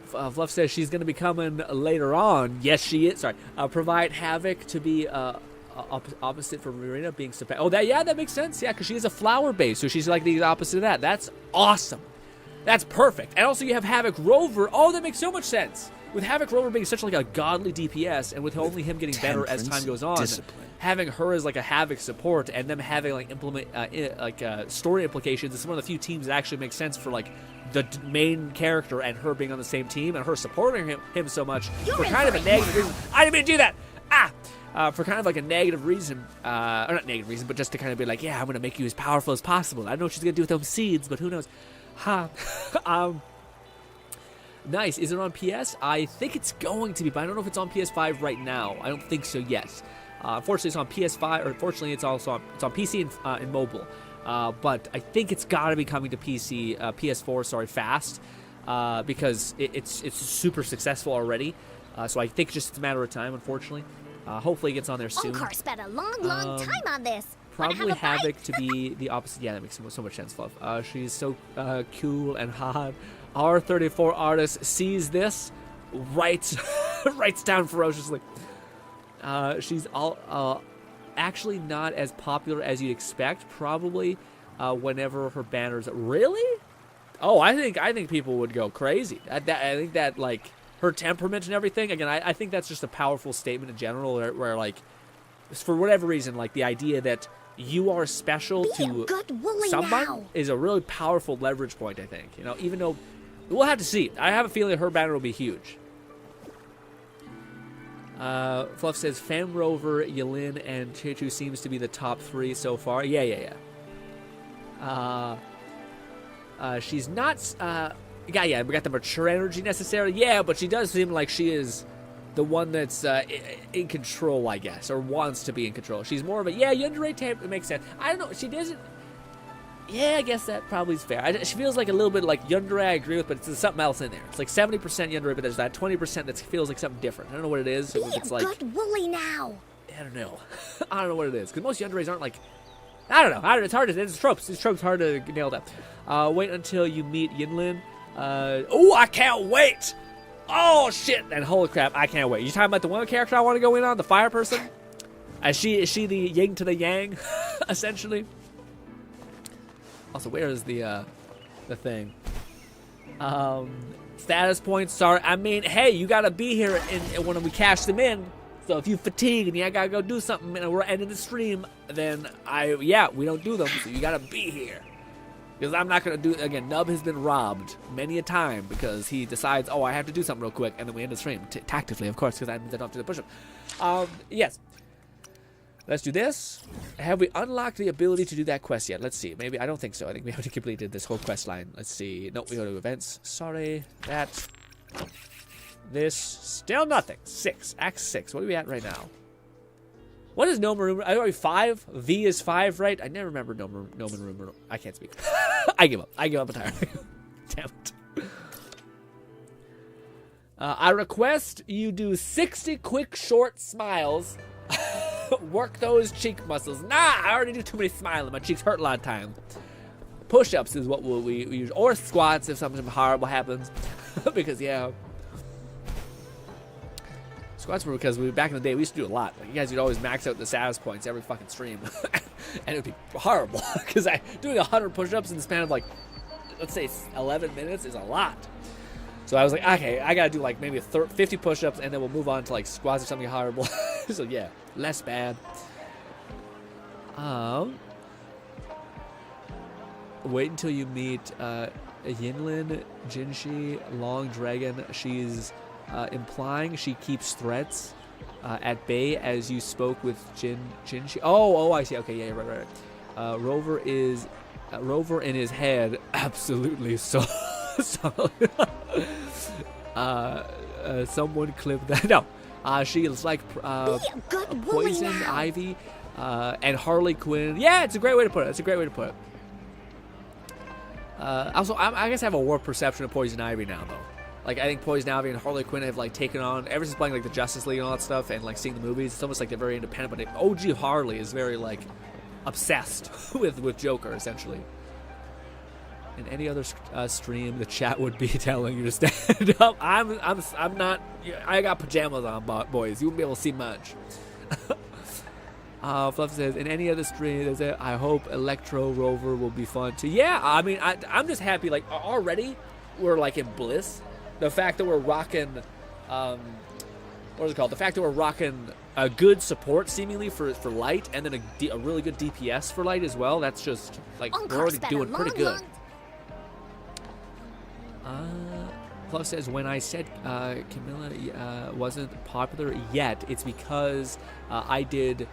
Fluff says she's going to be coming later on. Yes, she is. Sorry. Provide Havoc to be opposite for Marina being so bad. Oh, that makes sense. Yeah, because she is a flower base, so she's like the opposite of that. That's awesome. That's perfect. And also you have Havoc Rover. Oh, that makes so much sense. With Havoc Rover being such like a godly DPS, and with only him getting better as time goes on, having her as like a Havoc support, and them having like story implications, is one of the few teams that actually makes sense for like the main character and her being on the same team, and her supporting him so much for kind of a negative reason. I didn't mean to do that. For kind of like a negative reason, or not negative reason, but just to kind of be like, yeah, I'm gonna make you as powerful as possible. I don't know what she's gonna do with those seeds, but who knows? Nice. Is it on PS? I think it's going to be, but I don't know if it's on PS5 right now. I don't think so yet. Fortunately, it's on PS5, or fortunately, it's also on PC and mobile. But I think it's got to be coming to PS4, fast, because it's super successful already. So I think just it's a matter of time, unfortunately. Hopefully, it gets on there soon. Onkar spent a long time on this. Probably Havoc to be the opposite. Yeah, that makes so much sense, Fluff. She's so cool and hot. R34 artist sees this, writes down ferociously. She's actually not as popular as you'd expect. Probably whenever her banners. Really? Oh, I think people would go crazy. I think that like her temperament and everything. Again, I think that's just a powerful statement in general, where like for whatever reason, like the idea that you are special to someone is a really powerful leverage point. I think, even though. We'll have to see. I have a feeling her banner will be huge. Fluff says Fam Rover, Yelin, and Chechu seems to be the top 3 so far. Yeah. She's not. We got the mature energy necessarily. Yeah, but she does seem like she is the one that's in control, I guess, or wants to be in control. She's more of a yandere type. It makes sense. I don't know. She doesn't. Yeah, I guess that probably is fair. She feels like a little bit like yandere, I agree with, but there's something else in there. It's like 70% yandere, but there's that 20% that feels like something different. I don't know what it is. It's like good woolly now. I don't know. I don't know what it is, because most yanderes aren't like. I don't know. It's hard to. It's tropes. These tropes hard to nail down. Wait until you meet Yinlin. I can't wait. Oh shit! And holy crap, I can't wait. You talking about the one character I want to go in on, the fire person? Is she the yin to the yang, essentially? Also, where is the thing? Status points. Sorry, I mean, hey, you gotta be here when we cash them in. So if you fatigue and you gotta go do something and we're ending the stream, then we don't do them. So you gotta be here. Because I'm not gonna do again. Nub has been robbed many a time because he decides, I have to do something real quick, and then we end the stream tactically, of course, because that means I don't have to do the push-up. Yes. Let's do this. Have we unlocked the ability to do that quest yet? Let's see. Maybe. I don't think so. I think we haven't completed this whole quest line. Let's see. Nope, we go to events. Sorry. That. This. Still nothing. 6. Act 6. What are we at right now? What is Noma Rumor? I already 5. V is 5, right? I never remember Noma Rumor. I can't speak. I give up. I give up entirely. Damn it. I request you do 60 quick, short smiles. Work those cheek muscles. Nah, I already do too many smiling. My cheeks hurt a lot of time. Push-ups is what we use, or squats if something horrible happens. Because yeah, squats were because back in the day we used to do a lot. Like, you guys would always max out the SAS points every fucking stream, and it would be horrible because doing 100 push-ups in the span of like, let's say 11 minutes is a lot. So I was like, okay, I gotta do like maybe 50 push-ups, and then we'll move on to like squats or something horrible. So yeah, less bad. Wait until you meet Yinlin Jinshi Long Dragon. She's implying she keeps threats at bay as you spoke with Jinshi. Oh, I see. Okay, yeah, right. Rover in his head, absolutely so. Someone clip that. No, she is like Poison Ivy and Harley Quinn. Yeah, it's a great way to put it. Also, I guess I have a warped perception of Poison Ivy now, though. Like, I think Poison Ivy and Harley Quinn have like taken on, ever since playing like the Justice League and all that stuff, and like seeing the movies. It's almost like they're very independent. But OG Harley is very like obsessed with Joker, essentially. In any other stream, the chat would be telling you to stand up. I'm not. I got pajamas on, boys. You won't be able to see much. Fluff says, in any other stream, I hope Electro Rover will be fun too. Yeah, I mean, I'm just happy. Like, already, we're like in bliss. The fact that we're rocking, what is it called? The fact that we're rocking a good support seemingly for light, and then a really good DPS for light as well. That's just like we're already doing pretty good. Fluff says, when I said Camilla wasn't popular yet, it's because it did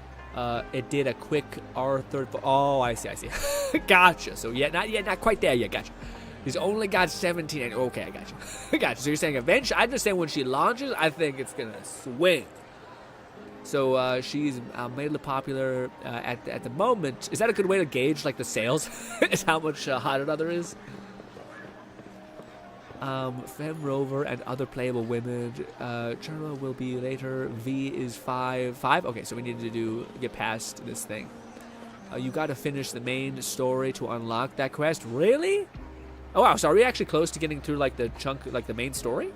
a quick R3. Oh, I see. Gotcha. So yeah, not quite there yet. Gotcha. He's only got 17. Okay, I gotcha. Gotcha. So you're saying eventually? I'm just saying when she launches, I think it's gonna swing. So she's mainly popular at the moment. Is that a good way to gauge like the sales? Is how much hot another is? Fem Rover and other playable women. Charla will be later. V is 5. Okay, so we need to get past this thing. You got to finish the main story to unlock that quest. Really? Oh wow! So are we actually close to getting through like the chunk, like the main story?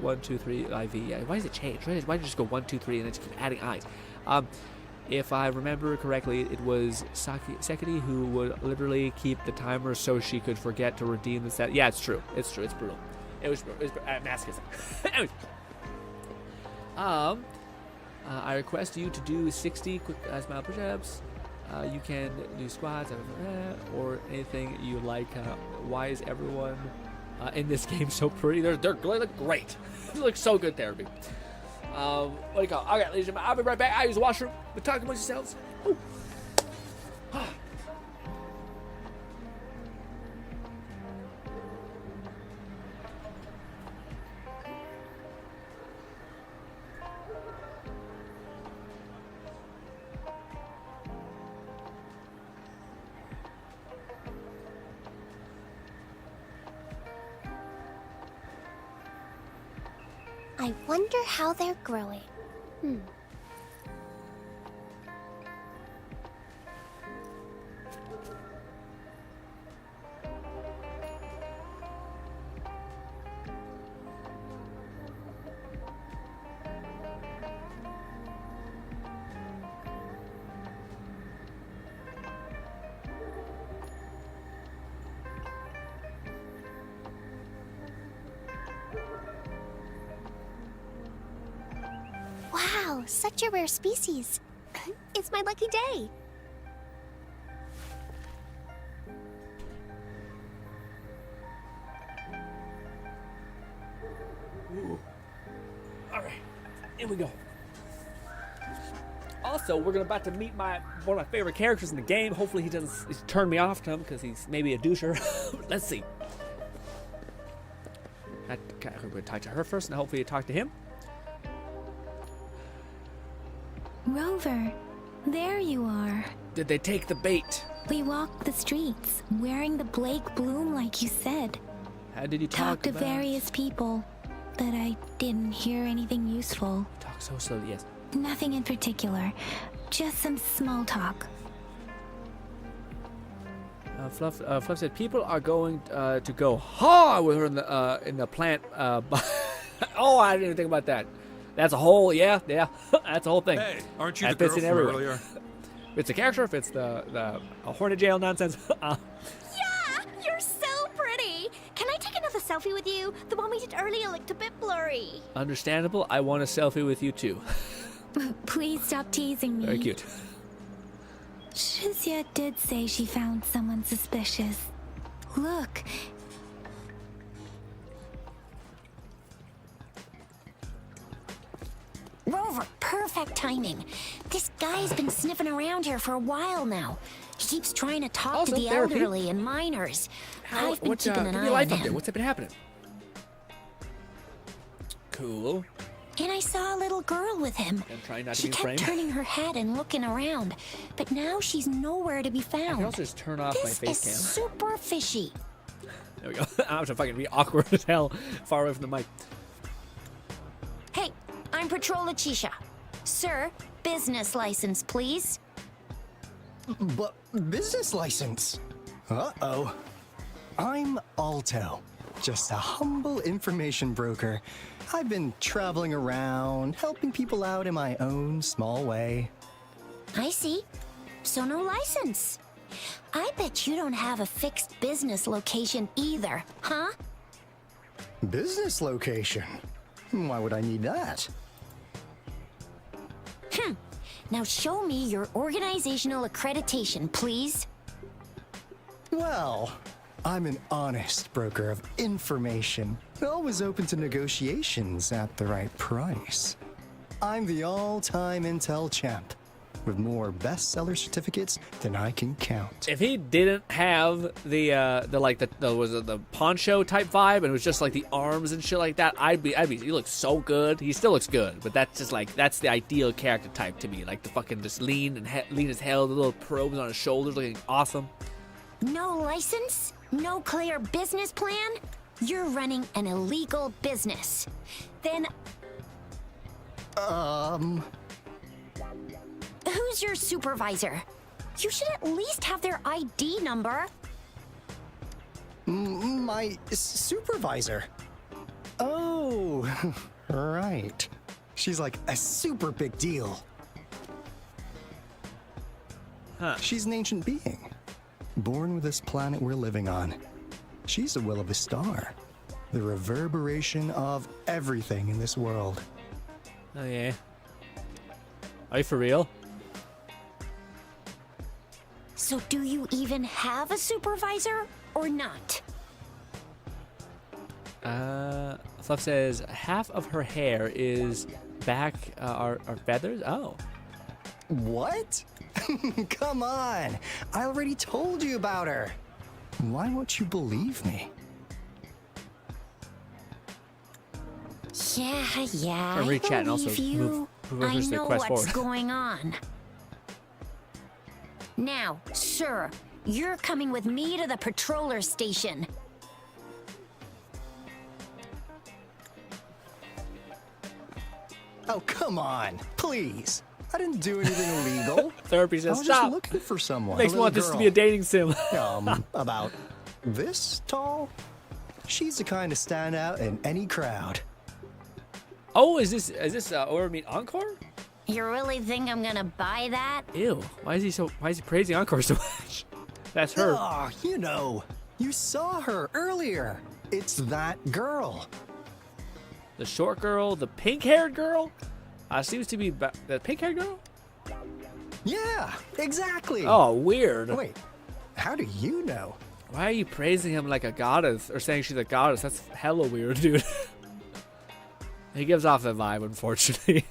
1, 2, 3 IV. Yeah. Why does it change? Why don't you just go 1, 2, 3 and then just keep adding I's? If I remember correctly, it was Sekiri who would literally keep the timer so she could forget to redeem the set. Yeah, it's true. It's brutal. It was masochism. Anyways, I request you to do 60 quick smile push-ups. You can do squats or anything you like. Why is everyone in this game so pretty? They look great. They look so good therapy. What do you call it? Okay, ladies and gentlemen, I'll be right back. I use the washroom. We're talking amongst yourselves. Ooh. I wonder how they're growing. Wow, such a rare species. It's my lucky day. Ooh. All right, here we go. Also, we're about to meet one of my favorite characters in the game. Hopefully he doesn't turn me off to him because he's maybe a doucher. Let's see. I'm going to talk to her first and hopefully talk to him. Rover, there you are. Did they take the bait? We walked the streets, wearing the Blake bloom like you said. How did you talked to various people, but I didn't hear anything useful. Talk so slowly, yes. Nothing in particular, just some small talk. Fluff said people are going to go hard with her in the plant. Oh, I didn't even think about that. That's a whole, yeah, that's a whole thing. Hey, aren't you that the girl fits in from everywhere. earlier? If it's a character, if it's the Hornet Jail nonsense. Yeah, you're so pretty. Can I take another selfie with you? The one we did earlier looked a bit blurry. Understandable. I want a selfie with you too. Please stop teasing me. Very cute. Shizia did say she found someone suspicious. Look. Rover, perfect timing. This guy's been sniffing around here for a while now. He keeps trying to talk to the elderly and minors. I've been keeping an eye on him. What's been happening? Cool. And I saw a little girl with him. I'm trying not to she be kept framed. turning her head and looking around, but now she's nowhere to be found. I can also just turn off my face This cam. is super fishy. There we go. I'm have to fucking be awkward as hell, far away from the mic. Hey, I'm Patrol Letitia. Sir, business license, please. But business license? Uh-oh. I'm Alto, just a humble information broker. I've been traveling around, helping people out in my own small way. I see. So no license. I bet you don't have a fixed business location either, huh? Business location? Why would I need that? Now show me your organizational accreditation, please. Well, I'm an honest broker of information, always open to negotiations at the right price. I'm the all-time intel champ, with more bestseller certificates than I can count. If he didn't have the poncho type vibe and it was just like the arms and shit like that, I'd be he looks so good. He still looks good, but that's just like that's the ideal character type to me. Like the fucking just lean as hell, the little probes on his shoulders looking awesome. No license? No clear business plan? You're running an illegal business. Then... Who's your supervisor? You should at least have their ID number. My supervisor? Oh, right. She's like a super big deal. Huh. She's an ancient being, born with this planet we're living on. She's the will of a star, the reverberation of everything in this world. Oh yeah. Are you for real? So do you even have a supervisor or not? Fluff says half of her hair is back are feathers. Oh. What? Come on. I already told you about her. Why won't you believe me? Yeah, I read chat and also believe you. I the know quest what's forward. going on. Now, sir, you're coming with me to the patroller station. Oh, come on. Please. I didn't do anything illegal. Therapy says I was stop. just looking for someone. Makes me want this to be a dating sim. About this tall? She's the kind to stand out in any crowd. Oh, is this Order Meet Encore? You really think I'm gonna buy that? Ew. Why is he praising Encore so much? That's her. Oh, you know. You saw her earlier. It's that girl. The short girl, the pink-haired girl? Seems to be the pink-haired girl? Yeah, exactly. Oh, weird. Wait, how do you know? Why are you praising him like a goddess or saying she's a goddess? That's hella weird, dude. He gives off that vibe, unfortunately.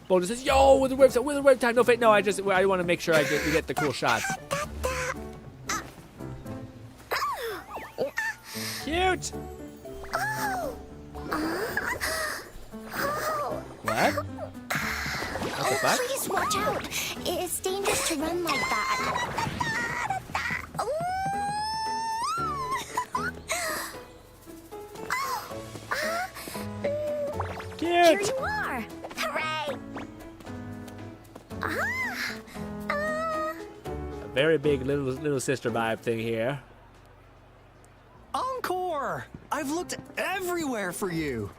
Boulder says, "Yo, with the web time, no fate." No, I want to make sure we get the cool shots. Cute. What? What the fuck? Please watch out. It's dangerous to run like that. Cute. Here you are. Hooray. A very big little sister vibe thing here. Encore! I've looked everywhere for you.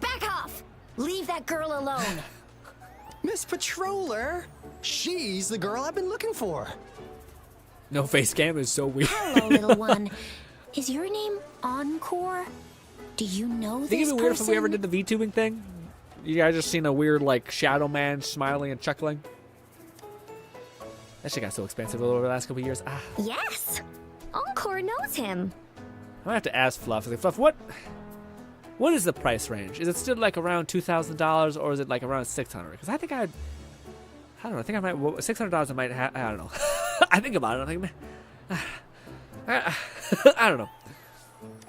Back off. Leave that girl alone. Miss Patroller, she's the girl I've been looking for. No face cam is so weird. Hello, little one. Is your name Encore? Do you know this Think it'd be weird person? if we ever did the VTubing thing? You guys just seen a weird, like, shadow man smiling and chuckling? That shit got so expensive over the last couple of years. Ah. Yes. Encore knows him. I'm gonna have to ask Fluff. Like, Fluff, what is the price range? Is it still like around $2,000 or is it like around $600? Because I think I don't know. I think I might $600. I might have. I don't know. I think about it. I think, I don't know.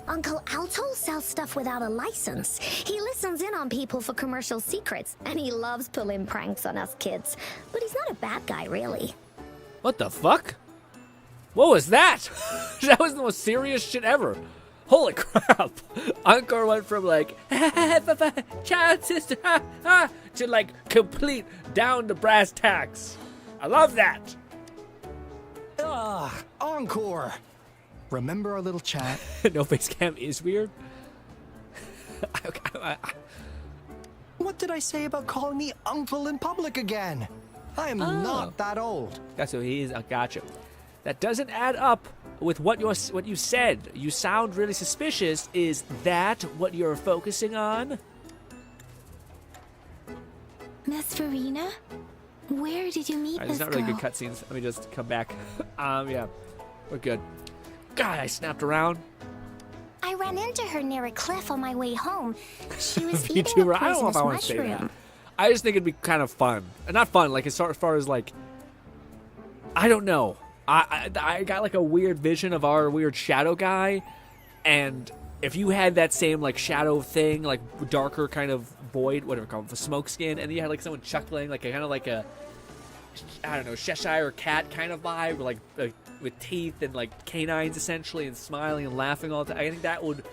Uncle Alto sells stuff without a license. He listens in on people for commercial secrets, and he loves pulling pranks on us kids. But he's not a bad guy, really. What the fuck? What was that? That was the most serious shit ever. Holy crap. Encore went from like, child sister, to like complete down to brass tacks. I love that. Encore! Remember our little chat? No face cam is weird. What did I say about calling me uncle in public again? I am not that old. So he is. I gotcha. That doesn't add up with what you said. You sound really suspicious. Is that what you're focusing on? Miss Farina? Where did you meet There's this not really girl? good cutscenes. Let me just come back. Yeah, we're good. God, I snapped around. I ran into her near a cliff on my way home. She was feeding a VTuber. I don't know if poisonous I want to say that. mushroom. I just think it'd be kind of fun. Not fun, like as far as like, I don't know. I got like a weird vision of our weird shadow guy, and if you had that same like shadow thing, like darker kind of void, whatever called the smoke skin, and then you had like someone chuckling, like a kind of like a, I don't know, Cheshire cat kind of vibe, like with teeth and like canines essentially, and smiling and laughing all the time. I think that would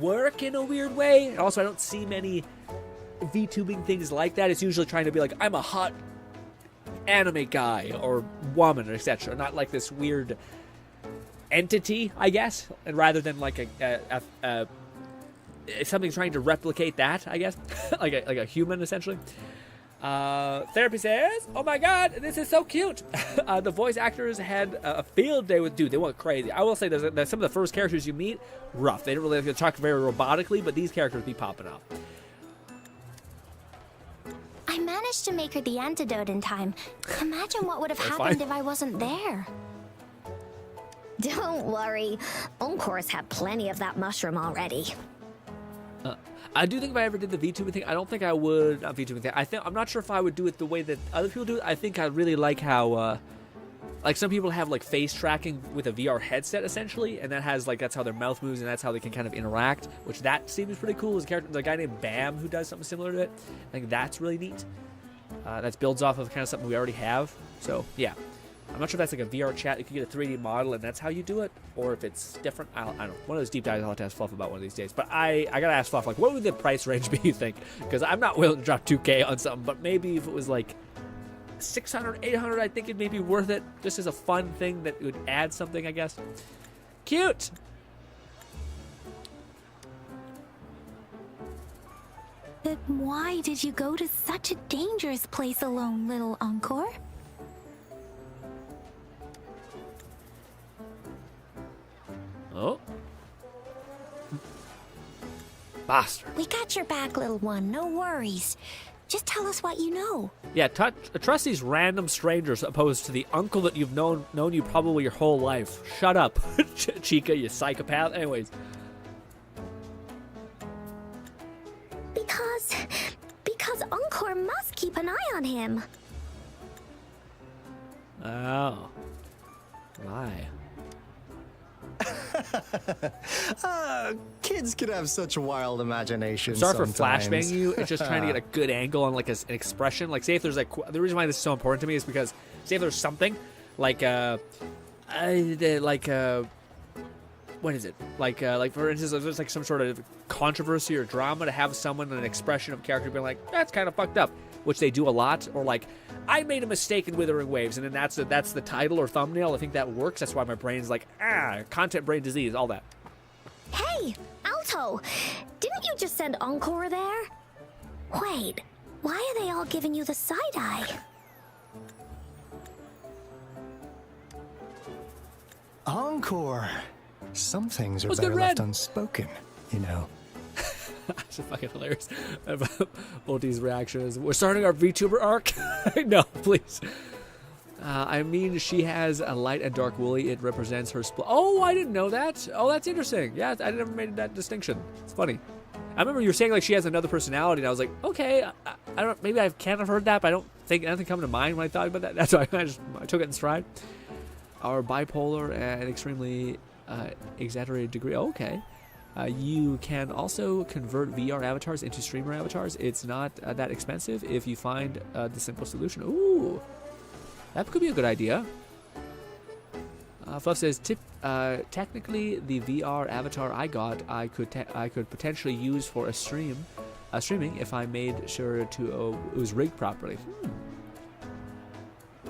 work in a weird way. And also, I don't see many VTubing things like that. It's usually trying to be like, I'm a hot anime guy or woman or etc. Not like this weird entity, I guess, and rather than like a something trying to replicate that, I guess, like a human essentially. Therapy says, "Oh my God, this is so cute." The voice actors had a field day with dude. They went crazy. I will say that some of the first characters you meet, rough. They don't really talk very robotically, but these characters be popping up. I managed to make her the antidote in time. Imagine what would have happened if I wasn't there. Don't worry. Encore's had plenty of that mushroom already. I do think if I ever did the VTubing thing, I don't think I would. Not VTubing thing. I'm not sure if I would do it the way that other people do it. I think I really like how, like some people have like face tracking with a VR headset essentially, and that has like that's how their mouth moves and that's how they can kind of interact. Which that seems pretty cool. There's a guy named Bam who does something similar to it. I think that's really neat. That builds off of kind of something we already have. So yeah. I'm not sure if that's like a VR chat. You can get a 3D model and that's how you do it, or if it's different. I don't know. One of those deep dives I'll have to ask Fluff about one of these days. But I gotta ask Fluff, like, what would the price range be, you think? Because I'm not willing to drop 2K on something, but maybe if it was like 600, 800, I think it may be worth it, just as a fun thing that would add something, I guess. Cute! But why did you go to such a dangerous place alone, little Encore? Oh. Bastard. We got your back, little one. No worries. Just tell us what you know. Yeah, trust these random strangers opposed to the uncle that you've known you probably your whole life. Shut up, Chica, you psychopath. Anyways. Because Encore must keep an eye on him. Oh. Why? Kids can have such wild imaginations. Sorry for sometimes. flashbanging you. It's just trying to get a good angle on like an expression. Like, say if there's like the reason why this is so important to me is because say if there's something like what is it? Like for instance, if there's like some sort of controversy or drama, to have someone an expression of character being like, that's kind of fucked up, which they do a lot, or like, I made a mistake in Withering Waves, and then that's the title or thumbnail. I think that works. That's why my brain's like, content brain disease, all that. Hey, Alto, didn't you just send Encore there? Wait, why are they all giving you the side eye? Encore. Some things are better left unspoken, you know. That's fucking hilarious. Volty's reaction is, we're starting our VTuber arc? No, please. I mean, she has a light and dark woolly. It represents her split. Oh, I didn't know that. Oh, that's interesting. Yeah, I never made that distinction. It's funny. I remember you were saying like she has another personality, and I was like, okay, I don't. Maybe I can't have heard that, but I don't think anything come to mind when I thought about that. That's why I took it in stride. Our bipolar and extremely exaggerated degree. Oh, okay. You can also convert VR avatars into streamer avatars. It's not that expensive if you find the simple solution. Ooh, that could be a good idea. Fluff says, technically, the VR avatar I got, I could potentially use for a streaming if I made sure to it was rigged properly.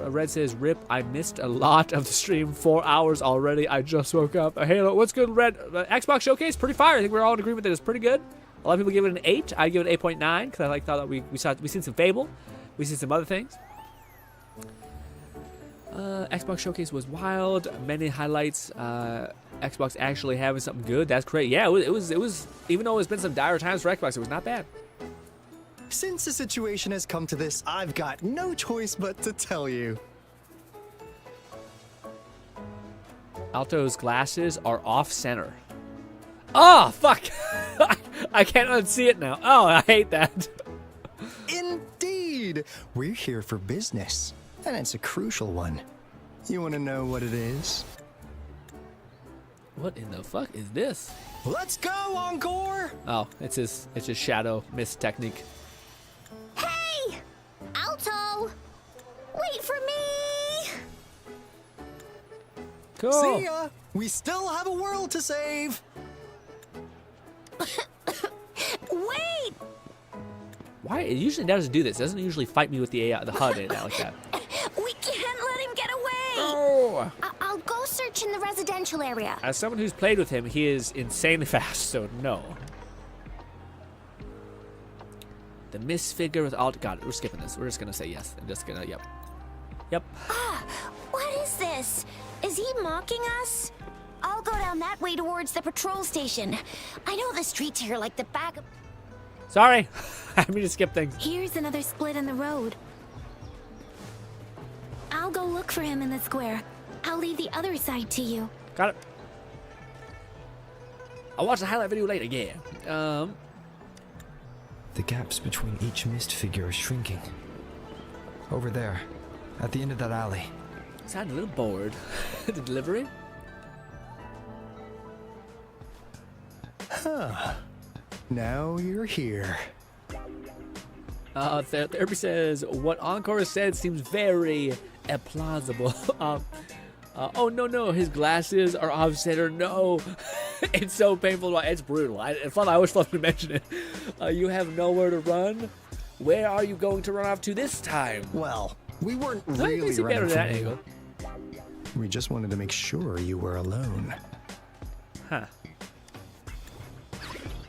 Red says, rip, I missed a lot of the stream. 4 hours already. I just woke up. Halo, what's good, Red? Xbox Showcase, pretty fire. I think we're all in agreement that it's pretty good. A lot of people give it an 8. I give it 8.9 because I thought that we seen some Fable. We seen some other things. Xbox Showcase was wild. Many highlights. Xbox actually having something good. That's great. Yeah, it was. Even though it's been some dire times for Xbox, it was not bad. Since the situation has come to this, I've got no choice but to tell you. Alto's glasses are off center. Oh, fuck. I can't unsee it now. Oh, I hate that. Indeed. We're here for business, and it's a crucial one. You want to know what it is? What in the fuck is this? Let's go, Encore! Oh, it's his shadow mist technique. Hey! Alto! Wait for me! Cool. See ya! We still have a world to save! Wait! Why? It usually doesn't do this. It doesn't usually fight me with the AI, the HUD like that. We can't let him get away! Oh! I'll go search in the residential area. As someone who's played with him, he is insanely fast, so no. The misfigure with alt. Got it. We're skipping this. We're just gonna say yes. I'm just gonna. Yep. Yep. What is this? Is he mocking us? I'll go down that way towards the patrol station. I know the streets here like the back of... Sorry. I mean to skip things. Here's another split in the road. I'll go look for him in the square. I'll leave the other side to you. Got it. I'll watch the highlight video later. Yeah. The gaps between each mist figure are shrinking. Over there, at the end of that alley. Sound a little bored. The delivery? Huh. Now you're here. Therapy says, what Encore said seems very plausible. Oh, no, his glasses are off center. No. It's so painful. It's brutal. I wish Fluff would mention it. You have nowhere to run? Where are you going to run off to this time? Well, we weren't really running that angle. We just wanted to make sure you were alone. Huh.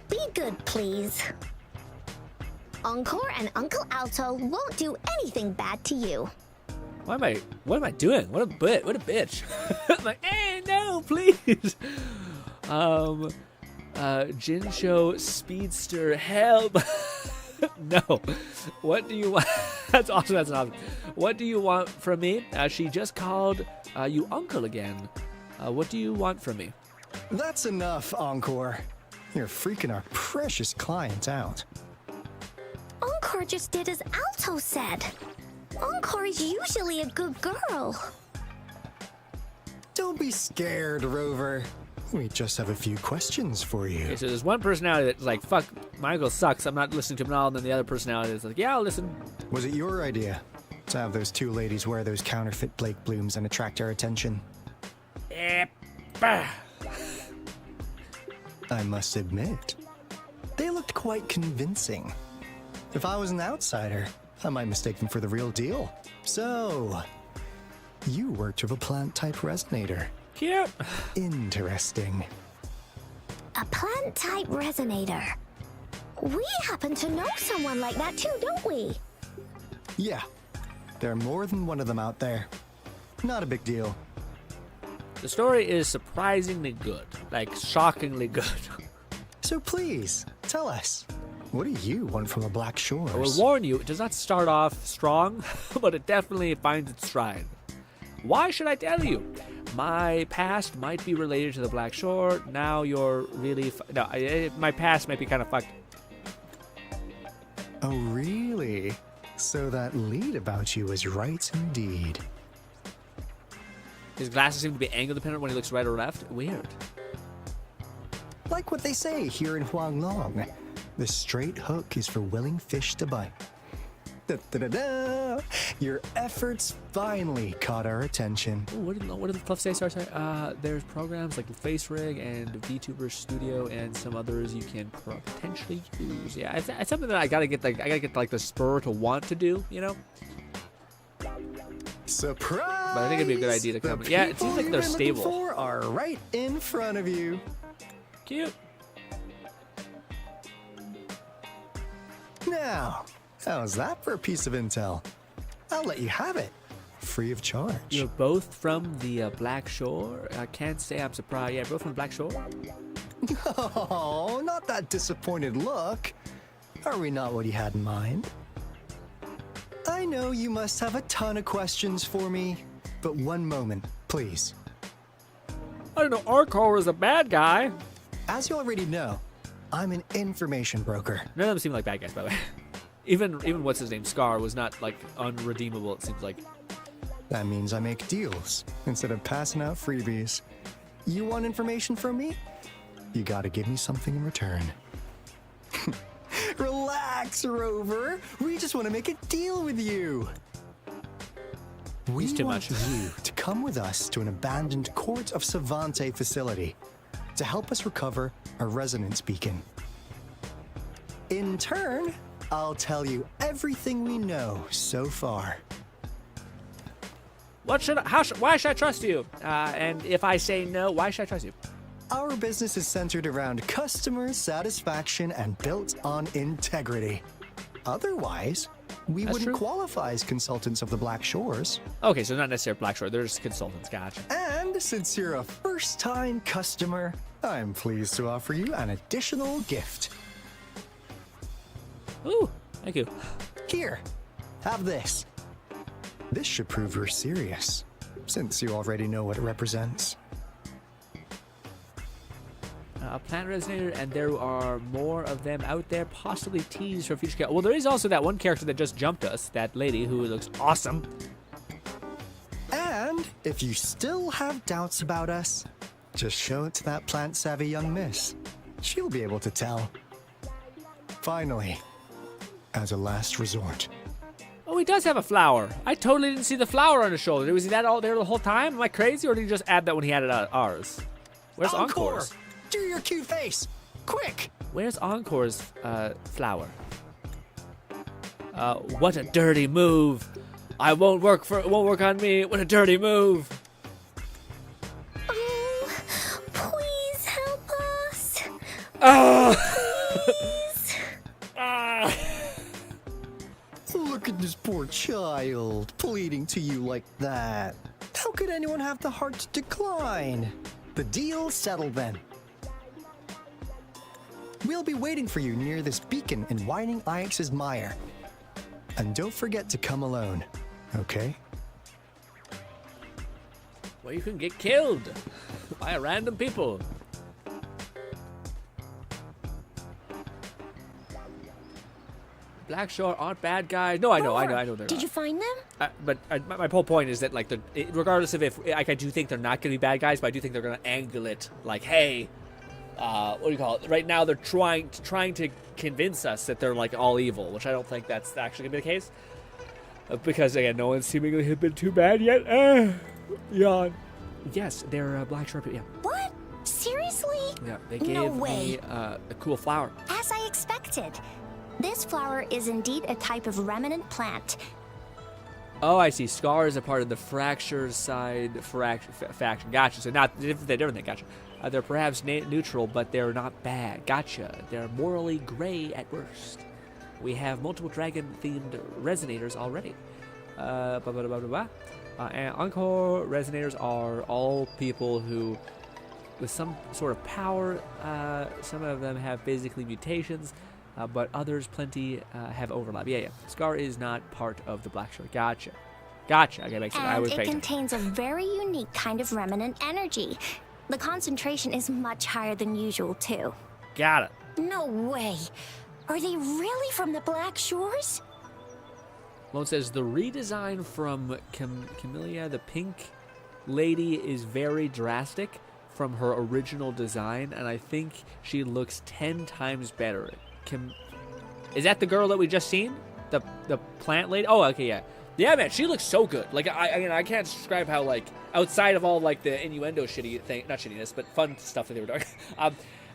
Be good, please. Encore and Uncle Alto won't do anything bad to you. What am I doing? What a bitch. I'm like, hey, no, please. Jinsho Speedster, help. No. What do you want? That's awesome. That's an option. What do you want from me? She just called you uncle again. What do you want from me? That's enough, Encore. You're freaking our precious client out. Encore just did as Alto said. Encore is usually a good girl. Don't be scared, Rover. We just have a few questions for you. Okay, so there's one personality that's like, fuck, my uncle sucks, I'm not listening to him at all, and then the other personality is like, yeah, I'll listen. Was it your idea to have those two ladies wear those counterfeit Blake blooms and attract our attention? I must admit, they looked quite convincing. If I was an outsider, I might mistake them for the real deal. So, you worked with a plant-type resonator. Cute. Interesting. A plant-type resonator. We happen to know someone like that too, don't we? Yeah. There are more than one of them out there. Not a big deal. The story is surprisingly good. Like, shockingly good. So please, tell us. What do you want from the Black Shores? I will warn you, it does not start off strong, but it definitely finds its stride. Why should I tell you? My past might be related to the Black Shore. Now you're really... my past might be kind of fucked. Oh, really? So that lead about you is right indeed. His glasses seem to be angle dependent when he looks right or left. Weird. Like what they say here in Huanglong. The straight hook is for willing fish to bite. Da-da-da-da! Your efforts finally caught our attention. Ooh, what did the fluff say? Sorry. There's programs like Face Rig and VTuber Studio and some others you can potentially use. Yeah, it's something that I gotta get like the spur to want to do. You know. Surprise! But I think it'd be a good idea to come. Yeah, it seems like they're stable. The people you've been looking for are right in front of you. Cute. Now, how's that for a piece of intel? I'll let you have it, free of charge. You're both from the Black Shore? I can't say I'm surprised. Yeah, both from Black Shore? Oh, not that disappointed look. Are we not what you had in mind? I know you must have a ton of questions for me, but one moment, please. I don't know, Arkor is a bad guy. As you already know, I'm an information broker. None of them seem like bad guys, by the way. Even what's his name, Scar, was not like unredeemable, it seems like. That means I make deals instead of passing out freebies. You want information from me? You gotta give me something in return. Relax, Rover. We just want to make a deal with you. We want you to come with us to an abandoned Court of Savante facility to help us recover a resonance beacon. In turn, I'll tell you everything we know so far. Why should I trust you? And if I say no, why should I trust you? Our business is centered around customer satisfaction and built on integrity. Otherwise, we wouldn't qualify as consultants of the Black Shores. Okay, so not necessarily Black Shore. They're just consultants. Gotcha. And since you're a first-time customer, I'm pleased to offer you an additional gift. Ooh, thank you. Here, have this. This should prove you're serious, since you already know what it represents. A plant resonator, and there are more of them out there, possibly teased for future character. Well, there is also that one character that just jumped us, that lady who looks awesome. And if you still have doubts about us, just show it to that plant-savvy young miss. She'll be able to tell. Finally, as a last resort. Oh, he does have a flower. I totally didn't see the flower on his shoulder. Was he that all there the whole time? Am I crazy, or did he just add that when he added ours? Where's Encore's? Do your cute face, quick! Where's Encore's flower? What a dirty move! It won't work on me. What a dirty move! Oh, please help us! Please! Look at this poor child, pleading to you like that. How could anyone have the heart to decline? The deal's settled then. We'll be waiting for you near this beacon in Whining Ix's mire. And don't forget to come alone, okay? Well, you can get killed by random people. Blackshore aren't bad guys. No, I know they're not. Did you find them? But my whole point is that, like, regardless of if, like, I do think they're not going to be bad guys, but I do think they're going to angle it like, hey, what do you call it? Right now they're trying to convince us that they're, like, all evil, which I don't think that's actually going to be the case. Because, again, no one seemingly has been too bad yet. Yawn. Yes, they're Blackshore people, yeah. What? Seriously? Yeah, they gave me a cool flower. As I expected. This flower is indeed a type of remnant plant. Oh, I see. Scar is a part of the fracture side faction. Gotcha. So they're different. Gotcha. They're perhaps neutral, but they're not bad. Gotcha. They're morally gray at worst. We have multiple dragon-themed resonators already. And Encore resonators are all people who, with some sort of power, some of them have basically mutations, but others plenty have overlap. Yeah. Scar is not part of the Blackshore. Gotcha. Okay, makes sense. And it contains a very unique kind of remnant energy. The concentration is much higher than usual, too. Got it. No way. Are they really from the Black Shores? Lone says the redesign from Camellia, the pink lady, is very drastic from her original design, and I think she looks 10 times better. Is that the girl that we just seen? The plant lady? Oh, okay, yeah. Yeah, man, she looks so good. Like, I can't describe how, like, outside of all, like, the innuendo shitty thing, not shittiness, but fun stuff that they were doing.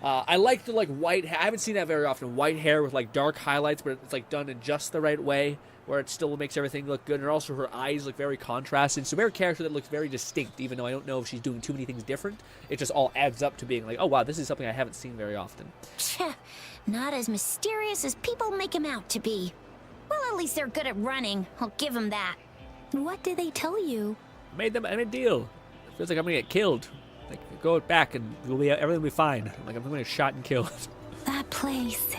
I like the, like, white hair. I haven't seen that very often. White hair with, like, dark highlights, but it's, like, done in just the right way, where it still makes everything look good. And also her eyes look very contrasted. So very character that looks very distinct, even though I don't know if she's doing too many things different. It just all adds up to being like, oh, wow, this is something I haven't seen very often. Not as mysterious as people make him out to be. Well, at least they're good at running. I'll give them that. What did they tell you? I made a deal. It feels like I'm gonna get killed. Like, go back and everything will be fine. Like, I'm gonna get shot and killed. That place.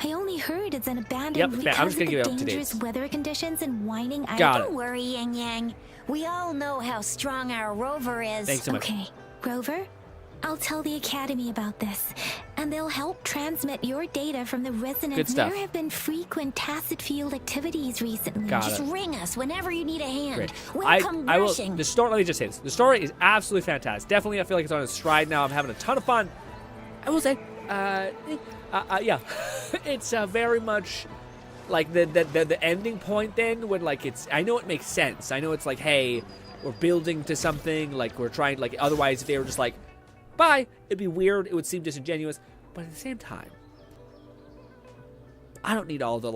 I only heard it's an abandoned because I'm just gonna of the dangerous weather conditions and whining. Don't worry, Yang Yang. We all know how strong our rover is. Thanks so much. Okay, Rover, I'll tell the Academy about this, and they'll help transmit your data from the resonance. There have been frequent tacit field activities recently. Just ring us whenever you need a hand. Great. We'll come rushing. The story. Let me just say this: the story is absolutely fantastic. Definitely, I feel like it's on its stride now. I'm having a ton of fun. I will say, yeah, it's very much like the ending point. Then when like I know it makes sense. I know it's like, hey, we're building to something. Like we're trying. Like otherwise, if they were just like, bye, it'd be weird. It would seem disingenuous. But at the same time, I don't need all the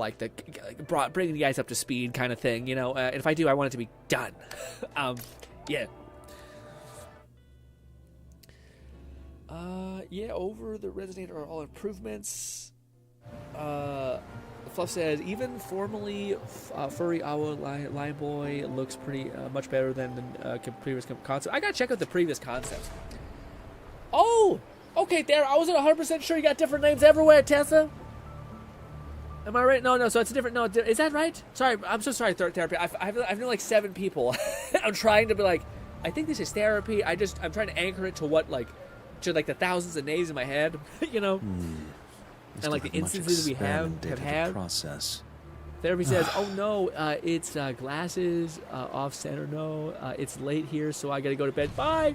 bringing the guys up to speed kind of thing, you know. And if I do, I want it to be done. Yeah. Yeah, over the resonator are all improvements. Fluff says, even formerly Furry Owl Lion Boy looks pretty much better than the previous concept. I gotta check out the previous concept. Oh! Okay, there. I wasn't 100% sure you got different names everywhere, Tessa. Am I right? No. So it's a different. No, is that right? Sorry, I'm so sorry. Therapy. I've known like 7 people. I'm trying to be like, I think this is therapy. I'm trying to anchor it to what to the thousands of names in my head, you know, and like the instances we have had. Process. Therapy says, oh no, it's glasses off center. No, it's late here, so I gotta go to bed. Bye.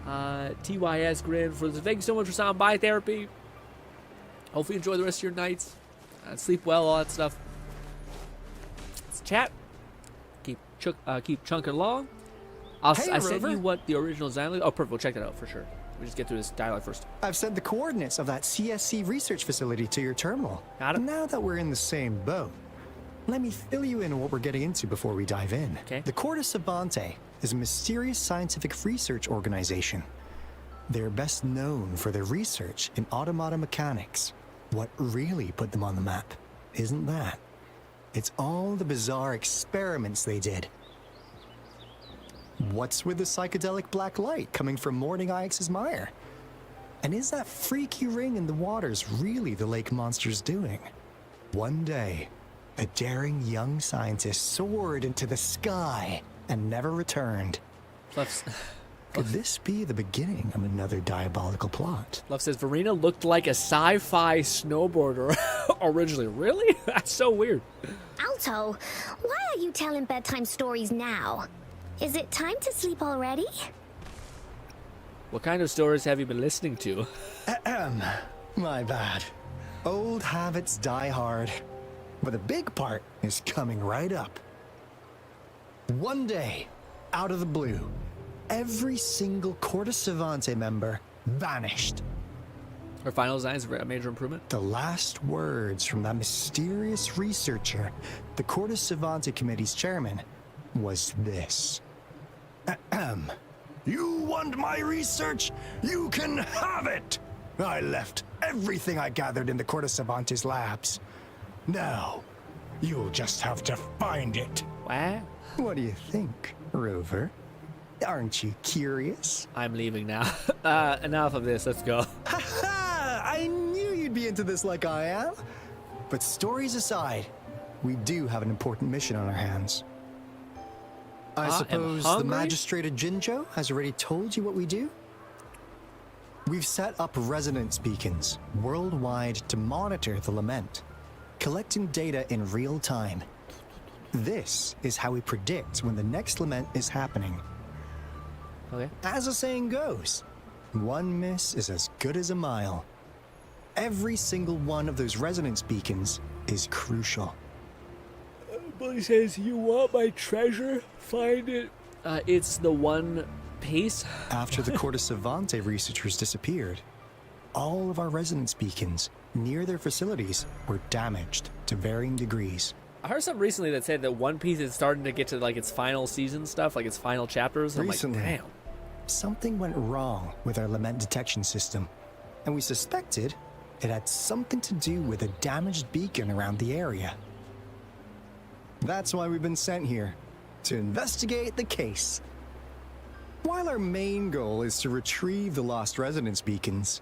TYS GRINN for this. Thank you so much for stopping by, Therapy. Hopefully you enjoy the rest of your nights. Sleep well, all that stuff. Let's chat. Keep chunking along. I sent you what the original design looks. Oh, perfect. We'll check that out for sure. We just get through this dialogue first. I've sent the coordinates of that CSC research facility to your terminal. Got it. Now that we're in the same boat, let me fill you in on what we're getting into before we dive in. Okay. The Cortes Savante is a mysterious scientific research organization. They're best known for their research in automata mechanics. What really put them on the map isn't that. It's all the bizarre experiments they did. What's with the psychedelic black light coming from Morning Ix's mire? And is that freaky ring in the waters really the lake monster's doing? One day, a daring young scientist soared into the sky and never returned. Could this be the beginning of another diabolical plot? Love says, Verena looked like a sci-fi snowboarder originally. Really? That's so weird. Alto, why are you telling bedtime stories now? Is it time to sleep already? What kind of stories have you been listening to? My bad. Old habits die hard. But the big part is coming right up. One day, out of the blue, every single Corte Savante member vanished. Her final design is a major improvement. The last words from that mysterious researcher, the Corte Savante Committee's chairman, was this. You want my research? You can have it! I left everything I gathered in the Corte Savante's labs. Now, you'll just have to find it. What? What do you think, Rover? Aren't you curious? I'm leaving now. Enough of this. Let's go. Ha! I knew you'd be into this like I am. But stories aside, we do have an important mission on our hands. I suppose the magistrate at Jinzhou has already told you what we do? We've set up resonance beacons worldwide to monitor the lament, collecting data in real time. This is how we predict when the next lament is happening. Okay. As the saying goes, one miss is as good as a mile. Every single one of those resonance beacons is crucial. Bully says, you want my treasure? Find it. It's the one piece. After the Corte Savante researchers disappeared, all of our resonance beacons near their facilities were damaged to varying degrees. I heard something recently that said that One Piece is starting to get to like its final season stuff, like its final chapters. Recently, I'm like, damn. Something went wrong with our lament detection system, and we suspected it had something to do with a damaged beacon around the area. That's why we've been sent here, to investigate the case. While our main goal is to retrieve the lost resonance beacons,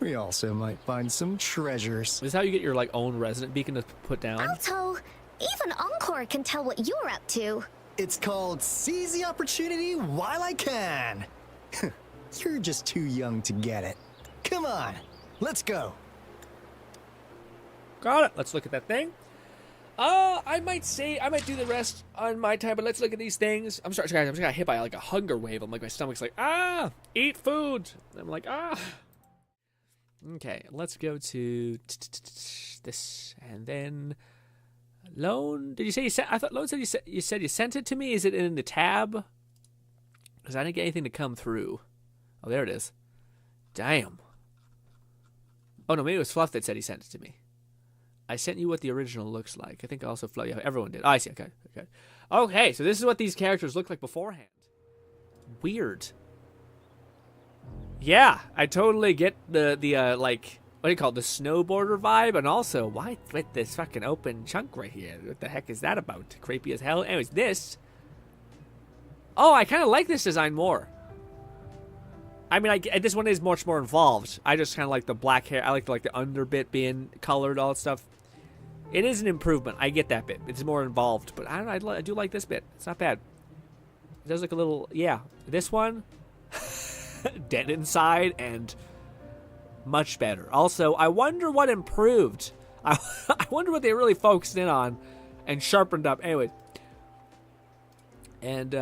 we also might find some treasures. Is this how you get your like own resonant beacon to put down? Alto, even Encore can tell what you're up to. It's called Seize the Opportunity While I Can. You're just too young to get it. Come on, let's go. Got it. Let's look at that thing. I might do the rest on my time, but let's look at these things. I'm sorry, guys. I'm just got hit by like a hunger wave. I'm like, my stomach's like, eat food. I'm like, Okay, let's go to this, and then Lone. Did you say you sent? I thought Lone said you said you sent it to me. Is it in the tab? Because I didn't get anything to come through. Oh, there it is. Damn. Oh no, maybe it was Fluff that said he sent it to me. I sent you what the original looks like. I think also Fluff. Yeah, everyone did. Oh, I see. Okay. Okay. So this is what these characters look like beforehand. Weird. Yeah, I totally get the like, what do you call it, the snowboarder vibe, and also, why with this fucking open chunk right here? What the heck is that about? Creepy as hell. Anyways, this. Oh, I kind of like this design more. I mean, this one is much more involved. I just kind of like the black hair. I like the underbit being colored, all that stuff. It is an improvement. I get that bit. It's more involved, but I don't know. I do like this bit. It's not bad. It does look a little, yeah. This one, dead inside and much better. Also, I wonder what improved. I wonder what they really focused in on and sharpened up. Anyway, and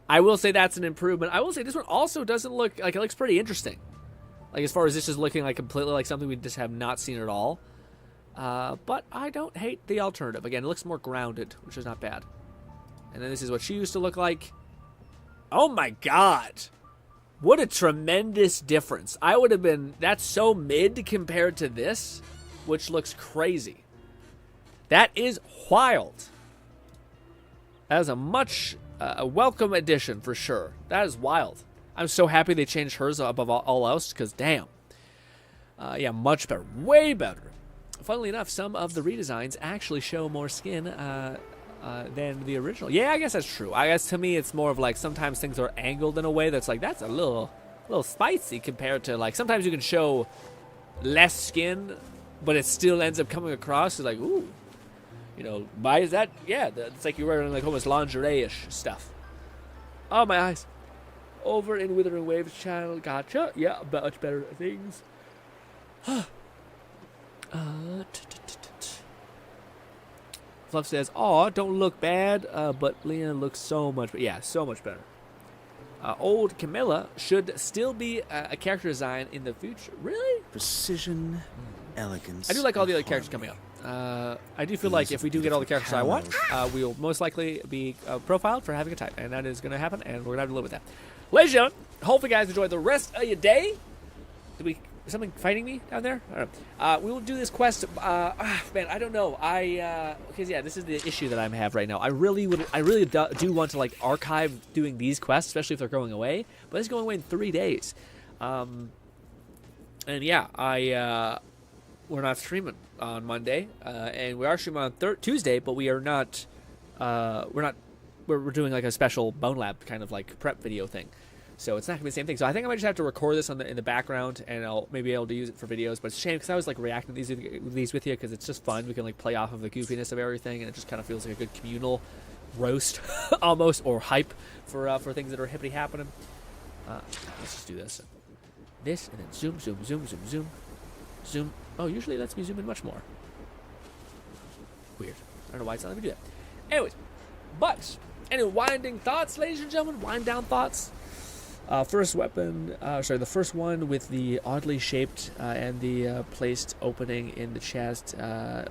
I will say that's an improvement. I will say this one also doesn't look like, it looks pretty interesting. Like as far as this is looking like completely like something we just have not seen at all. But I don't hate the alternative. Again, it looks more grounded, which is not bad. And then this is what she used to look like. Oh my god. What a tremendous difference. I would have been, that's so mid compared to this, which looks crazy. That is wild. That is a much, a welcome addition for sure. That is wild. I'm so happy they changed hers above all else, because damn. Yeah, much better. Way better. Funnily enough, some of the redesigns actually show more skin than the original. Yeah, I guess that's true. I guess to me it's more of like sometimes things are angled in a way that's like, that's a little spicy compared to like sometimes you can show less skin, but it still ends up coming across as like, ooh, you know, why is that? Yeah, it's like you're wearing like almost lingerie-ish stuff. Oh, my eyes. over in Withering Waves channel. Gotcha. Yeah, much better things. Fluff says, "Aw, don't look bad, but Leon looks so much better." Yeah, so much better. Old Camilla should still be a character design in the future. Really? Precision, elegance. I do like all the other characters coming up. I do feel like if we do get all the characters I want, we will most likely be profiled for having a type, and that is going to happen, and we're going to have to live with that. Ladies and gentlemen, hopefully you guys enjoy the rest of your day. Is something fighting me down there? I don't know. We will do this quest. Man, I don't know. Because yeah, this is the issue that I have right now. I really do want to like archive doing these quests, especially if they're going away. But it's going away in 3 days. And yeah, we're not streaming on Monday, and we are streaming on Tuesday, but we are not. We're doing like a special Bone Lab kind of like prep video thing. So it's not gonna be the same thing. So I think I might just have to record this in the background, and I'll maybe be able to use it for videos. But it's a shame because I was like reacting to these with you because it's just fun. We can like play off of the goofiness of everything, and it just kind of feels like a good communal roast, almost, or hype for things that are hippity happening. Let's just do this, and then zoom, zoom, zoom, zoom, zoom, zoom. Oh, usually it lets me zoom in much more. Weird. I don't know why it's not letting me do that. Anyways, but anyway, winding thoughts, ladies and gentlemen. Wind down thoughts. First weapon, the first one with the oddly shaped and the placed opening in the chest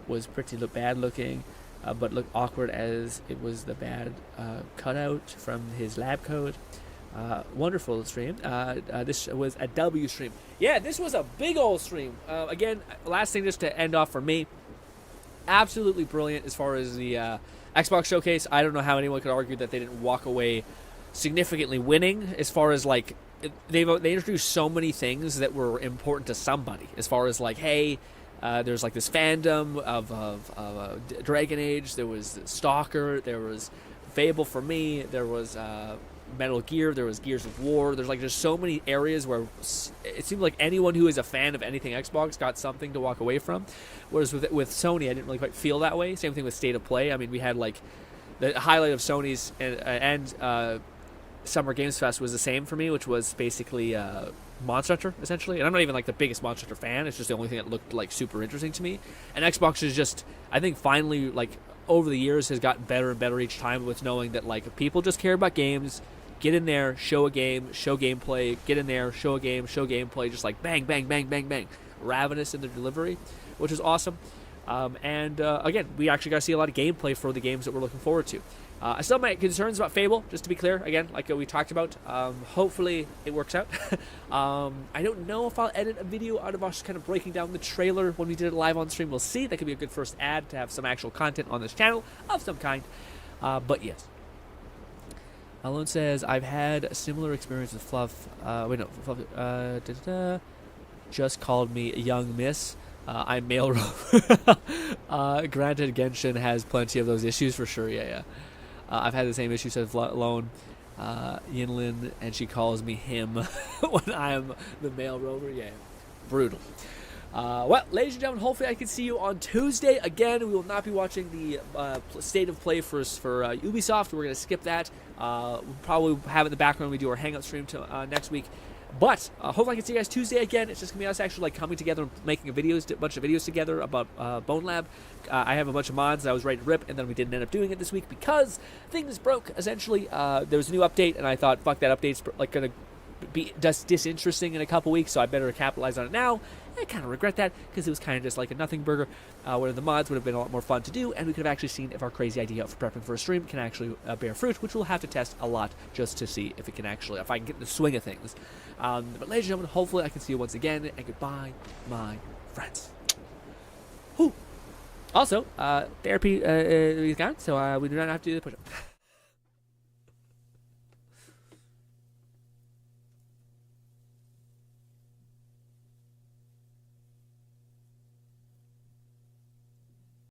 was pretty bad looking, but looked awkward as it was the bad cutout from his lab code. Wonderful stream. This was a W stream. Yeah, this was a big old stream. Again, last thing just to end off for me, absolutely brilliant as far as the Xbox showcase. I don't know how anyone could argue that they didn't walk away significantly winning as far as like they introduced so many things that were important to somebody as far as like, hey, there's like this fandom of Dragon Age, there was Stalker, there was Fable for me, there was Metal Gear, there was Gears of War. There's like just so many areas where it seemed like anyone who is a fan of anything Xbox got something to walk away from, whereas with Sony I didn't really quite feel that way. Same thing with State of Play. I mean, we had like the highlight of Sony's and Summer Games Fest was the same for me, which was basically Monster Hunter, essentially. And I'm not even like the biggest Monster Hunter fan. It's just the only thing that looked like super interesting to me. And Xbox is just, I think finally, like over the years has gotten better and better each time with knowing that like people just care about games. Get in there, show a game, show gameplay. Get in there, show a game, show gameplay. Just like bang, bang, bang, bang, bang. Ravenous in their delivery, which is awesome. Again, we actually got to see a lot of gameplay for the games that we're looking forward to. I still have my concerns about Fable, just to be clear, again, like we talked about. Hopefully it works out. I don't know if I'll edit a video out of us kind of breaking down the trailer when we did it live on stream. We'll see. That could be a good first ad to have some actual content on this channel of some kind. But yes. Alone says, I've had a similar experience with Fluff. Fluff just called me Young Miss. I'm male. Granted, Genshin has plenty of those issues for sure. Yeah. I've had the same issue, says Lone Yinlin, and she calls me him when I'm the male rover. Yeah, brutal. Well, ladies and gentlemen, hopefully I can see you on Tuesday. Again, we will not be watching the State of Play for Ubisoft. We're going to skip that. We'll probably have it in the background when we do our Hangout stream next week. But hopefully I can see you guys Tuesday again. It's just going to be us actually like coming together and making a bunch of videos together about Bone Lab. I have a bunch of mods that I was ready to rip, and then we didn't end up doing it this week because things broke, essentially. There was a new update, and I thought, fuck, that update's like going to be just disinteresting in a couple weeks, so I better capitalize on it now. I kind of regret that because it was kind of just like a nothing burger. One of the mods would have been a lot more fun to do, and we could have actually seen if our crazy idea for prepping for a stream can actually bear fruit, which we'll have to test a lot just to see if it can actually, if I can get in the swing of things. But ladies and gentlemen, hopefully I can see you once again, and goodbye, my friends. Whew. Also, therapy is gone, so we do not have to do the push-up.